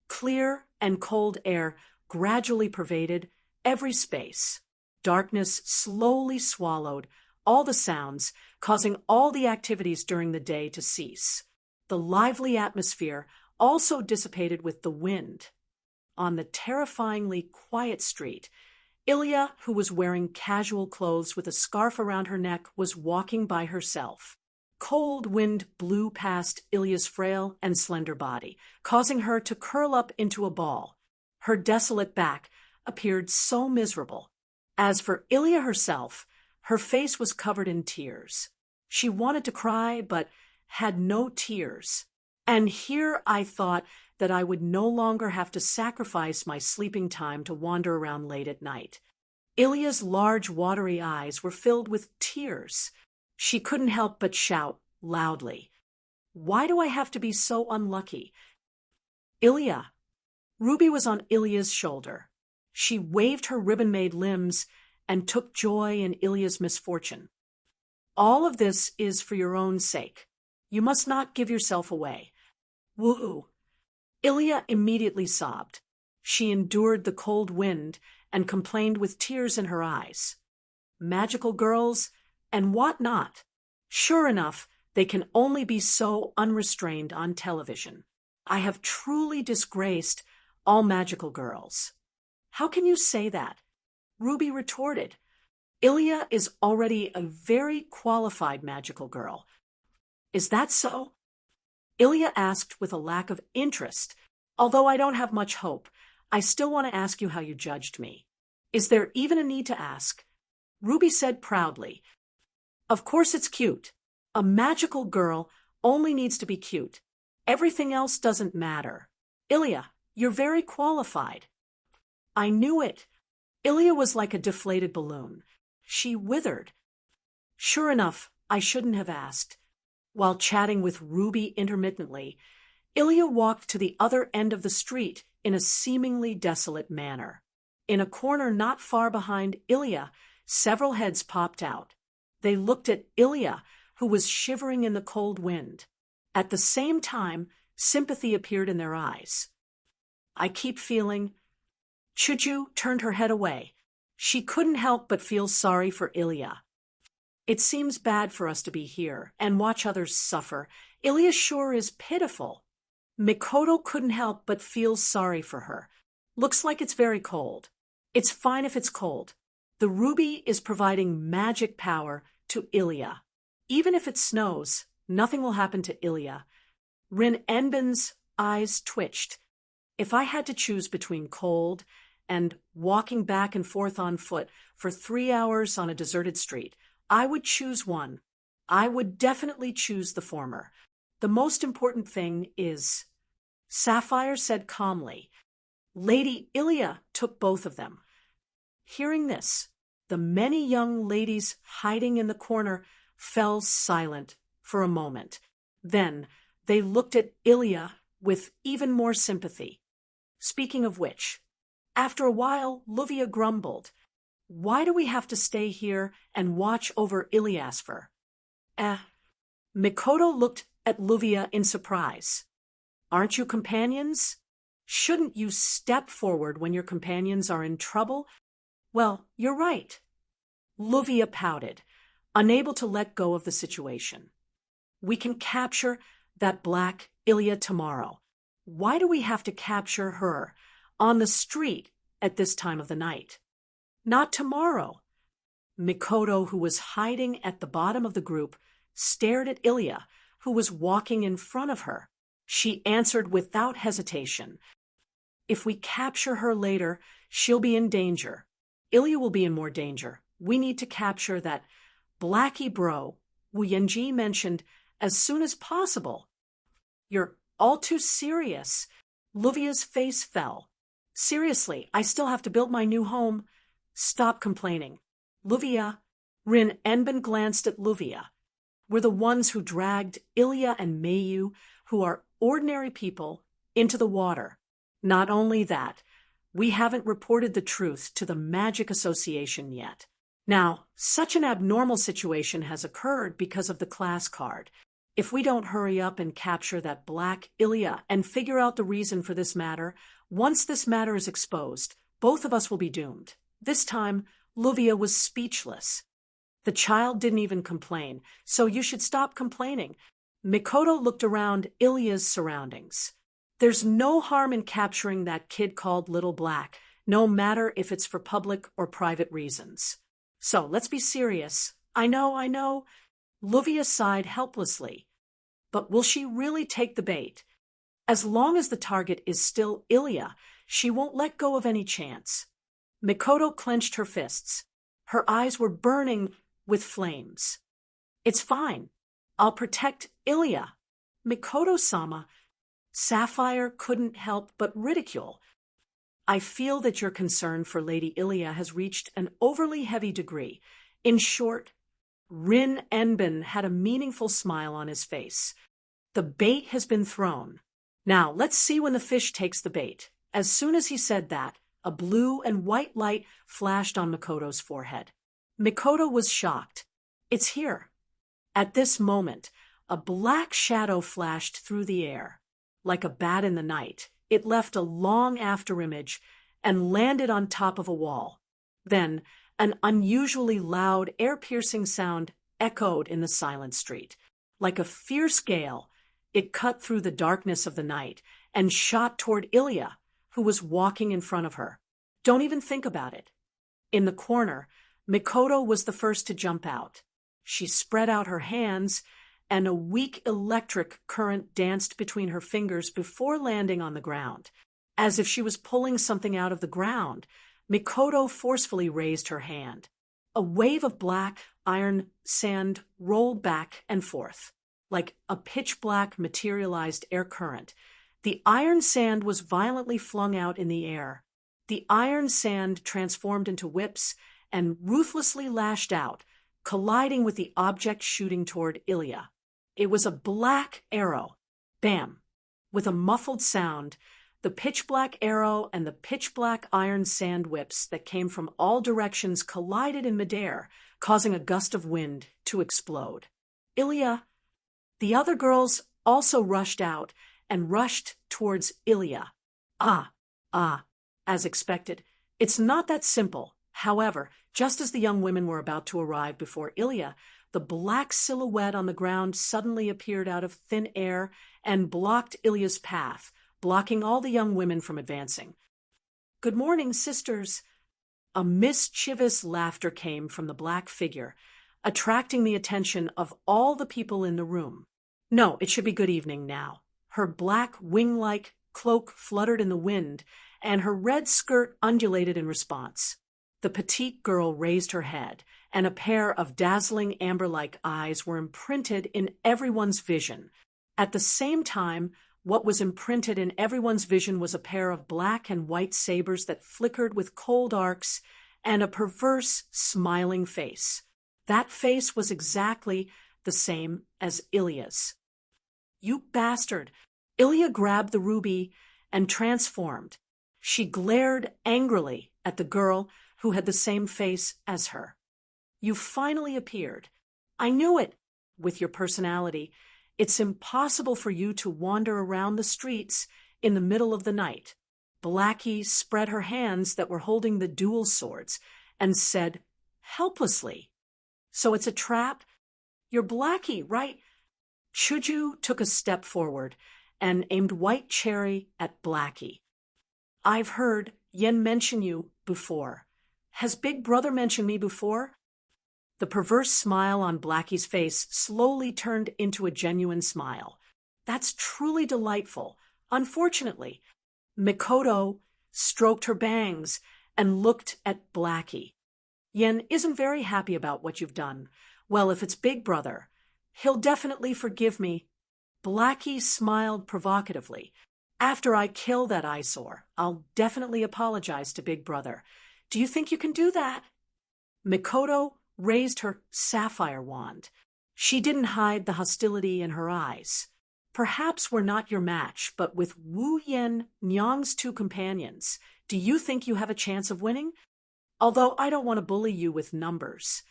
Clear and cold air gradually pervaded every space. Darkness slowly swallowed all the sounds, causing all the activities during the day to cease. The lively atmosphere also dissipated with the wind. On the terrifyingly quiet street, Ilya, who was wearing casual clothes with a scarf around her neck, was walking by herself. Cold wind blew past Ilya's frail and slender body, causing her to curl up into a ball. Her desolate back appeared so miserable. As for Ilya herself, her face was covered in tears. She wanted to cry, but had no tears. And here I thought that I would no longer have to sacrifice my sleeping time to wander around late at night. Ilya's large, watery eyes were filled with tears. She couldn't help but shout loudly, "Why do I have to be so unlucky?" Ilya. Ruby was on Ilya's shoulder. She waved her ribbon-made limbs and took joy in Ilya's misfortune. All of this is for your own sake. You must not give yourself away. Woo! Ilya immediately sobbed. She endured the cold wind and complained with tears in her eyes. Magical girls and what not? Sure enough, they can only be so unrestrained on television. I have truly disgraced all magical girls. How can you say that? Ruby retorted. Ilya is already a very qualified magical girl. Is that so? Ilya asked with a lack of interest. Although I don't have much hope, I still want to ask you how you judged me. Is there even a need to ask? Ruby said proudly. Of course it's cute. A magical girl only needs to be cute. Everything else doesn't matter. Ilya, you're very qualified. I knew it. Ilya was like a deflated balloon. She withered. Sure enough, I shouldn't have asked. While chatting with Ruby intermittently, Ilya walked to the other end of the street in a seemingly desolate manner. In a corner not far behind Ilya, several heads popped out. They looked at Ilya, who was shivering in the cold wind. At the same time, sympathy appeared in their eyes. I keep feeling... Shoujo turned her head away. She couldn't help but feel sorry for Ilya. It seems bad for us to be here and watch others suffer. Ilya sure is pitiful. Mikoto couldn't help but feel sorry for her. Looks like it's very cold. It's fine if it's cold. The ruby is providing magic power to Ilya. Even if it snows, nothing will happen to Ilya. Rin Enbin's eyes twitched. If I had to choose between cold and walking back and forth on foot for 3 hours on a deserted street. I would choose one. I would definitely choose the former. The most important thing is, Sapphire said calmly, Lady Ilya took both of them. Hearing this, the many young ladies hiding in the corner fell silent for a moment. Then they looked at Ilya with even more sympathy. Speaking of which, after a while, Luvia grumbled, Why do we have to stay here and watch over Ilyasfer? Mikoto looked at Luvia in surprise. Aren't you companions? Shouldn't you step forward when your companions are in trouble? Well, you're right. Luvia pouted, unable to let go of the situation. We can capture that black Ilya tomorrow. Why do we have to capture her on the street at this time of the night? Not tomorrow. Mikoto, who was hiding at the bottom of the group, stared at Ilya, who was walking in front of her. She answered without hesitation. If we capture her later, she'll be in danger. Ilya will be in more danger. We need to capture that Blackie bro Wu Yenji mentioned as soon as possible. You're all too serious. Luvia's face fell. Seriously, I still have to build my new home. Stop complaining. Luvia, Rin Enbin glanced at Luvia. We're the ones who dragged Ilya and Mayu, who are ordinary people, into the water. Not only that, we haven't reported the truth to the Magic Association yet. Now, such an abnormal situation has occurred because of the class card. If we don't hurry up and capture that black Ilya and figure out the reason for this matter, once this matter is exposed, both of us will be doomed. This time, Luvia was speechless. The child didn't even complain, so you should stop complaining. Mikoto looked around Ilya's surroundings. There's no harm in capturing that kid called Little Black, no matter if it's for public or private reasons. So, let's be serious. I know. Luvia sighed helplessly. But will she really take the bait? As long as the target is still Ilya, she won't let go of any chance. Mikoto clenched her fists. Her eyes were burning with flames. It's fine. I'll protect Ilya. Mikoto-sama, Sapphire couldn't help but ridicule. I feel that your concern for Lady Ilya has reached an overly heavy degree. In short, Rin Enbin had a meaningful smile on his face. The bait has been thrown. Now, let's see when the fish takes the bait. As soon as he said that, a blue and white light flashed on Mikoto's forehead. Mikoto was shocked. It's here. At this moment, a black shadow flashed through the air. Like a bat in the night, it left a long afterimage and landed on top of a wall. Then, an unusually loud, air-piercing sound echoed in the silent street. Like a fierce gale, it cut through the darkness of the night and shot toward Ilya, who was walking in front of her. Don't even think about it. In the corner, Mikoto was the first to jump out. She spread out her hands, and a weak electric current danced between her fingers before landing on the ground. As if she was pulling something out of the ground, Mikoto forcefully raised her hand. A wave of black iron sand rolled back and forth, like a pitch-black materialized air current. The iron sand was violently flung out in the air. The iron sand transformed into whips and ruthlessly lashed out, colliding with the object shooting toward Ilya. It was a black arrow. Bam! With a muffled sound, the pitch-black arrow and the pitch-black iron sand whips that came from all directions collided in midair, causing a gust of wind to explode. Ilya. The other girls also rushed out and rushed towards Ilya. As expected. It's not that simple. However, just as the young women were about to arrive before Ilya, the black silhouette on the ground suddenly appeared out of thin air and blocked Ilya's path, blocking all the young women from advancing. Good morning, sisters. A mischievous laughter came from the black figure, attracting the attention of all the people in the room. No, it should be good evening now. Her black wing-like cloak fluttered in the wind, and her red skirt undulated in response. The petite girl raised her head, and a pair of dazzling amber-like eyes were imprinted in everyone's vision. At the same time, what was imprinted in everyone's vision was a pair of black and white sabers that flickered with cold arcs and a perverse, smiling face. That face was exactly the same as Ilya's. "You bastard!" Ilya grabbed the ruby and transformed. She glared angrily at the girl who had the same face as her. "You finally appeared. I knew it. With your personality, it's impossible for you to wander around the streets in the middle of the night." Blackie spread her hands that were holding the dual swords and said helplessly, "So it's a trap? You're Blackie, right?" Shoujo took a step forward and aimed White Cherry at Blackie. "I've heard Yen mention you before. Has Big Brother mentioned me before?" The perverse smile on Blackie's face slowly turned into a genuine smile. "That's truly delightful. Unfortunately," Mikoto stroked her bangs and looked at Blackie. "Yen isn't very happy about what you've done. Well, if it's Big Brother, he'll definitely forgive me." Blackie smiled provocatively. "After I kill that eyesore, I'll definitely apologize to Big Brother. Do you think you can do that?" Mikoto raised her sapphire wand. She didn't hide the hostility in her eyes. "Perhaps we're not your match, but with Wu Yen Nyang's two companions, do you think you have a chance of winning? Although I don't want to bully you with numbers."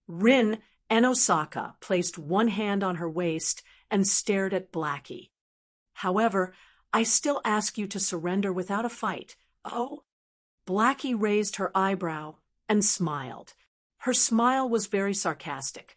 Rin Enosaka placed one hand on her waist and stared at Blackie. "However, I still ask you to surrender without a fight." "Oh?" Blackie raised her eyebrow and smiled. Her smile was very sarcastic.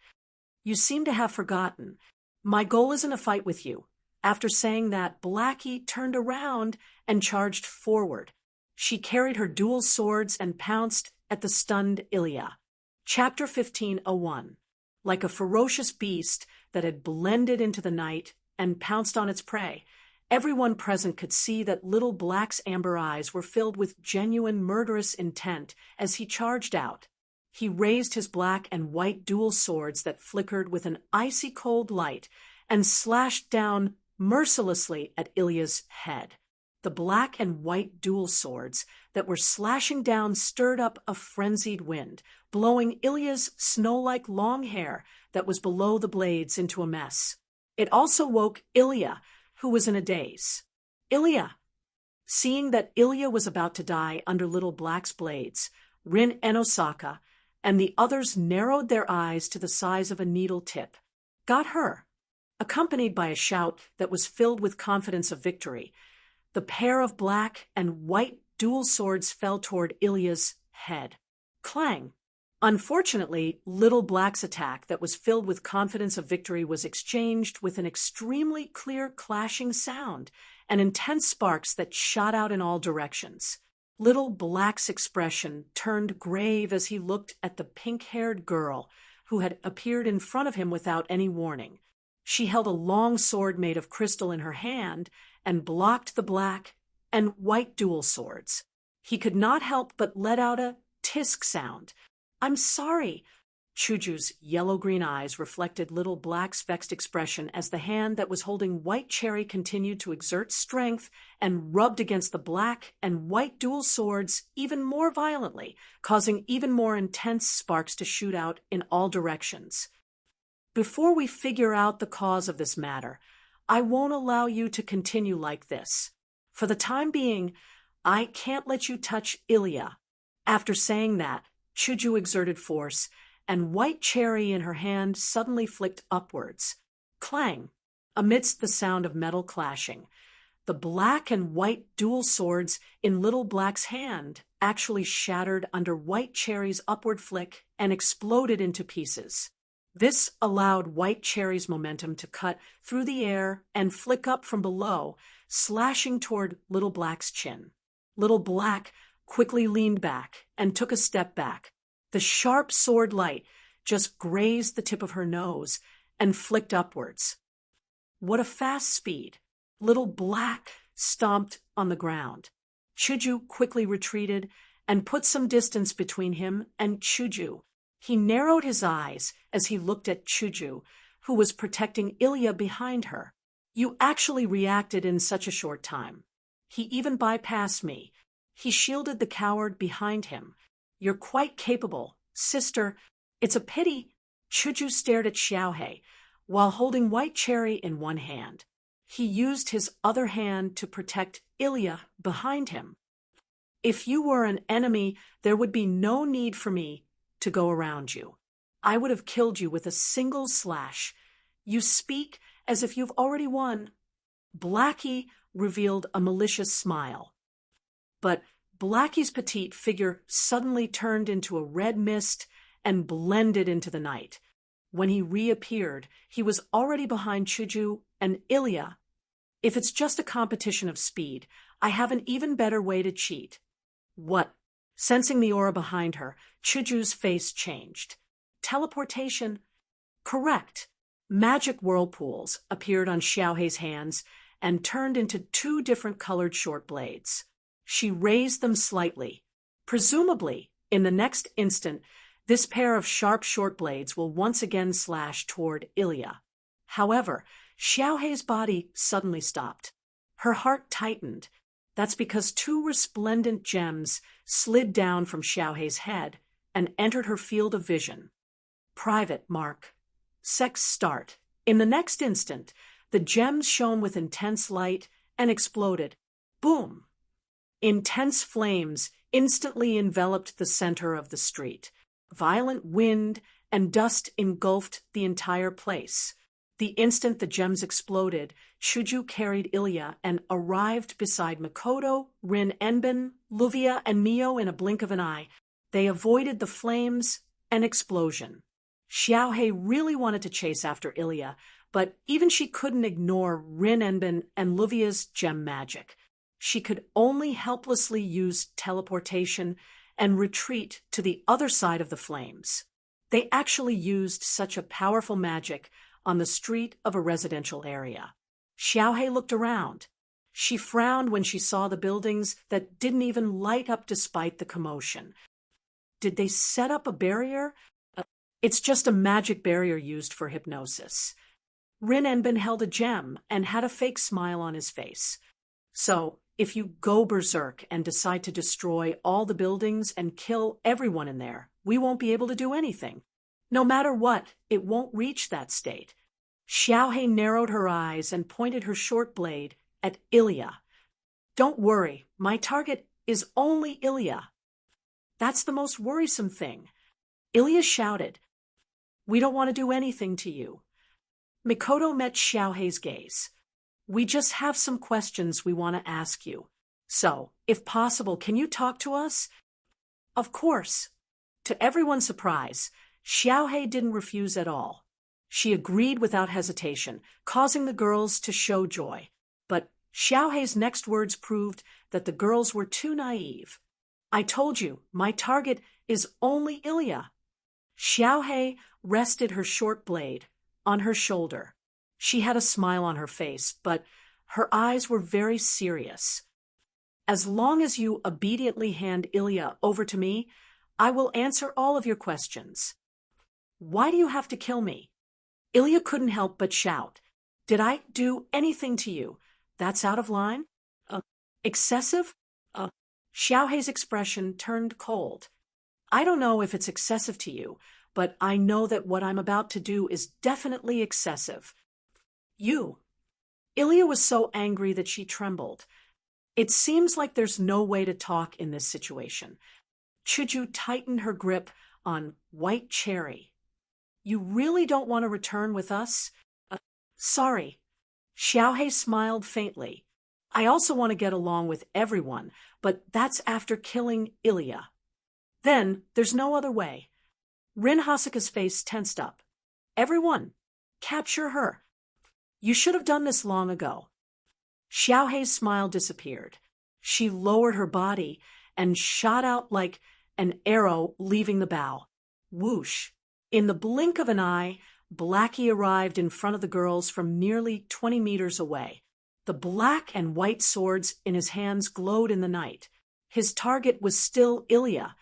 "You seem to have forgotten. My goal isn't a fight with you." After saying that, Blackie turned around and charged forward. She carried her dual swords and pounced at the stunned Ilya. Chapter 15:01. Like a ferocious beast that had blended into the night and pounced on its prey, everyone present could see that little Black's amber eyes were filled with genuine murderous intent as he charged out. He raised his black and white dual swords that flickered with an icy cold light and slashed down mercilessly at Ilya's head. The black and white dual swords that were slashing down stirred up a frenzied wind, blowing Ilya's snow-like long hair that was below the blades into a mess. It also woke Ilya, who was in a daze. "Ilya!" Seeing that Ilya was about to die under Little Black's blades, Rin Enosaka and the others narrowed their eyes to the size of a needle tip. "Got her!" Accompanied by a shout that was filled with confidence of victory, the pair of black and white dual swords fell toward Ilya's head. Clang! Unfortunately, Little Black's attack that was filled with confidence of victory was exchanged with an extremely clear clashing sound and intense sparks that shot out in all directions. Little Black's expression turned grave as he looked at the pink-haired girl who had appeared in front of him without any warning. She held a long sword made of crystal in her hand and blocked the black and white dual swords. He could not help but let out a tisk sound. "I'm sorry." Chuju's yellow-green eyes reflected Little Black's vexed expression as the hand that was holding White Cherry continued to exert strength and rubbed against the black and white dual swords even more violently, causing even more intense sparks to shoot out in all directions. "Before we figure out the cause of this matter, I won't allow you to continue like this. For the time being, I can't let you touch Ilya." After saying that, Shoujo exerted force, and White Cherry in her hand suddenly flicked upwards. Clang! Amidst the sound of metal clashing, the black and white dual swords in Little Black's hand actually shattered under White Cherry's upward flick and exploded into pieces. This allowed White Cherry's momentum to cut through the air and flick up from below, slashing toward Little Black's chin. Little Black quickly leaned back and took a step back. The sharp sword light just grazed the tip of her nose and flicked upwards. What a fast speed! Little Black stomped on the ground. Shoujo quickly retreated and put some distance between him and Shoujo. He narrowed his eyes as he looked at Shoujo, who was protecting Ilya behind her. You actually reacted in such a short time. He even bypassed me. He shielded the coward behind him. You're quite capable, sister. It's a pity. Shoujo stared at Xiaohei while holding White Cherry in one hand. He used his other hand to protect Ilya behind him. If you were an enemy, there would be no need for me to go around you. I would have killed you with a single slash. You speak as if you've already won. Blackie revealed a malicious smile. But Blackie's petite figure suddenly turned into a red mist and blended into the night. When he reappeared, he was already behind Shoujo and Ilya. If it's just a competition of speed, I have an even better way to cheat. What? Sensing the aura behind her, Shoujo's face changed. Teleportation? Correct. Magic whirlpools appeared on Xiaohei's hands and turned into two different colored short blades. She raised them slightly. Presumably, in the next instant, this pair of sharp short blades will once again slash toward Ilya. However, Xiaohei's body suddenly stopped. Her heart tightened. That's because two resplendent gems slid down from Xiaohei's head and entered her field of vision. Private mark. Sex start. In the next instant, the gems shone with intense light and exploded. Boom! Intense flames instantly enveloped the center of the street. Violent wind and dust engulfed the entire place. The instant the gems exploded, Shoujo carried Ilya and arrived beside Makoto, Rin Enben, Luvia, and Mio in a blink of an eye. They avoided the flames and explosion. Xiaohei really wanted to chase after Ilya, but even she couldn't ignore Rin Enben and Luvia's gem magic. She could only helplessly use teleportation and retreat to the other side of the flames. They actually used such a powerful magic on the street of a residential area. Xiaohei looked around. She frowned when she saw the buildings that didn't even light up despite the commotion. Did they set up a barrier? It's just a magic barrier used for hypnosis. Rin Enben held a gem and had a fake smile on his face. So, if you go berserk and decide to destroy all the buildings and kill everyone in there, we won't be able to do anything. No matter what, it won't reach that state. Xiaohei narrowed her eyes and pointed her short blade at Ilya. Don't worry, my target is only Ilya. That's the most worrisome thing. Ilya shouted, We don't want to do anything to you. Mikoto met Xiaohei's gaze. We just have some questions we want to ask you. So, if possible, can you talk to us? Of course. To everyone's surprise, Xiaohei didn't refuse at all. She agreed without hesitation, causing the girls to show joy. But Xiaohei's next words proved that the girls were too naive. I told you, my target is only Ilya. Xiaohei rested her short blade on her shoulder. She had a smile on her face, but her eyes were very serious. As long as you obediently hand Ilya over to me, I will answer all of your questions. Why do you have to kill me? Ilya couldn't help but shout. Did I do anything to you that's out of line? Excessive? Xiaohei's expression turned cold. I don't know if it's excessive to you, but I know that what I'm about to do is definitely excessive. You. Ilya was so angry that she trembled. It seems like there's no way to talk in this situation. Shoujo tightened her grip on White Cherry. You really don't want to return with us? Sorry. Xiaohei smiled faintly. I also want to get along with everyone, but that's after killing Ilya. Then there's no other way. Rin Hasaka's face tensed up. Everyone, capture her. You should have done this long ago. Xiaohei's smile disappeared. She lowered her body and shot out like an arrow leaving the bow. Whoosh! In the blink of an eye, Blackie arrived in front of the girls from nearly 20 meters away. The black and white swords in his hands glowed in the night. His target was still Ilya,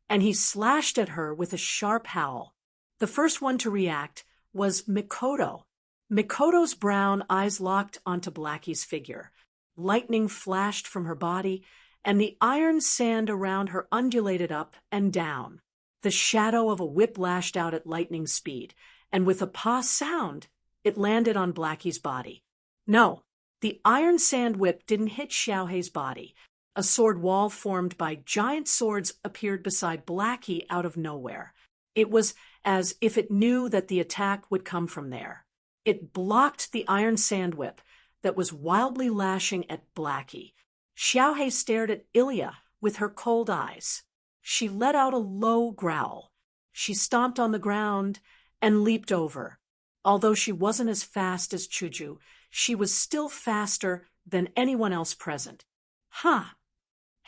and he slashed at her with a sharp howl. The first one to react was Mikoto. Mikoto's brown eyes locked onto Blackie's figure. Lightning flashed from her body, and the iron sand around her undulated up and down. The shadow of a whip lashed out at lightning speed, and with a "pa" sound, it landed on Blackie's body. No, the iron sand whip didn't hit Xiaohei's body. A sword wall formed by giant swords appeared beside Blackie out of nowhere. It was as if it knew that the attack would come from there. It blocked the iron sand whip that was wildly lashing at Blackie. Xiaohei stared at Ilya with her cold eyes. She let out a low growl. She stomped on the ground and leaped over. Although she wasn't as fast as Shoujo, she was still faster than anyone else present. Huh!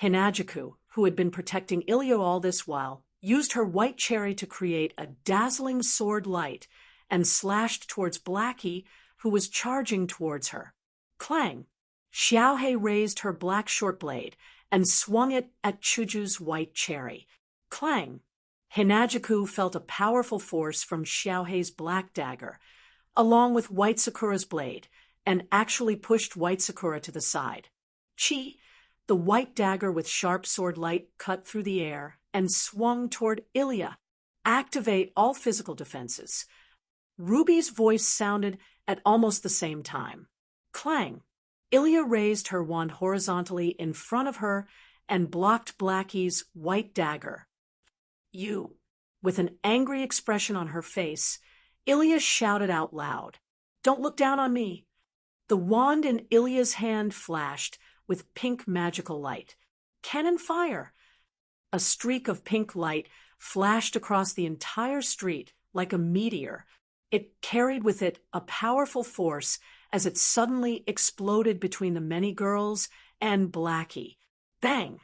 Hinajiku, who had been protecting Ilya all this while, used her white cherry to create a dazzling sword light and slashed towards Blackie, who was charging towards her. Clang! Xiaohei raised her black short blade and swung it at Shoujo's white cherry. Clang! Hinajiku felt a powerful force from Xiaohei's black dagger, along with White Sakura's blade, and actually pushed White Sakura to the side. Chi! The white dagger with sharp sword light cut through the air and swung toward Ilya. Activate all physical defenses. Ruby's voice sounded at almost the same time. Clang! Ilya raised her wand horizontally in front of her and blocked Blackie's white dagger. You! With an angry expression on her face, Ilya shouted out loud, "Don't look down on me!" The wand in Ilya's hand flashed with pink magical light. Cannon fire! A streak of pink light flashed across the entire street like a meteor. It carried with it a powerful force as it suddenly exploded between the many girls and Blackie. Bang!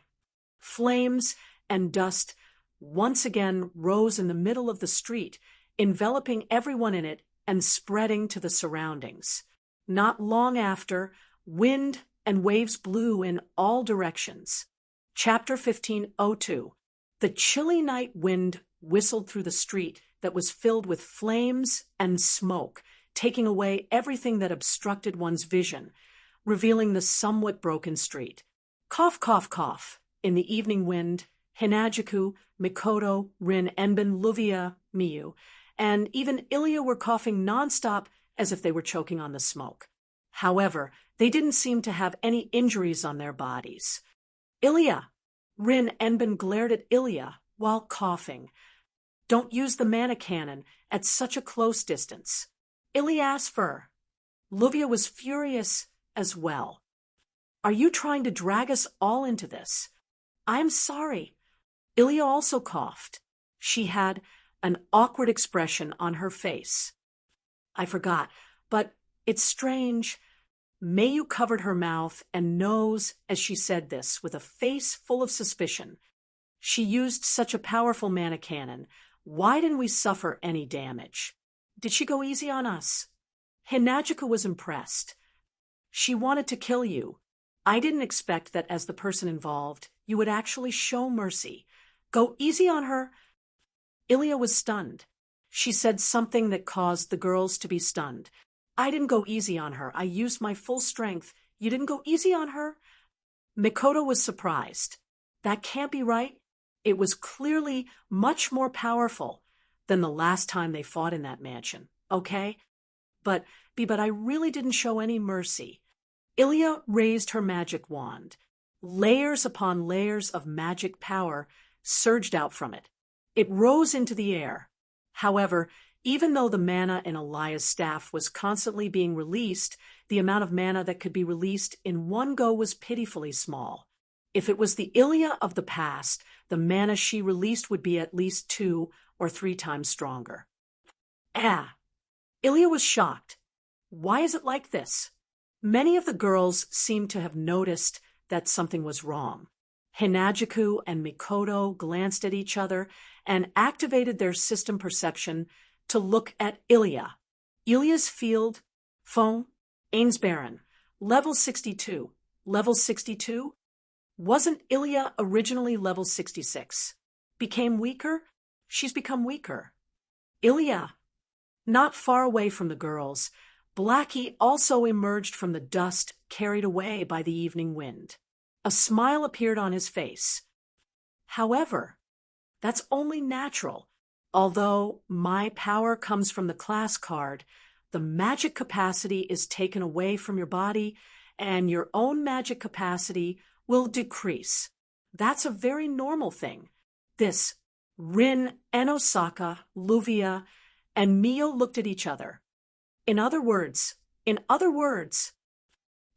Flames and dust once again rose in the middle of the street, enveloping everyone in it and spreading to the surroundings. Not long after, wind and waves blew in all directions. Chapter 15:02. The chilly night wind whistled through the street that was filled with flames and smoke, taking away everything that obstructed one's vision, revealing the somewhat broken street. Cough, cough, cough. In the evening wind, Hinajiku, Mikoto, Rin, Enbin, Luvia, Miyu, and even Ilya were coughing nonstop as if they were choking on the smoke. However, they didn't seem to have any injuries on their bodies. Ilya! Rin Enbin glared at Ilya while coughing. Don't use the mana cannon at such a close distance. Ilya asked for. Luvia was furious as well. Are you trying to drag us all into this? I'm sorry. Ilya also coughed. She had an awkward expression on her face. I forgot, but it's strange. Mayu covered her mouth and nose as she said this, with a face full of suspicion. She used such a powerful mana cannon. Why didn't we suffer any damage? Did she go easy on us? Hinajiku was impressed. She wanted to kill you. I didn't expect that as the person involved, you would actually show mercy. Go easy on her. Ilya was stunned. She said something that caused the girls to be stunned. I didn't go easy on her. I used my full strength. You didn't go easy on her? Mikoto was surprised. That can't be right. It was clearly much more powerful than the last time they fought in that mansion, okay? But I really didn't show any mercy. Ilya raised her magic wand. Layers upon layers of magic power surged out from it. It rose into the air. However, even though the mana in Elia's staff was constantly being released, the amount of mana that could be released in one go was pitifully small. If it was the Ilya of the past, the mana she released would be at least 2 or 3 times stronger. Ilya was shocked. Why is it like this? Many of the girls seemed to have noticed that something was wrong. Hinajiku and Mikoto glanced at each other and activated their system perception to look at Ilya. Ilya's field, Fong, Ainsbaron, Level 62. Level 62? Wasn't Ilya originally level 66? Became weaker? She's become weaker. Ilya. Not far away from the girls, Blackie also emerged from the dust carried away by the evening wind. A smile appeared on his face. However, that's only natural. Although my power comes from the class card, the magic capacity is taken away from your body, and your own magic capacity will decrease. That's a very normal thing. This, Rin and Osaka, Luvia, and Mio looked at each other. In other words,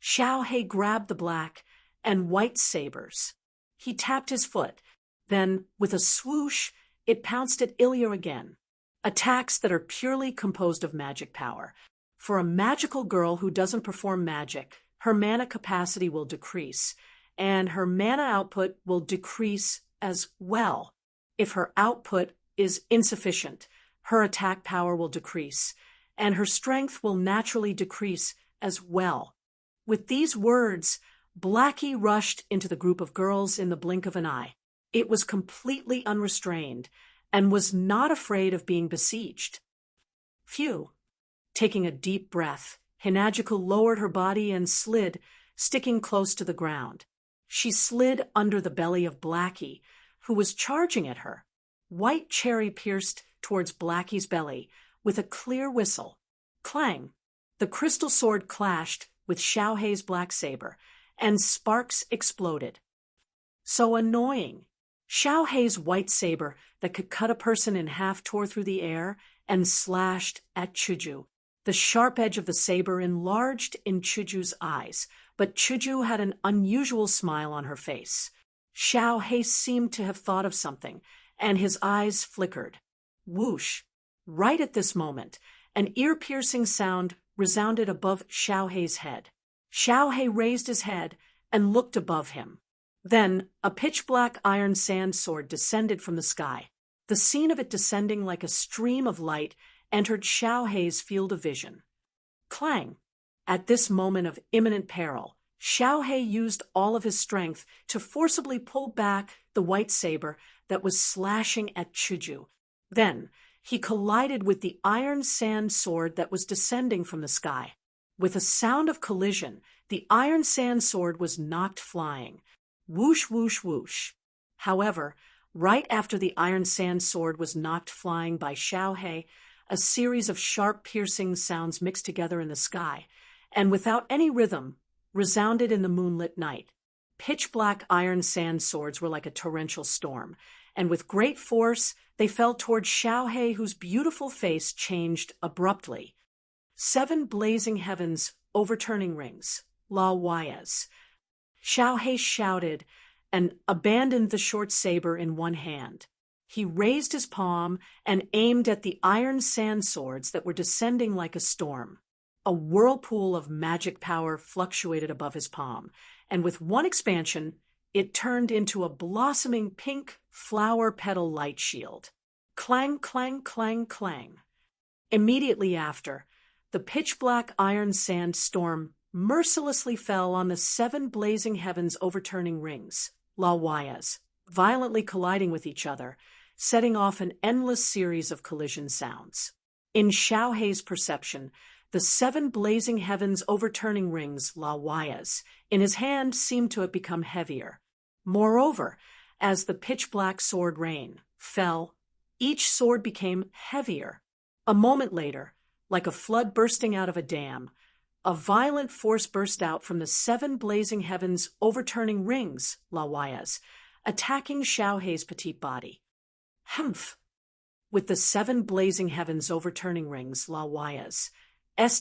Xiaohei grabbed the black and white sabers. He tapped his foot. Then, with a swoosh, it pounced at Ilya again. Attacks that are purely composed of magic power. For a magical girl who doesn't perform magic, her mana capacity will decrease, and her mana output will decrease as well. If her output is insufficient, her attack power will decrease, and her strength will naturally decrease as well. With these words, Blackie rushed into the group of girls in the blink of an eye. It was completely unrestrained, and was not afraid of being besieged. Phew. Taking a deep breath, Hinagiko lowered her body and slid, sticking close to the ground. She slid under the belly of Blackie, who was charging at her. White cherry pierced towards Blackie's belly with a clear whistle. Clang! The crystal sword clashed with Xiaohei's black saber, and sparks exploded. So annoying. Xiaohei's white saber that could cut a person in half tore through the air and slashed at Shoujo. The sharp edge of the saber enlarged in Chuju's eyes, but Shoujo had an unusual smile on her face. Xiaohei seemed to have thought of something, and his eyes flickered. Whoosh! Right at this moment, an ear-piercing sound resounded above Xiaohei's head. Xiaohei raised his head and looked above him. Then, a pitch-black iron sand sword descended from the sky. The scene of it descending like a stream of light entered Xiaohei's field of vision. Clang! At this moment of imminent peril, Xiaohei used all of his strength to forcibly pull back the white saber that was slashing at Shoujo. Then, he collided with the iron sand sword that was descending from the sky. With a sound of collision, the iron sand sword was knocked flying. Whoosh, whoosh, whoosh. However, right after the iron sand sword was knocked flying by Xiaohei, a series of sharp piercing sounds mixed together in the sky, and without any rhythm, resounded in the moonlit night. Pitch-black iron sand swords were like a torrential storm, and with great force, they fell toward Xiaohei, whose beautiful face changed abruptly. 7 blazing heavens, overturning rings, La Wayas. Xiaohei shouted and abandoned the short saber in one hand. He raised his palm and aimed at the iron sand swords that were descending like a storm. A whirlpool of magic power fluctuated above his palm, and with one expansion, it turned into a blossoming pink flower petal light shield. Clang, clang, clang, clang. Immediately after, the pitch-black iron sand storm mercilessly fell on the 7 blazing heavens overturning rings, La Wayas, violently colliding with each other, setting off an endless series of collision sounds. In Xiaohei's perception, the 7 blazing heavens overturning rings, La Wayas, in his hand seemed to have become heavier. Moreover, as the pitch-black sword rain fell, each sword became heavier. A moment later, like a flood bursting out of a dam, a violent force burst out from the 7 blazing heavens overturning rings, La Wayas, attacking Xiaohei's petite body. Humph! With the 7 blazing heavens overturning rings, La Wayas,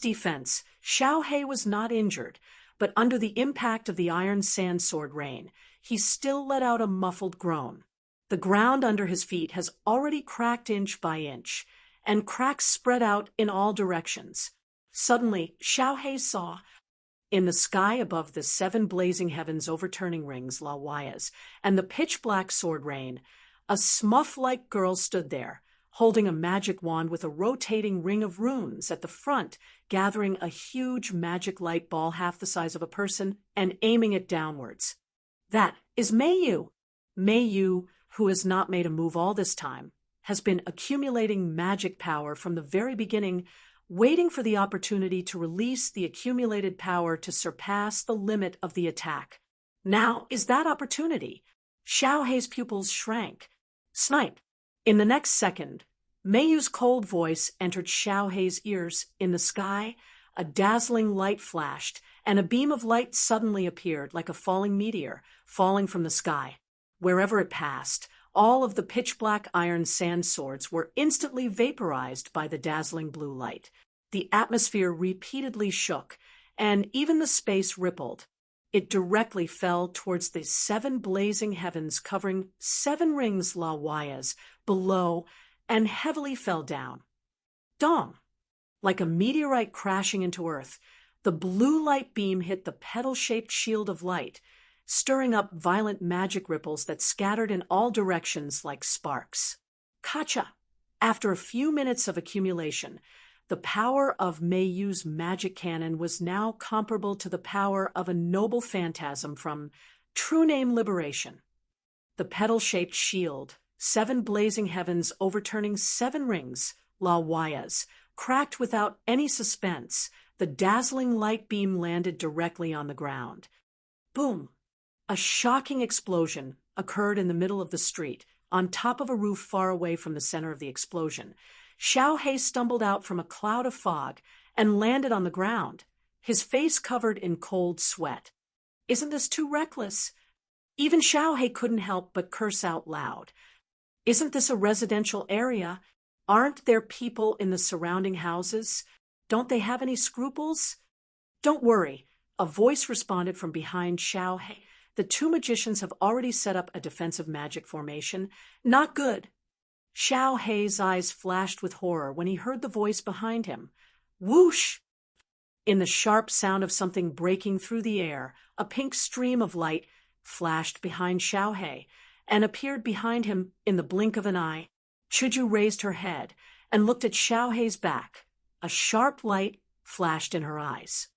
defense, Xiaohei was not injured, but under the impact of the iron sand sword rain, he still let out a muffled groan. The ground under his feet has already cracked inch by inch, and cracks spread out in all directions. Suddenly, Xiaohei saw, in the sky above the 7 blazing heavens overturning rings, La Wayas, and the pitch-black sword rain, a Smurf-like girl stood there, holding a magic wand with a rotating ring of runes at the front, gathering a huge magic light ball half the size of a person and aiming it downwards. That is Meiyu. Meiyu, who has not made a move all this time, has been accumulating magic power from the very beginning, waiting for the opportunity to release the accumulated power to surpass the limit of the attack. Now is that opportunity. Xiaohei's pupils shrank. Snipe! In the next second, Meiyu's cold voice entered Xiaohei's ears. In the sky, a dazzling light flashed, and a beam of light suddenly appeared like a falling meteor, falling from the sky. Wherever it passed, all of the pitch-black iron sand swords were instantly vaporized by the dazzling blue light. The atmosphere repeatedly shook, and even the space rippled. It directly fell towards the 7 blazing heavens, covering 7 rings la wayas below, and heavily fell down. Dong! Like a meteorite crashing into Earth, the blue light beam hit the petal-shaped shield of light, stirring up violent magic ripples that scattered in all directions like sparks. Kacha! After a few minutes of accumulation, the power of Meiyu's magic cannon was now comparable to the power of a noble phantasm from True Name Liberation. The petal-shaped shield, 7 blazing heavens overturning 7 rings, la wayas, cracked without any suspense. The dazzling light beam landed directly on the ground. Boom! A shocking explosion occurred in the middle of the street, on top of a roof far away from the center of the explosion. Xiaohei stumbled out from a cloud of fog and landed on the ground, his face covered in cold sweat. Isn't this too reckless? Even Xiaohei couldn't help but curse out loud. Isn't this a residential area? Aren't there people in the surrounding houses? Don't they have any scruples? Don't worry, a voice responded from behind Xiaohei. The 2 magicians have already set up a defensive magic formation. Not good. Xiaohei's eyes flashed with horror when he heard the voice behind him. Whoosh! In the sharp sound of something breaking through the air, a pink stream of light flashed behind Xiaohei and appeared behind him in the blink of an eye. Shoujo raised her head and looked at Xiaohei's back. A sharp light flashed in her eyes.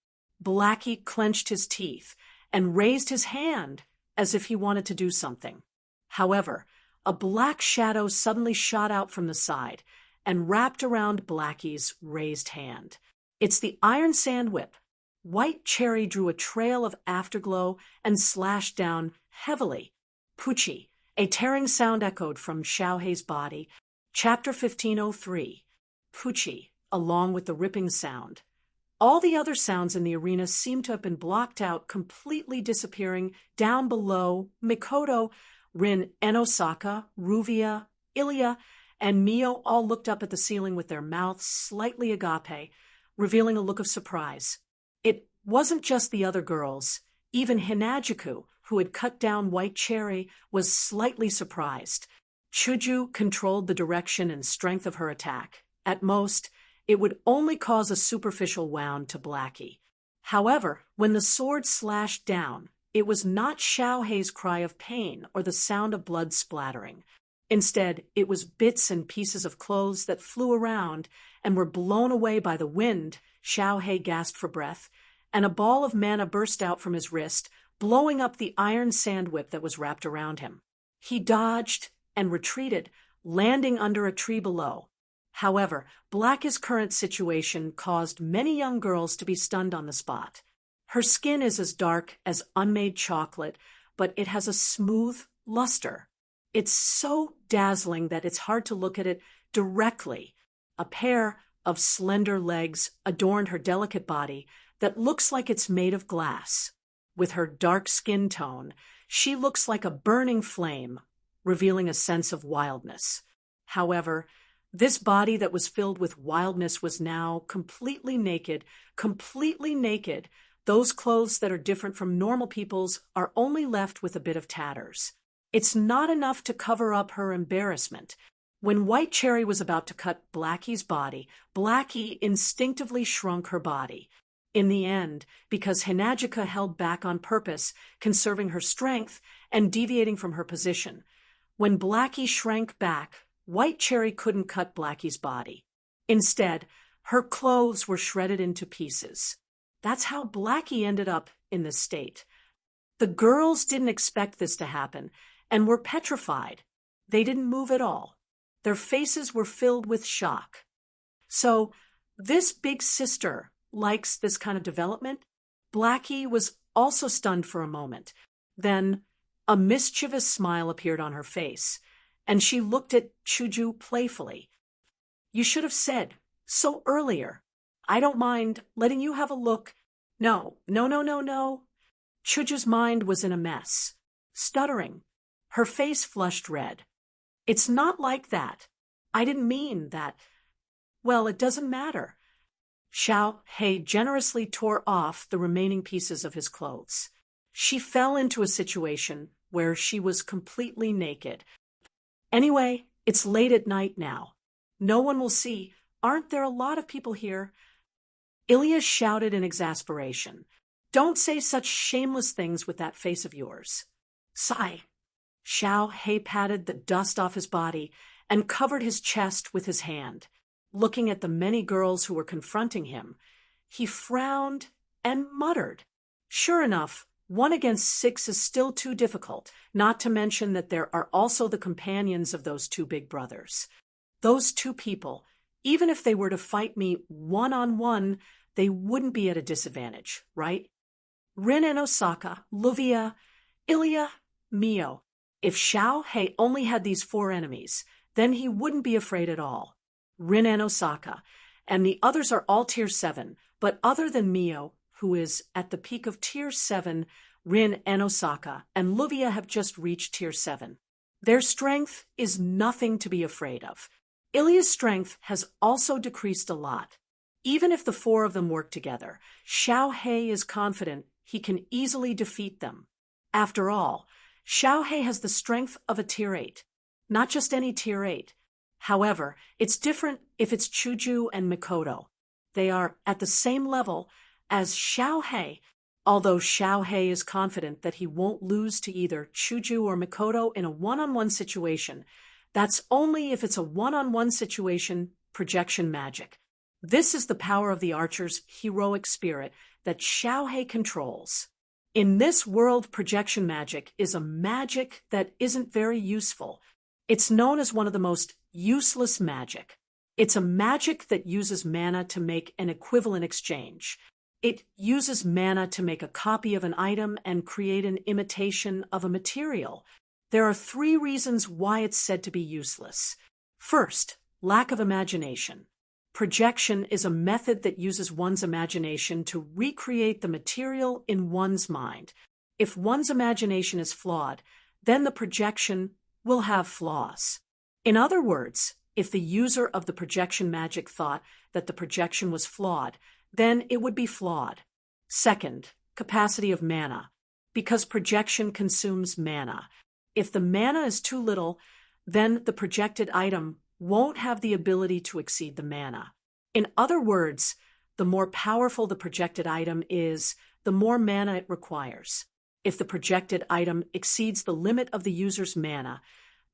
Blackie clenched his teeth and raised his hand as if he wanted to do something. However, a black shadow suddenly shot out from the side and wrapped around Blackie's raised hand. It's the iron sand whip. White Cherry drew a trail of afterglow and slashed down heavily. Puchi! A tearing sound echoed from Xiaohei's body. Chapter 1503. Puchi, along with the ripping sound. All the other sounds in the arena seemed to have been blocked out, completely disappearing. Down below, Mikoto, Rin, Enosaka, Ruvia, Ilya, and Mio all looked up at the ceiling with their mouths slightly agape, revealing a look of surprise. It wasn't just the other girls. Even Hinajuku, who had cut down White Cherry, was slightly surprised. Shoujo controlled the direction and strength of her attack. At most, it would only cause a superficial wound to Blackie. However, when the sword slashed down, it was not Xiaohei's cry of pain or the sound of blood splattering. Instead, it was bits and pieces of clothes that flew around and were blown away by the wind. Xiaohei gasped for breath, and a ball of mana burst out from his wrist, blowing up the iron sand whip that was wrapped around him. He dodged and retreated, landing under a tree below. However, Blackie's current situation caused many young girls to be stunned on the spot. Her skin is as dark as unmade chocolate, but it has a smooth luster. It's so dazzling that it's hard to look at it directly. A pair of slender legs adorned her delicate body that looks like it's made of glass. With her dark skin tone, she looks like a burning flame, revealing a sense of wildness. However, this body that was filled with wildness was now completely naked, completely naked. Those clothes that are different from normal people's are only left with a bit of tatters. It's not enough to cover up her embarrassment. When White Cherry was about to cut Blackie's body, Blackie instinctively shrunk her body. In the end, because Hinajuka held back on purpose, conserving her strength and deviating from her position. When Blackie shrank back, White Cherry couldn't cut Blackie's body. Instead, Her clothes were shredded into pieces. That's how Blackie ended up in this state. The girls didn't expect this to happen and were petrified. They didn't move at all. Their faces were filled with shock. So, this big sister likes this kind of development. Blackie was also stunned for a moment. Then, a mischievous smile appeared on her face, and she looked at Shoujo playfully. "You should have said so earlier. I don't mind letting you have a look." No. Shoujo's mind was in a mess. Stuttering. Her face flushed red. "It's not like that. I didn't mean that." "Well, it doesn't matter." Xiao generously tore off the remaining pieces of his clothes. She fell into a situation where she was completely naked. "Anyway, it's late at night now. No one will see. Aren't there a lot of people here?" Ilya shouted in exasperation. "Don't say such shameless things with that face of yours." "Sigh." Xiao patted the dust off his body and covered his chest with his hand. Looking at the many girls who were confronting him, he frowned and muttered. "Sure enough, 1 against 6 is still too difficult, not to mention that there are also the companions of those two big brothers. Those two people, even if they were to fight me one-on-one, they wouldn't be at a disadvantage, right? Rin and Osaka, Luvia, Ilya, Mio. If Xiao only had these 4 enemies, then he wouldn't be afraid at all. Rin and Osaka, and the others are all tier 7, but other than Mio, who is at the peak of tier 7, Rin and Osaka and Luvia have just reached tier 7. Their strength is nothing to be afraid of. Ilya's strength has also decreased a lot. Even if the 4 of them work together, Xiao is confident he can easily defeat them. After all, Xiao has the strength of a tier 8, not just any tier 8. However, it's different if it's Shoujo and Mikoto. They are at the same level as Xiao, although Xiao is confident that he won't lose to either Shoujo or Mikoto in a one-on-one situation. That's only if it's a one-on-one situation, projection magic. This is the power of the archer's heroic spirit that Xiao controls. In this world, projection magic is a magic that isn't very useful. It's known as one of the most useless magic. It's a magic that uses mana to make an equivalent exchange. It uses mana to make a copy of an item and create an imitation of a material. There are 3 reasons why it's said to be useless. First, lack of imagination. Projection is a method that uses one's imagination to recreate the material in one's mind. If one's imagination is flawed, then the projection will have flaws. In other words, if the user of the projection magic thought that the projection was flawed, then it would be flawed. Second, capacity of mana. Because projection consumes mana. If the mana is too little, then the projected item won't have the ability to exceed the mana. In other words, the more powerful the projected item is, the more mana it requires. If the projected item exceeds the limit of the user's mana,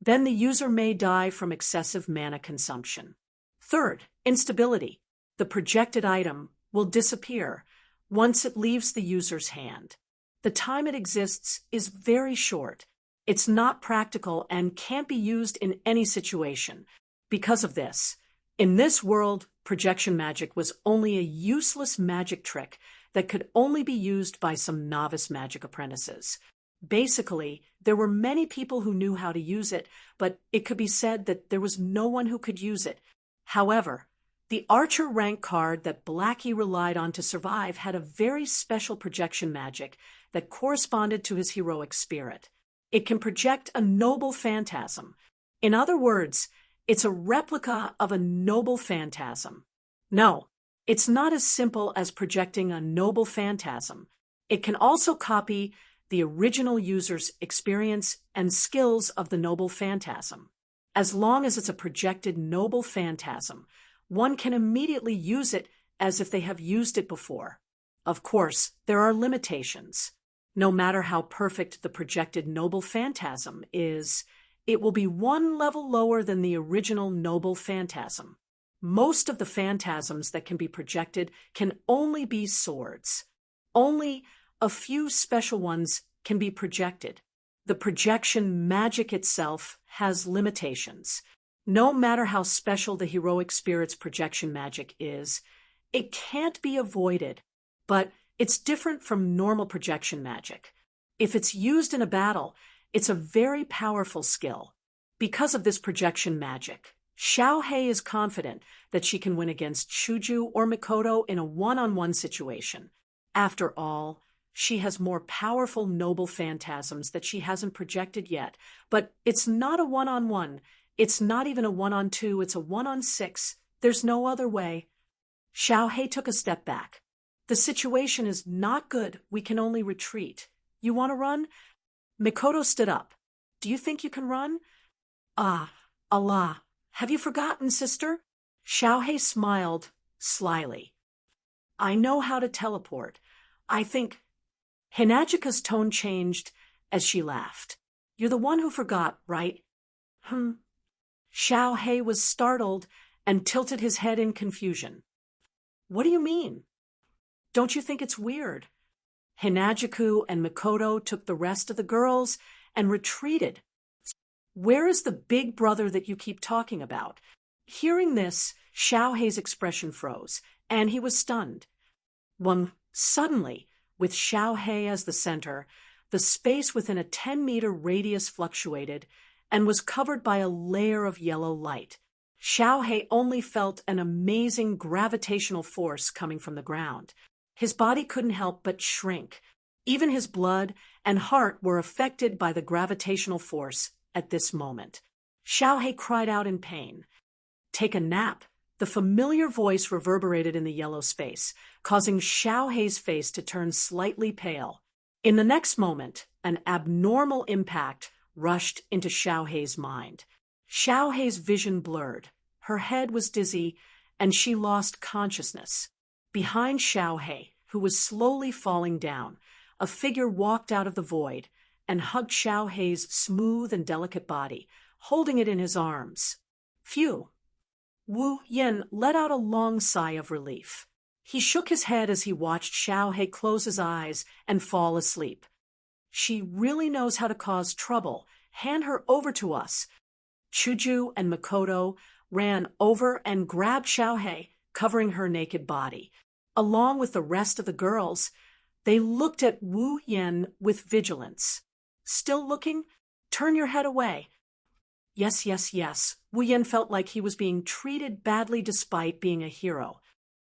then the user may die from excessive mana consumption. Third, instability. The projected item will disappear once it leaves the user's hand. The time it exists is very short. It's not practical and can't be used in any situation. Because of this, in this world, projection magic was only a useless magic trick that could only be used by some novice magic apprentices. Basically, there were many people who knew how to use it, but it could be said that there was no one who could use it. However, the archer rank card that Blackie relied on to survive had a very special projection magic that corresponded to his heroic spirit. It can project a noble phantasm. In other words, it's a replica of a noble phantasm. No, it's not as simple as projecting a noble phantasm. It can also copy the original user's experience and skills of the noble phantasm. As long as it's a projected noble phantasm, one can immediately use it as if they have used it before. Of course, there are limitations. No matter how perfect the projected noble phantasm is, it will be 1 level lower than the original noble phantasm. Most of the phantasms that can be projected can only be swords. Only a few special ones can be projected. The projection magic itself has limitations. No matter how special the heroic spirit's projection magic is, it can't be avoided, but it's different from normal projection magic. If it's used in a battle, it's a very powerful skill. Because of this projection magic, Xiaohei is confident that she can win against Shoujo or Mikoto in a one-on-one situation. After all, she has more powerful noble phantasms that she hasn't projected yet, but it's not a one-on-one. It's not even a one-on-two, it's a one-on-six. There's no other way. Xiaohei took a step back. The situation is not good. We can only retreat. You want to run? Mikoto stood up. Do you think you can run? Ah, Allah. Have you forgotten, sister? Xiaohei smiled slyly. I know how to teleport. I think... Hinagika's tone changed as she laughed. You're the one who forgot, right? Xiaohei was startled and tilted his head in confusion. What do you mean? Don't you think it's weird? Hinagiku and Mikoto took the rest of the girls and retreated. Where is the big brother that you keep talking about? Hearing this, Xiaohei's expression froze, and he was stunned. Suddenly, with Xiaohei as the center, the space within a 10-meter radius fluctuated and was covered by a layer of yellow light. Xiaohei only felt an amazing gravitational force coming from the ground. His body couldn't help but shrink. Even his blood and heart were affected by the gravitational force at this moment. Xiaohei cried out in pain. Take a nap. The familiar voice reverberated in the yellow space, causing Xiaohei's face to turn slightly pale. In the next moment, an abnormal impact rushed into Xiaohei's mind. Xiaohei's vision blurred. Her head was dizzy, and she lost consciousness. Behind Xiaohei, who was slowly falling down, a figure walked out of the void and hugged Xiaohei's smooth and delicate body, holding it in his arms. Phew! Wu Yin let out a long sigh of relief. He shook his head as he watched Xiaohei close his eyes and fall asleep. She really knows how to cause trouble. Hand her over to us. Chuju and Mikoto ran over and grabbed Xiaohei, covering her naked body. Along with the rest of the girls, they looked at Wu Yin with vigilance. Still looking? Turn your head away. Yes, yes, yes. Wu Yin felt like he was being treated badly despite being a hero.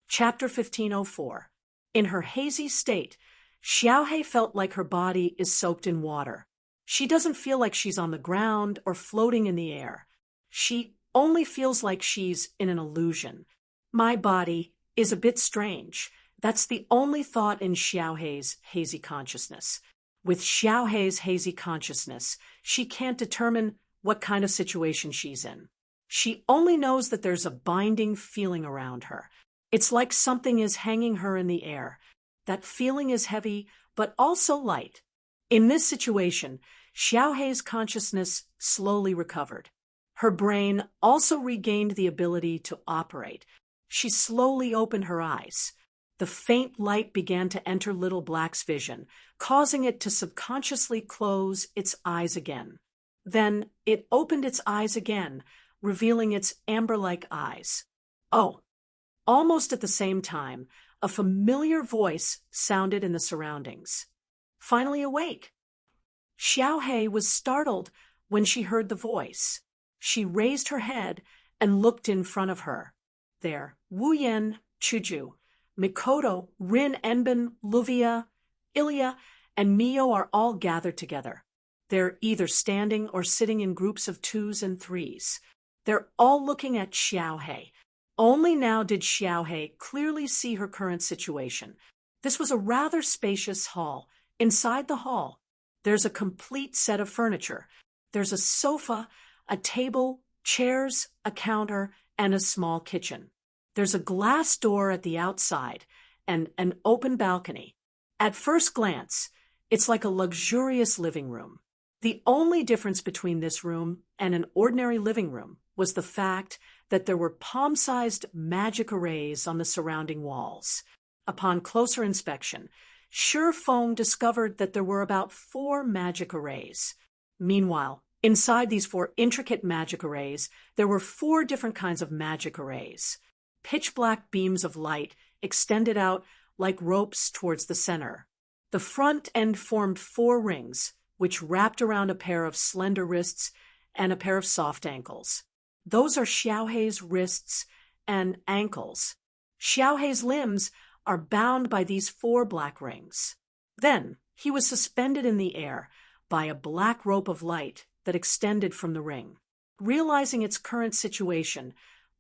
Chapter 1504. In her hazy state, Xiaohei felt like her body is soaked in water. She doesn't feel like she's on the ground or floating in the air. She only feels like she's in an illusion. My body is a bit strange. That's the only thought in Xiaohei's hazy consciousness. With Xiaohei's hazy consciousness, she can't determine what kind of situation she's in. She only knows that there's a binding feeling around her. It's like something is hanging her in the air. That feeling is heavy, but also light. In this situation, Xiaohei's consciousness slowly recovered. Her brain also regained the ability to operate. She slowly opened her eyes. The faint light began to enter Little Black's vision, causing it to subconsciously close its eyes again. Then it opened its eyes again, revealing its amber-like eyes. Oh! Almost at the same time, a familiar voice sounded in the surroundings. Finally awake! Xiaohei was startled when she heard the voice. She raised her head and looked in front of her. There, Wu Yin, Chuju, Mikoto, Rin Enbin, Luvia, Ilya, and Mio are all gathered together. They're either standing or sitting in groups of twos and threes. They're all looking at Xiaohei. Only now did Xiaohei clearly see her current situation. This was a rather spacious hall. Inside the hall, there's a complete set of furniture. There's a sofa, a table, chairs, a counter, and a small kitchen. There's a glass door at the outside and an open balcony. At first glance, it's like a luxurious living room. The only difference between this room and an ordinary living room was the fact that there were palm-sized magic arrays on the surrounding walls. Upon closer inspection, Foam discovered that there were about 4 magic arrays. Meanwhile, inside these 4 intricate magic arrays, there were 4 different kinds of magic arrays. Pitch-black beams of light extended out like ropes towards the center. The front end formed 4 rings, which wrapped around a pair of slender wrists and a pair of soft ankles. Those are Xiaohei's wrists and ankles. Xiaohei's limbs are bound by these 4 black rings. Then he was suspended in the air by a black rope of light that extended from the ring. Realizing its current situation,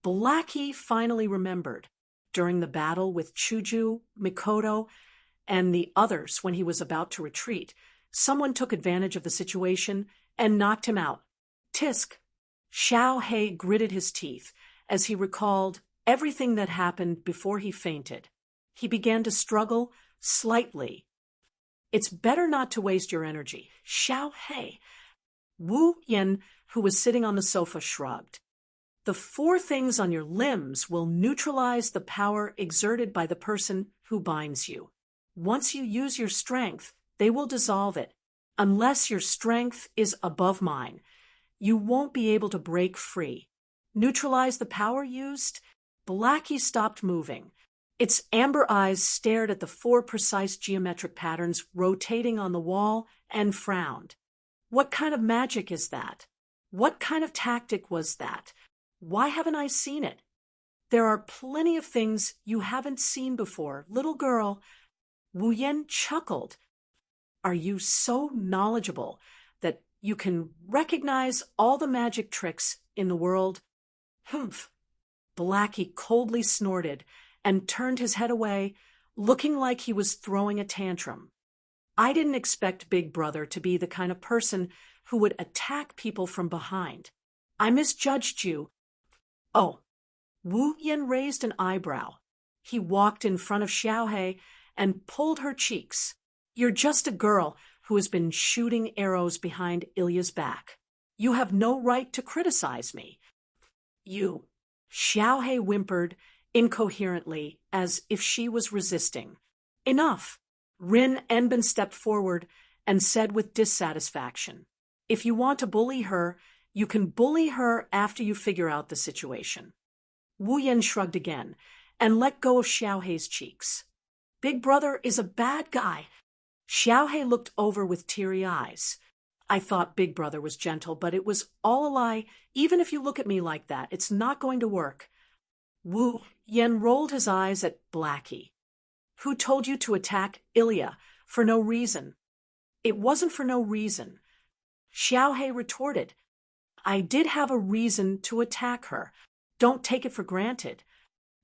Blackie finally remembered. During the battle with Shoujo, Mikoto, and the others when he was about to retreat, someone took advantage of the situation and knocked him out. Tisk! Xiaohei gritted his teeth as he recalled everything that happened before he fainted. He began to struggle slightly. It's better not to waste your energy, Xiaohei. Wu Yan, who was sitting on the sofa, shrugged. The 4 things on your limbs will neutralize the power exerted by the person who binds you. Once you use your strength, they will dissolve it. Unless your strength is above mine, you won't be able to break free. Neutralize the power used? Blackie stopped moving. Its amber eyes stared at the 4 precise geometric patterns rotating on the wall and frowned. What kind of magic is that? What kind of tactic was that? Why haven't I seen it? There are plenty of things you haven't seen before, little girl. Wu Yan chuckled. Are you so knowledgeable that you can recognize all the magic tricks in the world? Humph! Blackie coldly snorted and turned his head away, looking like he was throwing a tantrum. I didn't expect Big Brother to be the kind of person who would attack people from behind. I misjudged you. Oh. Wu Yan raised an eyebrow. He walked in front of Xiaohei and pulled her cheeks. You're just a girl who has been shooting arrows behind Ilya's back. You have no right to criticize me. You. Xiaohei whimpered incoherently, as if she was resisting. Enough. Rin Enbin stepped forward and said with dissatisfaction, if you want to bully her, you can bully her after you figure out the situation. Wu Yan shrugged again and let go of Xiaohei's cheeks. Big Brother is a bad guy. Xiaohei looked over with teary eyes. I thought Big Brother was gentle, but it was all a lie. Even if you look at me like that, it's not going to work. Wu Yan rolled his eyes at Blackie. Who told you to attack Ilya for no reason? It wasn't for no reason. Xiaohei retorted. I did have a reason to attack her. Don't take it for granted.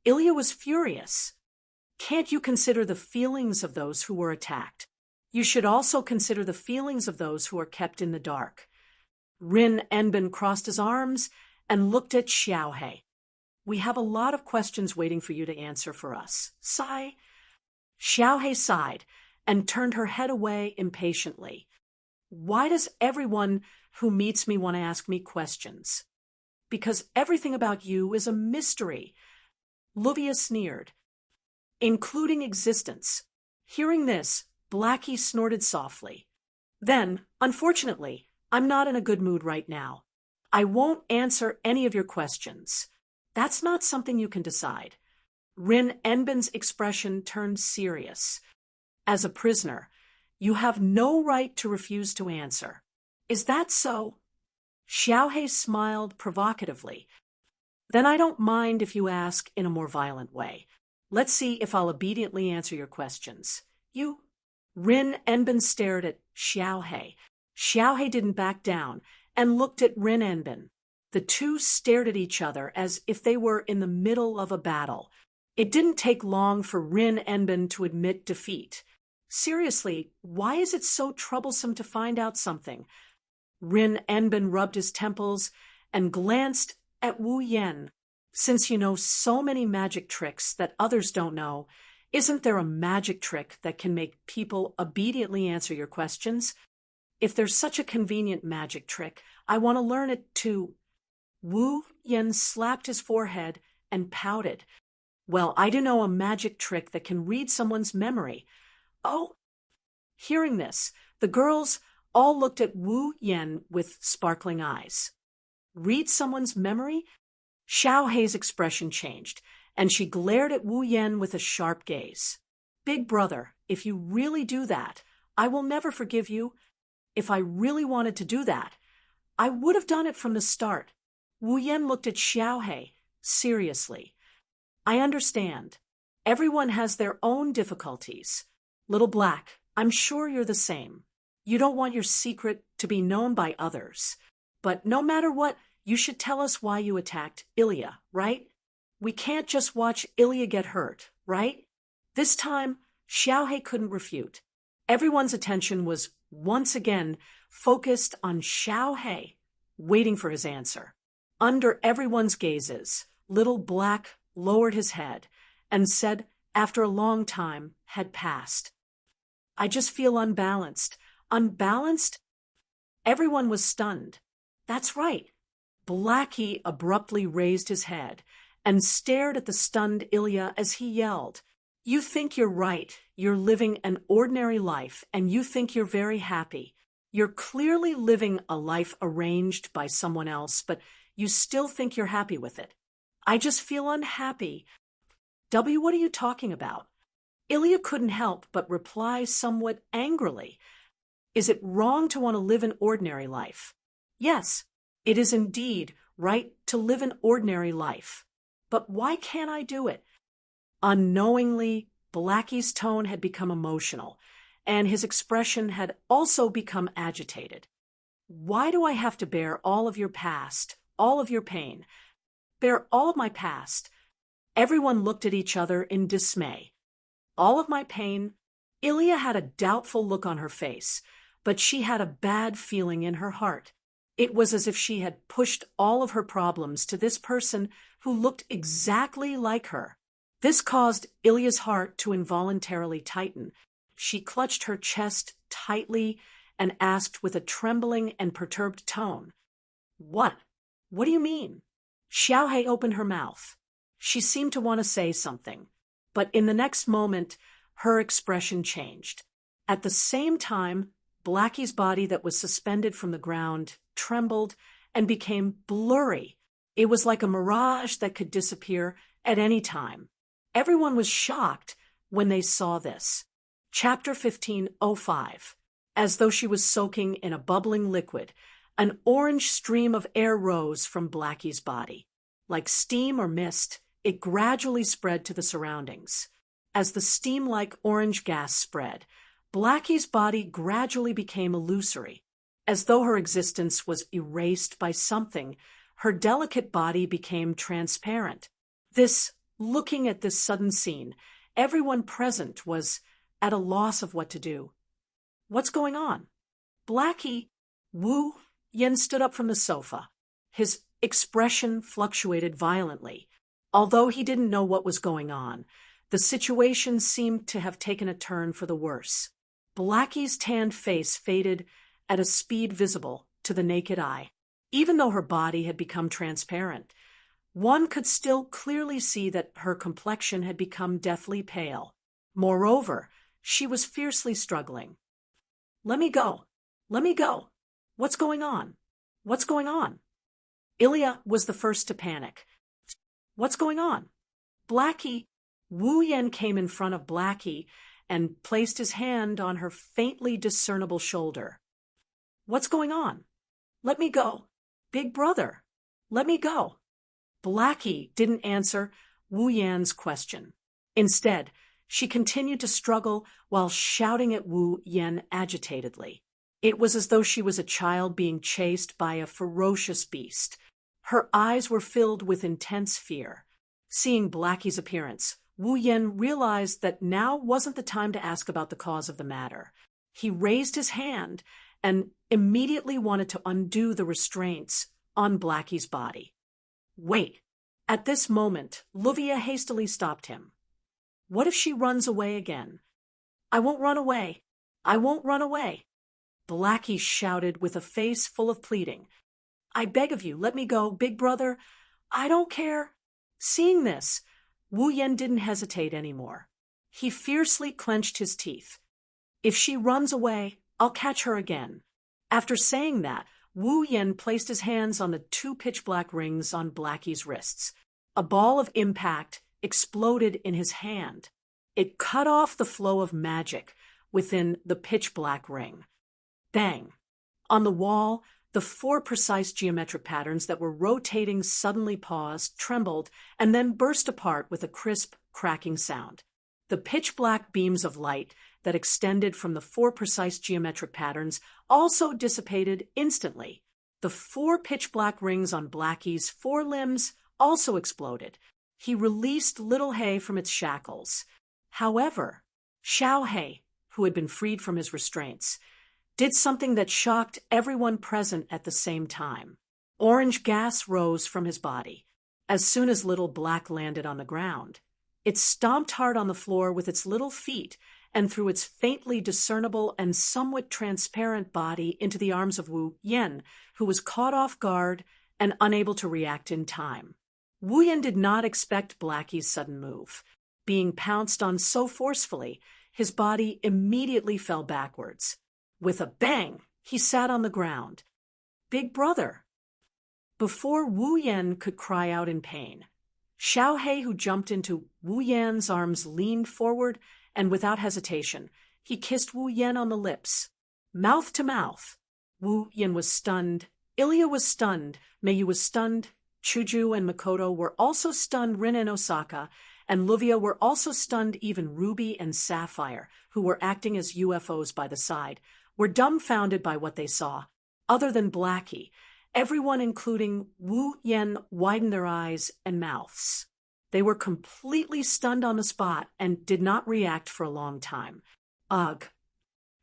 Ilya was furious. Can't you consider the feelings of those who were attacked? You should also consider the feelings of those who are kept in the dark. Rin Enbin crossed his arms and looked at Xiaohei. We have a lot of questions waiting for you to answer for us. Sigh. Xiaohei sighed and turned her head away impatiently. Why does everyone who meets me want to ask me questions? Because everything about you is a mystery. Luvia sneered. Including existence. Hearing this, Blackie snorted softly. Then, unfortunately, I'm not in a good mood right now. I won't answer any of your questions. That's not something you can decide. Rin Enbin's expression turned serious. As a prisoner, you have no right to refuse to answer. Is that so? Xiaohei smiled provocatively. Then I don't mind if you ask in a more violent way. Let's see if I'll obediently answer your questions. You? Rin Enbin stared at Xiaohei. Xiaohei didn't back down and looked at Rin Enbin. The two stared at each other as if they were in the middle of a battle. It didn't take long for Rin Enbin to admit defeat. Seriously, why is it so troublesome to find out something? Rin Enbin rubbed his temples and glanced at Wu Yan. Since you know so many magic tricks that others don't know, isn't there a magic trick that can make people obediently answer your questions? If there's such a convenient magic trick, I want to learn it too. Wu Yen slapped his forehead and pouted. Well, I do know a magic trick that can read someone's memory. Oh, hearing this, the girls all looked at Wu Yen with sparkling eyes. Read someone's memory? Xiao Hei's expression changed, and she glared at Wu Yen with a sharp gaze. Big brother, if you really do that, I will never forgive you. If I really wanted to do that, I would have done it from the start. Wu Yen looked at Xiao Hei seriously. I understand. Everyone has their own difficulties. Little Black, I'm sure you're the same. You don't want your secret to be known by others. But no matter what, you should tell us why you attacked Ilya, right? We can't just watch Ilya get hurt, right? This time, Xiao Hei couldn't refute. Everyone's attention was once again focused on Xiao Hei, waiting for his answer. Under everyone's gazes, Little Black lowered his head and said, after a long time had passed, I just feel unbalanced. Unbalanced? Everyone was stunned. That's right. Blackie abruptly raised his head and stared at the stunned Ilya as he yelled, You think you're right. You're living an ordinary life, and you think you're very happy. You're clearly living a life arranged by someone else, but you still think you're happy with it. I just feel unhappy. W, what are you talking about? Ilya couldn't help but reply somewhat angrily. Is it wrong to want to live an ordinary life? Yes, it is indeed right to live an ordinary life. But why can't I do it? Unknowingly, Blackie's tone had become emotional, and his expression had also become agitated. Why do I have to bear all of your past, all of your pain? Bear all of my past? Everyone looked at each other in dismay. All of my pain? Ilya had a doubtful look on her face, but she had a bad feeling in her heart. It was as if she had pushed all of her problems to this person who looked exactly like her. This caused Ilya's heart to involuntarily tighten. She clutched her chest tightly and asked with a trembling and perturbed tone, What? What do you mean? Xiao Hei opened her mouth. She seemed to want to say something, but in the next moment, her expression changed. At the same time, Blackie's body that was suspended from the ground trembled and became blurry. It was like a mirage that could disappear at any time. Everyone was shocked when they saw this. Chapter 15:05. As though she was soaking in a bubbling liquid, an orange stream of air rose from Blackie's body. Like steam or mist, it gradually spread to the surroundings. As the steam-like orange gas spread, Blackie's body gradually became illusory. As though her existence was erased by something, her delicate body became transparent. Looking at this sudden scene, everyone present was at a loss of what to do. What's going on? Blackie, Wu Yen stood up from the sofa. His expression fluctuated violently. Although he didn't know what was going on, the situation seemed to have taken a turn for the worse. Blackie's tanned face faded at a speed visible to the naked eye. Even though her body had become transparent, one could still clearly see that her complexion had become deathly pale. Moreover, she was fiercely struggling. Let me go. Let me go. What's going on? What's going on? Ilya was the first to panic. What's going on? Blackie. Wu Yen came in front of Blackie and placed his hand on her faintly discernible shoulder. What's going on? Let me go. Big brother. Let me go. Blackie didn't answer Wu Yan's question. Instead, she continued to struggle while shouting at Wu Yan agitatedly. It was as though she was a child being chased by a ferocious beast. Her eyes were filled with intense fear. Seeing Blackie's appearance, Wu Yan realized that now wasn't the time to ask about the cause of the matter. He raised his hand and immediately wanted to undo the restraints on Blackie's body. Wait. At this moment, Luvia hastily stopped him. What if she runs away again? I won't run away. I won't run away. Blackie shouted with a face full of pleading. I beg of you, let me go, big brother. I don't care. Seeing this, Wu Yen didn't hesitate anymore. He fiercely clenched his teeth. If she runs away, I'll catch her again. After saying that, Wu Yen placed his hands on the two pitch-black rings on Blackie's wrists. A ball of impact exploded in his hand. It cut off the flow of magic within the pitch-black ring. Bang! On the wall, the four precise geometric patterns that were rotating suddenly paused, trembled, and then burst apart with a crisp, cracking sound. The pitch-black beams of light that extended from the four precise geometric patterns also dissipated instantly. The four pitch-black rings on Blackie's four limbs also exploded. He released Little Hay from its shackles. However, Shoujo, who had been freed from his restraints, did something that shocked everyone present at the same time. Orange gas rose from his body. As soon as Little Black landed on the ground, it stomped hard on the floor with its little feet and threw its faintly discernible and somewhat transparent body into the arms of Wu Yen, who was caught off guard and unable to react in time. Wu Yen did not expect Blackie's sudden move. Being pounced on so forcefully, his body immediately fell backwards. With a bang, he sat on the ground. Big brother! Before Wu Yen could cry out in pain, Shoujo, who jumped into Wu Yan's arms, leaned forward, and without hesitation, he kissed Wu Yen on the lips. Mouth to mouth. Wu Yen was stunned. Ilya was stunned. Meiyu was stunned. Shoujo and Makoto were also stunned. Rin and Osaka and Luvia were also stunned. Even Ruby and Sapphire, who were acting as UFOs by the side, were dumbfounded by what they saw. Other than Blackie, everyone, including Wu Yen, widened their eyes and mouths. They were completely stunned on the spot and did not react for a long time. Ugh.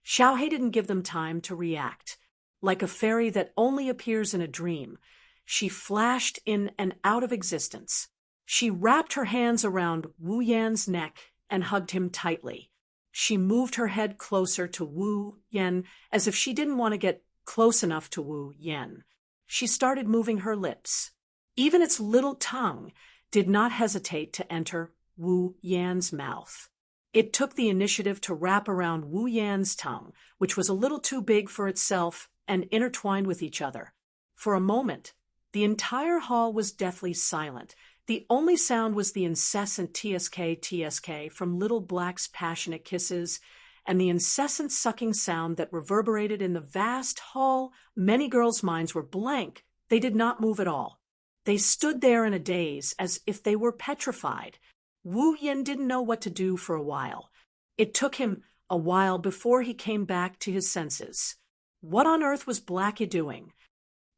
Shoujo didn't give them time to react. Like a fairy that only appears in a dream, she flashed in and out of existence. She wrapped her hands around Wu Yan's neck and hugged him tightly. She moved her head closer to Wu Yen as if she didn't want to get close enough to Wu Yen. She started moving her lips. Even its little tongue did not hesitate to enter Wu Yan's mouth. It took the initiative to wrap around Wu Yan's tongue, which was a little too big for itself, and intertwined with each other. For a moment, the entire hall was deathly silent. The only sound was the incessant TSK from Little Black's passionate kisses, and the incessant sucking sound that reverberated in the vast hall. Many girls' minds were blank. They did not move at all. They stood there in a daze, as if they were petrified. Wu Yen didn't know what to do for a while. It took him a while before he came back to his senses. What on earth was Blackie doing?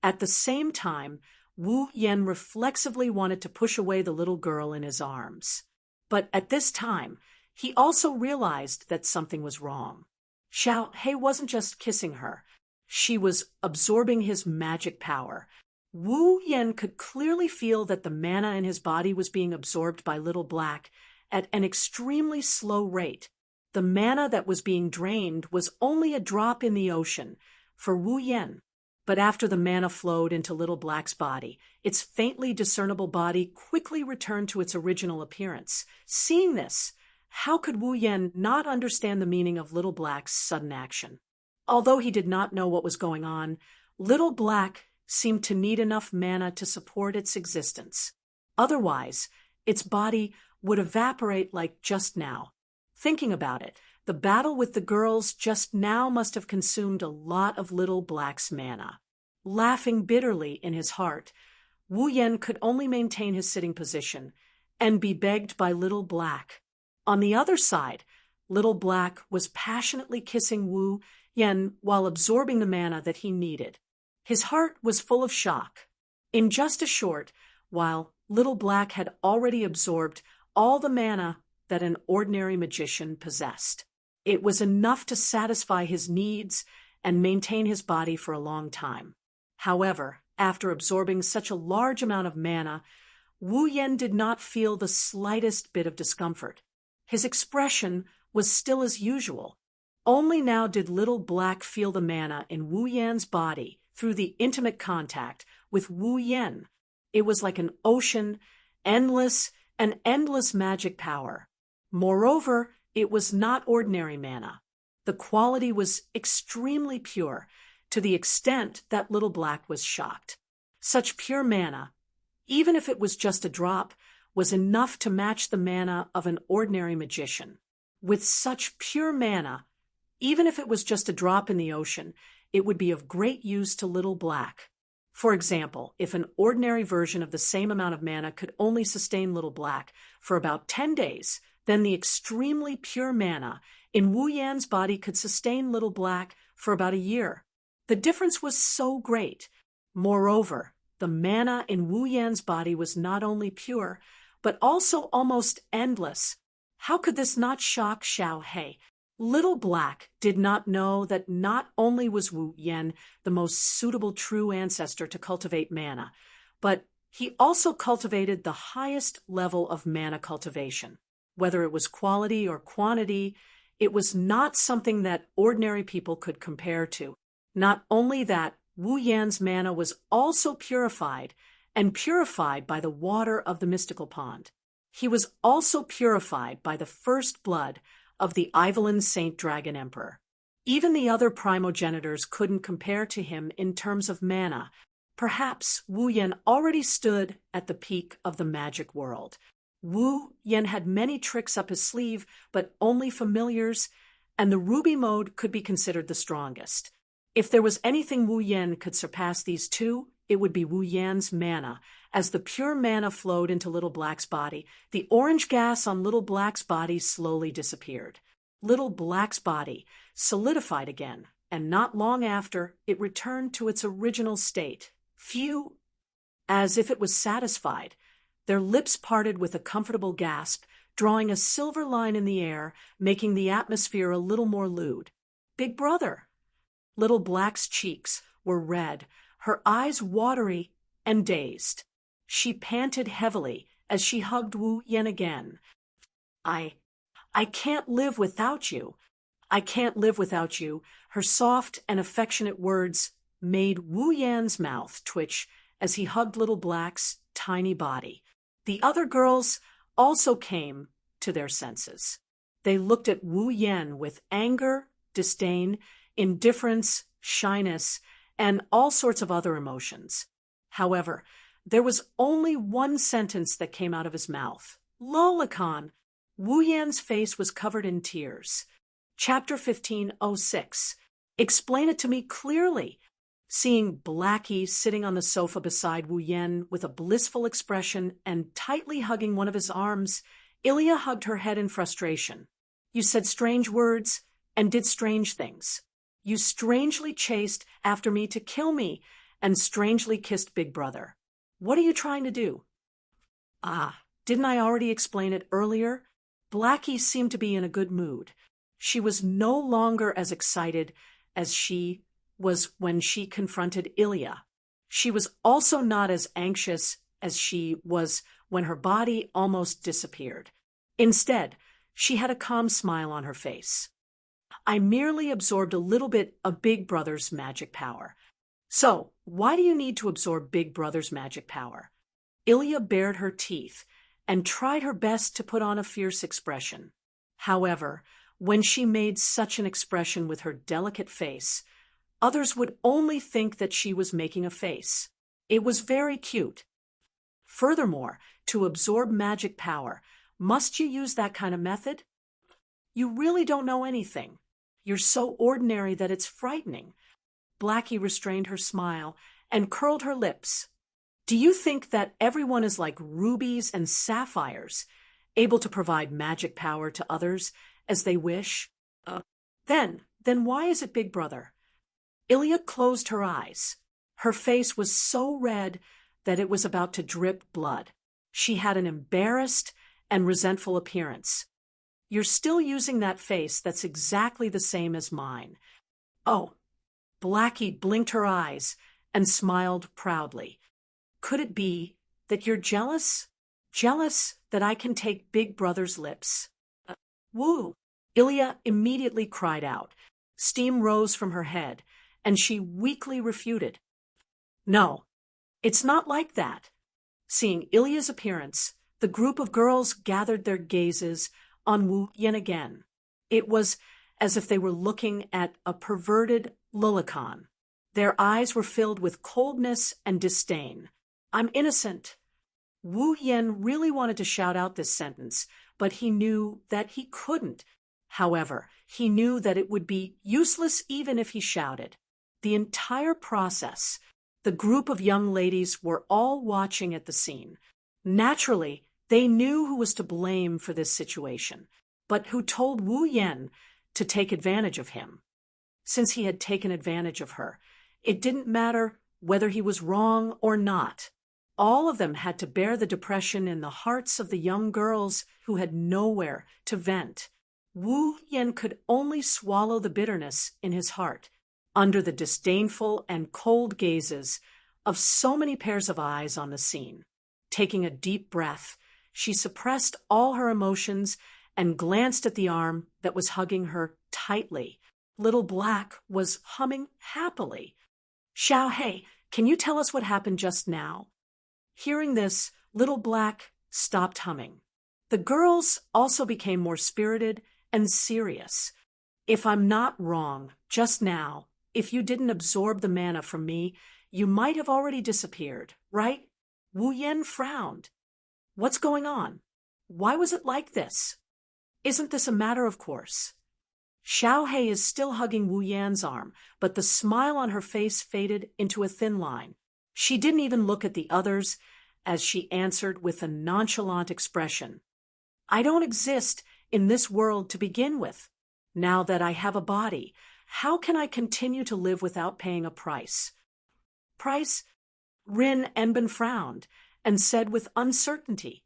At the same time, Wu Yen reflexively wanted to push away the little girl in his arms. But at this time, he also realized that something was wrong. Shoujo wasn't just kissing her. She was absorbing his magic power. Wu Yen could clearly feel that the mana in his body was being absorbed by Little Black at an extremely slow rate. The mana that was being drained was only a drop in the ocean for Wu Yen. But after the mana flowed into Little Black's body, its faintly discernible body quickly returned to its original appearance. Seeing this, how could Wu Yen not understand the meaning of Little Black's sudden action? Although he did not know what was going on, Little Black seemed to need enough mana to support its existence. Otherwise, its body would evaporate like just now. Thinking about it, the battle with the girls just now must have consumed a lot of Little Black's mana. Laughing bitterly in his heart, Wu Yen could only maintain his sitting position and be begged by Little Black. On the other side, Little Black was passionately kissing Wu Yen while absorbing the mana that he needed. His heart was full of shock. In just a short while, Little Black had already absorbed all the mana that an ordinary magician possessed. It was enough to satisfy his needs and maintain his body for a long time. However, after absorbing such a large amount of mana, Wu Yen did not feel the slightest bit of discomfort. His expression was still as usual. Only now did Little Black feel the mana in Wu Yan's body through the intimate contact with Wu Yen. It was like an ocean, endless and endless magic power. Moreover, it was not ordinary mana. The quality was extremely pure, to the extent that Little Black was shocked. Such pure mana, even if it was just a drop, was enough to match the mana of an ordinary magician. With such pure mana, even if it was just a drop in the ocean, it would be of great use to Little Black. For example, if an ordinary version of the same amount of mana could only sustain Little Black for about 10 days, then the extremely pure mana in Wu Yan's body could sustain Little Black for about a year. The difference was so great. Moreover, the mana in Wu Yan's body was not only pure, but also almost endless. How could this not shock Xiao He? Little Black did not know that not only was Wu Yan the most suitable true ancestor to cultivate mana, but he also cultivated the highest level of mana cultivation. Whether it was quality or quantity, it was not something that ordinary people could compare to. Not only that, Wu Yan's mana was also purified, and purified by the water of the mystical pond. He was also purified by the first blood of the Evelyn Saint Dragon Emperor. Even the other primogenitors couldn't compare to him in terms of mana. Perhaps Wu Yan already stood at the peak of the magic world. Wu Yan had many tricks up his sleeve, but only familiars, and the ruby mode could be considered the strongest. If there was anything Wu Yan could surpass these two, it would be Wu Yan's mana. As the pure mana flowed into Little Black's body, the orange gas on Little Black's body slowly disappeared. Little Black's body solidified again, and not long after, it returned to its original state. Phew! As if it was satisfied, their lips parted with a comfortable gasp, drawing a silver line in the air, making the atmosphere a little more lewd. Big brother! Little Black's cheeks were red, her eyes watery and dazed. She panted heavily as she hugged Wu Yan again. I can't live without you. I can't live without you. Her soft and affectionate words made Wu Yan's mouth twitch as he hugged Little Black's tiny body. The other girls also came to their senses. They looked at Wu Yan with anger, disdain, indifference, shyness, and all sorts of other emotions. However, there was only one sentence that came out of his mouth. Lolicon! Wu Yan's face was covered in tears. Chapter 15:06. Explain it to me clearly. Seeing Blackie sitting on the sofa beside Wu Yan with a blissful expression and tightly hugging one of his arms, Ilya hugged her head in frustration. You said strange words and did strange things. You strangely chased after me to kill me and strangely kissed Big Brother. What are you trying to do? Didn't I already explain it earlier? Blackie seemed to be in a good mood. She was no longer as excited as she was when she confronted Ilya. She was also not as anxious as she was when her body almost disappeared. Instead, she had a calm smile on her face. I merely absorbed a little bit of Big Brother's magic power. So, why do you need to absorb Big Brother's magic power? Ilya bared her teeth and tried her best to put on a fierce expression. However, when she made such an expression with her delicate face, others would only think that she was making a face. It was very cute. Furthermore, to absorb magic power, must you use that kind of method? You really don't know anything. You're so ordinary that it's frightening. Blackie restrained her smile and curled her lips. Do you think that everyone is like rubies and sapphires, able to provide magic power to others as they wish? Then why is it Big Brother? Ilya closed her eyes. Her face was so red that it was about to drip blood. She had an embarrassed and resentful appearance. You're still using that face that's exactly the same as mine. Oh, Blackie blinked her eyes and smiled proudly. Could it be that you're jealous? Jealous that I can take Big Brother's lips? Woo! Ilya immediately cried out. Steam rose from her head, and she weakly refuted. No, It's not like that. Seeing Ilya's appearance, the group of girls gathered their gazes on Wu Yen again. It was as if they were looking at a perverted lolicon. Their eyes were filled with coldness and disdain. I'm innocent. Wu Yen really wanted to shout out this sentence, but he knew that he couldn't. However, he knew that it would be useless even if he shouted. The entire process, the group of young ladies were all watching at the scene. Naturally, they knew who was to blame for this situation, but who told Wu Yen to take advantage of him. Since he had taken advantage of her, it didn't matter whether he was wrong or not. All of them had to bear the depression in the hearts of the young girls who had nowhere to vent. Wu Yen could only swallow the bitterness in his heart under the disdainful and cold gazes of so many pairs of eyes on the scene. Taking a deep breath, she suppressed all her emotions and glanced at the arm that was hugging her tightly. Little Black was humming happily. "Xiao, can you tell us what happened just now?" Hearing this, Little Black stopped humming. The girls also became more spirited and serious. "If I'm not wrong, just now, if you didn't absorb the mana from me, you might have already disappeared, right?" Wu Yen frowned. "What's going on? Why was it like this? Isn't this a matter of course?" Xiao Hei is still hugging Wu Yan's arm, but the smile on her face faded into a thin line. She didn't even look at the others as she answered with a nonchalant expression. "I don't exist in this world to begin with. Now that I have a body, how can I continue to live without paying a price?" "Price?" Rin Enbin frowned and said with uncertainty.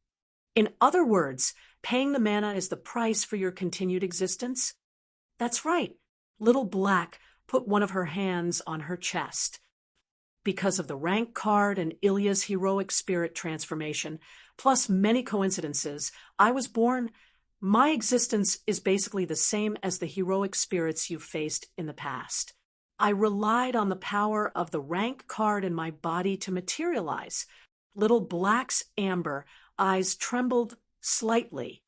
"In other words, paying the mana is the price for your continued existence?" "That's right." Little Black put one of her hands on her chest. "Because of the rank card and Ilya's heroic spirit transformation, plus many coincidences, I was born. My existence is basically the same as the heroic spirits you've faced in the past. I relied on the power of the rank card in my body to materialize." Little Black's amber eyes trembled slightly.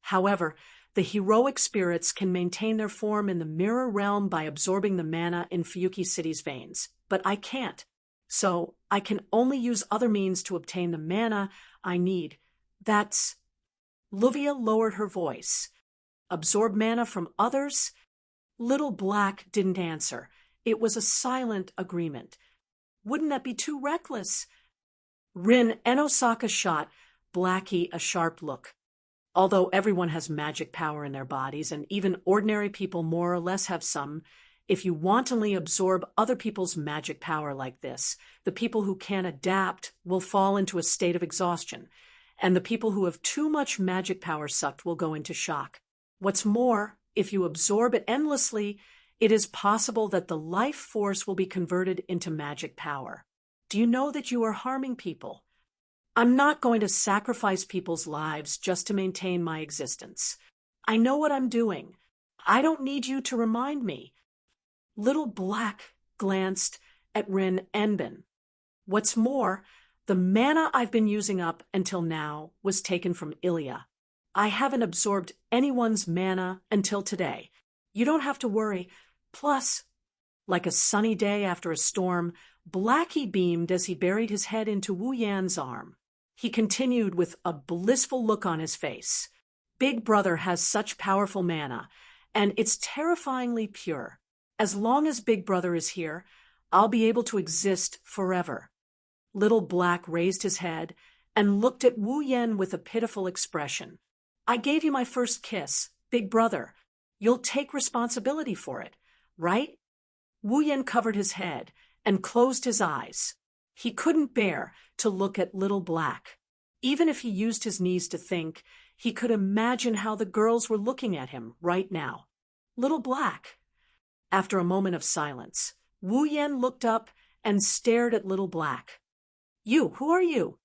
"However, the heroic spirits can maintain their form in the mirror realm by absorbing the mana in Fuyuki City's veins, but I can't. So I can only use other means to obtain the mana I need. That's..." Luvia lowered her voice. "Absorb mana from others?" Little Black didn't answer. It was a silent agreement. "Wouldn't that be too reckless?" Rin Enosaka shot Blackie a sharp look. "Although everyone has magic power in their bodies, and even ordinary people more or less have some, if you wantonly absorb other people's magic power like this, the people who can't adapt will fall into a state of exhaustion, and the people who have too much magic power sucked will go into shock. What's more, if you absorb it endlessly, it is possible that the life force will be converted into magic power. Do you know that you are harming people? I'm not going to sacrifice people's lives just to maintain my existence. I know what I'm doing. I don't need you to remind me." Little Black glanced at Rin Enbin. "What's more, the mana I've been using up until now was taken from Ilya. I haven't absorbed anyone's mana until today. You don't have to worry. Plus," like a sunny day after a storm, Blackie beamed as he buried his head into Wu Yan's arm. He continued with a blissful look on his face. "Big Brother has such powerful mana, and it's terrifyingly pure. As long as Big Brother is here, I'll be able to exist forever." Little Black raised his head and looked at Wu Yan with a pitiful expression. "I gave you my first kiss, Big Brother. You'll take responsibility for it, right?" Wu Yan covered his head and closed his eyes. He couldn't bear to look at Little Black. Even if he used his knees to think, he could imagine how the girls were looking at him right now. Little Black. After a moment of silence, Wu Yan looked up and stared at Little Black. Who are you?"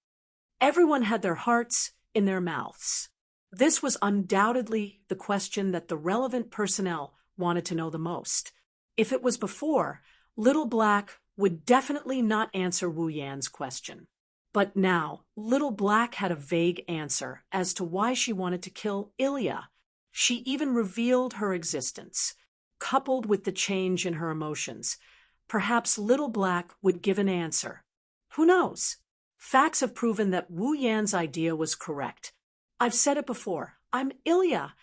Everyone had their hearts in their mouths. This was undoubtedly the question that the relevant personnel wanted to know the most. If it was before, Little Black would definitely not answer Wu Yan's question. But now, Little Black had a vague answer as to why she wanted to kill Ilya. She even revealed her existence, coupled with the change in her emotions. Perhaps Little Black would give an answer. Who knows? Facts have proven that Wu Yan's idea was correct. I've said it before. I'm Ilya.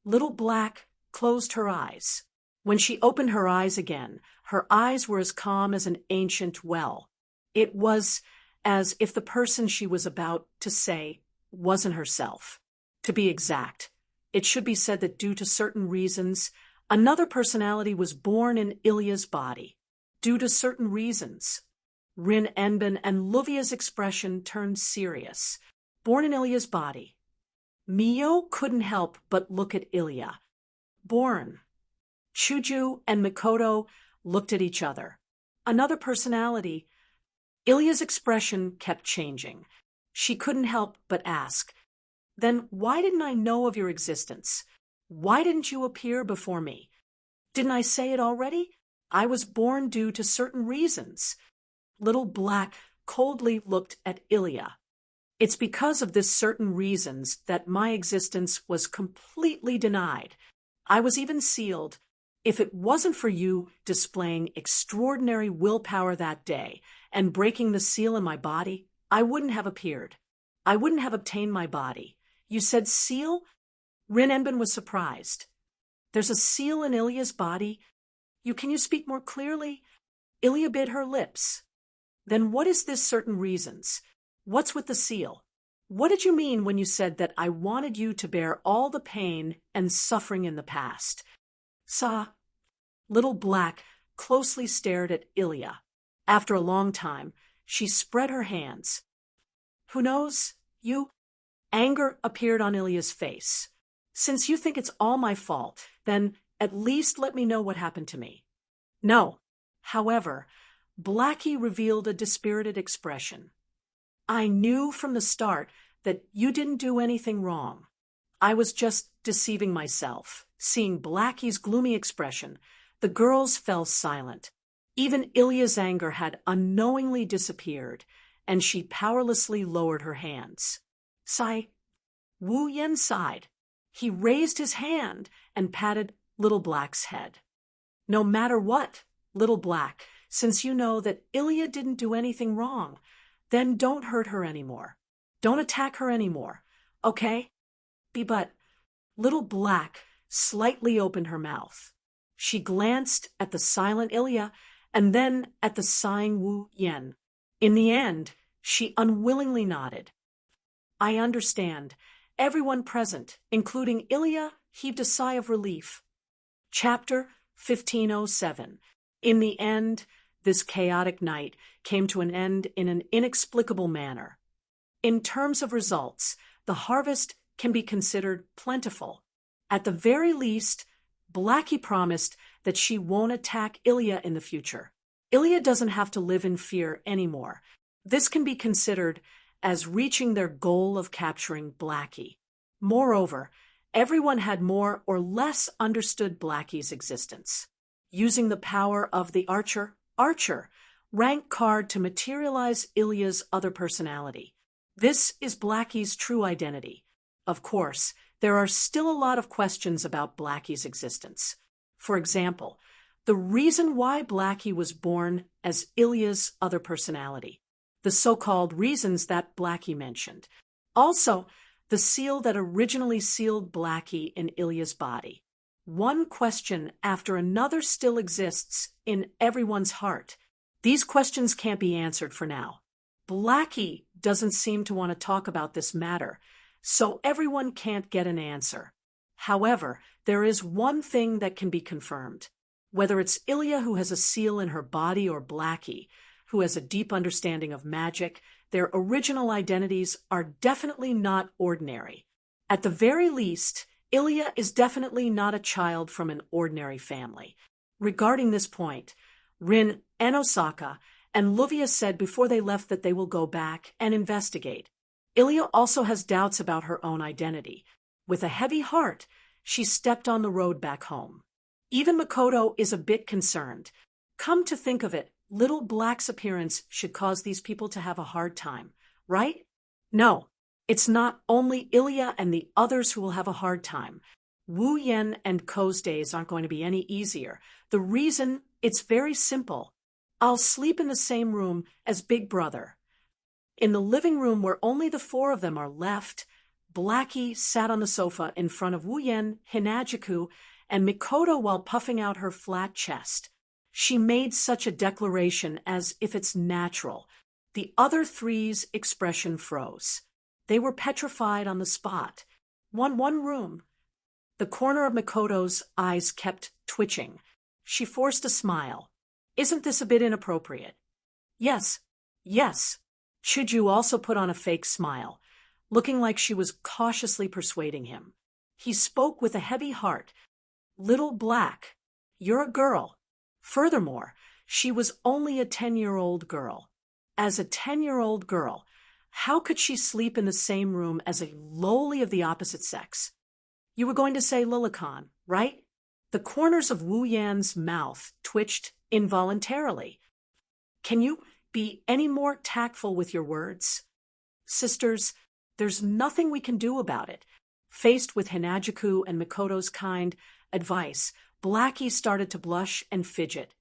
Little Black closed her eyes. When she opened her eyes again, her eyes were as calm as an ancient well. It was as if the person she was about to say wasn't herself. To be exact, it should be said that due to certain reasons, another personality was born in Ilya's body. Due to certain reasons. Rin Enbin and Luvia's expression turned serious. Born in Ilya's body. Mio couldn't help but look at Ilya. Born. Shoujo and Mikoto looked at each other. Another personality. Ilya's expression kept changing. She couldn't help but ask, "Then why didn't I know of your existence? Why didn't you appear before me? Didn't I say it already? I was born due to certain reasons." Little Black coldly looked at Ilya. "It's because of this certain reasons that my existence was completely denied. I was even sealed. If it wasn't for you displaying extraordinary willpower that day and breaking the seal in my body, I wouldn't have appeared. I wouldn't have obtained my body." "You said seal?" Rin Enbin was surprised. "There's a seal in Ilya's body? Can you speak more clearly?" Ilya bit her lips. "Then what is this certain reasons? What's with the seal? What did you mean when you said that I wanted you to bear all the pain and suffering in the past?" Little Black closely stared at Ilya. After a long time, she spread her hands. "Who knows? Anger appeared on Ilya's face. "Since you think it's all my fault, then at least let me know what happened to me." "No." However, Blackie revealed a dispirited expression. "I knew from the start that you didn't do anything wrong. I was just deceiving myself." Seeing Blackie's gloomy expression, the girls fell silent. Even Ilya's anger had unknowingly disappeared, and she powerlessly lowered her hands. Wu Yan sighed. He raised his hand and patted Little Black's head. "No matter what, Little Black, since you know that Ilya didn't do anything wrong, then don't hurt her anymore. Don't attack her anymore, okay?" But Little Black slightly opened her mouth. She glanced at the silent Ilya and then at the sighing Wu Yan. In the end, she unwillingly nodded. "I understand." Everyone present, including Ilya, heaved a sigh of relief. Chapter 1507. In the end, this chaotic night came to an end in an inexplicable manner. In terms of results, the harvest can be considered plentiful. At the very least, Blackie promised that she won't attack Ilya in the future. Ilya doesn't have to live in fear anymore. This can be considered as reaching their goal of capturing Blackie. Moreover, everyone had more or less understood Blackie's existence. Using the power of the Archer rank card to materialize Ilya's other personality. This is Blackie's true identity. Of course, there are still a lot of questions about Blackie's existence. For example, the reason why Blackie was born as Ilya's other personality. The so-called reasons that Blackie mentioned. Also, the seal that originally sealed Blackie in Ilya's body. One question after another still exists in everyone's heart. These questions can't be answered for now. Blackie doesn't seem to want to talk about this matter, so everyone can't get an answer. However, there is one thing that can be confirmed. Whether it's Ilya who has a seal in her body or Blackie, who has a deep understanding of magic, their original identities are definitely not ordinary. At the very least, Ilya is definitely not a child from an ordinary family. Regarding this point, Rin and Osaka and Luvia said before they left that they will go back and investigate. Ilya also has doubts about her own identity. With a heavy heart, she stepped on the road back home. Even Makoto is a bit concerned. Come to think of it, Little Black's appearance should cause these people to have a hard time, right? No, it's not only Ilya and the others who will have a hard time. Wu Yen and Ko's days aren't going to be any easier. The reason, it's very simple. I'll sleep in the same room as Big Brother. In the living room where only the four of them are left, Blackie sat on the sofa in front of Wu Yen, Hinajiku, and Mikoto while puffing out her flat chest. She made such a declaration as if it's natural. The other three's expression froze. They were petrified on the spot. One room. The corner of Mikoto's eyes kept twitching. She forced a smile. Isn't this a bit inappropriate? Yes, yes. Shoujo also put on a fake smile, looking like she was cautiously persuading him. He spoke with a heavy heart. Little Black, you're a girl. Furthermore, she was only a 10-year-old girl. As a 10-year-old girl, how could she sleep in the same room as a lowly of the opposite sex? You were going to say Lilicon, right? The corners of Wu Yan's mouth twitched involuntarily. Can you be any more tactful with your words? Sisters, there's nothing we can do about it. Faced with Hinajiku and Mikoto's kind advice, Blackie started to blush and fidget.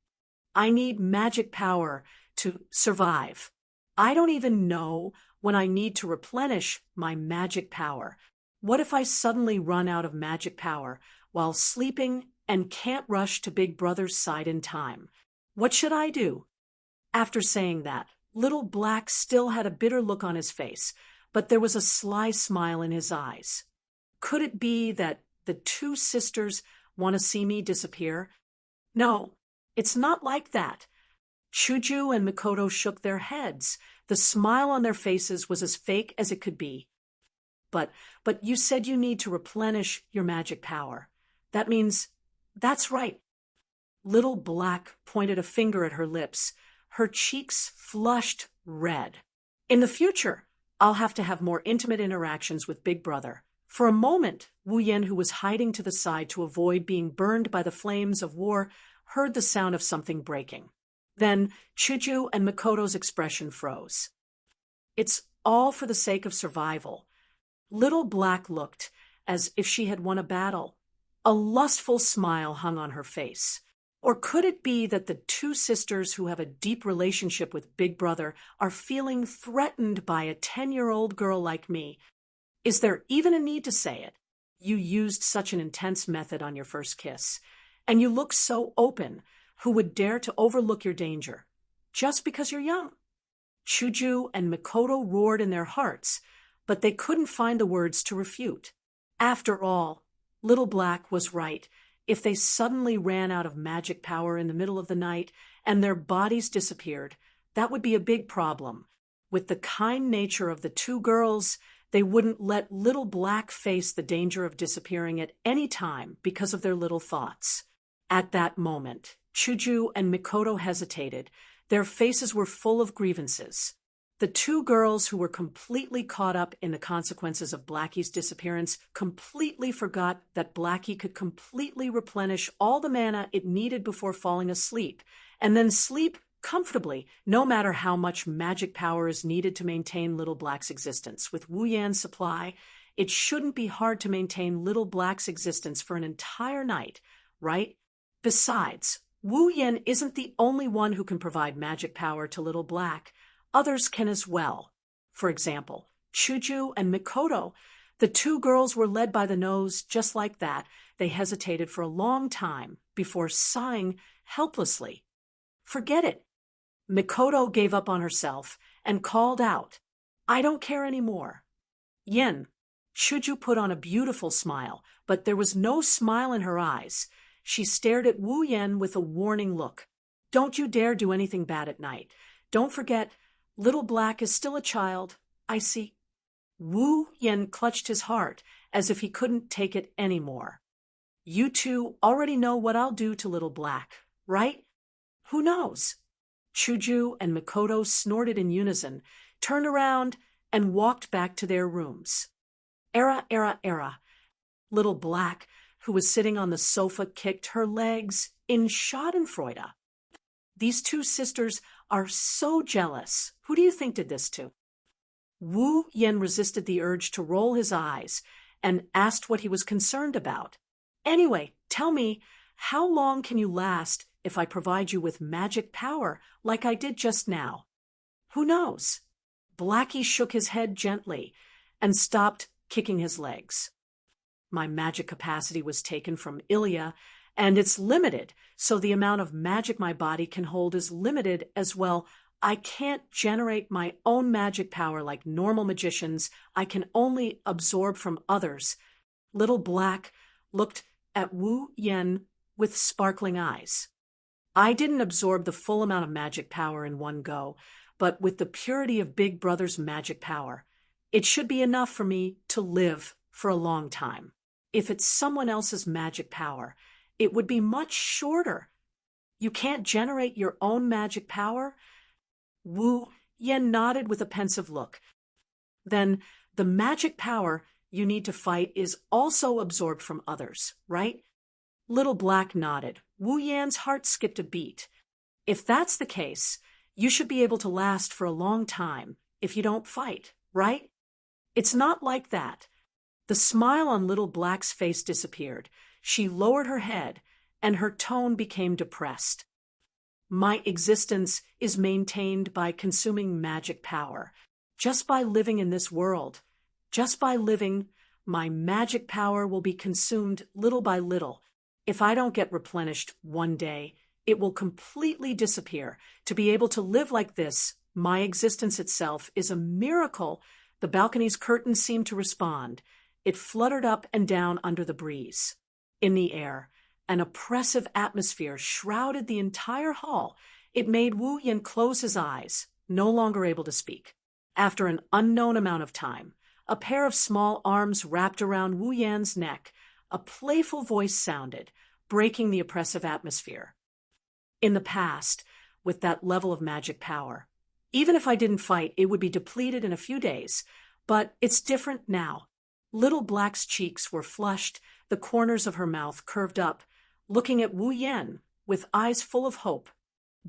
I need magic power to survive. I don't even know when I need to replenish my magic power. What if I suddenly run out of magic power while sleeping and can't rush to Big Brother's side in time? What should I do? After saying that, Little Black still had a bitter look on his face, but there was a sly smile in his eyes. Could it be that the two sisters want to see me disappear? No, it's not like that. Shoujo and Mikoto shook their heads. The smile on their faces was as fake as it could be. But you said you need to replenish your magic power. That means, that's right. Little Black pointed a finger at her lips. Her cheeks flushed red. In the future, I'll have to have more intimate interactions with Big Brother. For a moment, Wu Yen, who was hiding to the side to avoid being burned by the flames of war, heard the sound of something breaking. Then Shoujo and Mikoto's expression froze. It's all for the sake of survival. Little Black looked as if she had won a battle. A lustful smile hung on her face. Or could it be that the two sisters who have a deep relationship with Big Brother are feeling threatened by a 10-year-old girl like me? Is there even a need to say it? You used such an intense method on your first kiss, and you look so open. Who would dare to overlook your danger? Just because you're young. Shoujo and Mikoto roared in their hearts, but they couldn't find the words to refute. After all, Little Black was right. If they suddenly ran out of magic power in the middle of the night and their bodies disappeared, that would be a big problem. With the kind nature of the two girls, they wouldn't let Little Black face the danger of disappearing at any time because of their little thoughts. At that moment, Shoujo and Mikoto hesitated. Their faces were full of grievances. The two girls who were completely caught up in the consequences of Blackie's disappearance completely forgot that Blackie could completely replenish all the mana it needed before falling asleep, and then sleep comfortably, no matter how much magic power is needed to maintain Little Black's existence. With Wu Yan's supply, it shouldn't be hard to maintain Little Black's existence for an entire night, right? Besides, Wu Yen isn't the only one who can provide magic power to Little Black. Others can as well. For example, Shoujo and Mikoto. The two girls were led by the nose just like that. They hesitated for a long time before sighing helplessly. Forget it. Mikoto gave up on herself and called out, I don't care anymore. Yen. Shoujo put on a beautiful smile, but there was no smile in her eyes. She stared at Wu Yen with a warning look. Don't you dare do anything bad at night. Don't forget, Little Black is still a child. I see. Wu Yen clutched his heart as if he couldn't take it anymore. You two already know what I'll do to Little Black, right? Who knows? Shoujo and Mikoto snorted in unison, turned around, and walked back to their rooms. Era. Little Black, who was sitting on the sofa, kicked her legs in Schadenfreude. These two sisters are so jealous. Who do you think did this to? Wu Yen resisted the urge to roll his eyes and asked what he was concerned about. Anyway, tell me, how long can you last if I provide you with magic power like I did just now? Who knows? Blackie shook his head gently and stopped kicking his legs. My magic capacity was taken from Ilya, and it's limited, so the amount of magic my body can hold is limited as well. I can't generate my own magic power like normal magicians. I can only absorb from others. Little Black looked at Wu Yen with sparkling eyes. I didn't absorb the full amount of magic power in one go, but with the purity of Big Brother's magic power, it should be enough for me to live for a long time. If it's someone else's magic power, it would be much shorter. You can't generate your own magic power? Wu Yen nodded with a pensive look. Then the magic power you need to fight is also absorbed from others, right? Little Black nodded. Wu Yan's heart skipped a beat. If that's the case, you should be able to last for a long time if you don't fight, right? It's not like that. The smile on Little Black's face disappeared. She lowered her head, and her tone became depressed. My existence is maintained by consuming magic power. Just by living in this world, just by living, my magic power will be consumed little by little. If I don't get replenished one day, it will completely disappear. To be able to live like this, my existence itself is a miracle. The balcony's curtain seemed to respond. It fluttered up and down under the breeze. In the air, an oppressive atmosphere shrouded the entire hall. It made Wu Yen close his eyes, no longer able to speak. After an unknown amount of time, a pair of small arms wrapped around Wu Yan's neck. A playful voice sounded, breaking the oppressive atmosphere. In the past, with that level of magic power, even if I didn't fight, it would be depleted in a few days. But it's different now. Little Black's cheeks were flushed, the corners of her mouth curved up, looking at Wu Yen with eyes full of hope.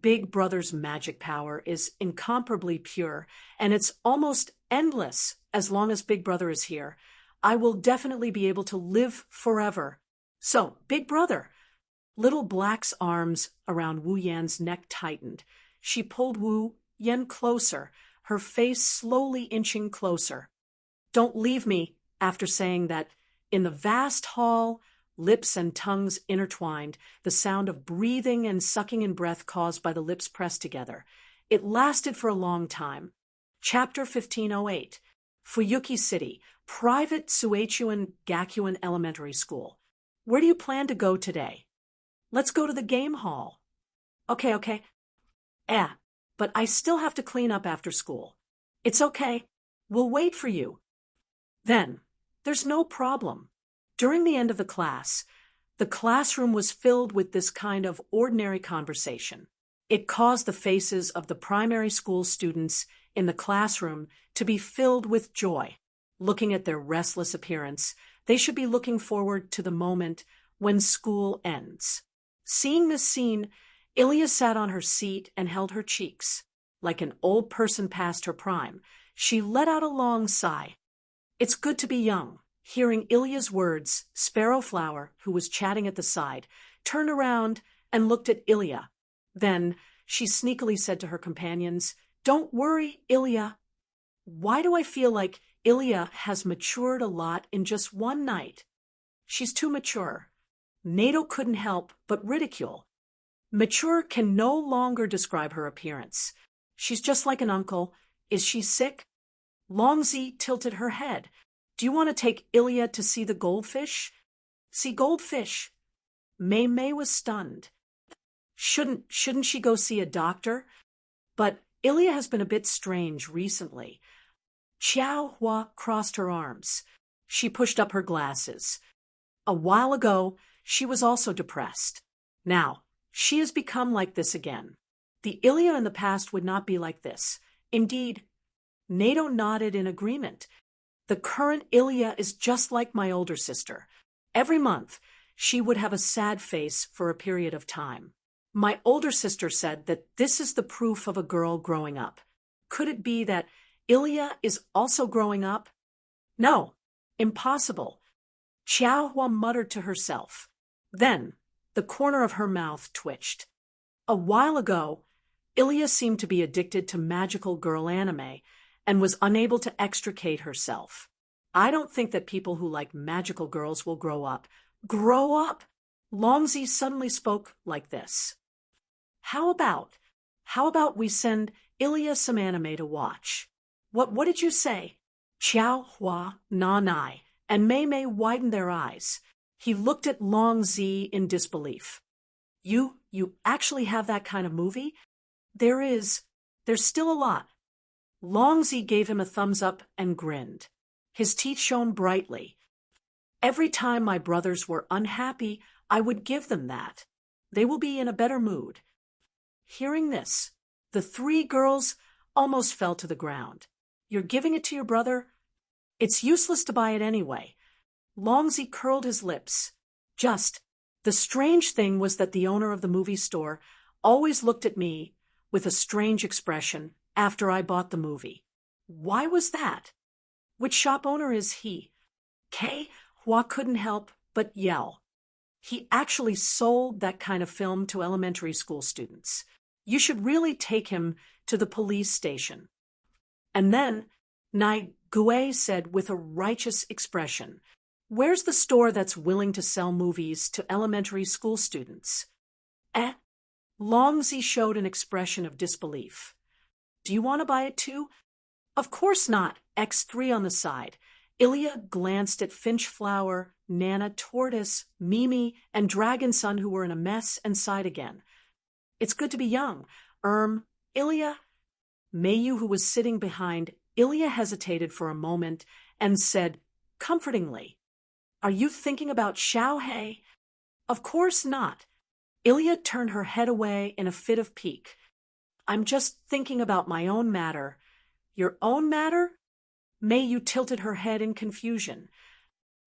Big Brother's magic power is incomparably pure, and it's almost endless as long as Big Brother is here. I will definitely be able to live forever. So, Big Brother. Little Black's arms around Wu Yan's neck tightened. She pulled Wu Yen closer, her face slowly inching closer. Don't leave me. After saying that, in the vast hall, lips and tongues intertwined, the sound of breathing and sucking in breath caused by the lips pressed together. It lasted for a long time. Chapter 1508. Fuyuki City, Private Suechuan Gakuin Elementary School. Where do you plan to go today? Let's go to the game hall. Okay. But I still have to clean up after school. It's okay. We'll wait for you. Then, there's no problem. During the end of the classroom was filled with this kind of ordinary conversation. It caused the faces of the primary school students in the classroom to be filled with joy. Looking at their restless appearance, they should be looking forward to the moment when school ends. Seeing this scene, Ilya sat on her seat and held her cheeks. Like an old person past her prime, she let out a long sigh. It's good to be young. Hearing Ilya's words, Sparrowflower, who was chatting at the side, turned around and looked at Ilya. Then she sneakily said to her companions, "Don't worry, Ilya." Why do I feel like Ilya has matured a lot in just one night? She's too mature. Nato couldn't help but ridicule. Mature can no longer describe her appearance. She's just like an uncle. Is she sick? Longzi tilted her head. Do you want to take Ilya to see the goldfish? See goldfish? Mei was stunned. Shouldn't she go see a doctor? But Ilya has been a bit strange recently. Xiao Hua crossed her arms. She pushed up her glasses. A while ago, she was also depressed. Now, she has become like this again. The Ilya in the past would not be like this. Indeed, Nato nodded in agreement. The current Ilya is just like my older sister. Every month, she would have a sad face for a period of time. My older sister said that this is the proof of a girl growing up. Could it be that Ilya is also growing up? No, impossible. Xiaohua muttered to herself. Then, the corner of her mouth twitched. A while ago, Ilya seemed to be addicted to magical girl anime and was unable to extricate herself. I don't think that people who like magical girls will grow up. Grow up? Longzi suddenly spoke like this. How about we send Ilya some anime to watch? What did you say? Xiao Hua, Nanai, and Mei Mei widened their eyes. He looked at Longzi in disbelief. You actually have that kind of movie? There's still a lot. Longzi gave him a thumbs up and grinned. His teeth shone brightly. Every time my brothers were unhappy, I would give them that. They will be in a better mood. Hearing this, the three girls almost fell to the ground. You're giving it to your brother? It's useless to buy it anyway. Longzi curled his lips. The strange thing was that the owner of the movie store always looked at me with a strange expression after I bought the movie. Why was that? Which shop owner is he? Kei Hua couldn't help but yell. He actually sold that kind of film to elementary school students. You should really take him to the police station. And then Nai Gui said with a righteous expression, "Where's the store that's willing to sell movies to elementary school students?" Longzi showed an expression of disbelief. Do you want to buy it too? Of course not. X3 on the side. Ilya glanced at Finchflower, Nana Tortoise, Mimi, and Dragon Son, who were in a mess, and sighed again. It's good to be young. Ilya? Mayu, who was sitting behind Ilya, hesitated for a moment and said comfortingly, "Are you thinking about Xiaohei?" Of course not. Ilya turned her head away in a fit of pique. I'm just thinking about my own matter. Your own matter? Mayu tilted her head in confusion.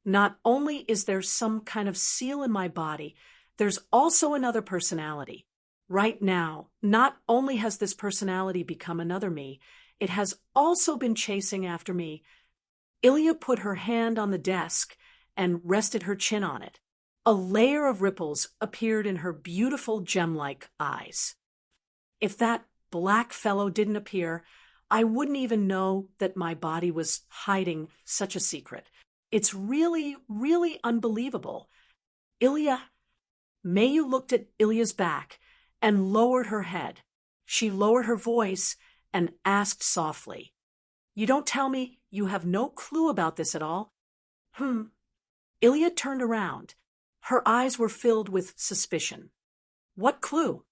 Not only is there some kind of seal in my body, there's also another personality. Right now, not only has this personality become another me, it has also been chasing after me. Ilya put her hand on the desk and rested her chin on it. A layer of ripples appeared in her beautiful gem-like eyes. If that black fellow didn't appear, I wouldn't even know that my body was hiding such a secret. It's really, really unbelievable. Ilya. Mayu looked at Ilya's back and lowered her head. She lowered her voice and asked softly, "You don't tell me you have no clue about this at all?" Ilya turned around. Her eyes were filled with suspicion. What clue?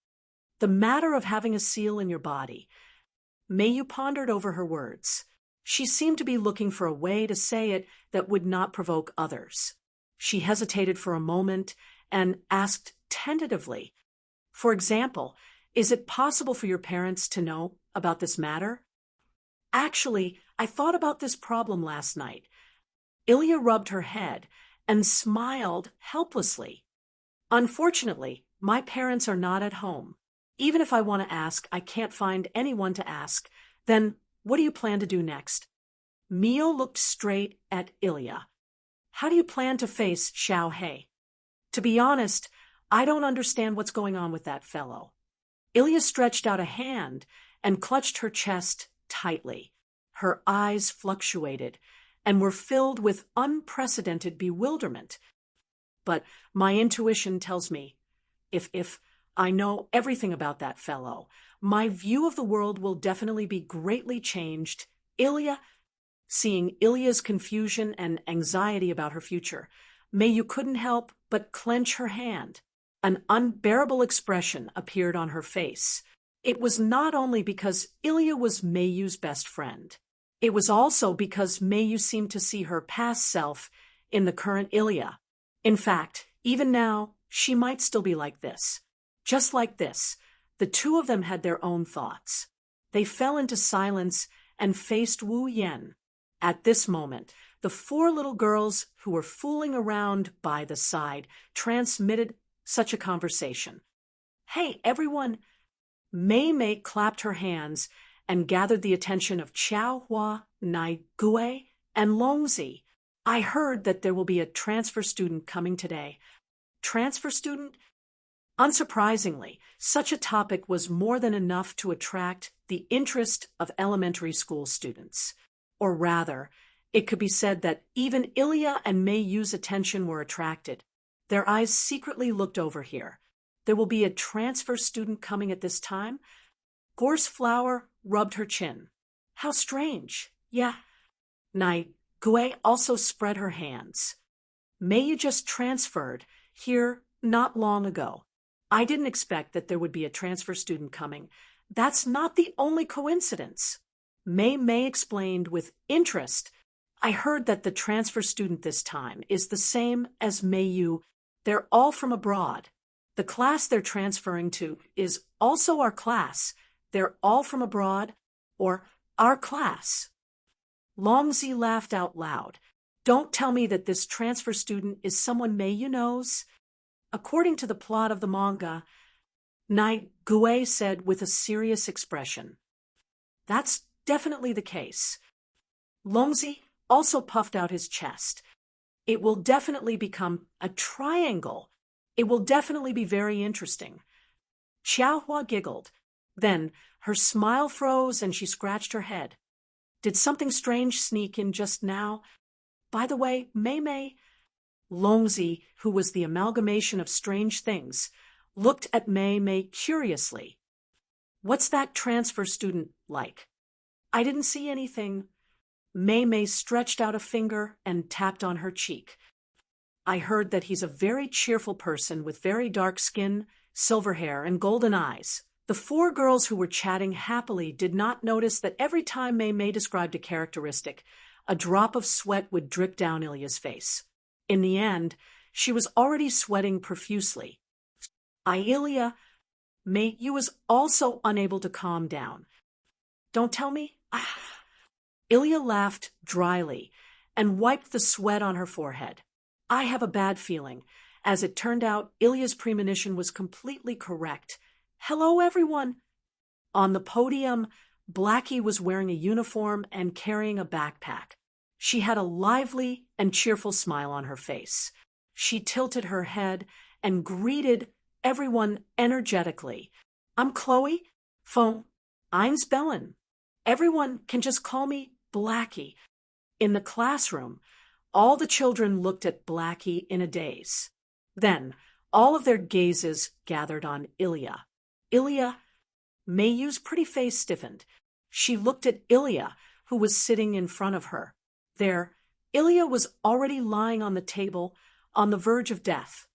The matter of having a seal in your body. Mayu pondered over her words. She seemed to be looking for a way to say it that would not provoke others. She hesitated for a moment and asked tentatively, "For example, is it possible for your parents to know about this matter?" Actually, I thought about this problem last night. Ilya rubbed her head and smiled helplessly. Unfortunately, my parents are not at home. Even if I want to ask, I can't find anyone to ask. Then what do you plan to do next? Mio looked straight at Ilya. How do you plan to face Xiaohei? To be honest, I don't understand what's going on with that fellow. Ilya stretched out a hand and clutched her chest tightly. Her eyes fluctuated and were filled with unprecedented bewilderment. But my intuition tells me, if I know everything about that fellow, my view of the world will definitely be greatly changed. Ilya, seeing Ilya's confusion and anxiety about her future, Mayu couldn't help but clench her hand. An unbearable expression appeared on her face. It was not only because Ilya was Mayu's best friend. It was also because Mayu seemed to see her past self in the current Ilya. In fact, even now, she might still be like this. Just like this, the two of them had their own thoughts. They fell into silence and faced Wu Yan. At this moment, the four little girls who were fooling around by the side transmitted such a conversation. Hey, everyone! Mei Mei clapped her hands and gathered the attention of Xiao Hua, Nai Gue, and Longzi. I heard that there will be a transfer student coming today. Transfer student? Unsurprisingly, such a topic was more than enough to attract the interest of elementary school students. Or rather, it could be said that even Ilya and Mei Yu's attention were attracted. Their eyes secretly looked over here. There will be a transfer student coming at this time? Gorse Flower rubbed her chin. How strange. Yeah. Nai Gue also spread her hands. Mei Yu just transferred here not long ago. I didn't expect that there would be a transfer student coming. That's not the only coincidence. Mei Mei explained with interest. I heard that the transfer student this time is the same as Mei Yu. They're all from abroad. The class they're transferring to is also our class. They're all from abroad, or our class. Longzi laughed out loud. Don't tell me that this transfer student is someone Mei Yu knows. According to the plot of the manga, Nai Gue said with a serious expression. That's definitely the case. Longzi also puffed out his chest. It will definitely become a triangle. It will definitely be very interesting. Xiaohua giggled. Then her smile froze and she scratched her head. Did something strange sneak in just now? By the way, Mei Mei, Longzi, who was the amalgamation of strange things, looked at Mei Mei curiously. What's that transfer student like? I didn't see anything. Mei Mei stretched out a finger and tapped on her cheek. I heard that he's a very cheerful person with very dark skin, silver hair, and golden eyes. The four girls who were chatting happily did not notice that every time Mei Mei described a characteristic, a drop of sweat would drip down Ilya's face. In the end, she was already sweating profusely. Ilya, Mei Yu was also unable to calm down. Don't tell me? Ilya laughed dryly and wiped the sweat on her forehead. I have a bad feeling. As it turned out, Ilya's premonition was completely correct. Hello, everyone. On the podium, Blackie was wearing a uniform and carrying a backpack. She had a lively and cheerful smile on her face. She tilted her head and greeted everyone energetically. I'm Chloe. Phone. Eins Bellen. Everyone can just call me Blackie. In the classroom, all the children looked at Blackie in a daze. Then, all of their gazes gathered on Ilya. Ilya, Mei Yu's pretty face stiffened. She looked at Ilya, who was sitting in front of her. There, Ilya was already lying on the table, on the verge of death.